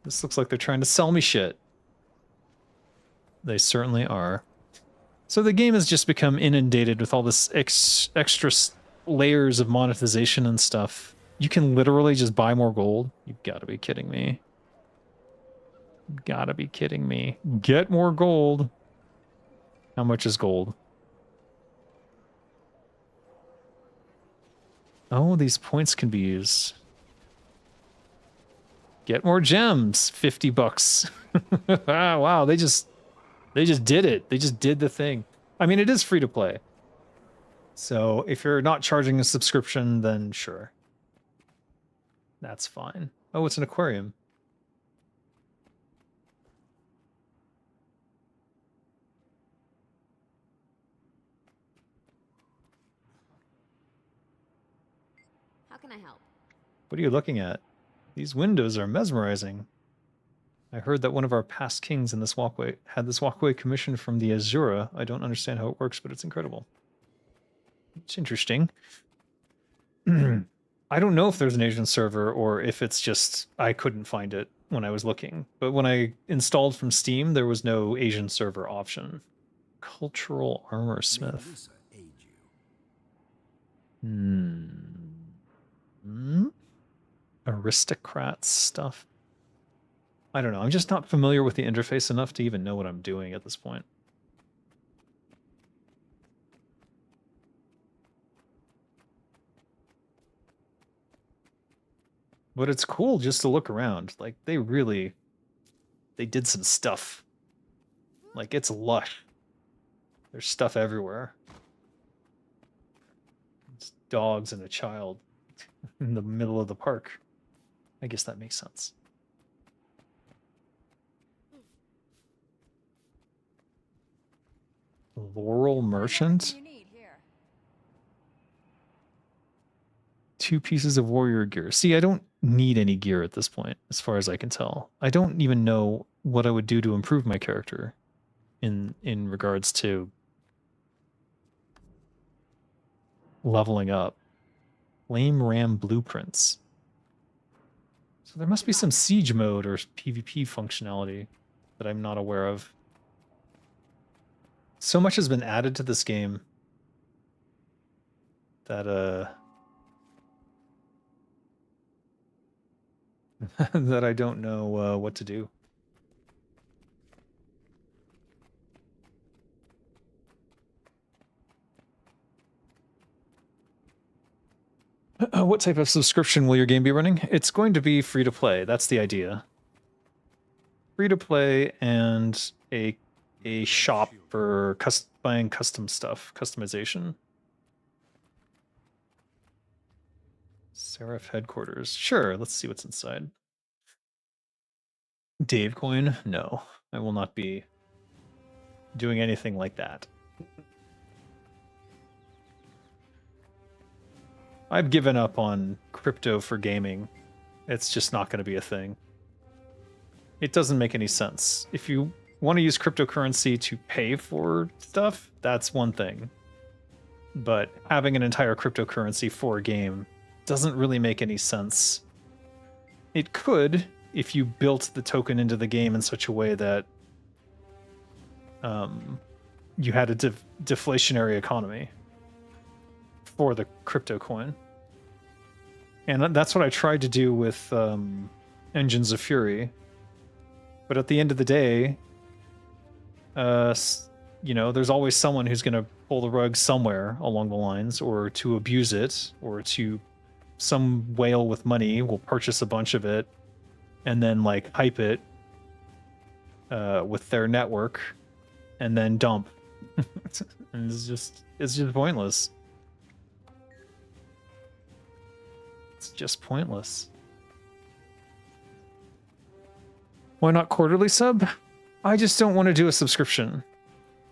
This looks like they're trying to sell me shit. They certainly are. So the game has just become inundated with all this extra layers of monetization and stuff. You can literally just buy more gold. You've got to be kidding me. You've got to be kidding me. Get more gold. How much is gold? Oh, these points can be used. Get more gems. 50 bucks. Wow, they just did it. They just did the thing. I mean, it is free to play. So if you're not charging a subscription, then sure. That's fine. Oh, it's an aquarium. How can I help? What are you looking at? These windows are mesmerizing. I heard that one of our past kings in this walkway had this walkway commissioned from the Azura. I don't understand how it works, but it's incredible. It's interesting. I don't know if there's an Asian server or if it's just I couldn't find it when I was looking. But when I installed from Steam, there was no Asian server option. Cultural armor smith. Aristocrats stuff. I don't know. I'm just not familiar with the interface enough to even know what I'm doing at this point. But it's cool just to look around. Like, they did some stuff. Like, it's lush. There's stuff everywhere. It's dogs and a child in the middle of the park. I guess that makes sense. Laurel Merchant? 2 pieces of warrior gear. See, I don't need any gear at this point, as far as I can tell. I don't even know what I would do to improve my character in regards to leveling up. Flame Ram blueprints. So there must be some siege mode or PvP functionality that I'm not aware of. So much has been added to this game that that I don't know what to do. What type of subscription will your game be running? It's going to be free to play. That's the idea. Free to play and a shop for buying custom stuff, customization. Seraph headquarters. Sure, let's see what's inside. Dave coin? No. I will not be doing anything like that. I've given up on crypto for gaming. It's just not going to be a thing. It doesn't make any sense. If you want to use cryptocurrency to pay for stuff, that's one thing. But having an entire cryptocurrency for a game doesn't really make any sense. It could if you built the token into the game in such a way that you had a deflationary economy for the crypto coin. And that's what I tried to do with Engines of Fury. But at the end of the day, you know, there's always someone who's going to pull the rug somewhere along the lines, or to abuse it, or to some whale with money will purchase a bunch of it and then like hype it with their network and then dump. And it's just pointless. It's just pointless. Why not quarterly sub? I just don't want to do a subscription.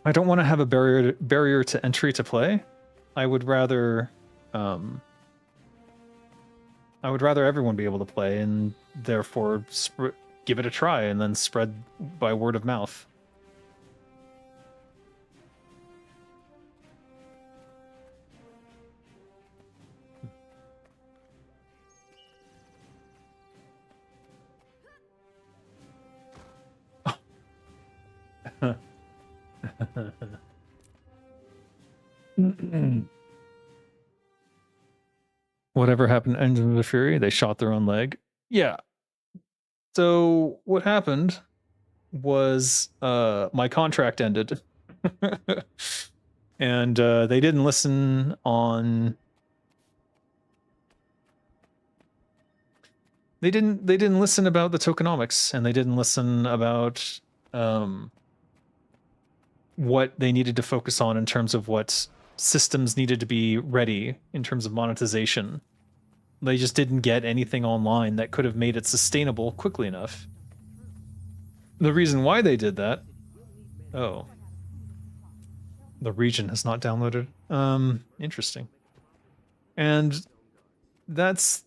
I don't want to have a barrier to entry to play. I would rather everyone be able to play, and therefore give it a try and then spread by word of mouth. Whatever happened to Engines of Fury? They shot their own leg. Yeah. So what happened was my contract ended. And they didn't listen on... They didn't listen about the tokenomics, and they didn't listen about what they needed to focus on in terms of what systems needed to be ready in terms of monetization. They just didn't get anything online that could have made it sustainable quickly enough. The reason why they did that... Oh. The region has not downloaded. Interesting. And that's...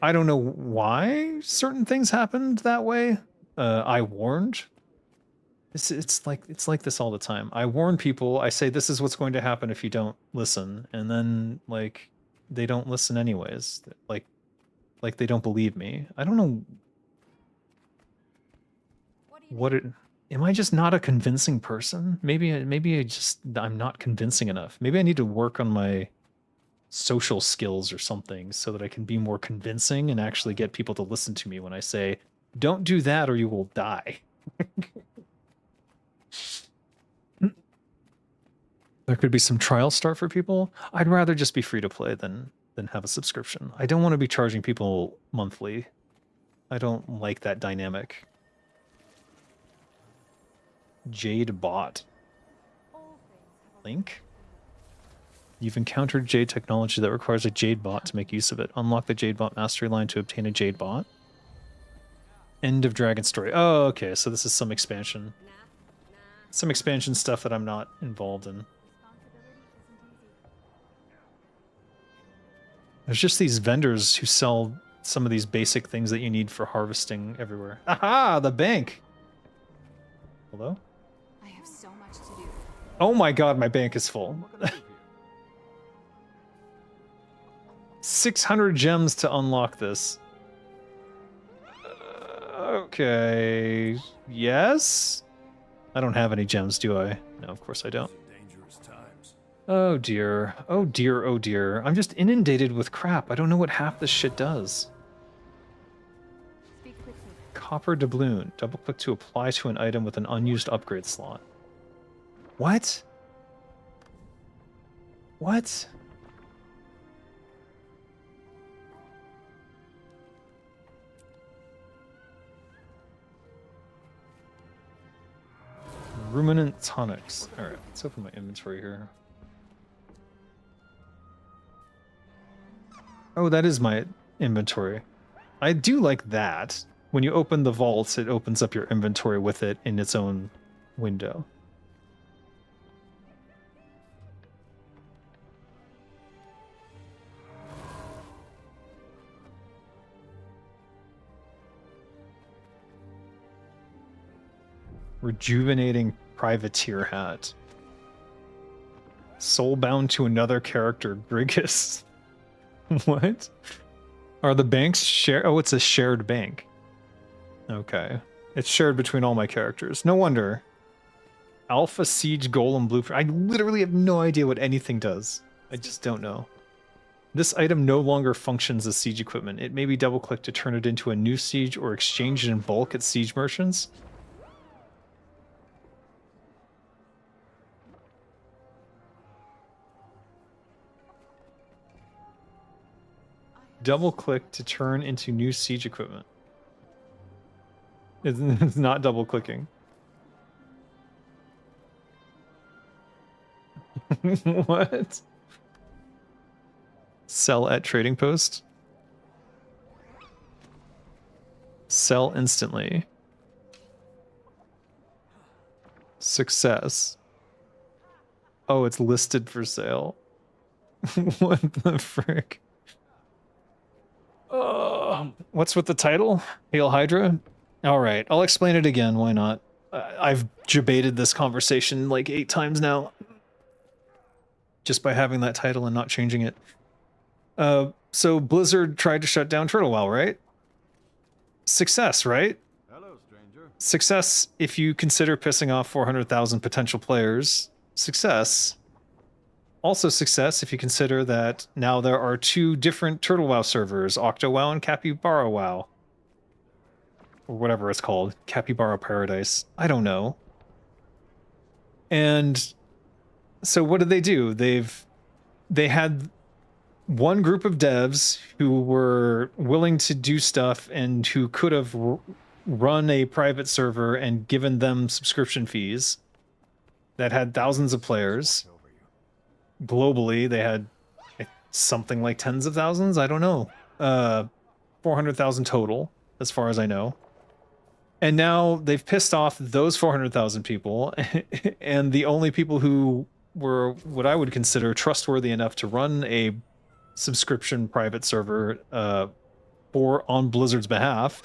I don't know why certain things happened that way. I warned. It's like this all the time. I warn people. I say this is what's going to happen if you don't listen, and then like they don't listen anyways. Like they don't believe me. I don't know. Am I just not a convincing person? Maybe I'm not convincing enough. Maybe I need to work on my social skills or something so that I can be more convincing and actually get people to listen to me when I say, don't do that or you will die. There could be some trial start for people. I'd rather just be free to play than have a subscription. I don't want to be charging people monthly. I don't like that dynamic. Jade bot. Link? You've encountered Jade technology that requires a Jade bot to make use of it. Unlock the Jade bot mastery line to obtain a Jade bot. End of Dragon story. Oh, okay, so this is some expansion. Some expansion stuff that I'm not involved in. There's just these vendors who sell some of these basic things that you need for harvesting everywhere. Aha! The bank! Hello? I have so much to do. Oh my god, my bank is full. 600 gems to unlock this. Okay. Yes? I don't have any gems, do I? No, of course I don't. Oh dear. Oh dear, oh dear. I'm just inundated with crap. I don't know what half this shit does. Copper doubloon. Double click to apply to an item with an unused upgrade slot. What? What? Ruminant tonics. Alright, let's open my inventory here. Oh, that is my inventory. I do like that. when you open the vaults, it opens up your inventory with it in its own window. Rejuvenating privateer hat. Soul bound to another character, Grigus. What? Are the banks share? Oh, it's a shared bank. Okay. It's shared between all my characters. No wonder. Alpha Siege Golem Blueprint. I literally have no idea what anything does. I just don't know. This item no longer functions as siege equipment. It may be double-clicked to turn it into a new siege or exchanged in bulk at siege merchants. Double-click to turn into new siege equipment. It's not double-clicking. What? Sell at trading post? Sell instantly. Success. Oh, it's listed for sale. What the frick? What's with the title? Hail Hydra? Alright, I'll explain it again, why not? I've debated this conversation like 8 times now. Just by having that title and not changing it. So Blizzard tried to shut down TWOW, right? Success, right? Hello, stranger. Success if you consider pissing off 400,000 potential players. Success. Also success if you consider that now there are 2 different TWOW servers, OctoWoW and Capybara WoW. Or whatever it's called. Capybara Paradise. I don't know. And so what did they do? They had one group of devs who were willing to do stuff and who could have run a private server and given them subscription fees that had thousands of players. Globally, they had something like tens of thousands. I don't know. 400,000 total, as far as I know. And now they've pissed off those 400,000 people, and the only people who were what I would consider trustworthy enough to run a subscription private server on Blizzard's behalf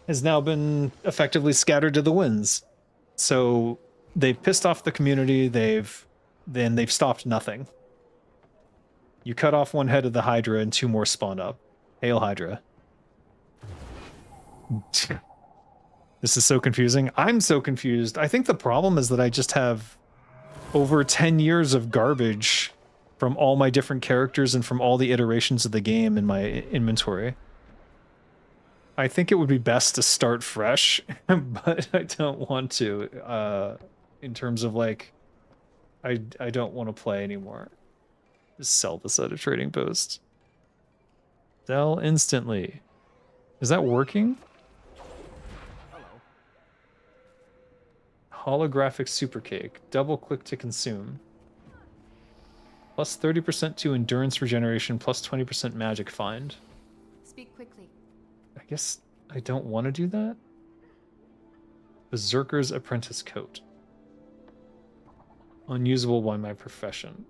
has now been effectively scattered to the winds. So they've pissed off the community. They've stopped nothing. You cut off one head of the Hydra and 2 more spawn up. Hail Hydra. This is so confusing. I'm so confused. I think the problem is that I just have over 10 years of garbage from all my different characters and from all the iterations of the game in my inventory. I think it would be best to start fresh, but I don't want to, in terms of like, I don't want to play anymore. Just sell this at a trading post. Sell instantly. Is that working? Holographic super cake. Double click to consume. Plus 30% to endurance regeneration, plus 20% magic find. Speak quickly. I guess I don't want to do that. Berserker's apprentice coat. Unusable by my profession.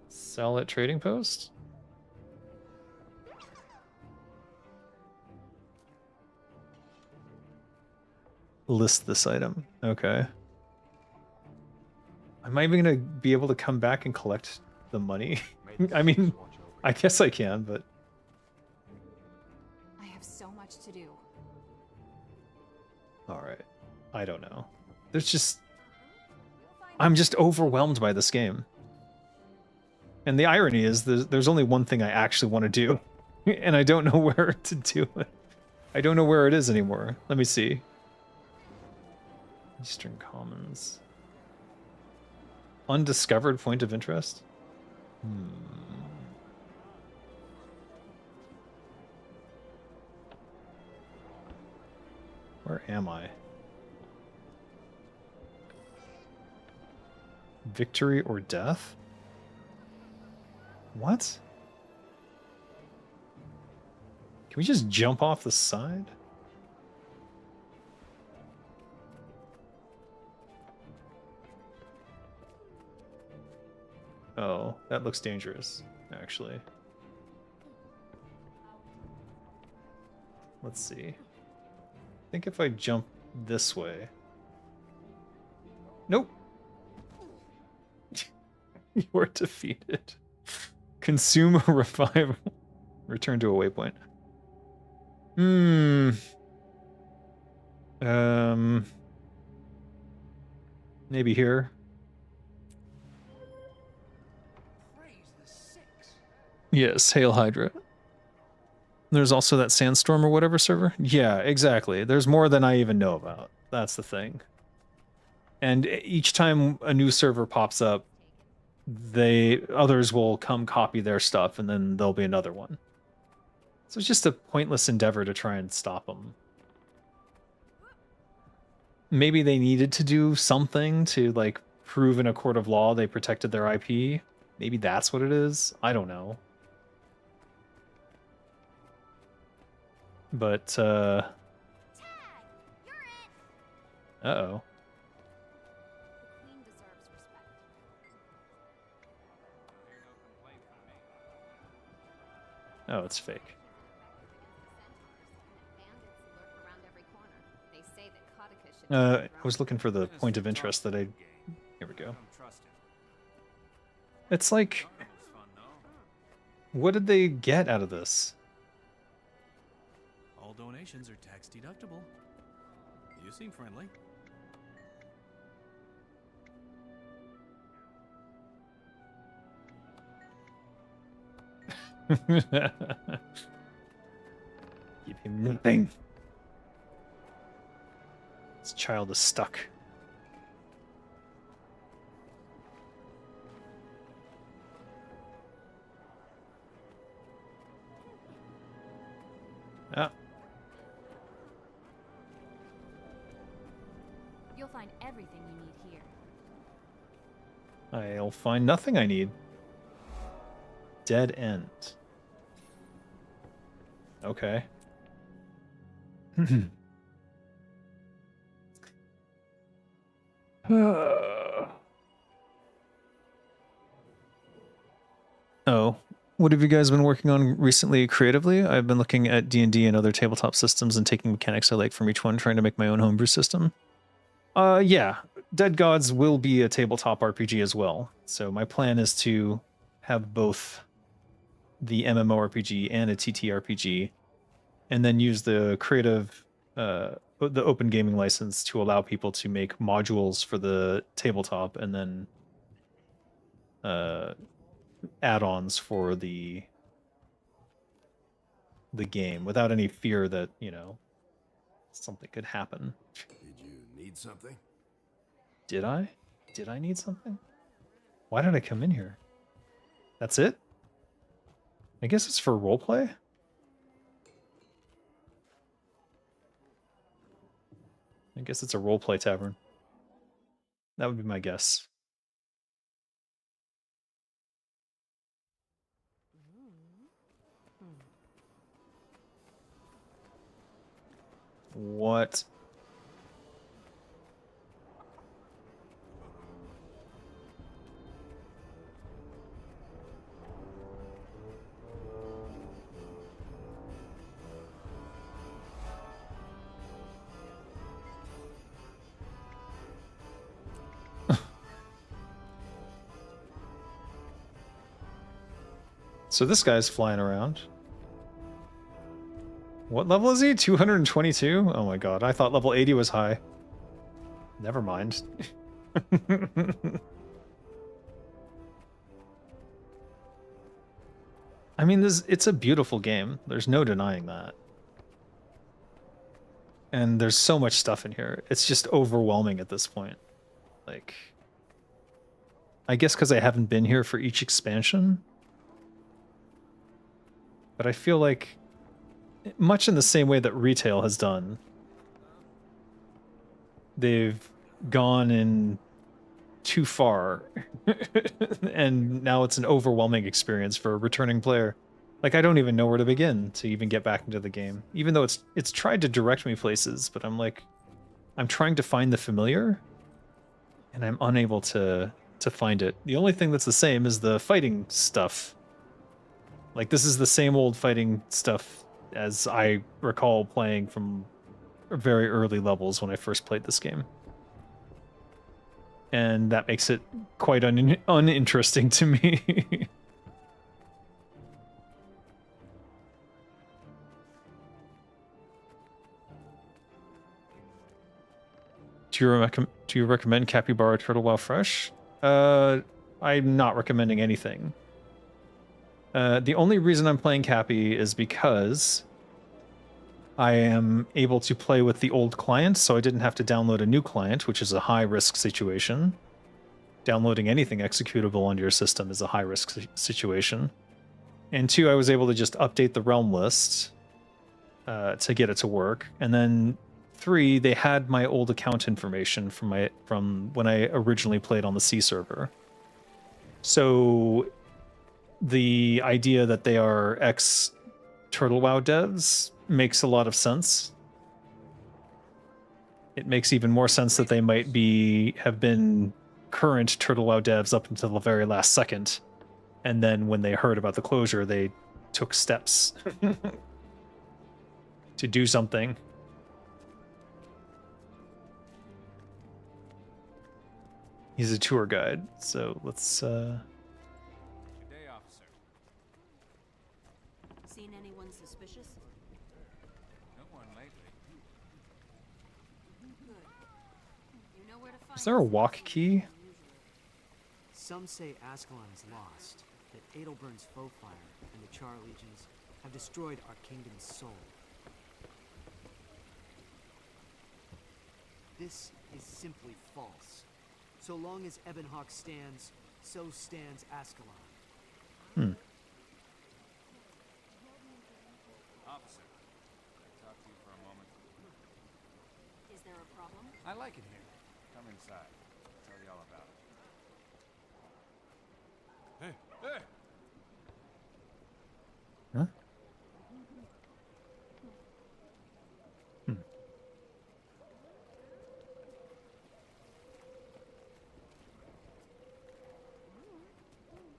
Sell at trading post? List this item. Okay. Am I even going to be able to come back and collect the money? I mean, I guess I can, but... I have so much to do. Alright. I don't know. There's just... I'm just overwhelmed by this game. And the irony is there's only one thing I actually want to do. And I don't know where to do it. I don't know where it is anymore. Let me see. Eastern Commons. Undiscovered point of interest? Where am I? Victory or death? What? Can we just jump off the side? Oh, that looks dangerous, actually. Let's see. I think if I jump this way... Nope! You were defeated. Consume a revival. Return to a waypoint. Maybe here. Yes, Hail Hydra. There's also that Sandstorm or whatever server. Yeah, exactly. There's more than I even know about. That's the thing. And each time a new server pops up, others will come copy their stuff, and then there'll be another one. So it's just a pointless endeavor to try and stop them. Maybe they needed to do something to, like, prove in a court of law they protected their IP. Maybe that's what it is. I don't know. But, uh-oh. Oh, it's fake. I was looking for the point of interest that I... Here we go. It's like... What did they get out of this? All donations are tax deductible. You seem friendly. Give him nothing. This child is stuck. Ah. You'll find everything you need here. I'll find nothing I need. Dead end. Okay. Oh, what have you guys been working on recently creatively? I've been looking at D&D and other tabletop systems and taking mechanics I like from each one, trying to make my own homebrew system. Yeah, Dead Gods will be a tabletop RPG as well. So my plan is to have both the MMORPG and a TTRPG, and then use the creative, the open gaming license to allow people to make modules for the tabletop, and then add-ons for the game, without any fear that, you know, something could happen. Did you need something? Did I? Did I need something? Why did I come in here? That's it? I guess it's for roleplay? I guess it's a roleplay tavern. That would be my guess. What? So this guy's flying around. What level is he? 222? Oh my god, I thought level 80 was high. Never mind. I mean, it's a beautiful game. There's no denying that. And there's so much stuff in here. It's just overwhelming at this point. Like, I guess because I haven't been here for each expansion. But I feel like, much in the same way that retail has done, they've gone in too far, and now it's an overwhelming experience for a returning player. Like, I don't even know where to begin to even get back into the game, even though it's tried to direct me places, but I'm like, I'm trying to find the familiar, and I'm unable to to find it. The only thing that's the same is the fighting stuff. Like, this is the same old fighting stuff as I recall playing from very early levels when I first played this game. And that makes it quite uninteresting to me. Do you recommend Capybara Turtle Wow Fresh? I'm not recommending anything. The only reason I'm playing Cappy is because I am able to play with the old client, so I didn't have to download a new client, which is a high-risk situation. Downloading anything executable onto your system is a high-risk situation. And 2, I was able to just update the realm list to get it to work. And then 3, they had my old account information from when I originally played on the C server. So the idea that they are ex-Turtle WoW devs makes a lot of sense. It makes even more sense that they might have been current Turtle WoW devs up until the very last second. And then when they heard about the closure, they took steps to do something. He's a tour guide, so let's Good day, officer. Seen anyone suspicious? No one lately. Good. You know where to find Is there a walk key? Some say Ascalon is lost, that Adelbern's foe fire and the Char legions have destroyed our kingdom's soul. This is simply false. So long as Ebonhawk stands, so stands Ascalon. Officer, can I talk to you for a moment? Is there a problem? I like it here. Come inside. I'll tell you all about it. Hey, hey! Huh?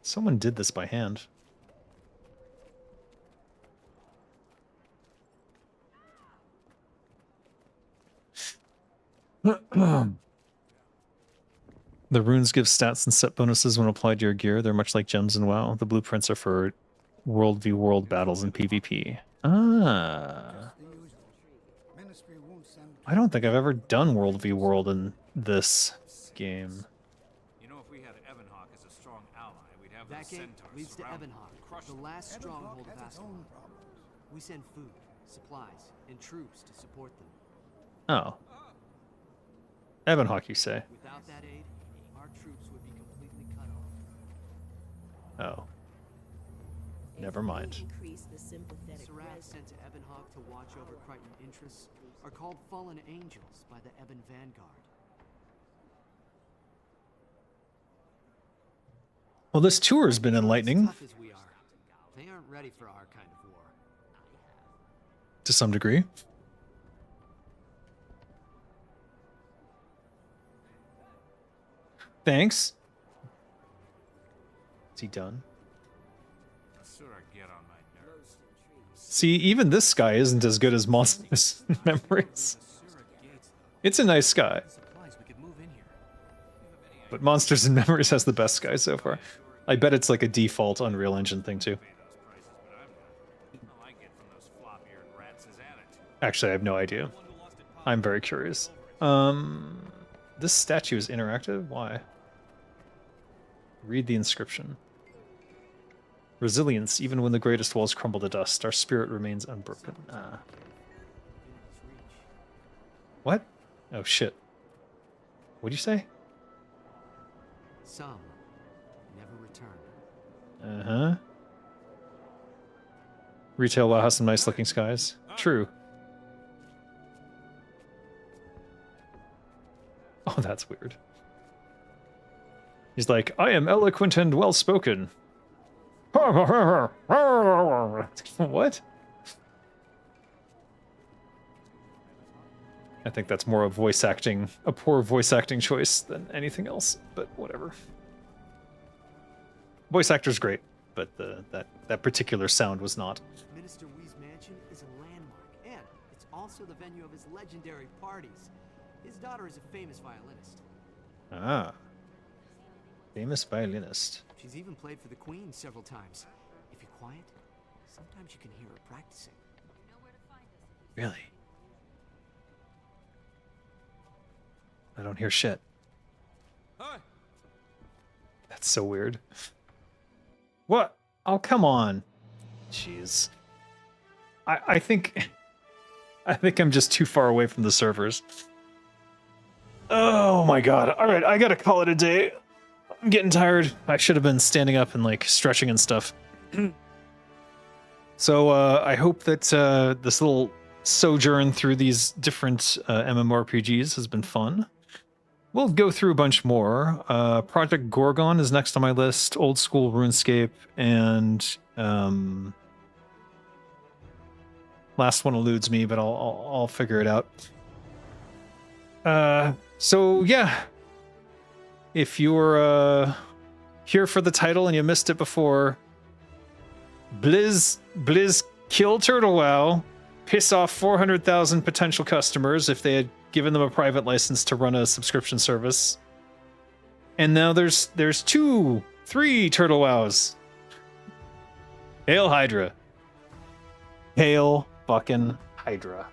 Someone did this by hand. The runes give stats and set bonuses when applied to your gear. They're much like gems in WoW. The blueprints are for World v World battles and PvP. Ah. I don't think I've ever done World v World in this game. You know, if we had Ebonhawk as a strong ally, we'd have That those gate centaurs leads to surrounded, Ebonhawk, crushed the them. last stronghold of Ascalon. We send food, supplies, and troops to support them. Oh. Ebonhawk, you say? Without that aid, our troops would be completely cut off. Oh. Never mind. Seraph sent to Ebonhawk to watch over Crichton interests are called fallen angels by the Ebon Vanguard. Well, this tour has been enlightening. Tough as we are, they aren't ready for our kind of war. To some degree. Thanks. Is he done? Sort of get on my nerves. See, even this guy isn't as good as Monsters and Memories. It's a nice guy. Supplies we could move in here. But Monsters and Memories has the best guy so far. I bet it's like a default Unreal Engine thing too. Actually, I have no idea. I'm very curious. This statue is interactive? Why? Read the inscription. Resilience, even when the greatest walls crumble to dust, our spirit remains unbroken. Ah. What? Oh shit. What'd you say? Some never return. Uh-huh. Retail WoW has some nice looking skies. True. Oh, that's weird. He's like, I am eloquent and well-spoken. What? I think that's more a poor voice acting choice than anything else, but whatever. Voice actor's great, but that particular sound was not. Minister Wee's mansion is a landmark, and it's also the venue of his legendary parties. His daughter is a famous violinist. Ah. Famous violinist. She's even played for the Queen several times. If you're quiet, sometimes you can hear her practicing. Really? I don't hear shit. Hi. That's so weird. What? Oh, come on. Jeez. I think I'm just too far away from the servers. Oh my god. All right, I gotta call it a day. I'm getting tired. I should have been standing up and like stretching and stuff. So I hope that this little sojourn through these different MMORPGs has been fun. We'll go through a bunch more. Project Gorgon is next on my list. Old School RuneScape, and last one eludes me, but I'll figure it out. So yeah, if you're here for the title and you missed it before, Blizz kill TWOW, piss off 400,000 potential customers if they had given them a private license to run a subscription service. And now there's 3 TWOWs. Hail Hydra. Hail fucking Hydra.